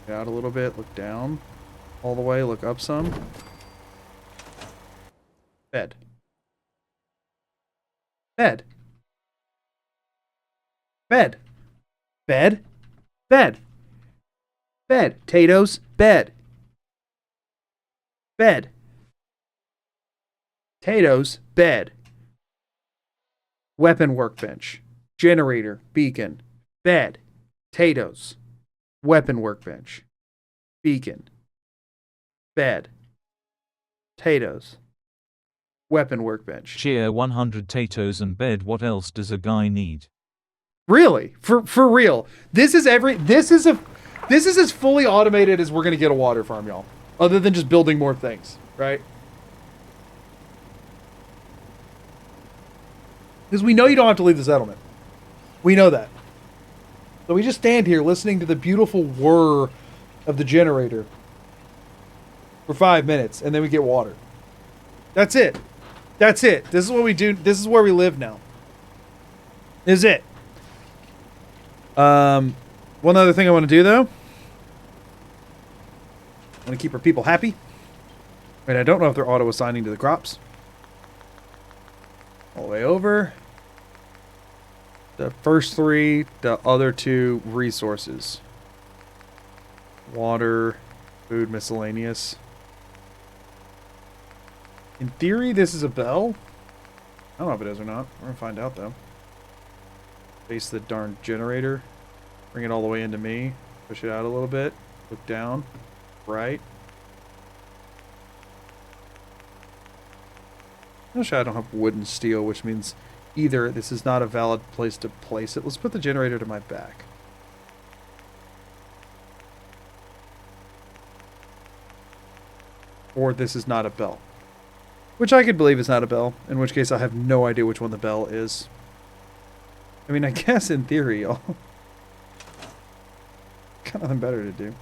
Get out a little bit. Look down. All the way. Look up some. Bed. Bed. Bed. Bed. Bed. Bed. Potatoes. Bed. Bed. Potatoes. Bed. Weapon workbench. Generator. Beacon. Bed. Potatoes. Weapon workbench. Beacon. Bed. Potatoes. Weapon workbench. Cheer 100. Potatoes and bed. What else does a guy need? Really? For real. This is as fully automated as we're gonna get a water farm, y'all. Other than just building more things, right? Because we know you don't have to leave the settlement. We know that. So we just stand here listening to the beautiful whir of the generator for 5 minutes, and then we get water. That's it. That's it. This is what we do. This is where we live now. This is it. One other thing I want to do, though. I want to keep our people happy. And I don't know if they're auto-assigning to the crops. All the way over. The first three, the other two resources. Water, food, miscellaneous. In theory, this is a bell. I don't know if it is or not. We're gonna find out, though. Face the darn generator. Bring it all the way into me. Push it out a little bit. Look down. Right. Actually, I don't have wood and steel, which means either this is not a valid place to place it. Let's put the generator to my back. Or this is not a bell. Which I could believe is not a bell, in which case I have no idea which one the bell is. I mean, I guess in theory, y'all. Got nothing better to do.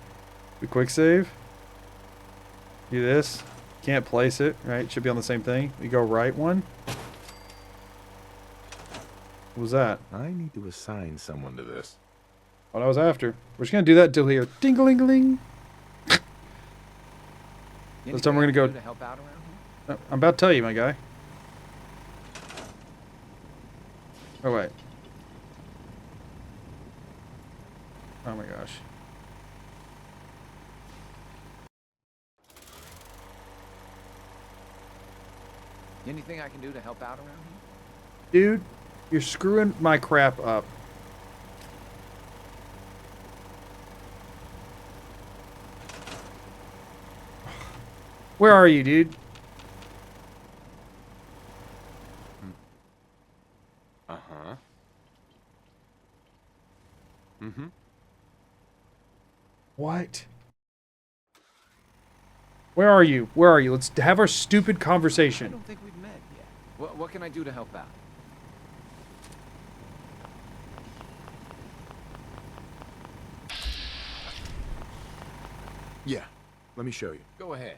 We quick save. Do this. Can't place it, right? Should be on the same thing. We go right one. What was that? I need to assign someone to this. What I was after. We're just gonna do that until here. Ding-a-ling-a-ling. This time we're gonna go. To help out around here? I'm about to tell you, my guy. Oh wait. Oh my gosh. Anything I can do to help out around here? Dude, you're screwing my crap up. Where are you, dude? Uh-huh. Mm-hmm. What? Where are you? Where are you? Let's have our stupid I conversation. don't think we've met yet. What can I do to help out? Yeah, let me show you. Go ahead.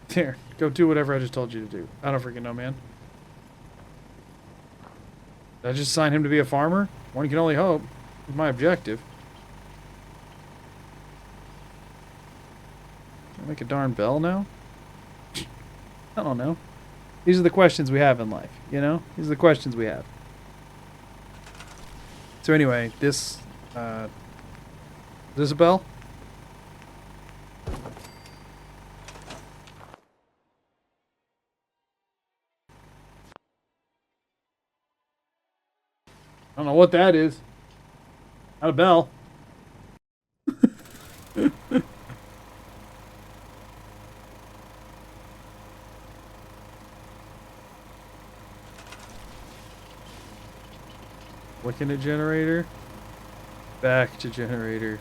Here, go do whatever I just told you to do. I don't freaking know, man. Did I just assign him to be a farmer? One can only hope. It's my objective. Can I make a darn bell now? I don't know. These are the questions we have in life, you know? These are the questions we have. So anyway, this, is this a bell? I don't know what that is. Not a bell. Looking at generator. Back to generator.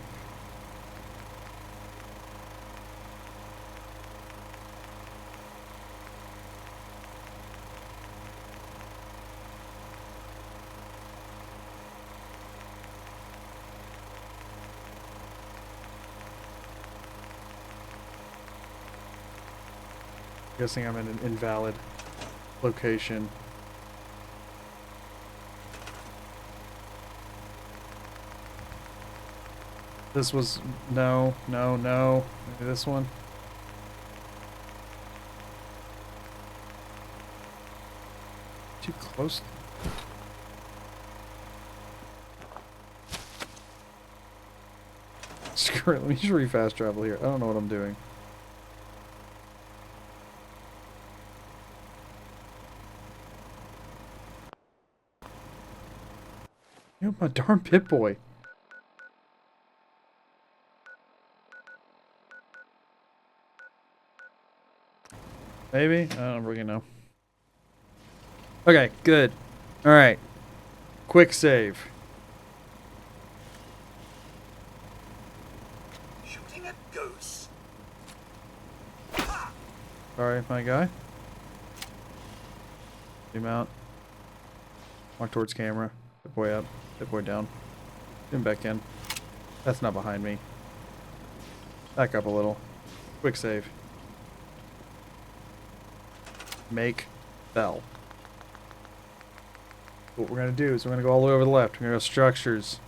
Guessing I'm in an invalid location. This was no. Maybe this one. Too close. Screw it. Let me just re-fast travel here. I don't know what I'm doing. You know, my darn pip-boy. Maybe? I don't really know. Okay, good. Alright. Quick save. Shooting at ghosts. Sorry, my guy. Zoom out. Walk towards camera. Pip boy up. Pip boy down. Zoom back in. That's not behind me. Back up a little. Quick save. Make bell. What we're going to do is we're going to go all the way over the left. We're going to go structures,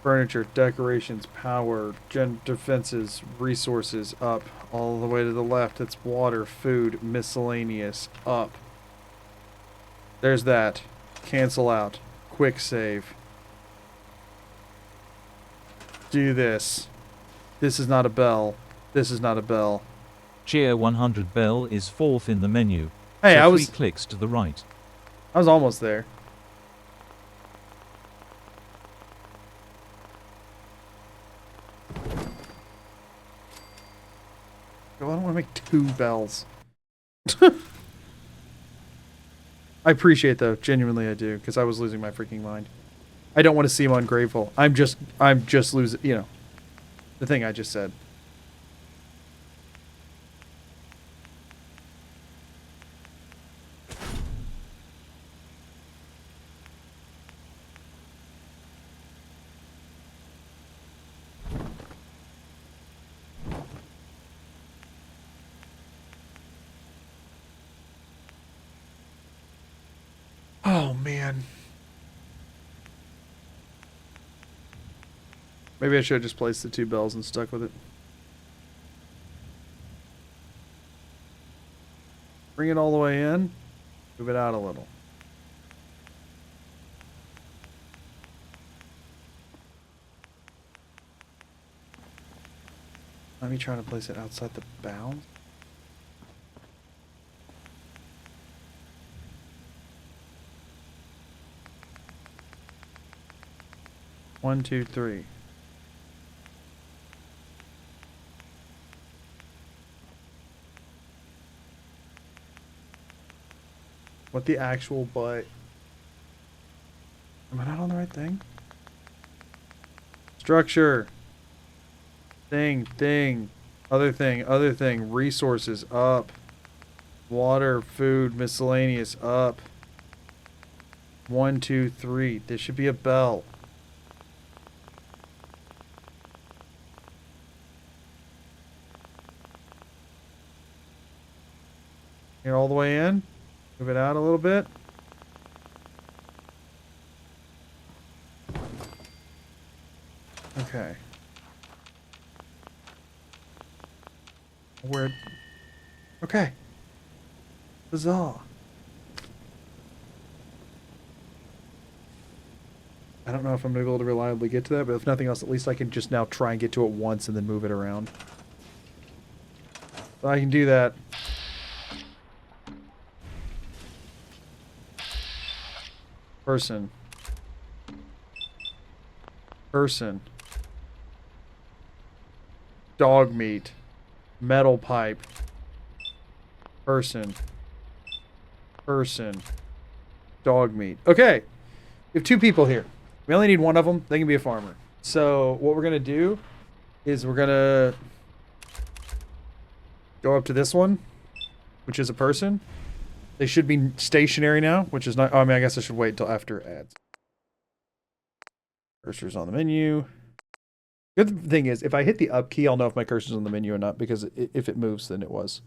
furniture, decorations, power, defenses, resources, up. All the way to the left, it's water, food, miscellaneous, up. There's that. Cancel out. Quick save. Do this. This is not a bell. This is not a bell. Cheer 100 bell is fourth in the menu. Hey, so I was 3 clicks to the right. I was almost there. like 2 bells. I appreciate though, genuinely I do, because I was losing my freaking mind. I don't want to seem ungrateful. I'm just losing, you know, the thing I just said. Oh, man. Maybe I should have just placed the 2 bells and stuck with it. Bring it all the way in. Move it out a little. Let me try to place it outside the bounds. One, two, three. What the actual butt? Am I not on the right thing? Structure. Thing. Other thing. Resources, up. Water, food, miscellaneous, up. 1, 2, 3. There should be a bell. Get all the way in. Move it out a little bit. Okay. Where? Okay. Bizarre. I don't know if I'm going to be able to reliably get to that, but if nothing else, at least I can just now try and get to it once and then move it around. So I can do that. Person. Dog meat. Metal pipe. Person. Dog meat. Okay. We have 2 people here. We only need one of them. They can be a farmer. So what we're going to do is we're going to go up to this one, which is a person. They should be stationary now, which is not... Oh, I mean, I guess I should wait until after ads. Cursor's on the menu. Good thing is, if I hit the up key, I'll know if my cursor's on the menu or not, because if it moves, then it was.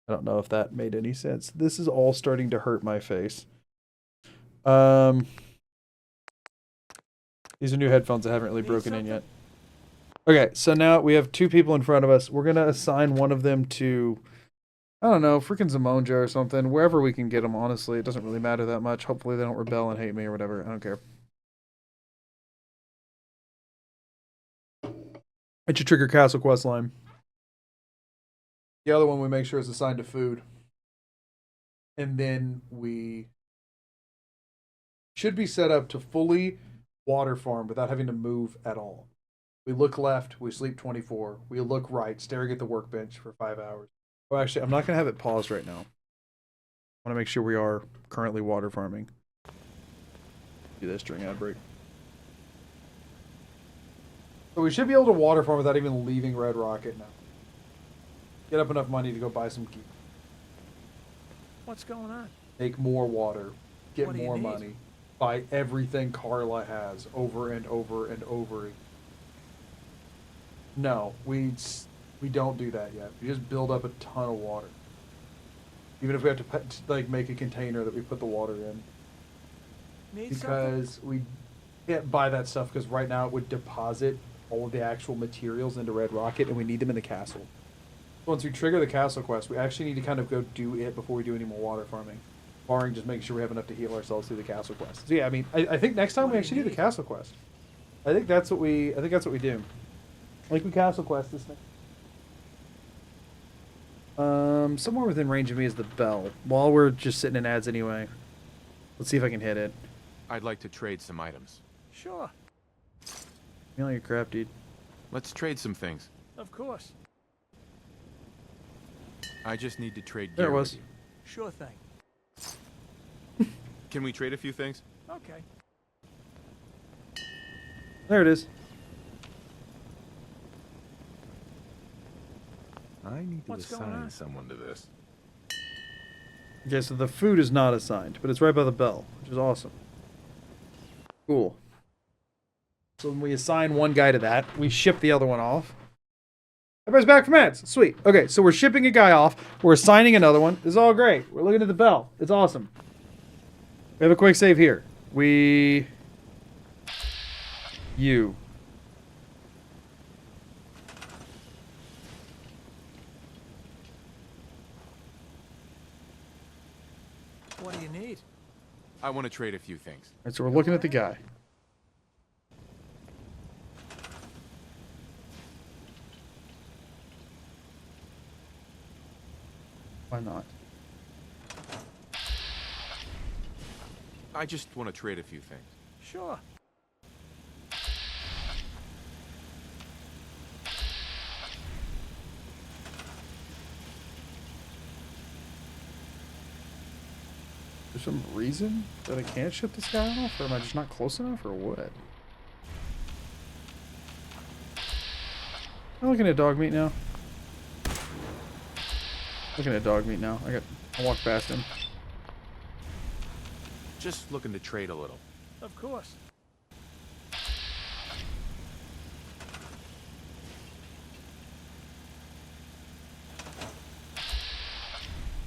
I don't know if that made any sense. This is all starting to hurt my face. These are new headphones that haven't really broken in yet. Okay, so now we have 2 people in front of us. We're going to assign one of them to... I don't know, freaking Zamonja or something. Wherever we can get them, honestly. It doesn't really matter that much. Hopefully they don't rebel and hate me or whatever. I don't care. It should trigger Castle Quest line. The other one we make sure is assigned to food. And then we should be set up to fully water farm without having to move at all. We look left, we sleep 24. We look right, staring at the workbench for 5 hours. Well, actually, I'm not going to have it paused right now. I want to make sure we are currently water farming. Do this during ad break. So we should be able to water farm without even leaving Red Rocket now. Get up enough money to go buy some gear. What's going on? Make more water. Get What do you more need? money. Buy everything Carla has over and over and over again. No, we don't do that yet. We just build up a ton of water. Even if we have to like make a container that we put the water in. Need Because we can't buy that stuff because right now it would deposit all of the actual materials into Red Rocket and we need them in the castle. Once we trigger the castle quest, we actually need to kind of go do it before we do any more water farming. Barring just making sure we have enough to heal ourselves through the castle quest. So yeah, I mean, I think next time we actually do the castle quest. I think that's what we do. Like we castle quest this thing. Somewhere within range of me is the bell. While we're just sitting in ads anyway. Let's see if I can hit it. I'd like to trade some items. Sure. You know your crap, dude. Let's trade some things. Of course. I just need to trade There gear it with was. you. Sure thing. Can we trade a few things? Okay. There it is. I need to What's going assign on? someone to this. Okay, so the food is not assigned, but it's right by the bell, which is awesome. Cool. So when we assign one guy to that, we ship the other one off. Everybody's back from ads. Sweet. Okay, so we're shipping a guy off. We're assigning another one. This is all great. We're looking at the bell. It's awesome. We have a quick save here. You. What do you need? I want to trade a few things. All right, so we're looking at the guy. Why not? I just want to trade a few things. Sure. There's some reason that I can't ship this guy off, or am I just not close enough, or what? I'm looking at dog meat now. Looking at dog meat now. I walk past him. Just looking to trade a little. Of course.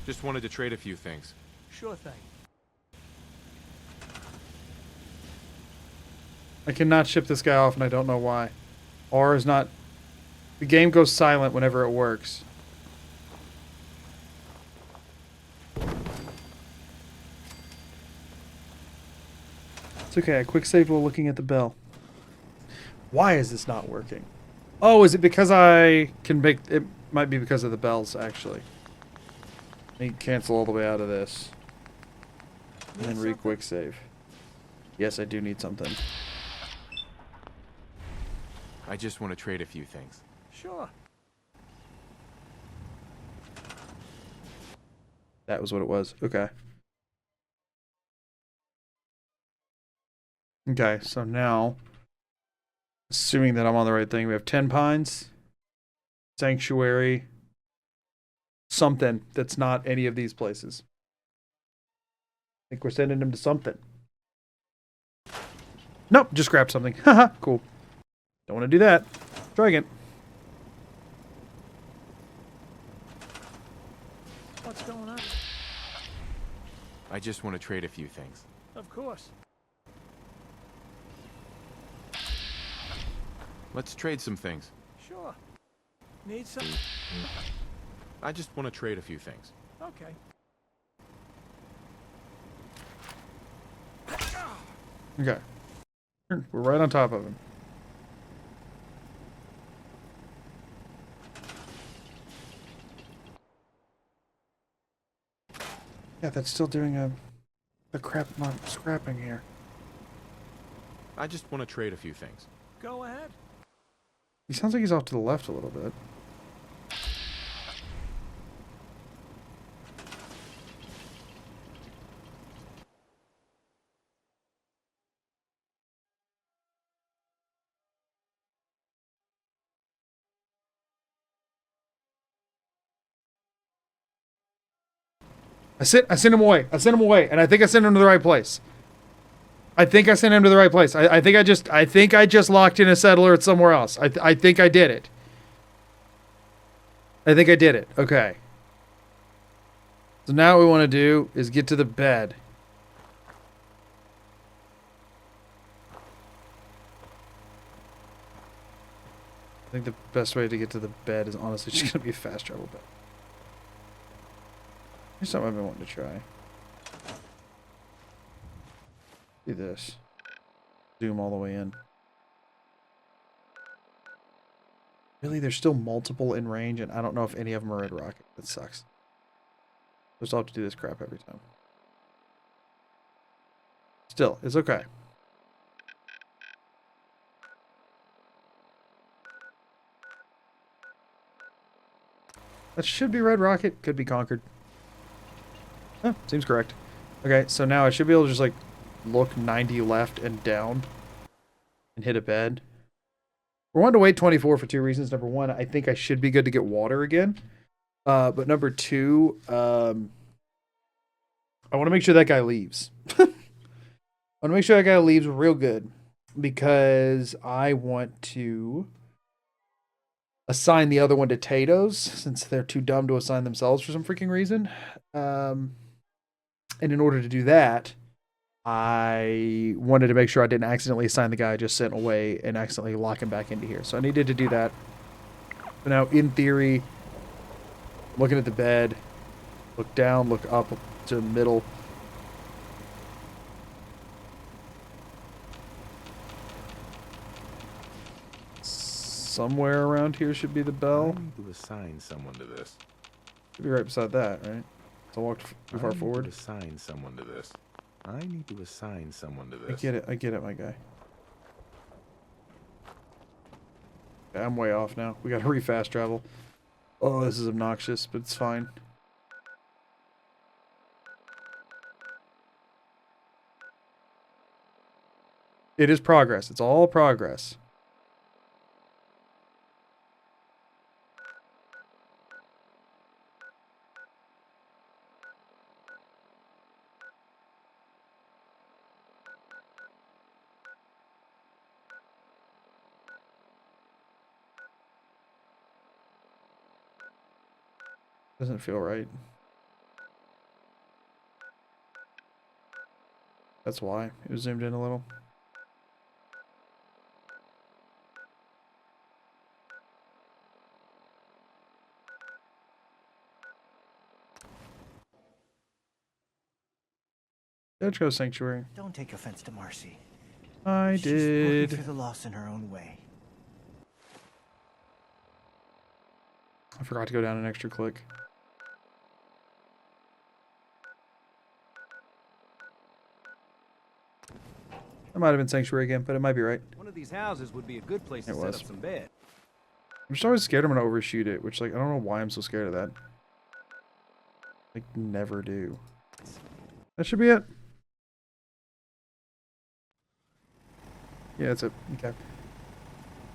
Just wanted to trade a few things. Sure thing. I cannot ship this guy off, and I don't know why. R is not... The game goes silent whenever it works. It's okay, I quick saved while looking at the bell. Why is this not working? Oh, is it because I can make... It might be because of the bells, actually. Let me cancel all the way out of this. And then re-quick save. Yes, I do need something. I just want to trade a few things. Sure. That was what it was. Okay. Okay, so now, assuming that I'm on the right thing, we have 10 Pines, Sanctuary, something that's not any of these places. I think we're sending him to something. Nope, just grab something. Haha, cool. Don't want to do that. Try again. What's going on? I just want to trade a few things. Of course. Let's trade some things. Sure. Need some? I just want to trade a few things. Okay. Okay. We're right on top of him. Yeah, that's still doing the crap I'm scrapping here. I just want to trade a few things. Go ahead. He sounds like he's off to the left a little bit. I sent him away. I sent him away, and I think I sent him to the right place. I think I sent him to the right place. I think I just locked in a settler at somewhere else. I think I did it. I think I did it. Okay. So now what we want to do is get to the bed. I think the best way to get to the bed is honestly just going to be a fast travel bed. Here's something I've been wanting to try. Do this. Zoom all the way in. Really, there's still multiple in range, and I don't know if any of them are Red Rocket. That sucks. I still have to do this crap every time. Still, it's okay. That should be Red Rocket. Could be Concord. Huh, seems correct. Okay, so now I should be able to just, like, look 90 left and down and hit a bed. We're wanting to wait 24 for two reasons. Number one, I think I should be good to get water again. But number two, I want to make sure that guy leaves. I want to make sure that guy leaves real good. Because I want to assign the other one to Tato's, since they're too dumb to assign themselves for some freaking reason. And in order to do that, I wanted to make sure I didn't accidentally assign the guy I just sent away and accidentally lock him back into here. So I needed to do that. But now, in theory, looking at the bed, look down, look up to the middle. Somewhere around here should be the bell. I need to assign someone to this. Should be right beside that, right? So I walked too far forward. I need to assign someone to this. I need to assign someone to this. I get it, my guy. Okay, I'm way off now. We gotta re-fast travel. Oh, this is obnoxious, but it's fine. It is progress. It's all progress. Doesn't feel right. That's why. It was zoomed in a little. Let's go Sanctuary. Don't take offense to Marcy. I She's did. working through the loss in her own way. I forgot to go down an extra click. That might have been Sanctuary again, but it might be right. One of these houses would be a good place to set up some bed. I'm just always scared I'm gonna overshoot it, which, like, I don't know why I'm so scared of that. Like, never do. That should be it. Yeah, that's it. Okay.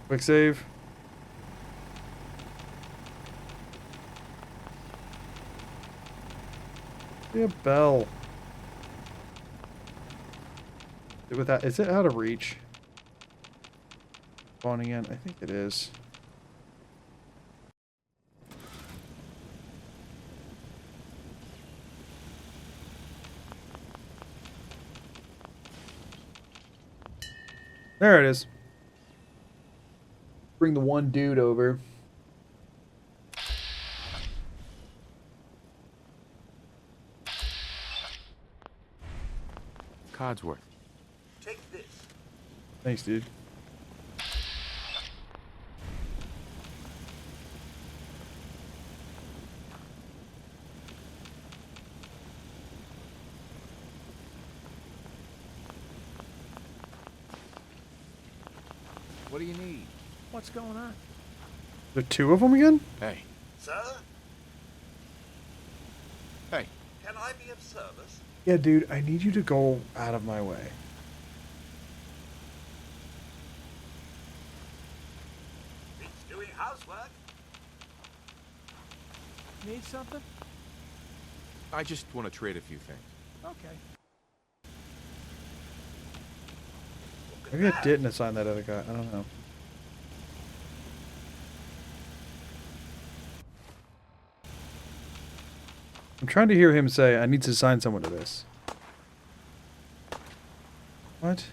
Quick save. Be a bell. With that, is it out of reach? Spawning in? I think it is. There it is. Bring the one dude over. Codsworth. Take this. Thanks, dude. What do you need? What's going on? There are two of them again? Hey. Sir? Hey. Can I be of service? Yeah, dude, I need you to go out of my way. It's doing housework. Need something? I just want to trade a few things. Okay. Maybe I didn't assign that other guy. I don't know. I'm trying to hear him say, I need to assign someone to this. What?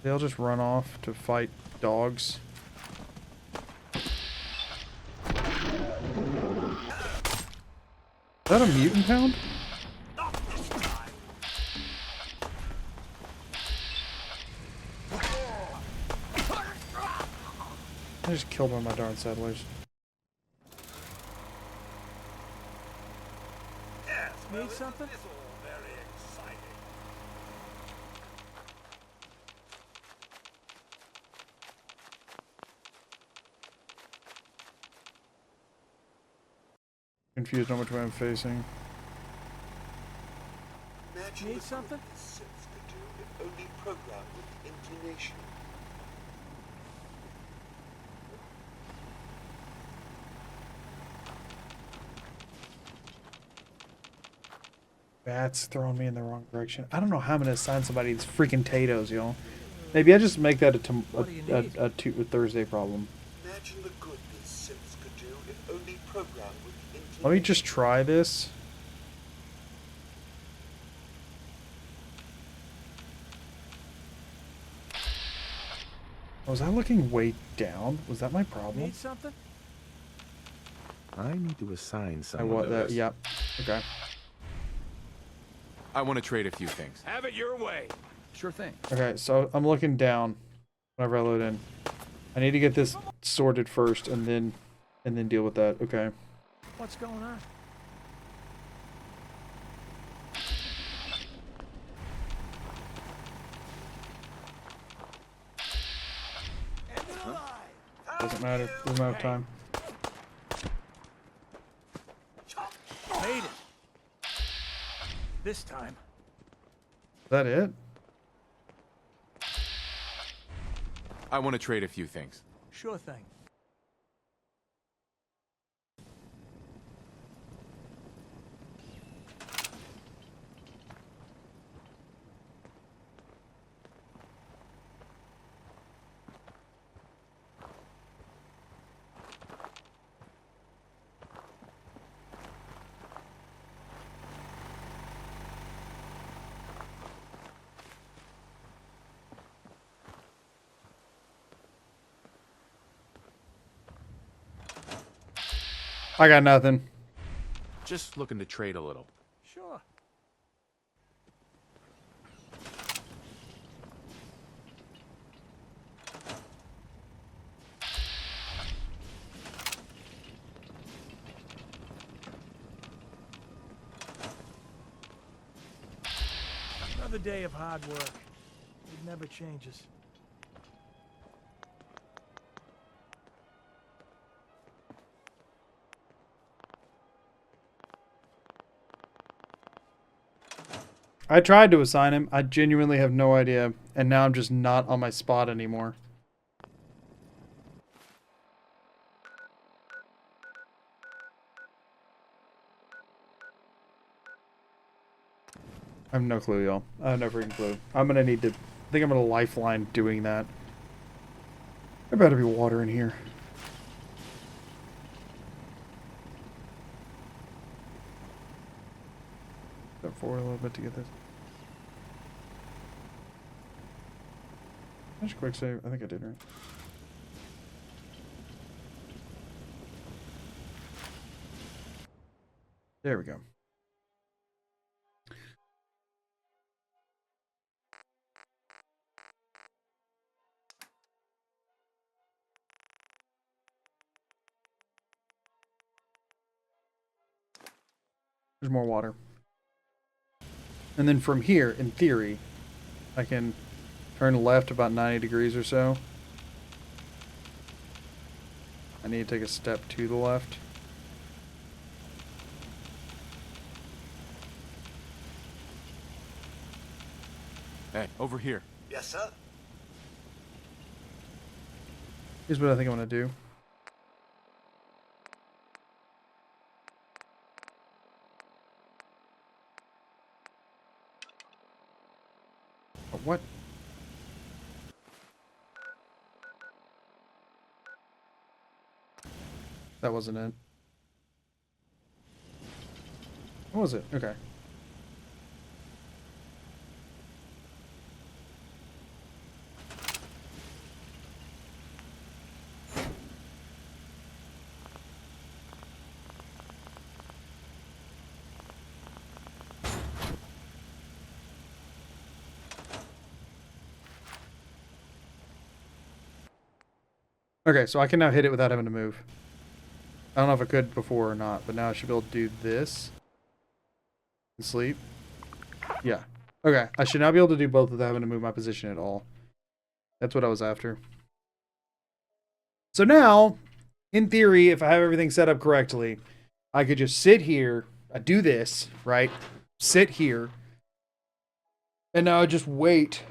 They'll just run off to fight dogs. Is that a mutant hound? I just killed one of my darn settlers. Yes, well, Need something? It's all very exciting. Confused on which way I'm facing. Imagine Need something? what Sims could do if only programmed with inclination. That's throwing me in the wrong direction. I don't know how I'm gonna assign somebody these freaking potatoes, y'all. Maybe I just make that a Thursday problem. Imagine the good these Sims could do if only programmed with inclination. Let me just try this. Was I looking way down? Was that my problem? Need something? I need to assign I someone want to that. this. Yep. Okay. I want to trade a few things. Have it your way. Sure thing. Okay, so I'm looking down whenever I load in. I need to get this sorted first and then deal with that. Okay. What's going on? Doesn't matter. Doesn't matter time. Made it. This time. Is that it? I want to trade a few things. Sure thing. I got nothing. Just looking to trade a little. Sure. Another day of hard work. It never changes. I tried to assign him. I genuinely have no idea. And now I'm just not on my spot anymore. I have no clue, y'all. I have no freaking clue. I'm gonna need to... I think I'm gonna lifeline doing that. There better be water in here. Step forward a little bit to get this. Just quick save. I think I did right. There we go. There's more water. And then from here, in theory, I can turn left about 90 degrees or so. I need to take a step to the left. Hey, over here. Yes, sir. Here's what I think I'm going to do. What? That wasn't it. What was it? Okay. Okay, so I can now hit it without having to move. I don't know if I could before or not, but now I should be able to do this. And sleep. Yeah. Okay, I should now be able to do both without having to move my position at all. That's what I was after. So now, in theory, if I have everything set up correctly, I could just sit here. I do this, right? Sit here. And now I just wait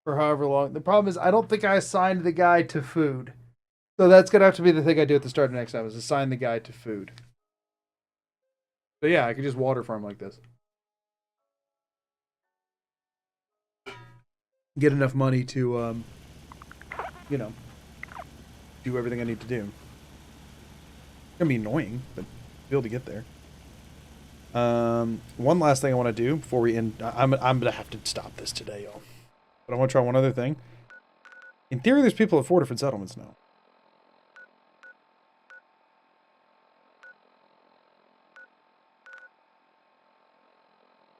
for however long. The problem is I don't think I assigned the guy to food. So that's going to have to be the thing I do at the start of next time is assign the guy to food. So yeah, I could just water farm like this. Get enough money to, you know, do everything I need to do. It's going to be annoying, but be able to get there. One last thing I want to do before we end. I'm going to have to stop this today, y'all. But I want to try one other thing. In theory, there's people at 4 different settlements now.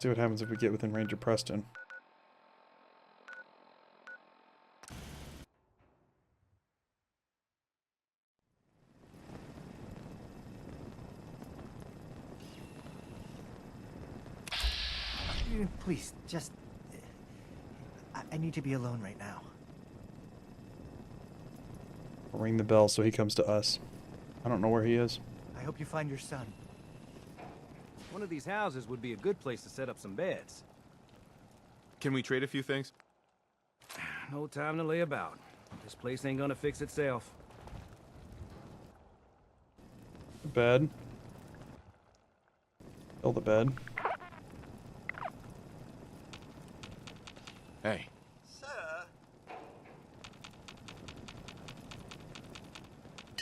See what happens if we get within range of Preston. Please, just... I need to be alone right now. I'll ring the bell so he comes to us. I don't know where he is. I hope you find your son. One of these houses would be a good place to set up some beds. Can we trade a few things? No time to lay about. This place ain't gonna fix itself. The bed. Fill the bed. Hey. Sir?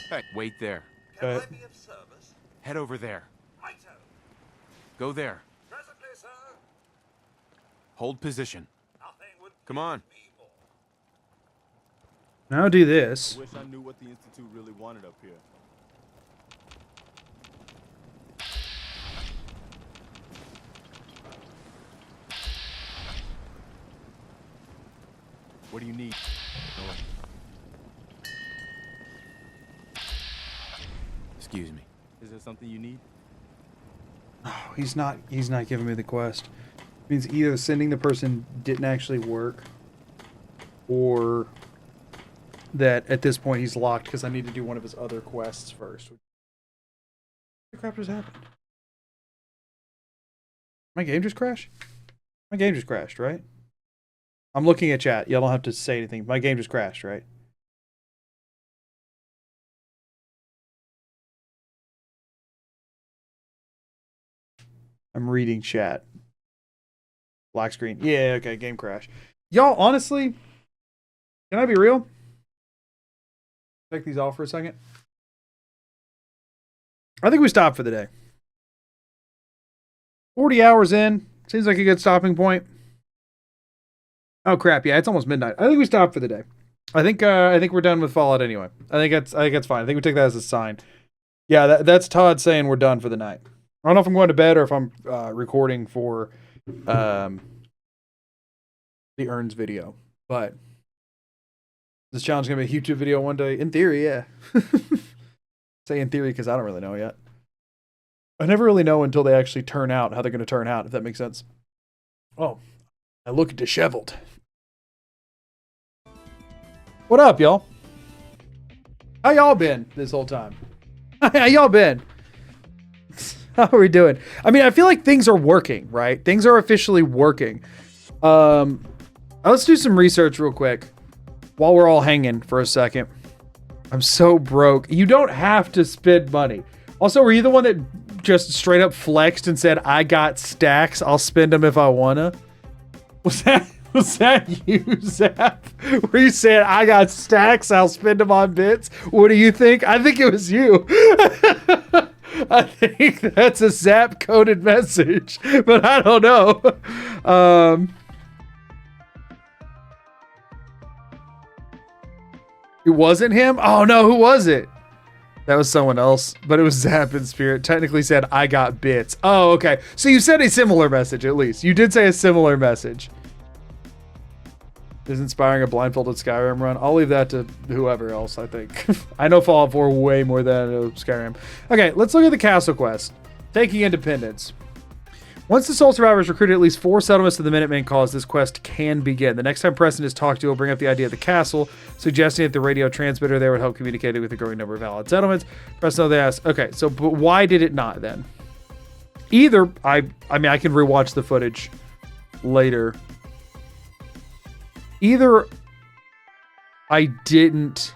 Hey, wait there. Can I be of service? Head over there. Righto. Go there. Presently, sir. Hold position. Nothing would Come on. Now I'll do this. I wish I knew what the Institute really wanted up here. What do you need? Excuse me. Is there something you need? Oh, he's not giving me the quest. It means either sending the person didn't actually work, or that at this point he's locked because I need to do one of his other quests first. What the crap just happened? My game just crashed? My game just crashed, right? I'm looking at chat. Y'all don't have to say anything. My game just crashed, right? I'm reading chat. Black screen. Yeah, okay, game crash. Y'all, honestly, can I be real? Check these off for a second. I think we stopped for the day. 40 hours in. Seems like a good stopping point. Oh crap, yeah, it's almost midnight. I think we stopped for the day. I think we're done with Fallout anyway. I think that's fine. I think we take that as a sign. Yeah, that's Todd saying we're done for the night. I don't know if I'm going to bed or if I'm recording for the Earns video, but this challenge is going to be a YouTube video one day. In theory, yeah. Say in theory because I don't really know yet. I never really know until they actually turn out how they're going to turn out, if that makes sense. Oh, I look disheveled. What up, y'all? How y'all been this whole time? How y'all been? How are we doing? I mean, I feel like things are working, right? Things are officially working. Let's do some research real quick while we're all hanging for a second. I'm so broke. You don't have to spend money. Also, were you the one that just straight up flexed and said, I got stacks, I'll spend them if I wanna? Was that you, Zap? Where you said, I got stacks, I'll spend them on bits? What do you think? I think it was you. I think that's a Zap coded message, but I don't know. It wasn't him? Oh no, who was it? That was someone else, but it was Zap in spirit. Technically said, I got bits. Oh, okay. So you said a similar message, at least. You did say a similar message. Is inspiring a blindfolded Skyrim run? I'll leave that to whoever else, I think. I know Fallout 4 way more than I know Skyrim. Okay, let's look at the castle quest. Taking Independence. Once the Soul Survivors recruited at least 4 settlements to the Minuteman cause, this quest can begin. The next time Preston is talked to, he'll bring up the idea of the castle, suggesting that the radio transmitter there would help communicate with a growing number of allied settlements. Preston, they ask, okay, so but why did it not then? Either I mean I can rewatch the footage later. Either I didn't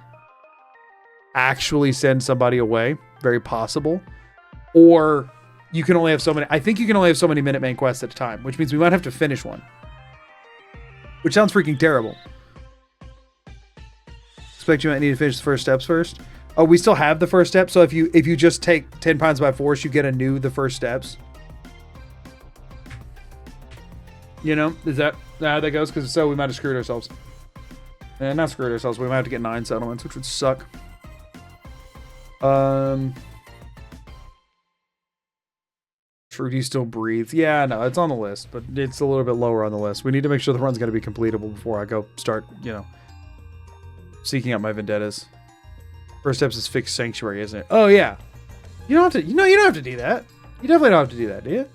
actually send somebody away, very possible, or you can only have so many. I think you can only have so many Minuteman quests at a time, which means we might have to finish one, which sounds freaking terrible. Expect you might need to finish the first steps first. Oh, we still have the first step. So if you just take 10 pounds by force, you get the first steps. You know, is that how that goes? Because so we might have screwed ourselves. And not screwed ourselves. We might have to get 9 settlements, which would suck. Fruity still breathes. Yeah, no, it's on the list, but it's a little bit lower on the list. We need to make sure the run's going to be completable before I go start, you know, seeking out my vendettas. First steps is fix Sanctuary, isn't it? Oh yeah. You don't have to. You don't have to do that. You definitely don't have to do that, do you?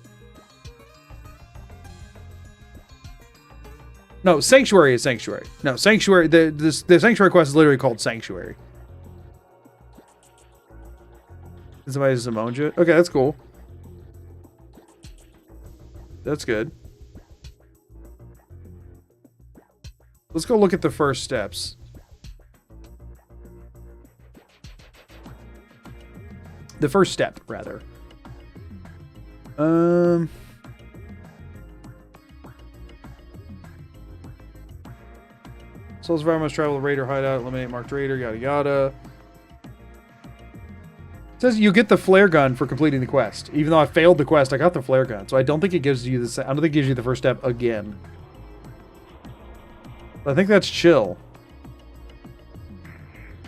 No, Sanctuary is Sanctuary. No, Sanctuary. The Sanctuary quest is literally called Sanctuary. Did somebody just emoji you? Okay, that's cool. That's good. Let's go look at the first steps. The first step, rather. Soul Survivor must travel to Raider hideout, eliminate marked Raider, yada yada. It says you get the flare gun for completing the quest. Even though I failed the quest, I got the flare gun. So I don't think it gives you the. I don't think it gives you the first step again. But I think that's chill.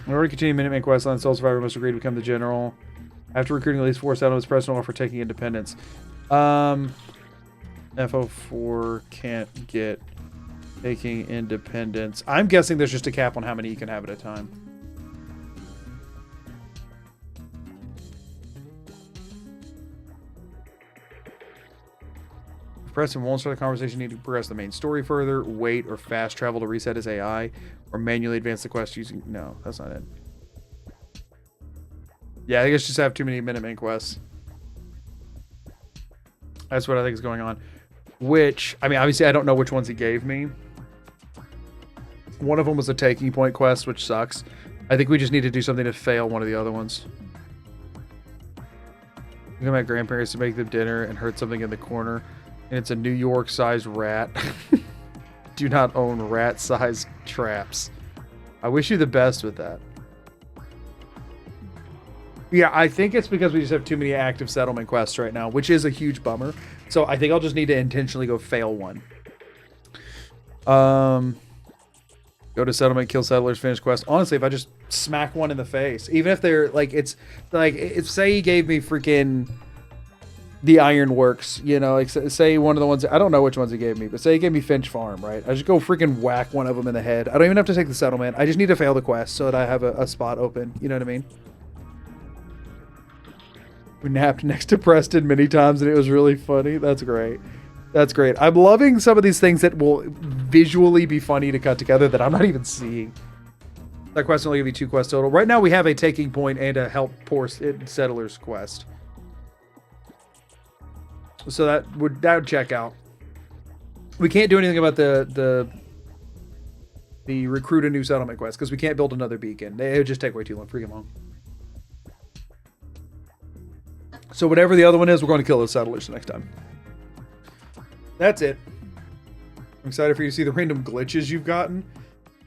In order to continue Minuteman quest line, Soul Survivor must agree to become the general. After recruiting at least 4 settlements, press no for taking independence. FO4 can't get taking independence. I'm guessing there's just a cap on how many you can have at a time. If pressing won't start the conversation, you need to progress the main story further, wait, or fast travel to reset his AI, or manually advance the quest using... No, that's not it. Yeah, I guess just have too many Minuteman quests. That's what I think is going on. Which, I mean, obviously I don't know which ones he gave me. One of them was a taking point quest, which sucks. I think we just need to do something to fail one of the other ones. Look at my grandparents to make them dinner and heard something in the corner. And it's a New York-sized rat. Do not own rat-sized traps. I wish you the best with that. Yeah, I think it's because we just have too many active settlement quests right now, which is a huge bummer. So I think I'll just need to intentionally go fail one. Go to settlement, kill settlers, finish quest. Honestly, if I just smack one in the face, even if they're like, it's like, if say he gave me freaking the Ironworks, you know, like say one of the ones, I don't know which ones he gave me, but say he gave me Finch Farm, right? I just go freaking whack one of them in the head. I don't even have to take the settlement. I just need to fail the quest so that I have a spot open. You know what I mean? We napped next to Preston many times and it was really funny. That's great. That's great. I'm loving some of these things that will visually be funny to cut together that I'm not even seeing. That quest will only give you 2 quests total. Right now we have a taking point and a help poor settlers quest. So that would check out. We can't do anything about the recruit a new settlement quest because we can't build another beacon. It would just take way too long, freaking long. So whatever the other one is, we're going to kill those settlers next time. That's it. I'm excited for you to see the random glitches you've gotten.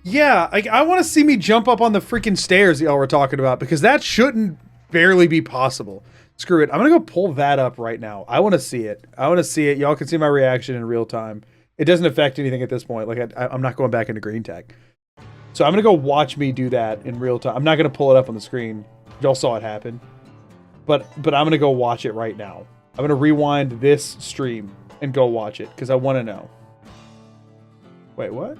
Yeah, I want to see me jump up on the freaking stairs y'all were talking about because that shouldn't barely be possible. Screw it. I'm going to go pull that up right now. I want to see it. I want to see it. Y'all can see my reaction in real time. It doesn't affect anything at this point. Like I'm not going back into green tech. So I'm going to go watch me do that in real time. I'm not going to pull it up on the screen. Y'all saw it happen. But I'm going to go watch it right now. I'm going to rewind this stream and go watch it because I want to know. Wait, what?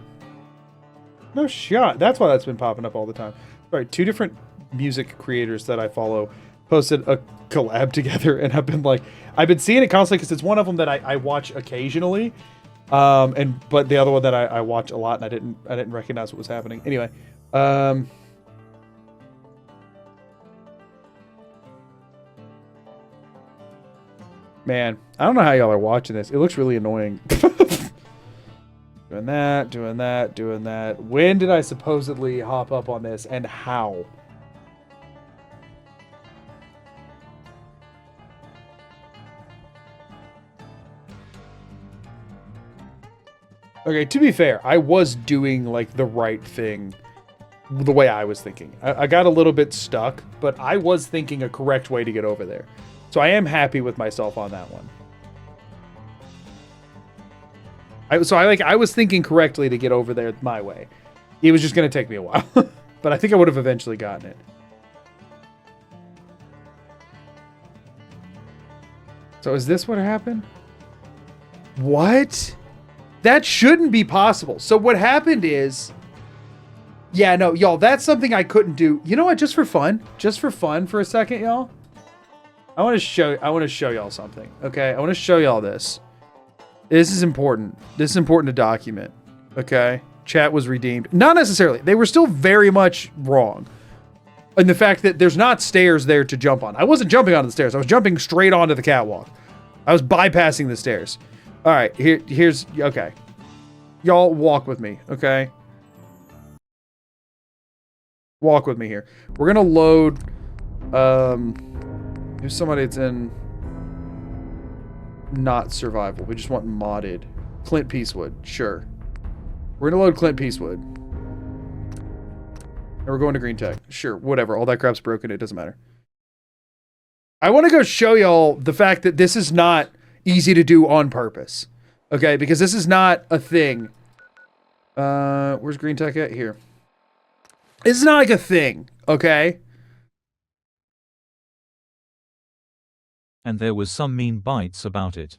No shot. That's why that's been popping up all the time. All right, 2 different music creators that I follow posted a collab together, and I've been seeing it constantly because it's one of them that I watch occasionally, but the other one that I watch a lot, and I didn't recognize what was happening. Anyway, Man, I don't know how y'all are watching this. It looks really annoying. Doing that, doing that, doing that. When did I supposedly hop up on this and how? Okay, to be fair, I was doing like the right thing the way I was thinking. I got a little bit stuck, but I was thinking a correct way to get over there. So I am happy with myself on that one. I was thinking correctly to get over there my way. It was just going to take me a while. But I think I would have eventually gotten it. So is this what happened? What? That shouldn't be possible. So what happened is... Yeah, no, y'all, that's something I couldn't do. You know what? Just for fun for a second, y'all. I want to show y'all something. Okay? I want to show y'all this. This is important. This is important to document. Okay? Chat was redeemed. Not necessarily. They were still very much wrong. And the fact that there's not stairs there to jump on. I wasn't jumping onto the stairs. I was jumping straight onto the catwalk. I was bypassing the stairs. All right, here's okay. Y'all walk with me, okay? Walk with me here. We're gonna load. Here's somebody that's in not survival. We just want modded. Clint Peacewood, sure. We're gonna load Clint Peacewood. And we're going to Green Tech. Sure, whatever. All that crap's broken. It doesn't matter. I want to go show y'all the fact that this is not easy to do on purpose. Okay, because this is not a thing. Where's Green Tech at? Here. It's not like a thing, okay? And there was some mean bites about it.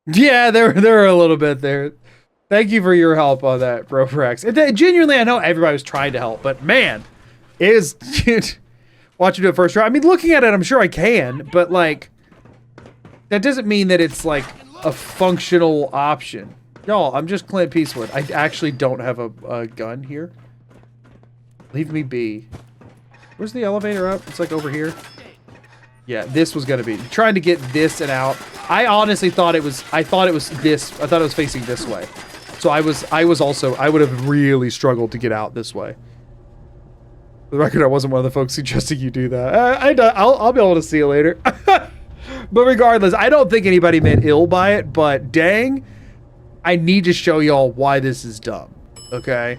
Yeah, there were a little bit there. Thank you for your help on that, Bro Rex. Genuinely, I know everybody was trying to help, but man, watching do it first try. I mean, looking at it, I'm sure I can, but like, that doesn't mean that it's like a functional option. Y'all, I'm just Clint Peacewood. I actually don't have a gun here. Leave me be. Where's the elevator up? It's like over here. Yeah, this was gonna be trying to get this and out. I honestly thought it was. I thought it was this. I thought it was facing this way. So I would have really struggled to get out this way. For the record, I wasn't one of the folks suggesting you do that. I'll be able to see you later. But regardless, I don't think anybody meant ill by it, but dang, I need to show y'all why this is dumb, okay?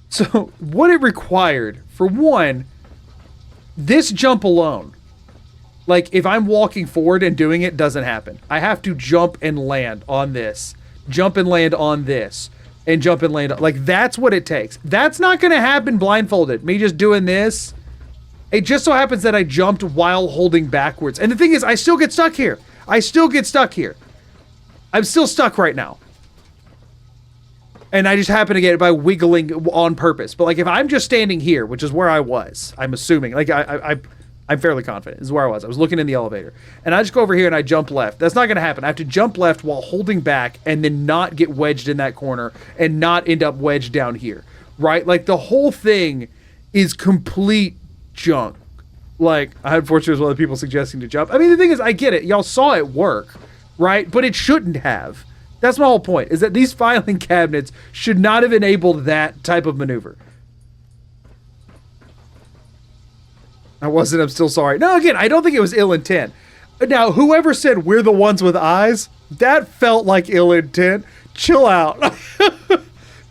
So, what it required, for one, this jump alone, like, if I'm walking forward and doing it, doesn't happen. I have to jump and land on this, jump and land on this, and jump and land on, like, that's what it takes. That's not gonna happen blindfolded. Me just doing this. It just so happens that I jumped while holding backwards. And the thing is, I still get stuck here. I still get stuck here. I'm still stuck right now. And I just happen to get it by wiggling on purpose. But like, if I'm just standing here, which is where I was, I'm assuming, like, I'm fairly confident. This is where I was. I was looking in the elevator. And I just go over here and I jump left. That's not going to happen. I have to jump left while holding back and then not get wedged in that corner and not end up wedged down here. Right? Like, the whole thing is complete junk. Like, I unfortunately was one of the people suggesting to jump. I mean, the thing is, I get it. Y'all saw it work, right? But it shouldn't have. That's my whole point, is that these filing cabinets should not have enabled that type of maneuver. I'm still sorry. No, again, I don't think it was ill intent. Now, whoever said we're the ones with eyes, that felt like ill intent. Chill out.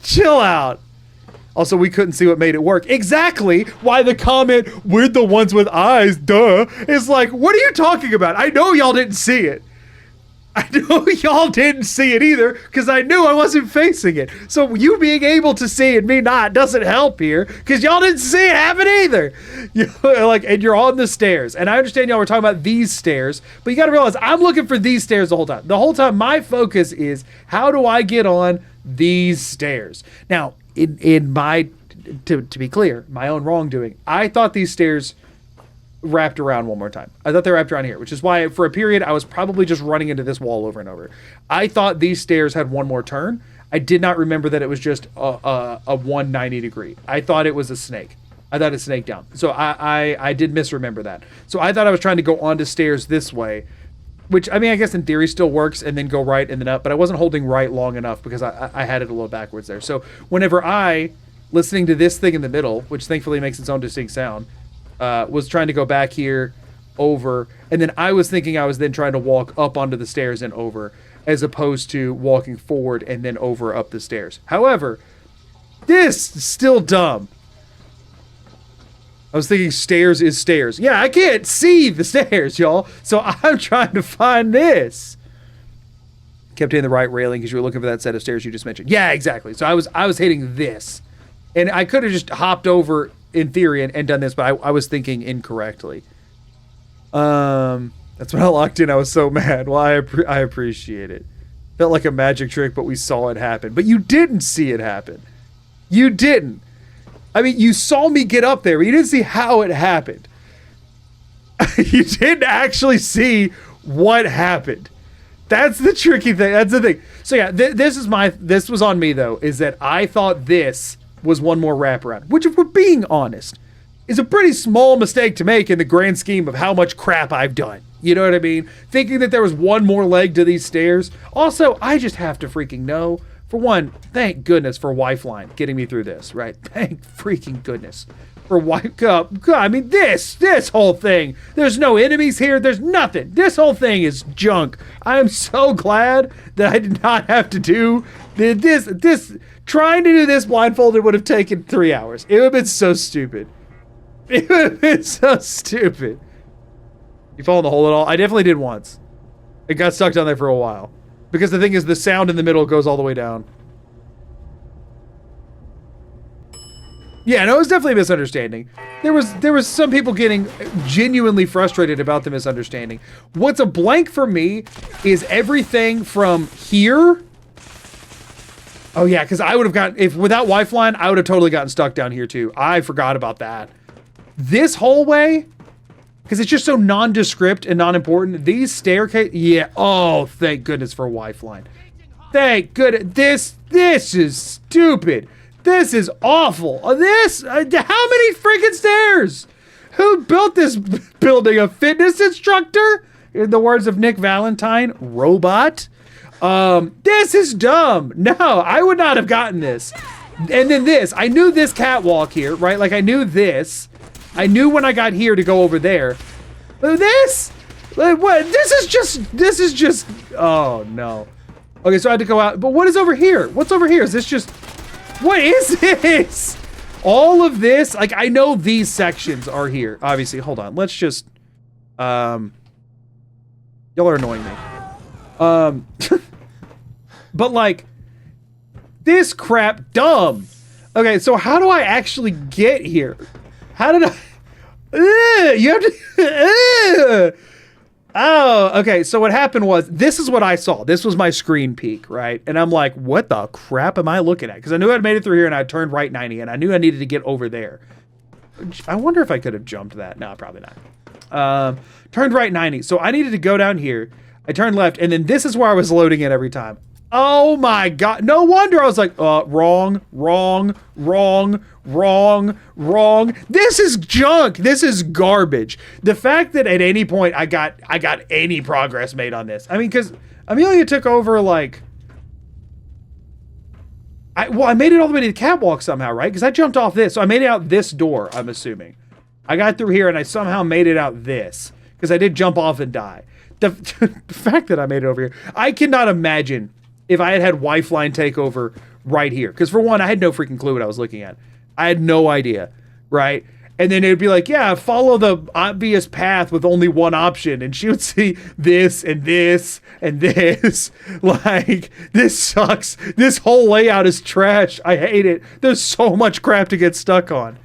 Chill out. Also, we couldn't see what made it work. Exactly why the comment, we're the ones with eyes, duh, is like, what are you talking about? I know y'all didn't see it. I know y'all didn't see it either, because I knew I wasn't facing it. So you being able to see and me not doesn't help here, because y'all didn't see it happen either. And you're on the stairs. And I understand y'all were talking about these stairs, but you got to realize I'm looking for these stairs the whole time. The whole time my focus is, how do I get on these stairs? Now, in my, to be clear, my own wrongdoing, I thought these stairs wrapped around one more time. I thought they wrapped around here, which is why for a period I was probably just running into this wall over and over. I thought these stairs had one more turn. I did not remember that it was just a 190 degree. I thought it was a snake. I thought it snaked down. So I did misremember that. So I thought I was trying to go onto stairs this way, which, I mean, I guess in theory still works, and then go right and then up, but I wasn't holding right long enough because I had it a little backwards there. So whenever listening to this thing in the middle, which thankfully makes its own distinct sound, was trying to go back here, over, and then I was thinking I was then trying to walk up onto the stairs and over, as opposed to walking forward and then over up the stairs. However, this is still dumb. I was thinking stairs is stairs. Yeah, I can't see the stairs, y'all. So I'm trying to find this. Kept hitting the right railing because you were looking for that set of stairs you just mentioned. Yeah, exactly. So I was hitting this. And I could have just hopped over in theory and done this, but I was thinking incorrectly. That's when I locked in. I was so mad. Well, I appreciate it. Felt like a magic trick, but we saw it happen. But you didn't see it happen. You didn't. I mean, you saw me get up there, but you didn't see how it happened. You didn't actually see what happened. That's the tricky thing. That's the thing. So yeah, this was on me though, is that I thought this was one more wraparound, which, if we're being honest, is a pretty small mistake to make in the grand scheme of how much crap I've done. You know what I mean? Thinking that there was one more leg to these stairs. Also, I just have to freaking know. For one, thank goodness for Lifeline getting me through this, right? Thank freaking goodness for God, I mean, this whole thing. There's no enemies here. There's nothing. This whole thing is junk. I am so glad that I did not have to do this. Trying to do this blindfolded would have taken 3 hours. It would have been so stupid. It would have been so stupid. You fall in the hole at all? I definitely did once. It got stuck down there for a while. Because the thing is, the sound in the middle goes all the way down. Yeah, no, it was definitely a misunderstanding. There was some people getting genuinely frustrated about the misunderstanding. What's a blank for me is everything from here. Oh yeah, because I would have gotten, without Lifeline, I would have totally gotten stuck down here too. I forgot about that. This hallway, because it's just so nondescript and non-important. These staircase, yeah. Oh, thank goodness for Lifeline. Thank goodness. This is stupid. This is awful. How many freaking stairs? Who built this building? A fitness instructor? In the words of Nick Valentine, robot. This is dumb. No, I would not have gotten this. And then this, I knew this catwalk here, right? Like I knew this. I knew when I got here to go over there. But this? Like, what? This is just, oh no. Okay, so I had to go out, but what is over here? What's over here? Is this just, what is this? All of this, like I know these sections are here. Obviously, hold on. Let's just, y'all are annoying me. But like, this crap dumb. Okay, so how do I actually get here? How did I? You have to. Oh, okay. So what happened was, this is what I saw. This was my screen peek, right? And I'm like, what the crap am I looking at? Because I knew I'd made it through here and I turned right 90 and I knew I needed to get over there. I wonder if I could have jumped that. No, probably not. Turned right 90. So I needed to go down here. I turned left and then this is where I was loading it every time. Oh my God. No wonder I was like, wrong. This is junk. This is garbage. The fact that at any point I got any progress made on this. I mean, because Amelia took over like, I made it all the way to the catwalk somehow, right? Because I jumped off this. So I made it out this door, I'm assuming. I got through here and I somehow made it out this. Because I did jump off and die. The fact that I made it over here. I cannot imagine if I had Lifeline take over right here. Because for one, I had no freaking clue what I was looking at. I had no idea, right? And then it'd be like, yeah, follow the obvious path with only one option. And she would see this and this and this. Like, this sucks. This whole layout is trash. I hate it. There's so much crap to get stuck on.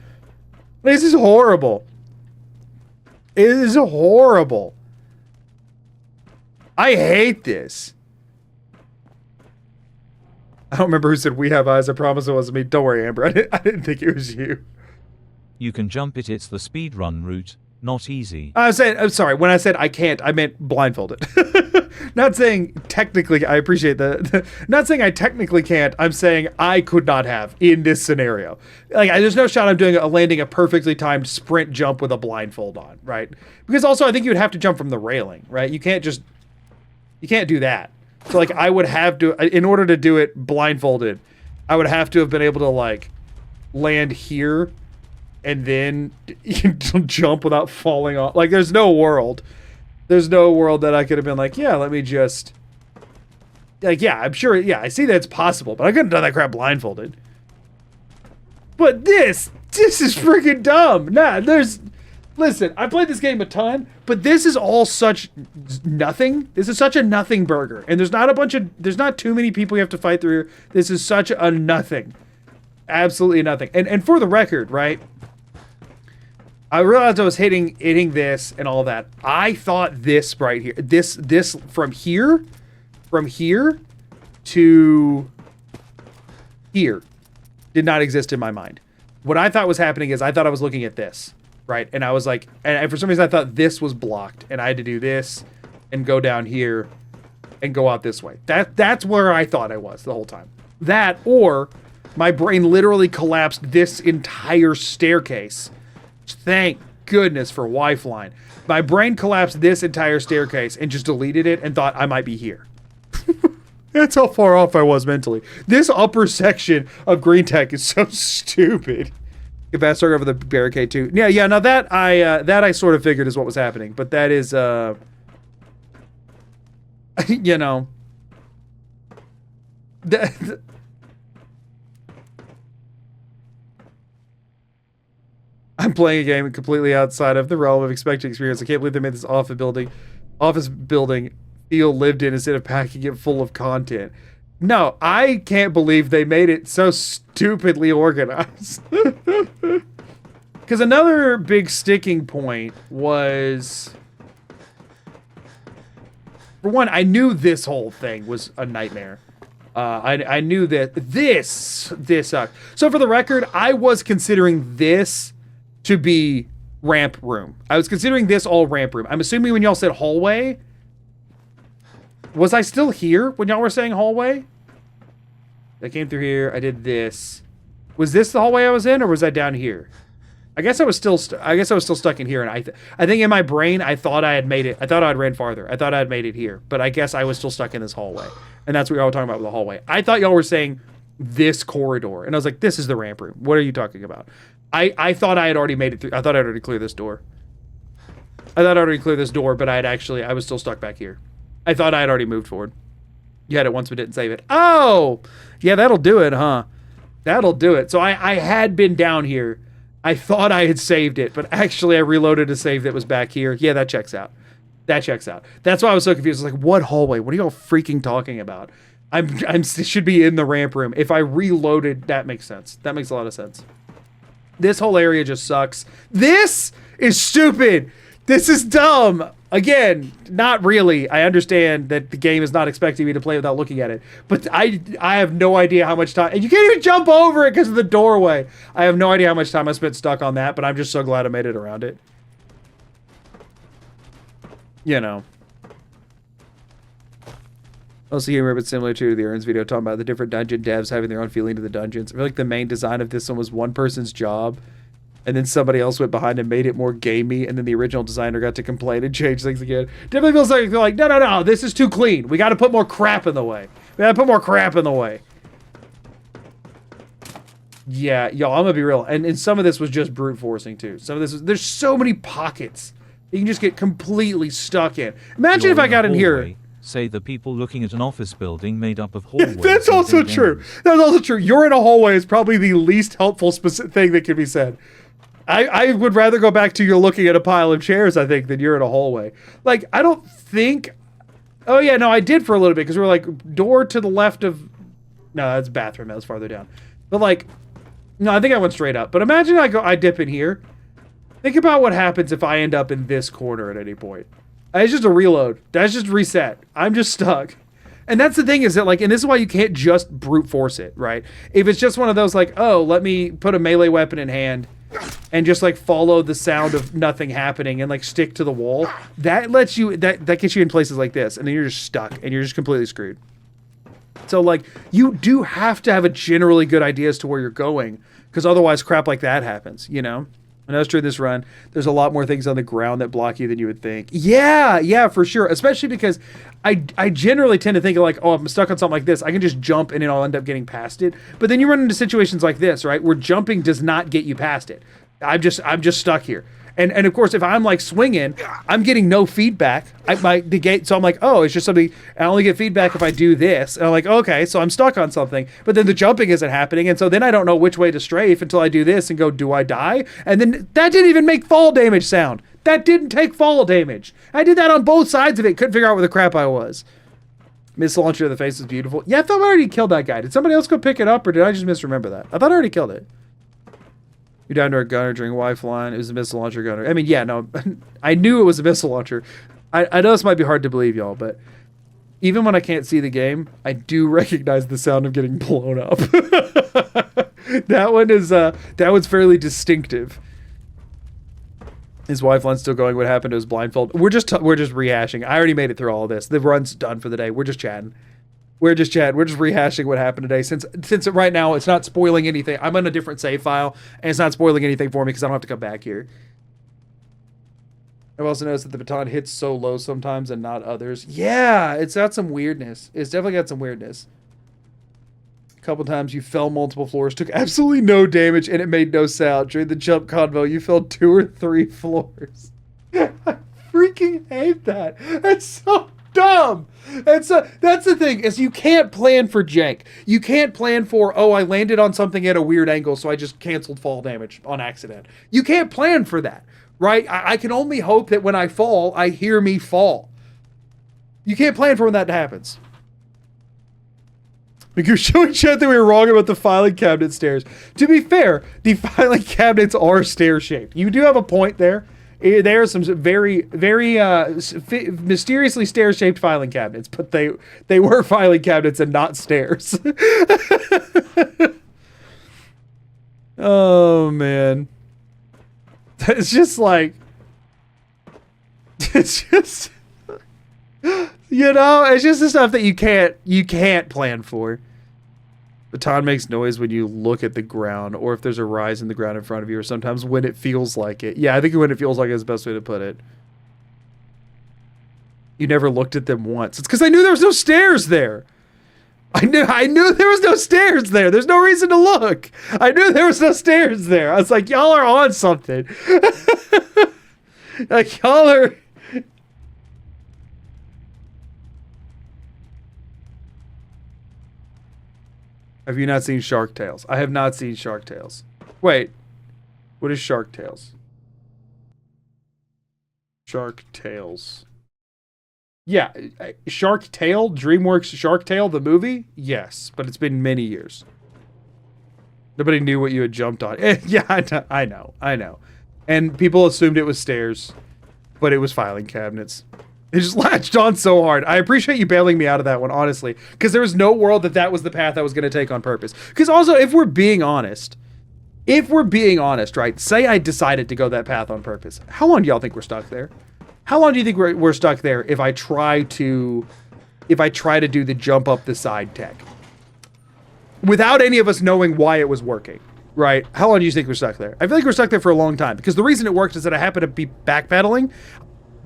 This is horrible. It is horrible. I hate this. I don't remember who said we have eyes. I promise it wasn't me. Don't worry, Amber. I didn't think it was you. You can jump it. It's the speedrun route. Not easy. I'm sorry. When I said I can't, I meant blindfolded. not saying technically, I appreciate not saying I technically can't, I'm saying I could not have in this scenario. Like, there's no shot I'm doing landing a perfectly timed sprint jump with a blindfold on, right? Because also I think you'd have to jump from the railing, right? You can't do that. So like I would have to, in order to do it blindfolded, I would have to have been able to like land here and then jump without falling off. Like there's no world that I could have been like, yeah, let me just, like, yeah, I'm sure, yeah, I see that it's possible, but I couldn't have done that crap blindfolded. But this is freaking dumb. Nah, listen, I played this game a ton, but this is all such nothing. This is such a nothing burger. And there's not too many people you have to fight through. This is such a nothing. Absolutely nothing. And for the record, right? I realized I was hitting this and all that. I thought this right here, this from here to here did not exist in my mind. What I thought was happening is I thought I was looking at this, right? And I was like, and for some reason I thought this was blocked and I had to do this and go down here and go out this way. That's where I thought I was the whole time. That, or my brain literally collapsed this entire staircase. Thank goodness for Lifeline. My brain collapsed this entire staircase and just deleted it and thought I might be here. That's how far off I was mentally. This upper section of Green Tech is so stupid. Get fast start over the barricade too. Yeah. Now that I sort of figured is what was happening, but that is, you know, I'm playing a game completely outside of the realm of expected experience. I can't believe they made this office building feel lived in instead of packing it full of content. No, I can't believe they made it so stupidly organized. Because another big sticking point was, for one, I knew this whole thing was a nightmare. I knew that this sucked. So for the record, I was considering this to be ramp room. I was considering this all ramp room. I'm assuming when y'all said hallway, was I still here when y'all were saying hallway? I came through here. I did this. Was this the hallway I was in, or was I down here? I guess I was still stuck in here. And I think in my brain I thought I had made it. I thought I had ran farther. I thought I had made it here, but I guess I was still stuck in this hallway. And that's what y'all were talking about with the hallway. I thought y'all were saying this corridor, and I was like, this is the ramp room. What are you talking about? I thought I had already made it through. I thought I'd already cleared this door. But I was still stuck back here. I thought I had already moved forward. You had it once but didn't save it. Oh! Yeah, that'll do it, huh? That'll do it. So I had been down here. I thought I had saved it, but actually I reloaded a save that was back here. Yeah, that checks out. That checks out. That's why I was so confused. I was like, what hallway? What are y'all freaking talking about? I should be in the ramp room. If I reloaded, that makes sense. That makes a lot of sense. This whole area just sucks. This is stupid. This is dumb. Again, not really. I understand that the game is not expecting me to play without looking at it. But I have no idea how much time... And you can't even jump over it because of the doorway. I have no idea how much time I spent stuck on that, but I'm just so glad I made it around it. You know. Also, you remember it's similar to the Aaron's video talking about the different dungeon devs having their own feeling to the dungeons. I feel like the main design of this one was one person's job, and then somebody else went behind and made it more gamey, and then the original designer got to complain and change things again. Definitely feels like they're like, no, this is too clean. We got to put more crap in the way. Yeah, y'all, I'm gonna be real. And some of this was just brute forcing too. Some of this there's so many pockets you can just get completely stuck in. Imagine if I got in here. Say the people looking at an office building made up of hallways. That's also true. That's also true. You're in a hallway is probably the least helpful thing that can be said. I would rather go back to you're looking at a pile of chairs, I think, than you're in a hallway. Like, I don't think... Oh, yeah, no, I did for a little bit, because we were like, door to the left of... No, that's bathroom. That was farther down. But, like... No, I think I went straight up. But imagine I dip in here. Think about what happens if I end up in this corner at any point. It's just a reload. That's just reset. I'm just stuck. And that's the thing is that, like, and this is why you can't just brute force it, right? If it's just one of those, like, oh, let me put a melee weapon in hand and just like follow the sound of nothing happening and like stick to the wall, that lets you, that gets you in places like this, and then you're just stuck and you're just completely screwed. So like you do have to have a generally good idea as to where you're going, because otherwise crap like that happens, you know? And as during this run, there's a lot more things on the ground that block you than you would think. Yeah, for sure. Especially because I generally tend to think of like, oh, if I'm stuck on something like this, I can just jump and then I'll end up getting past it. But then you run into situations like this, right? Where jumping does not get you past it. I'm just stuck here. And of course, if I'm like swinging, I'm getting no feedback. So I'm like, oh, it's just something. I only get feedback if I do this. And I'm like, okay, so I'm stuck on something. But then the jumping isn't happening, and so then I don't know which way to strafe until I do this and go, do I die? And then that didn't even make fall damage sound. That didn't take fall damage. I did that on both sides of it. Couldn't figure out where the crap I was. Missile launcher to the face is beautiful. Yeah, I thought I already killed that guy. Did somebody else go pick it up, or did I just misremember that? I thought I already killed it. You're down to a gunner during Lifeline. It was a missile launcher gunner. I mean, yeah, no, I knew it was a missile launcher. I know this might be hard to believe, y'all, but even when I can't see the game, I do recognize the sound of getting blown up. That one's fairly distinctive. Is Lifeline still going? What happened to his blindfold? We're just rehashing. I already made it through all of this. The run's done for the day. We're just chatting. We're just rehashing what happened today. Since right now it's not spoiling anything. I'm on a different save file, and it's not spoiling anything for me because I don't have to come back here. I've also noticed that the baton hits so low sometimes and not others. Yeah, it's got some weirdness. It's definitely got some weirdness. A couple times you fell multiple floors, took absolutely no damage, and it made no sound. During the jump convo, you fell 2 or 3 floors. I freaking hate that. That's so dumb. That's the thing, is you can't plan for jank. You can't plan for, oh, I landed on something at a weird angle, so I just canceled fall damage on accident. You can't plan for that, right? I can only hope that when I fall, I hear me fall. You can't plan for when that happens. Like, you're showing chat that we were wrong about the filing cabinet stairs. To be fair, the filing cabinets are stair-shaped. You do have a point there. There are some very, very mysteriously stair-shaped filing cabinets, but they were filing cabinets and not stairs. Oh, man. It's just like... It's just... You know, it's just the stuff that you can't plan for. Baton makes noise when you look at the ground, or if there's a rise in the ground in front of you, or sometimes when it feels like it. Yeah, I think when it feels like it is the best way to put it. You never looked at them once. It's because I knew there was no stairs there. I knew there was no stairs there. There's no reason to look. I knew there was no stairs there. I was like, y'all are on something. Like, y'all are... Have you not seen Shark Tales? I have not seen Shark Tales. Wait. What is Shark Tales? Shark Tales. Yeah. Shark Tale? DreamWorks Shark Tale, the movie? Yes. But it's been many years. Nobody knew what you had jumped on. Yeah, I know. And people assumed it was stairs. But it was filing cabinets. It just latched on so hard. I appreciate you bailing me out of that one, honestly. Because there was no world that was the path I was going to take on purpose. Because also, if we're being honest, right? Say I decided to go that path on purpose. How long do y'all think we're stuck there? How long do you think we're stuck there if I try to do the jump up the side tech? Without any of us knowing why it was working, right? How long do you think we're stuck there? I feel like we're stuck there for a long time. Because the reason it worked is that I happened to be backpedaling.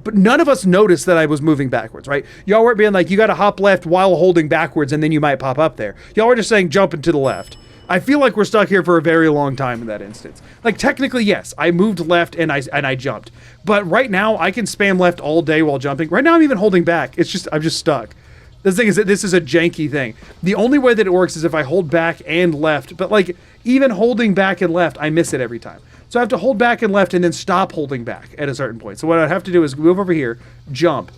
But none of us noticed that I was moving backwards, right? Y'all weren't being like, you got to hop left while holding backwards and then you might pop up there. Y'all were just saying jumping to the left. I feel like we're stuck here for a very long time in that instance. Like, technically, yes, I moved left and I jumped. But right now, I can spam left all day while jumping. Right now, I'm even holding back. I'm just stuck. The thing is that this is a janky thing. The only way that it works is if I hold back and left. But, like, even holding back and left, I miss it every time. So I have to hold back and left and then stop holding back at a certain point. So what I'd have to do is move over here, jump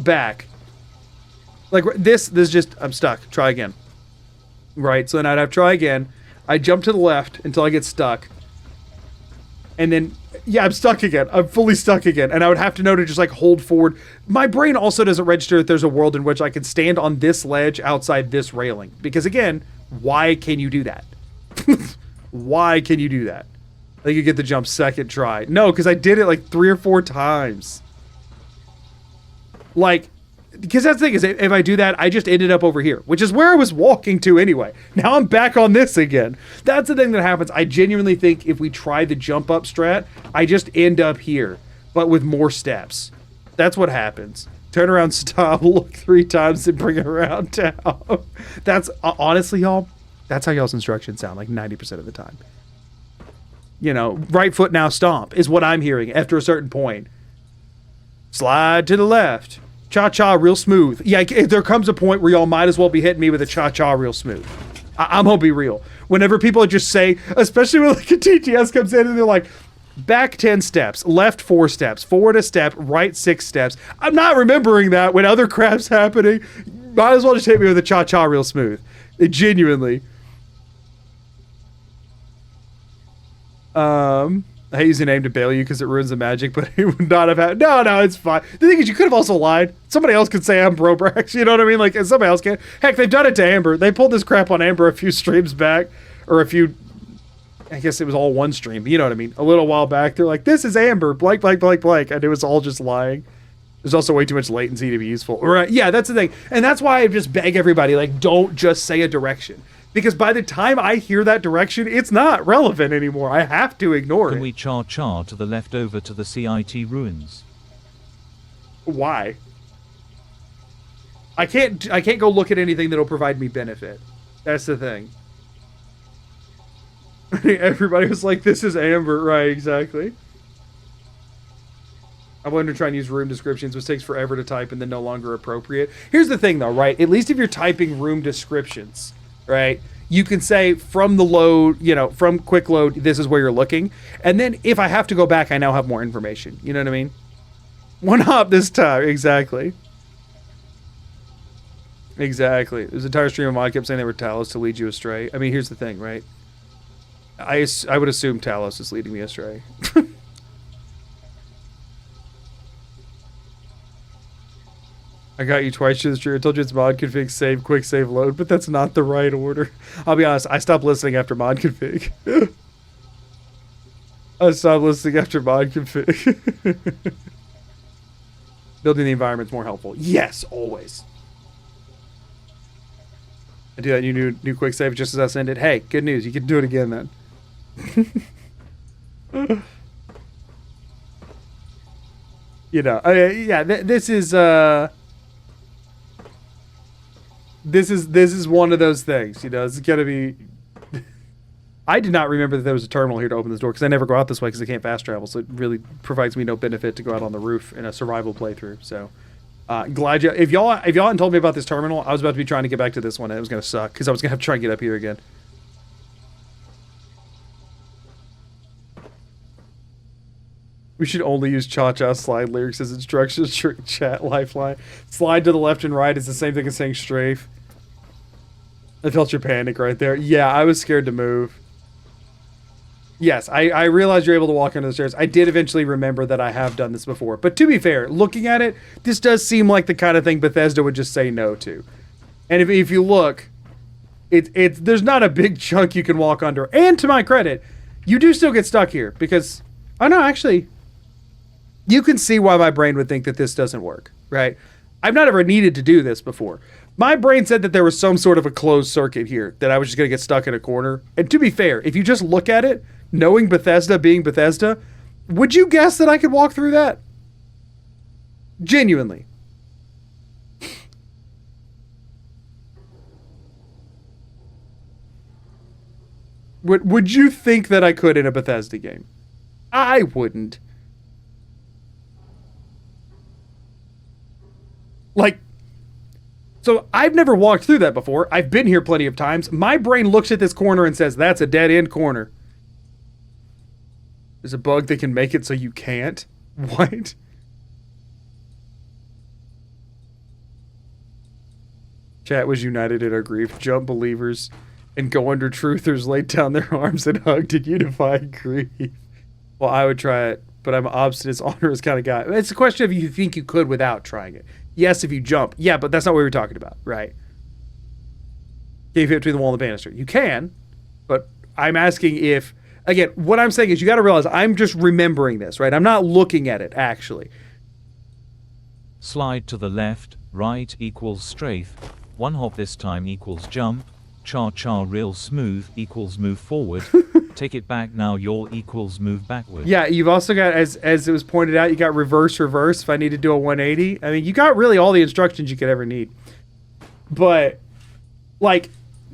back. Like this just, I'm stuck. Try again. Right, so then I'd have to try again. I jump to the left until I get stuck. And then, yeah, I'm stuck again. I'm fully stuck again. And I would have to know to just like hold forward. My brain also doesn't register that there's a world in which I can stand on this ledge outside this railing. Because again, why can you do that? Why can you do that? I think you get the jump second try. No, because I did it like 3 or 4 times. Like, because that's the thing is, if I do that, I just ended up over here, which is where I was walking to anyway. Now I'm back on this again. That's the thing that happens. I genuinely think if we try the jump up strat, I just end up here, but with more steps. That's what happens. Turn around, stop, look 3 times, and bring it around town. That's, honestly, y'all, that's how y'all's instructions sound like 90% of the time. You know, right foot now stomp is what I'm hearing after a certain point. Slide to the left. Cha-cha real smooth. Yeah, there comes a point where y'all might as well be hitting me with a cha-cha real smooth. I'm gonna be real. Whenever people just say, especially when like a TTS comes in and they're like, back 10 steps, left 4 steps, forward a step, right 6 steps. I'm not remembering that when other crap's happening. Might as well just hit me with a cha-cha real smooth. Genuinely. I hate using a name to bail you because it ruins the magic, but it would not have had. No, it's fine. The thing is, you could have also lied. Somebody else could say I'm Brobrax. You know what I mean? Like, and somebody else can. Heck, they've done it to Amber. They pulled this crap on Amber a few streams back, or a few. I guess it was all one stream. You know what I mean? A little while back, they're like, "This is Amber, blank, blank, blank, blank," and it was all just lying. There's also way too much latency to be useful. Right? Yeah, that's the thing, and that's why I just beg everybody, like, don't just say a direction. Because by the time I hear that direction, it's not relevant anymore. I have to ignore it. Can we cha-cha to the left over to the CIT ruins? Why? I can't go look at anything that'll provide me benefit. That's the thing. Everybody was like, this is Amber. Right, exactly. I wanted to try and use room descriptions, which takes forever to type and then no longer appropriate. Here's the thing, though, right? At least if you're typing room descriptions, right, you can say from the load, you know, from quick load, this is where you're looking. And then if I have to go back, I now have more information. You know what I mean? One hop this time. Exactly. Exactly. There's an entire stream of mod kept saying they were Talos to lead you astray. I mean, here's the thing, right? I would assume Talos is leading me astray. I got you twice through the stream. I told you it's mod config, save, quick save, load, but that's not the right order. I'll be honest, I stopped listening after mod config. I stopped listening after mod config. Building the environment's more helpful. Yes, always. I do that new quick save just as I send it. Hey, good news. You can do it again then. You know, yeah, this is one of those things, you know. It's gonna be. I did not remember that there was a terminal here to open this door because I never go out this way because I can't fast travel, so it really provides me no benefit to go out on the roof in a survival playthrough. So, glad you. If y'all hadn't told me about this terminal, I was about to be trying to get back to this one, and it was gonna suck because I was gonna have to try and get up here again. We should only use Cha-Cha slide lyrics as instructions during chat. Lifeline. Slide to the left and right is the same thing as saying strafe. I felt your panic right there. Yeah, I was scared to move. Yes, I realized you're able to walk under the stairs. I did eventually remember that I have done this before. But to be fair, looking at it, this does seem like the kind of thing Bethesda would just say no to. And if you look, there's not a big chunk you can walk under. And to my credit, you do still get stuck here because... Oh, no, actually... You can see why my brain would think that this doesn't work, right? I've not ever needed to do this before. My brain said that there was some sort of a closed circuit here, that I was just going to get stuck in a corner. And to be fair, if you just look at it, knowing Bethesda being Bethesda, would you guess that I could walk through that? Genuinely. Would you think that I could in a Bethesda game? I wouldn't. Like, so I've never walked through that before. I've been here plenty of times. My brain looks at this corner and says, that's a dead-end corner. There's a bug that can make it so you can't? What? Chat was united in our grief. Jump believers and go under truthers laid down their arms and hugged in unified grief. Well, I would try it, but I'm an obstinate, honorous kind of guy. It's a question of you think you could without trying it. Yes, if you jump. Yeah, but that's not what we were talking about, right? Can you fit between the wall and the banister? You can, but I'm asking if Again, what I'm saying is you got to realize I'm just remembering this, right? I'm not looking at it, actually. Slide to the left, right equals strafe, one hop this time equals jump, cha-cha real smooth equals move forward, take it back now you're equals move backward. Yeah, you've also got, as it was pointed out, you got reverse if I need to do a 180. I mean, you got really all the instructions you could ever need. But, like,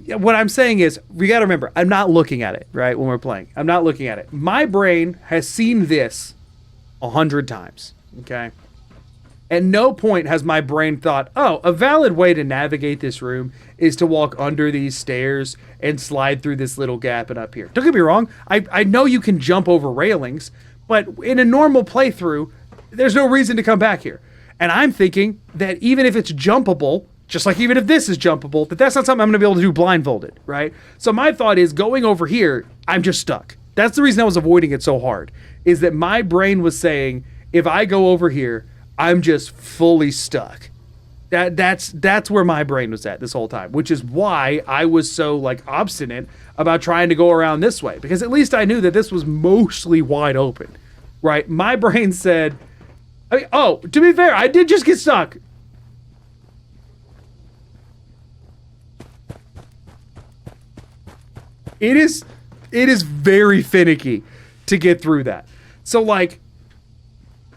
what I'm saying is, we got to remember, I'm not looking at it, right, when we're playing. I'm not looking at it. My brain has seen this 100 times, okay? At no point has my brain thought, oh, a valid way to navigate this room is to walk under these stairs and slide through this little gap and up here. Don't get me wrong, I know you can jump over railings, but in a normal playthrough, there's no reason to come back here. And I'm thinking that even if it's jumpable, just like even if this is jumpable, that's not something I'm going to be able to do blindfolded, right? So my thought is going over here, I'm just stuck. That's the reason I was avoiding it so hard, is that my brain was saying, if I go over here, I'm just fully stuck. That's where my brain was at this whole time, which is why I was so like obstinate about trying to go around this way, because at least I knew that this was mostly wide open, right? My brain said, I mean, oh, to be fair, I did just get stuck. It is very finicky to get through that. So like,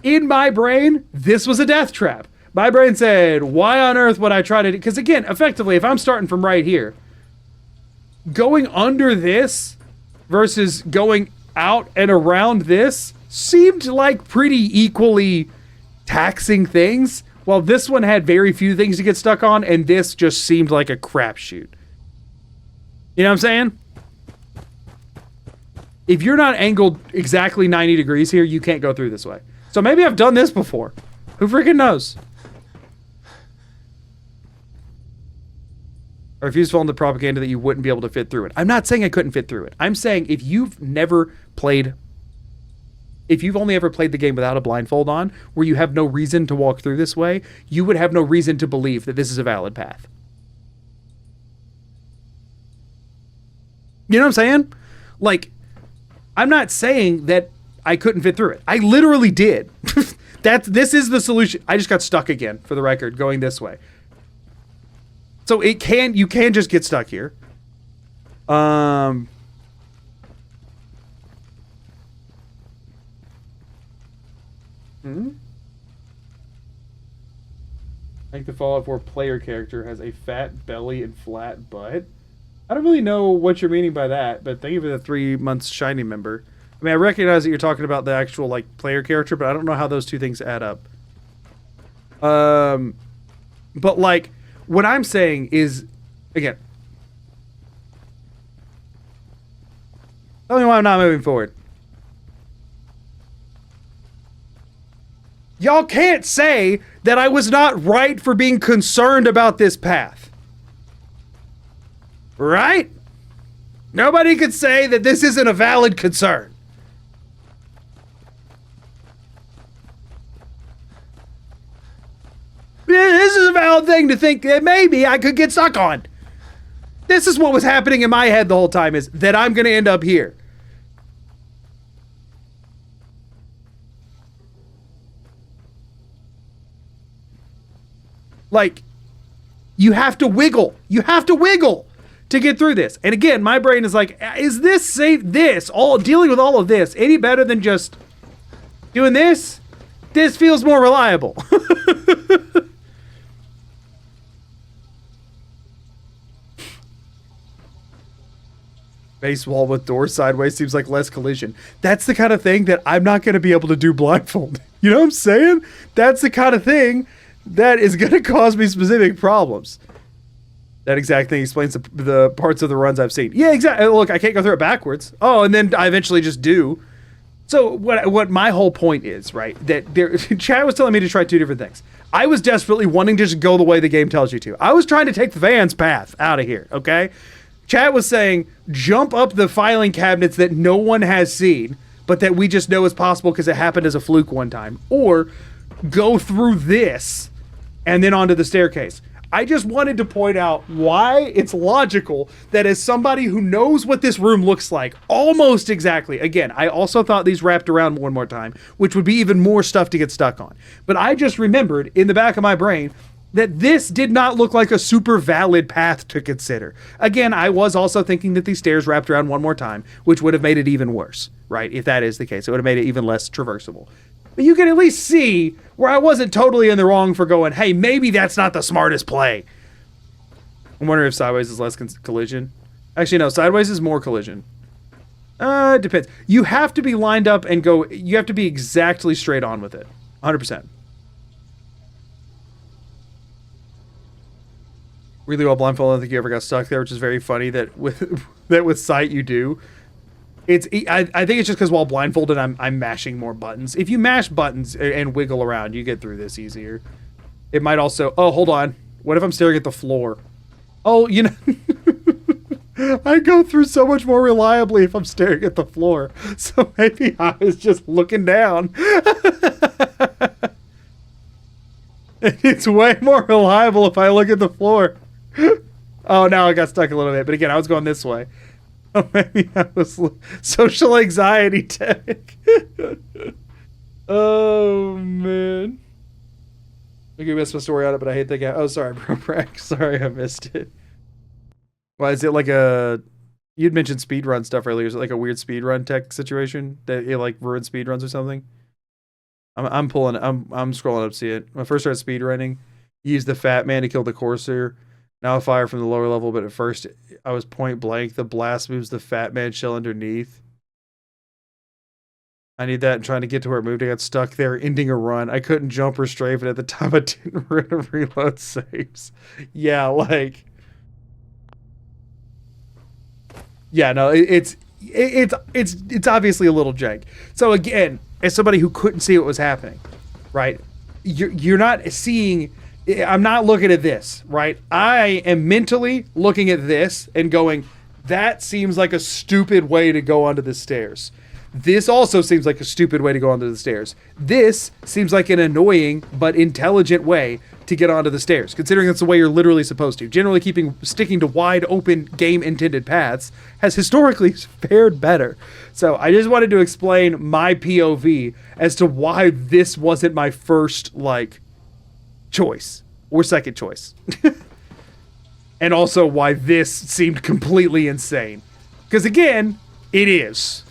in my brain, this was a death trap. My brain said, why on earth would I try to do? Because again, effectively, if I'm starting from right here, going under this versus going out and around this seemed like pretty equally taxing things. While this one had very few things to get stuck on, and this just seemed like a crapshoot. You know what I'm saying? If you're not angled exactly 90 degrees here, you can't go through this way. So maybe I've done this before. Who freaking knows? I refuse to fall into the propaganda that you wouldn't be able to fit through it. I'm not saying I couldn't fit through it. I'm saying if you've only ever played the game without a blindfold on, where you have no reason to walk through this way, you would have no reason to believe that this is a valid path. You know what I'm saying? Like, I'm not saying that I couldn't fit through it. I literally did. This is the solution. I just got stuck again, for the record, going this way. So you can just get stuck here. I think the Fallout 4 player character has a fat belly and flat butt. I don't really know what you're meaning by that, but thank you for the 3 months shiny member. I mean, I recognize that you're talking about the actual like player character, but I don't know how those two things add up. But like, what I'm saying is, again, tell me why I'm not moving forward. Y'all can't say that I was not right for being concerned about this path. Right? Nobody could say that this isn't a valid concern. This is a valid thing to think that maybe I could get stuck on. This is what was happening in my head the whole time, is that I'm going to end up here. Like, you have to wiggle. You have to wiggle to get through this. And again, my brain is like, is this safe? Dealing with all of this any better than just doing this? This feels more reliable. Base wall with door sideways seems like less collision. That's the kind of thing that I'm not going to be able to do blindfold. You know what I'm saying? That's the kind of thing that is going to cause me specific problems. That exact thing explains the parts of the runs I've seen. Yeah, exactly. Look, I can't go through it backwards. Oh, and then I eventually just do. So what my whole point is, right, that Chad was telling me to try two different things. I was desperately wanting to just go the way the game tells you to. I was trying to take the Van's path out of here, okay? Chad was saying, jump up the filing cabinets that no one has seen, but that we just know is possible because it happened as a fluke one time. Or go through this and then onto the staircase. I just wanted to point out why it's logical that as somebody who knows what this room looks like almost exactly, again, I also thought these wrapped around one more time, which would be even more stuff to get stuck on. But I just remembered in the back of my brain that this did not look like a super valid path to consider. Again, I was also thinking that these stairs wrapped around one more time, which would have made it even worse, right? If that is the case, it would have made it even less traversable. But you can at least see where I wasn't totally in the wrong for going, hey, maybe that's not the smartest play. I'm wondering if sideways is less collision. Actually, no, sideways is more collision. It depends. You have to be lined up and go, you have to be exactly straight on with it. 100%. Really well blindfolded, I don't think you ever got stuck there, which is very funny that with sight you do. I think it's just because while blindfolded, I'm mashing more buttons. If you mash buttons and wiggle around, you get through this easier. It might also... Oh, hold on. What if I'm staring at the floor? Oh, you know... I go through so much more reliably if I'm staring at the floor. So maybe I was just looking down. It's way more reliable if I look at the floor. Oh, now I got stuck a little bit. But again, I was going this way. Oh, maybe I was social anxiety tech. Oh, man. Maybe I missed my story on it, but I hate that guy. Oh, sorry, bro. Sorry, I missed it. Why is it like a... You'd mentioned speedrun stuff earlier. Is it like a weird speedrun tech situation that it like ruined speedruns or something? I'm scrolling up to see it. When I first started speedrunning, used the fat man to kill the Corsair. Now I fire from the lower level, but at first I was point blank. The blast moves the fat man shell underneath. I need that and trying to get to where it moved. I got stuck there, ending a run. I couldn't jump or strafe, and at the time I didn't reload saves. Yeah, like... Yeah, no, it's obviously a little jank. So again, as somebody who couldn't see what was happening, right? You're not seeing... I'm not looking at this, right? I am mentally looking at this and going, that seems like a stupid way to go onto the stairs. This also seems like a stupid way to go onto the stairs. This seems like an annoying but intelligent way to get onto the stairs, considering that's the way you're literally supposed to. Generally sticking to wide open game intended paths has historically fared better. So I just wanted to explain my POV as to why this wasn't my first, like, choice or second choice. And also why this seemed completely insane. Because again, it is.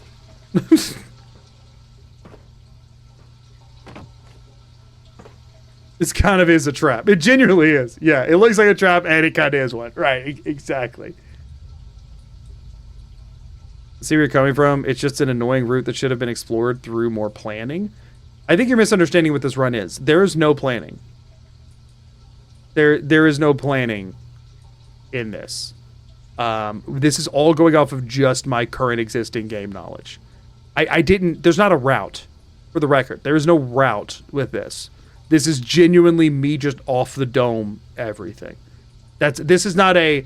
This kind of is a trap. It genuinely is. Yeah, it looks like a trap and it kind of is one. Right, exactly. See where you're coming from? It's just an annoying route that should have been explored through more planning. I think you're misunderstanding what this run is. There is no planning. There is no planning in this. This is all going off of just my current existing game knowledge. There's not a route, for the record. There is no route with this. This is genuinely me just off the dome everything. This is not a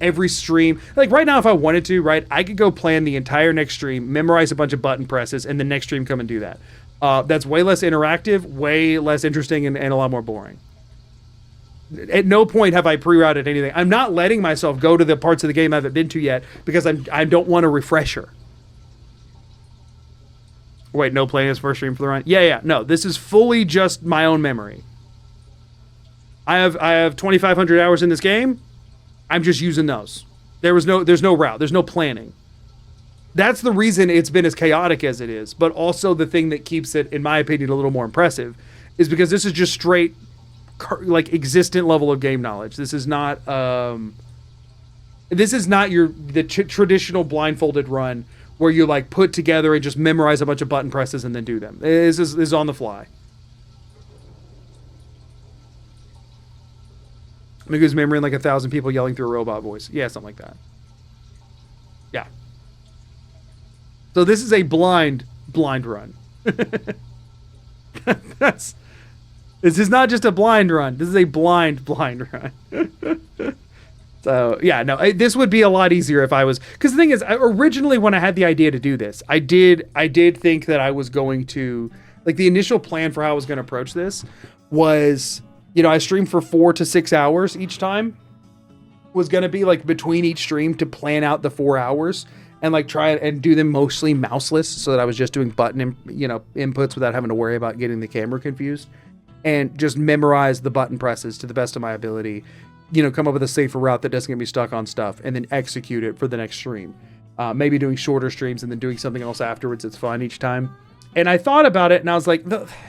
every stream. Like right now, if I wanted to, right, I could go plan the entire next stream, memorize a bunch of button presses, and the next stream come and do that. That's way less interactive, way less interesting, and a lot more boring. At no point have I pre-routed anything. I'm not letting myself go to the parts of the game I haven't been to yet because I don't want a refresher. Wait, no playing this first stream for the run? Yeah. No, this is fully just my own memory. I have 2,500 hours in this game. I'm just using those. There's no route. There's no planning. That's the reason it's been as chaotic as it is. But also the thing that keeps it, in my opinion, a little more impressive is because this is just straight, like, existent level of game knowledge. This is not the traditional blindfolded run where you like put together and just memorize a bunch of button presses and then do them. This is on the fly. Migu's memorying like 1,000 people yelling through a robot voice. Yeah, something like that. Yeah. So this is a blind run. This is not just a blind run. This is a blind run. So yeah, no, this would be a lot easier if I was, because the thing is, originally when I had the idea to do this, I did think that I was going to, like, the initial plan for how I was going to approach this was you know, I stream for 4 to 6 hours each time, was going to be like between each stream to plan out the 4 hours and like try and do them mostly mouseless so that I was just doing button, inputs without having to worry about getting the camera confused, and just memorize the button presses to the best of my ability, come up with a safer route that doesn't get me stuck on stuff, and then execute it for the next stream. Maybe doing shorter streams and then doing something else afterwards. It's fun each time. And I thought about it and I was like,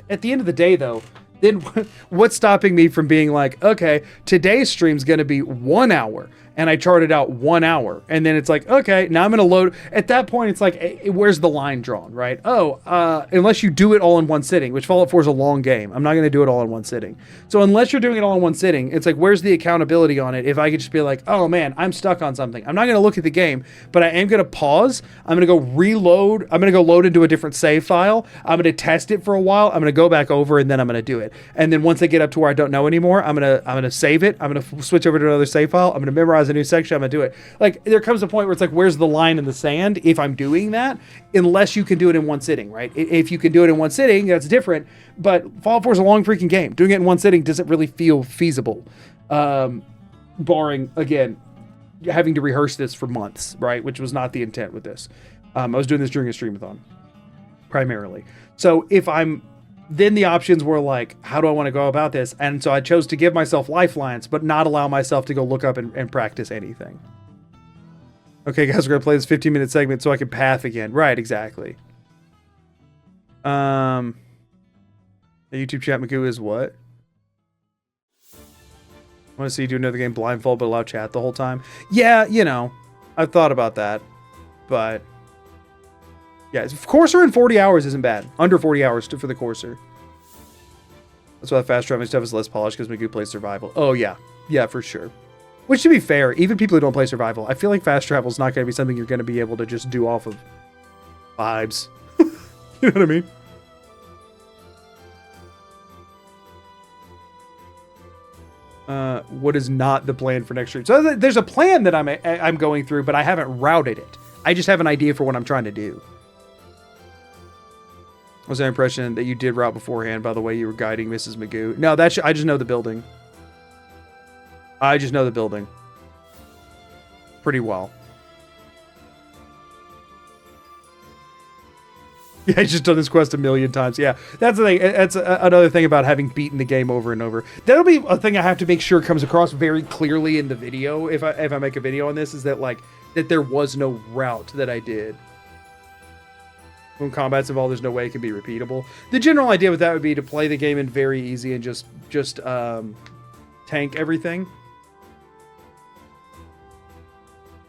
at the end of the day though, then what's stopping me from being like, okay, today's stream's going to be 1 hour, and I charted out 1 hour, and then it's like, okay, now I'm going to load. At that point, it's like, where's the line drawn, right? Unless you do it all in one sitting, which Fallout 4 is a long game. I'm not going to do it all in one sitting. So unless you're doing it all in one sitting, it's like, where's the accountability on it? If I could just be like, oh man, I'm stuck on something. I'm not going to look at the game, but I am going to pause. I'm going to go reload. I'm going to go load into a different save file. I'm going to test it for a while. I'm going to go back over, and then I'm going to do it. And then once I get up to where I don't know anymore, I'm going to save it. I'm going to switch over to another save file. I'm going to memorize a new section. I'm going to do it. Like, there comes a point where it's like, where's the line in the sand if I'm doing that? Unless you can do it in one sitting, right? If you can do it in one sitting, that's different. But Fallout 4 is a long freaking game. Doing it in one sitting doesn't really feel feasible. Barring, again, having to rehearse this for months, right? Which was not the intent with this. I was doing this during a streamathon, primarily. So then the options were like, how do I want to go about this? And so I chose to give myself lifelines, but not allow myself to go look up and practice anything. Okay, guys, we're going to play this 15-minute segment so I can path again. Right, exactly. The YouTube chat Magoo is what? I want to see you do another game blindfold, but allow chat the whole time. Yeah, I've thought about that, but yeah, Courser in 40 hours isn't bad. Under 40 hours for the Courser. That's why the fast traveling stuff is less polished, because Magoo plays survival. Oh, yeah. Yeah, for sure. Which, to be fair, even people who don't play survival, I feel like fast travel is not going to be something you're going to be able to just do off of vibes. You know what I mean? What is not the plan for next stream? So there's a plan that I'm going through, but I haven't routed it. I just have an idea for what I'm trying to do. Was there an impression that you did route beforehand by the way you were guiding Mrs. Magoo? No, I just know the building. I just know the building pretty well. Yeah, I just done this quest a million times. Yeah, that's the thing. That's another thing about having beaten the game over and over. That'll be a thing I have to make sure comes across very clearly in the video. If I make a video on this, is that that there was no route that I did. When combat's involved, there's no way it can be repeatable. The general idea with that would be to play the game in very easy and just tank everything.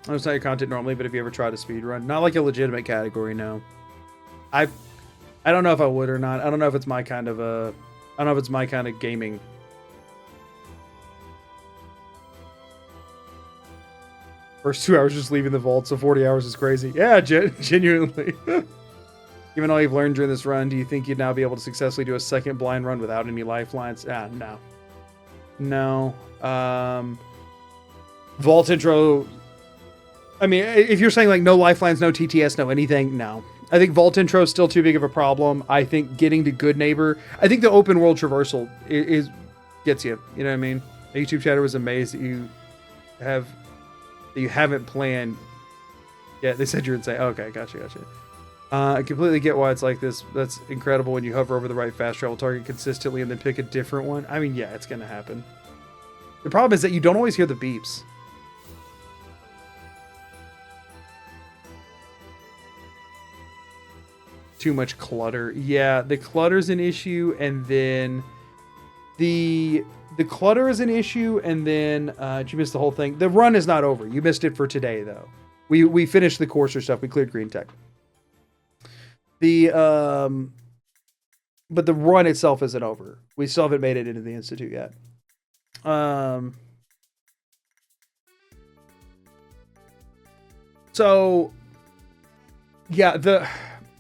I know it's not your content normally, but if you ever tried a speed run, not like a legitimate category, no. I don't know if I would or not. I don't know if it's my kind of I don't know if it's my kind of gaming. First 2 hours just leaving the vault, so 40 hours is crazy. Yeah, genuinely. Given all you've learned during this run, do you think you'd now be able to successfully do a second blind run without any lifelines? No. No. Vault intro. I mean, if you're saying like no lifelines, no TTS, no anything, no. I think Vault intro is still too big of a problem. I think getting to Good Neighbor, I think the open world traversal gets you. You know what I mean? The YouTube chatter was amazed that you haven't planned. Yeah, they said you're insane. Okay, gotcha. I completely get why it's like this. That's incredible when you hover over the right fast travel target consistently and then pick a different one. I mean, yeah, it's gonna happen. The problem is that you don't always hear the beeps. Too much clutter. Yeah, the clutter's an issue, and then the clutter is an issue, and then you missed the whole thing. The run is not over. You missed it for today, though. We finished the Courser stuff. We cleared Green Tech. But the run itself isn't over. We still haven't made it into the Institute yet. So yeah,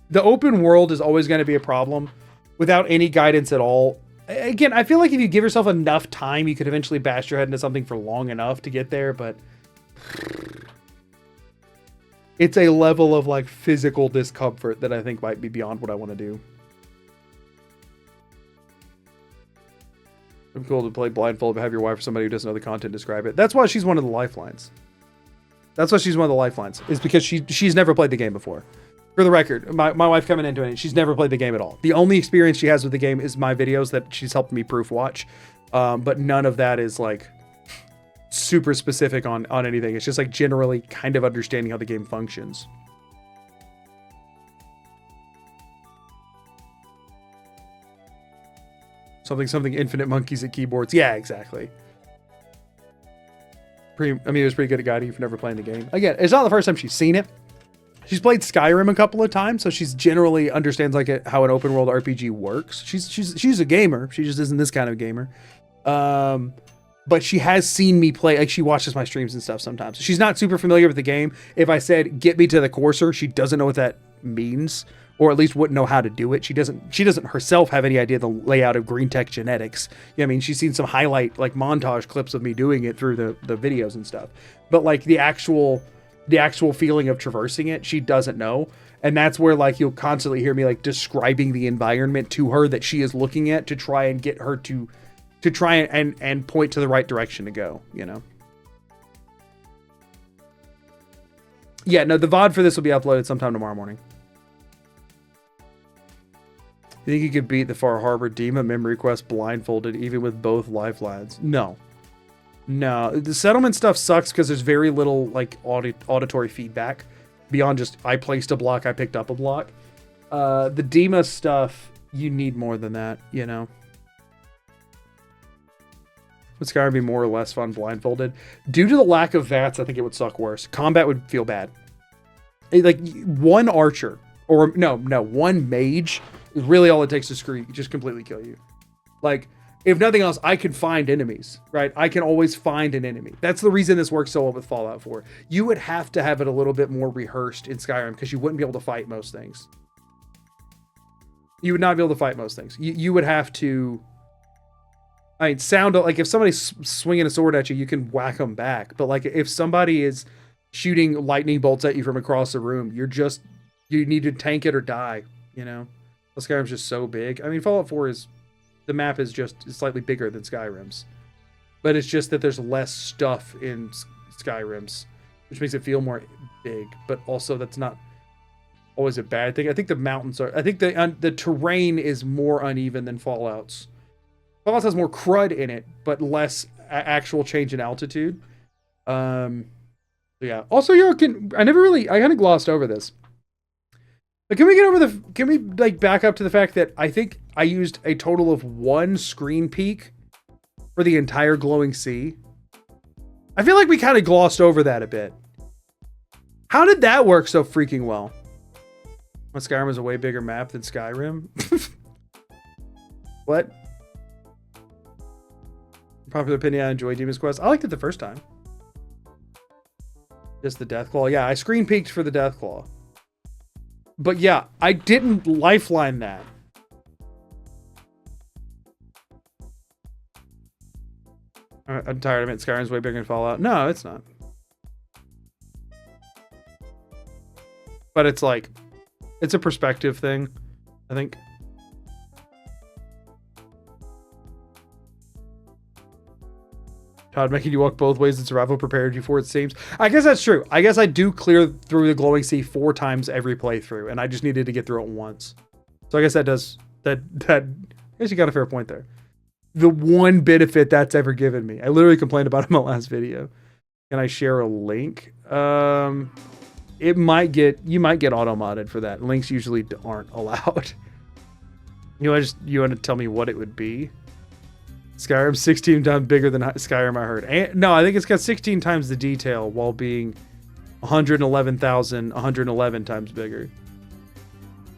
the open world is always going to be a problem without any guidance at all. Again, I feel like if you give yourself enough time, you could eventually bash your head into something for long enough to get there, but it's a level of like physical discomfort that I think might be beyond what I want to do. It'd be cool to play Blindfolded, but have your wife or somebody who doesn't know the content describe it. That's why she's one of the lifelines. That's why she's one of the lifelines, is because she's never played the game before. For the record, my wife coming into it, she's never played the game at all. The only experience she has with the game is my videos that she's helped me proof watch. But none of that is like super specific on anything. It's just like generally kind of understanding how the game functions. Something infinite monkeys at keyboards. Yeah, exactly. It was pretty good at guiding you for never playing the game. Again, it's not the first time she's seen it. She's played Skyrim a couple of times, so she's generally understands like how an open world RPG works. She's a gamer. She just isn't this kind of gamer. But she has seen me play. Like, she watches my streams and stuff sometimes. She's not super familiar with the game. If I said get me to the courser, she doesn't know what that means, or at least wouldn't know how to do it. She doesn't herself have any idea the layout of green tech genetics. I mean, she's seen some highlight like montage clips of me doing it through the videos and stuff. But like the actual feeling of traversing it, she doesn't know. And that's where like you'll constantly hear me like describing the environment to her that she is looking at to try and get her to try and point to the right direction to go, you know? Yeah, no, the VOD for this will be uploaded sometime tomorrow morning. You think you could beat the Far Harbor Dima memory quest blindfolded even with both lifelines? No. The settlement stuff sucks because there's very little like auditory feedback beyond just I placed a block, I picked up a block. The Dima stuff, you need more than that, you know? Would Skyrim be more or less fun blindfolded? Due to the lack of VATS, I think it would suck worse. Combat would feel bad. Like one archer, or no, one mage is really all it takes to just completely kill you. Like, if nothing else, I can find enemies, right? I can always find an enemy. That's the reason this works so well with Fallout 4. You would have to have it a little bit more rehearsed in Skyrim because you wouldn't be able to fight most things. You would not be able to fight most things. You would have to... I mean, sound like if somebody's swinging a sword at you, you can whack them back. But like if somebody is shooting lightning bolts at you from across the room, you need to tank it or die, you know? Well, Skyrim's just so big. I mean, Fallout 4 the map is just slightly bigger than Skyrim's. But it's just that there's less stuff in Skyrim's, which makes it feel more big. But also that's not always a bad thing. I think the mountains I think the terrain is more uneven than Fallout's. Fallout has more crud in it, but less actual change in altitude. Yeah. Also, I kind of glossed over this. But can we like back up to the fact that I think I used a total of 1 screen peek for the entire glowing sea? I feel like we kind of glossed over that a bit. How did that work so freaking well? Well, Skyrim is a way bigger map than Skyrim. What? Popular opinion, I enjoy Demon's Quest. I liked it the first time. Just the Deathclaw. Yeah, I screen peeked for the Deathclaw. But yeah, I didn't lifeline that. I'm tired of it. Skyrim's way bigger than Fallout. No, it's not. But it's like, it's a perspective thing, I think. Todd, making you walk both ways in survival prepared you for it seems. I guess that's true. I guess I do clear through the glowing sea 4 times every playthrough, and I just needed to get through it once. So I guess that I guess you got a fair point there. The one benefit that's ever given me. I literally complained about it in my last video. Can I share a link? You might get auto-modded for that. Links usually aren't allowed. You want to tell me what it would be? Skyrim's 16 times bigger than Skyrim, I heard. And, no, I think it's got 16 times the detail while being 111,111 times bigger.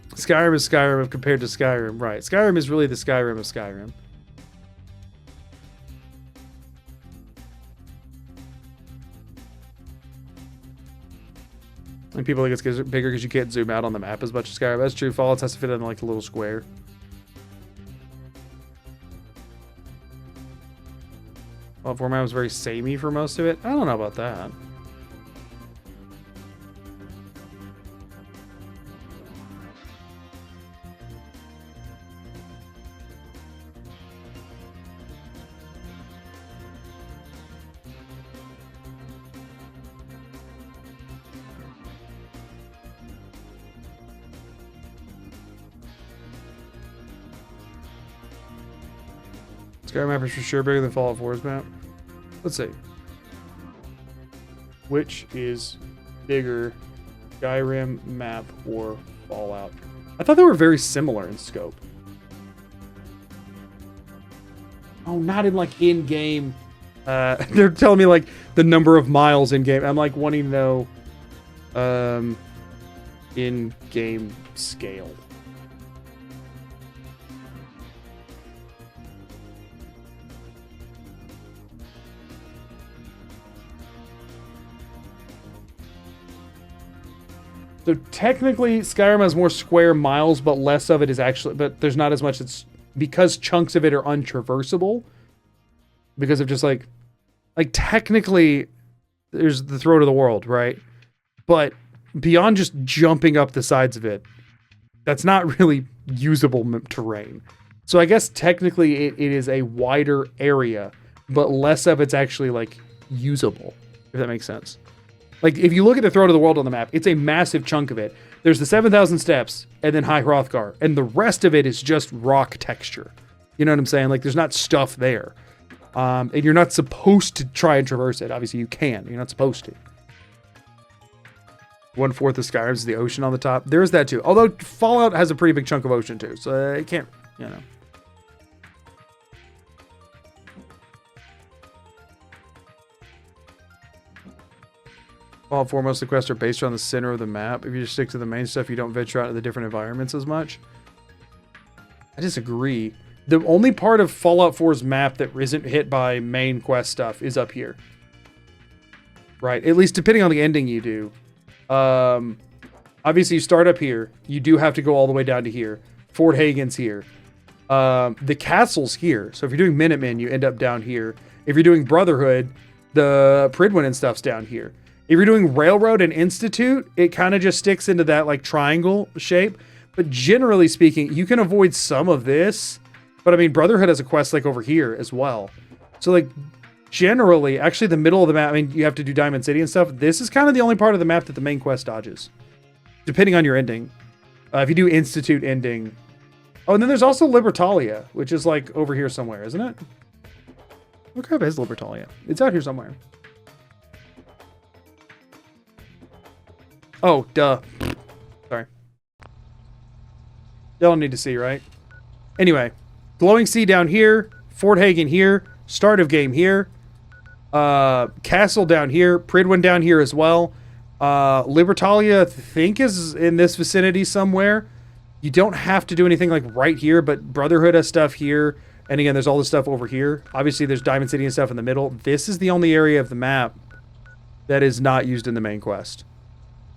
Skyrim is Skyrim compared to Skyrim. Right. Skyrim is really the Skyrim of Skyrim. And people think it's bigger because you can't zoom out on the map as much as Skyrim. That's true. Fallout has to fit in like a little square. Well, format was very samey for most of it. I don't know about that. Skyrim map is for sure bigger than Fallout 4's map. Let's see. Which is bigger, Skyrim map or Fallout? I thought they were very similar in scope. Oh, not in like in-game. They're telling me like the number of miles in-game. I'm like wanting to know in-game scale. So technically, Skyrim has more square miles, but less of it is actually, but there's not as much. It's because chunks of it are untraversable because of just like technically there's the throat of the world, right? But beyond just jumping up the sides of it, that's not really usable terrain. So I guess technically it is a wider area, but less of it's actually like usable, if that makes sense. Like, if you look at the throat of the world on the map, it's a massive chunk of it. There's the 7,000 steps, and then High Hrothgar, and the rest of it is just rock texture. You know what I'm saying? Like, there's not stuff there. And you're not supposed to try and traverse it. Obviously, you can. You're not supposed to. 1/4 of Skyrim is the ocean on the top. There's that, too. Although, Fallout has a pretty big chunk of ocean, too. So, it can't, you know. Fallout 4, most of the quests are based around the center of the map. If you just stick to the main stuff, you don't venture out into the different environments as much. I disagree. The only part of Fallout 4's map that isn't hit by main quest stuff is up here. Right? At least depending on the ending you do. Obviously, you start up here. You do have to go all the way down to here. Fort Hagen's here. The castle's here. So if you're doing Minutemen, you end up down here. If you're doing Brotherhood, the Pridwin and stuff's down here. If you're doing Railroad and Institute, it kind of just sticks into that like triangle shape. But generally speaking, you can avoid some of this. But I mean, Brotherhood has a quest like over here as well. So like generally, actually the middle of the map, I mean, you have to do Diamond City and stuff. This is kind of the only part of the map that the main quest dodges. Depending on your ending. If you do Institute ending. Oh, and then there's also Libertalia, which is like over here somewhere, isn't it? What crap is Libertalia? It's out here somewhere. Oh, duh. Sorry. Y'all don't need to see, right? Anyway, Glowing Sea down here, Fort Hagen here, start of game here, Castle down here, Pridwin down here as well. Libertalia, I think, is in this vicinity somewhere. You don't have to do anything like right here, but Brotherhood has stuff here. And again, there's all this stuff over here. Obviously, there's Diamond City and stuff in the middle. This is the only area of the map that is not used in the main quest.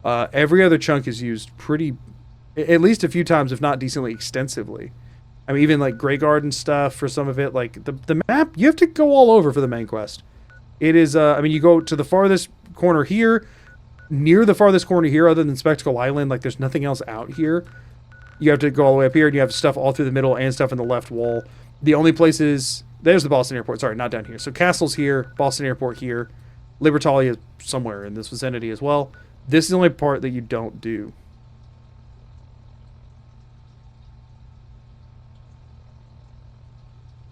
Every other chunk is used pretty, at least a few times, if not decently extensively. I mean, even like Greyguard and stuff for some of it. Like the map, you have to go all over for the main quest. It is, I mean, you go to the farthest corner here, near the farthest corner here, other than Spectacle Island. Like there's nothing else out here. You have to go all the way up here, and you have stuff all through the middle and stuff in the left wall. The only places, there's the Boston Airport. Sorry, not down here. So Castle's here, Boston Airport here, Libertalia is somewhere in this vicinity as well. This is the only part that you don't do.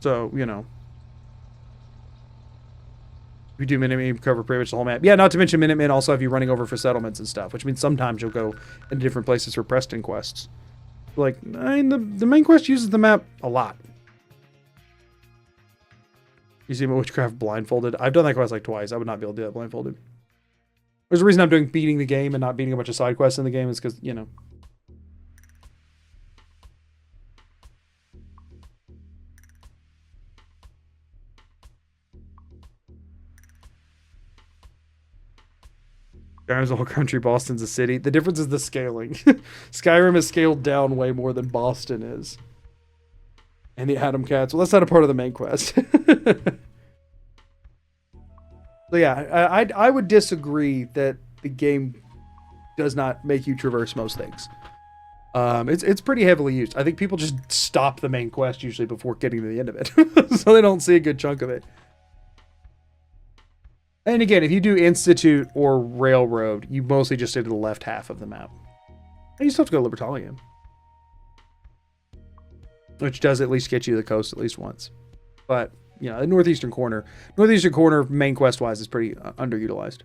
So, you know. We do Minutemen, cover pretty much the whole map. Yeah, not to mention Minutemen also have you running over for settlements and stuff, which means sometimes you'll go into different places for Preston quests. Like, I mean, the main quest uses the map a lot. You see Witchcraft Blindfolded? I've done that quest like twice. I would not be able to do that blindfolded. There's a reason I'm doing beating the game and not beating a bunch of side quests in the game is because, you know. Skyrim's a whole country, Boston's a city. The difference is the scaling. Skyrim is scaled down way more than Boston is. And the Atom Cats. Well, that's not a part of the main quest. So yeah, I would disagree that the game does not make you traverse most things. It's pretty heavily used. I think people just stop the main quest usually before getting to the end of it. So they don't see a good chunk of it. And again, if you do Institute or Railroad, you mostly just stay to the left half of the map. And you still have to go to Libertalia. Which does at least get you to the coast at least once. But, you know, the northeastern corner main quest-wise is pretty underutilized.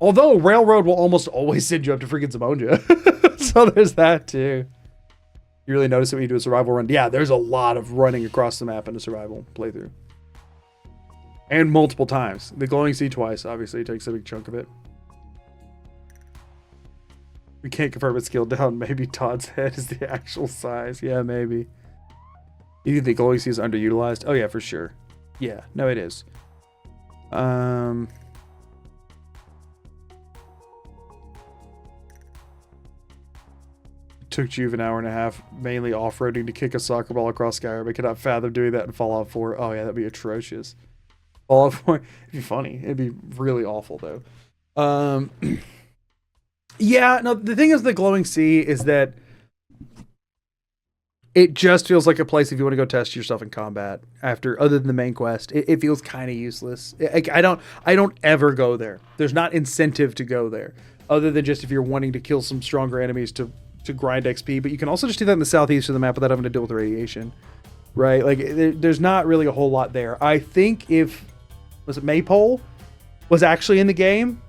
Although Railroad will almost always send you up to freaking Zamonja. So there's that too. You really notice it when you do a survival run. Yeah, there's a lot of running across the map in a survival playthrough. And multiple times. The glowing sea twice, obviously, takes a big chunk of it. We can't confirm it's scaled down. Maybe Todd's head is the actual size. Yeah, maybe. You think the glowing sea is underutilized? Oh yeah, for sure. Yeah, no, it is. Took Juve an hour and a half, mainly off-roading to kick a soccer ball across Skyrim. I cannot fathom doing that in Fallout 4. Oh yeah, that'd be atrocious. Fallout 4, it'd be funny. It'd be really awful though. Yeah, no, the thing is the glowing sea is that it just feels like a place if you want to go test yourself in combat after, other than the main quest. It feels kind of useless. I don't ever go there. There's not incentive to go there other than just if you're wanting to kill some stronger enemies to grind XP, but you can also just do that in the southeast of the map without having to deal with radiation, right? Like, there's not really a whole lot there. I think if, was it Maypole was actually in the game,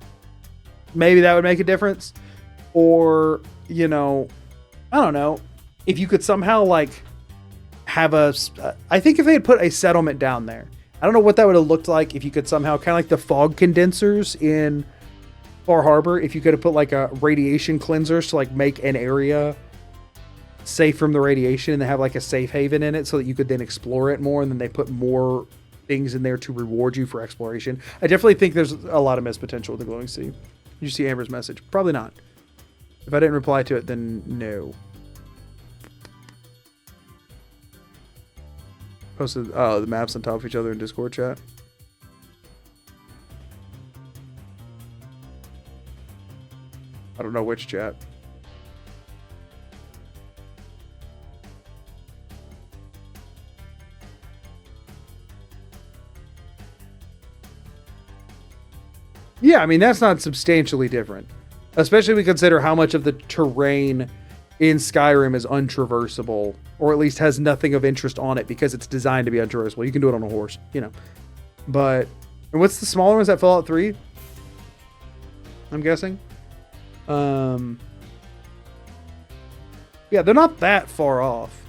maybe that would make a difference. Or, you know, I don't know, if you could somehow, like, have I think if they had put a settlement down there, I don't know what that would have looked like if you could somehow, kind of like the fog condensers in Far Harbor, if you could have put like a radiation cleansers to like make an area safe from the radiation and they have like a safe haven in it so that you could then explore it more, and then they put more things in there to reward you for exploration. I definitely think there's a lot of missed potential with the glowing sea. Did you see Amber's message? Probably not. If I didn't reply to it, then no. Posted the maps on top of each other in Discord chat. I don't know which chat. Yeah, I mean, that's not substantially different. Especially if we consider how much of the terrain in Skyrim is untraversable, or at least has nothing of interest on it because it's designed to be untraversable. You can do it on a horse, you know. But, and what's the smaller ones at Fallout 3? I'm guessing. Yeah, they're not that far off.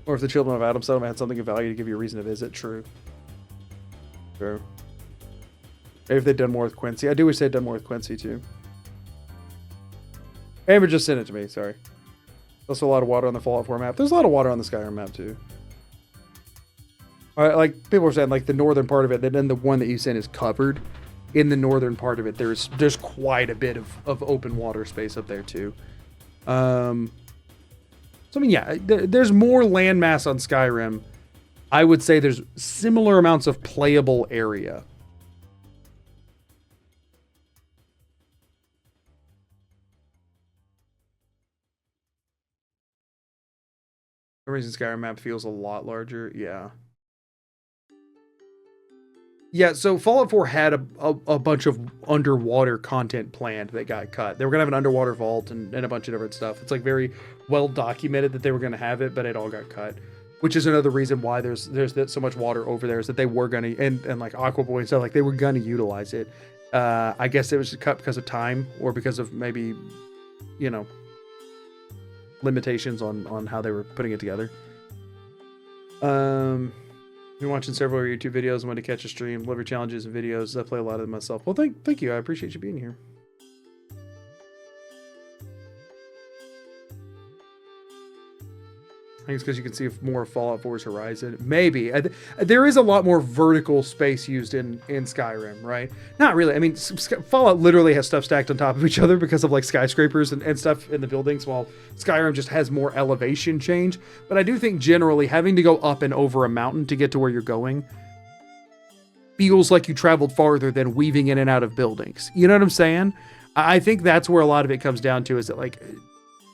Or if the Children of Adam settlement had something of value to give you a reason to visit. True. True. Maybe if they'd done more with Quincy. I do wish they'd done more with Quincy too. Amber just sent it to me, sorry. Also a lot of water on the Fallout 4 map. There's a lot of water on the Skyrim map too. Like people were saying, like the northern part of it, then the one that you sent is covered. In the northern part of it, there's quite a bit of open water space up there too. So I mean, yeah, there's more landmass on Skyrim. I would say there's similar amounts of playable area. For some reason, Skyrim map feels a lot larger. Yeah. Yeah, so Fallout 4 had a bunch of underwater content planned that got cut. They were going to have an underwater vault and a bunch of different stuff. It's like very well documented that they were going to have it, but it all got cut. Which is another reason why there's so much water over there, is that they were going to, and like Aquaboy and stuff, like they were going to utilize it. I guess it was cut because of time, or because of maybe, you know, limitations on how they were putting it together. Been watching several YouTube videos and wanted to catch a stream, liver challenges and videos. I play a lot of them myself. Well, thank you. I appreciate you being here. I think it's because you can see more Fallout 4's horizon. Maybe. There is a lot more vertical space used in Skyrim, right? Not really. I mean, Fallout literally has stuff stacked on top of each other because of like skyscrapers and stuff in the buildings, while Skyrim just has more elevation change. But I do think generally having to go up and over a mountain to get to where you're going feels like you traveled farther than weaving in and out of buildings. You know what I'm saying? I think that's where a lot of it comes down to, is that like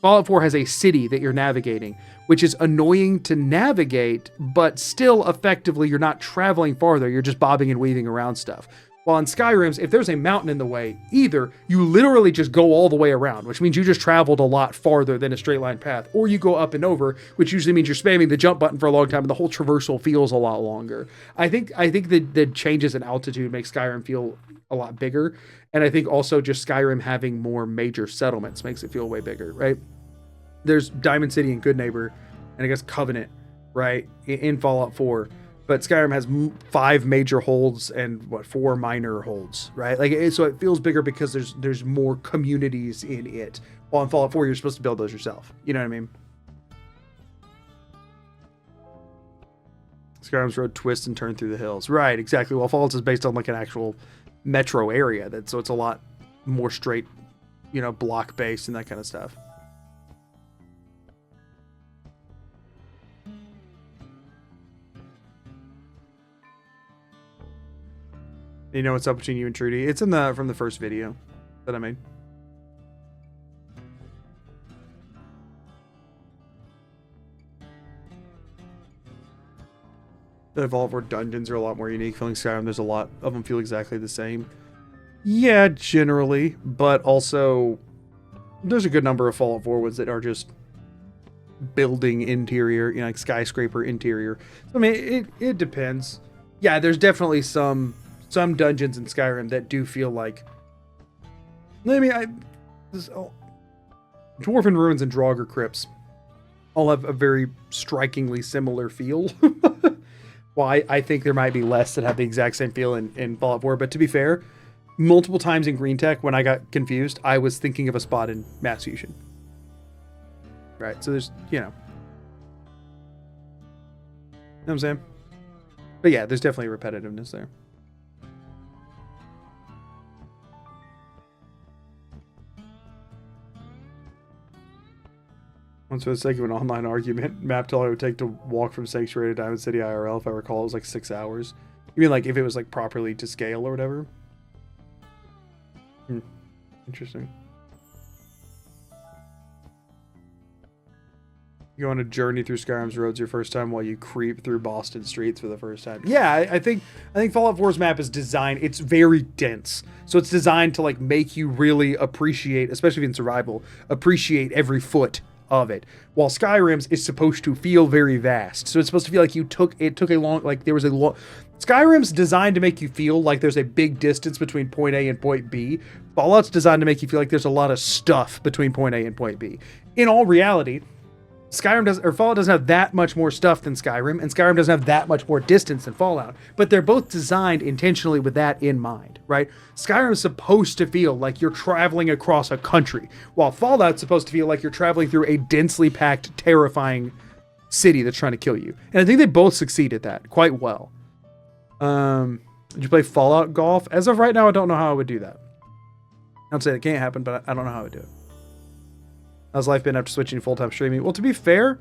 Fallout 4 has a city that you're navigating, which is annoying to navigate, but still effectively you're not traveling farther. You're just bobbing and weaving around stuff. While in Skyrim's, if there's a mountain in the way, either you literally just go all the way around, which means you just traveled a lot farther than a straight line path, or you go up and over, which usually means you're spamming the jump button for a long time and the whole traversal feels a lot longer. I think the changes in altitude make Skyrim feel a lot bigger, and I think also just Skyrim having more major settlements makes it feel way bigger, right? There's Diamond City and Good Neighbor, and I guess Covenant, right, in Fallout 4. But Skyrim has 5 major holds and 4 minor holds, right? Like, so it feels bigger because there's more communities in it. While in Fallout 4, you're supposed to build those yourself. You know what I mean? Skyrim's road twists and turn through the hills, right? Exactly. Well, Fallout is based on like an actual metro area, so it's a lot more straight, block based and that kind of stuff. You know what's up between you and Trudy? It's from the first video that I made. The Evolve where dungeons are a lot more unique. Feeling Skyrim, there's a lot of them feel exactly the same. Yeah, generally, but also there's a good number of Fallout 4 ones that are just building interior, like skyscraper interior. I mean, it depends. Yeah, there's definitely some dungeons in Skyrim that do feel like, Dwarven Ruins and Draugr Crypts all have a very strikingly similar feel. Well, I think there might be less that have the exact same feel in Fallout 4, but to be fair, multiple times in Green Tech when I got confused, I was thinking of a spot in Mass Fusion. Right, so there's, you know what I'm saying? But yeah, there's definitely repetitiveness there. Once for the sake of an online argument, map till I would take to walk from Sanctuary to Diamond City IRL, if I recall, it was like 6 hours. You mean like if it was like properly to scale or whatever? Interesting. You go on a journey through Skyrim's roads your first time while you creep through Boston streets for the first time. Yeah, I think Fallout 4's map is designed, it's very dense. So it's designed to like make you really appreciate, especially in survival, appreciate every foot of it. While Skyrim's is supposed to feel very vast. So it's supposed to feel like it took a long, like there was a long, Skyrim's designed to make you feel like there's a big distance between point A and point B. Fallout's designed to make you feel like there's a lot of stuff between point A and point B. In all reality, Fallout doesn't have that much more stuff than Skyrim, and Skyrim doesn't have that much more distance than Fallout, but they're both designed intentionally with that in mind, right? Skyrim is supposed to feel like you're traveling across a country, while Fallout's supposed to feel like you're traveling through a densely packed, terrifying city that's trying to kill you. And I think they both succeed at that quite well. Did you play Fallout Golf? As of right now, I don't know how I would do that. I don't say it can't happen, but I don't know how I would do it. How's life been after switching to full-time streaming? Well, to be fair,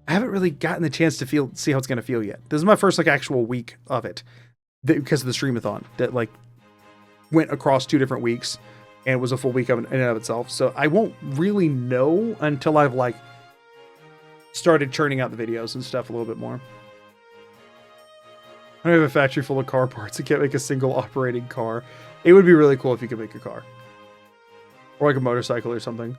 I haven't really gotten the chance to see how it's going to feel yet. This is my first like actual week of it because of the streamathon that like went across 2 different weeks and was a full week in and of itself. So I won't really know until I've like started churning out the videos and stuff a little bit more. I have a factory full of car parts. I can't make a single operating car. It would be really cool if you could make a car or like a motorcycle or something.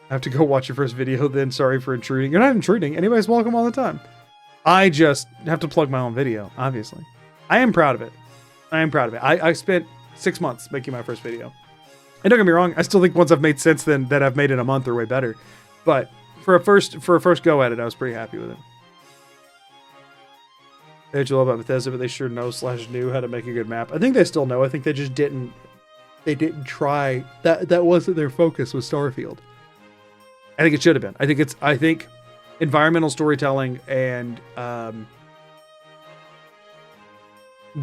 I have to go watch your first video then. Sorry for intruding. You're not intruding. Anybody's welcome all the time. I just have to plug my own video, obviously. I am proud of it. I spent 6 months making my first video. And don't get me wrong, I still think ones I've made since then that I've made in a month are way better. But for a first go at it, I was pretty happy with it. They had you love about Bethesda, but they sure know/knew how to make a good map. I think they still know. I think they just didn't try. That wasn't their focus with Starfield. I think it should have been. I think environmental storytelling and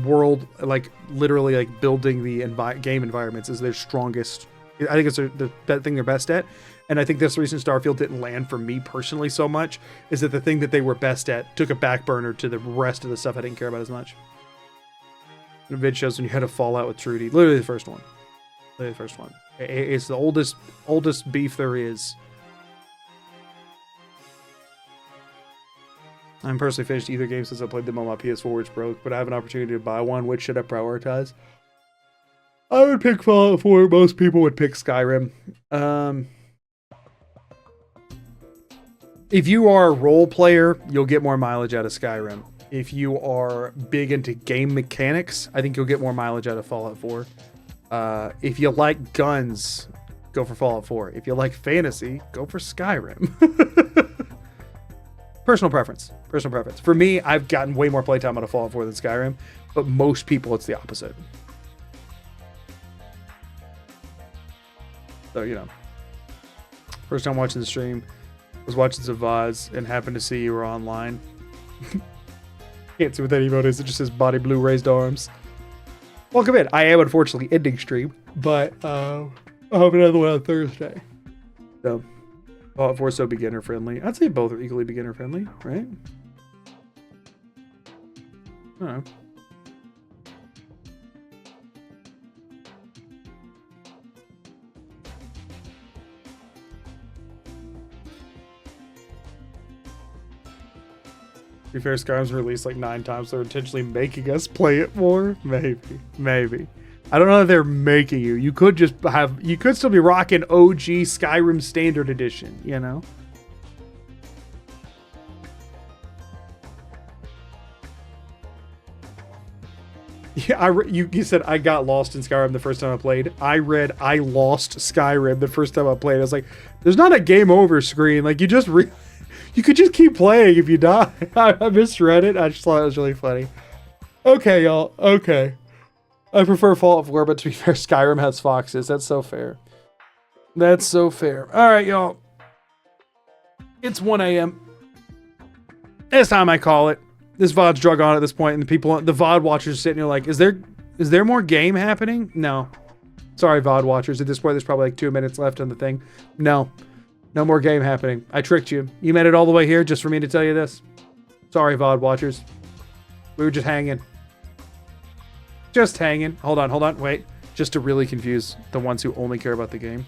world, like literally like building the game environments is their strongest. I think it's the thing they're best at. And I think that's the reason Starfield didn't land for me personally so much, is that the thing that they were best at took a back burner to the rest of the stuff I didn't care about as much. The vid shows when you had a fallout with Trudy. Literally the first one. It's the oldest beef there is. I haven't personally finished either game since I played them on my PS4, which broke, but I have an opportunity to buy one. Which should I prioritize? I would pick Fallout 4. Most people would pick Skyrim. If you are a role player, you'll get more mileage out of Skyrim. If you are big into game mechanics, I think you'll get more mileage out of Fallout 4. If you like guns, go for Fallout 4. If you like fantasy, go for Skyrim. Personal preference. Personal preference. For me, I've gotten way more playtime out of Fallout 4 than Skyrim, but most people, it's the opposite. So, you know. First time watching the stream, was watching some VODs and happened to see you were online. Can't see what that emote is. It just says body blue raised arms. Welcome in. I am unfortunately ending stream, but I'll have another one on Thursday. So, Fallout 4 is so beginner friendly. I'd say both are equally beginner friendly, right? I don't know. To be fair, Skyrim's released like 9 times. They're intentionally making us play it more. Maybe. I don't know if they're making you. You could just have. You could still be rocking OG Skyrim Standard Edition. You know. Yeah, you said I got lost in Skyrim the first time I played. I read I lost Skyrim the first time I played. I was like, there's not a game over screen. Like you just you could just keep playing if you die. I misread it. I just thought it was really funny. Okay, y'all. Okay. I prefer Fallout 4, but to be fair, Skyrim has foxes. That's so fair. That's so fair. All right, y'all. It's 1 a.m. It's time I call it. This VOD's drug on at this point, and the VOD watchers are sitting here like, is there more game happening? No. Sorry, VOD watchers. At this point, there's probably like 2 minutes left on the thing. No more game happening. I tricked you. You made it all the way here just for me to tell you this. Sorry, VOD watchers. We were just hanging. Just hanging. Hold on. Wait. Just to really confuse the ones who only care about the game.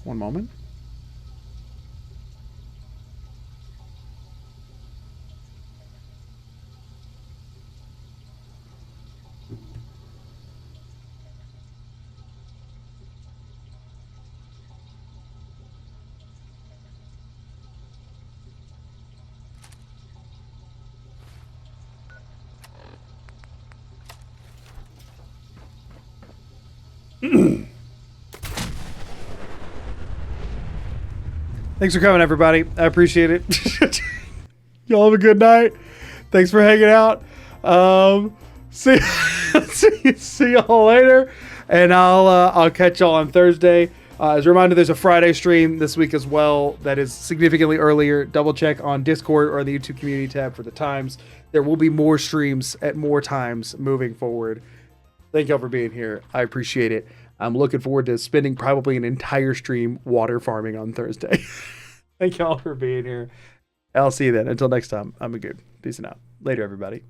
One moment. Thanks for coming, everybody. I appreciate it. Y'all have a good night. Thanks for hanging out. See y'all later, and I'll catch y'all on Thursday. As a reminder, there's a Friday stream this week as well that is significantly earlier. Double check on Discord or the YouTube community tab for the times. There will be more streams at more times moving forward. Thank y'all for being here. I appreciate it. I'm looking forward to spending probably an entire stream water farming on Thursday. Thank y'all for being here. I'll see you then. Until next time, I'm good. Peace out. Later, everybody.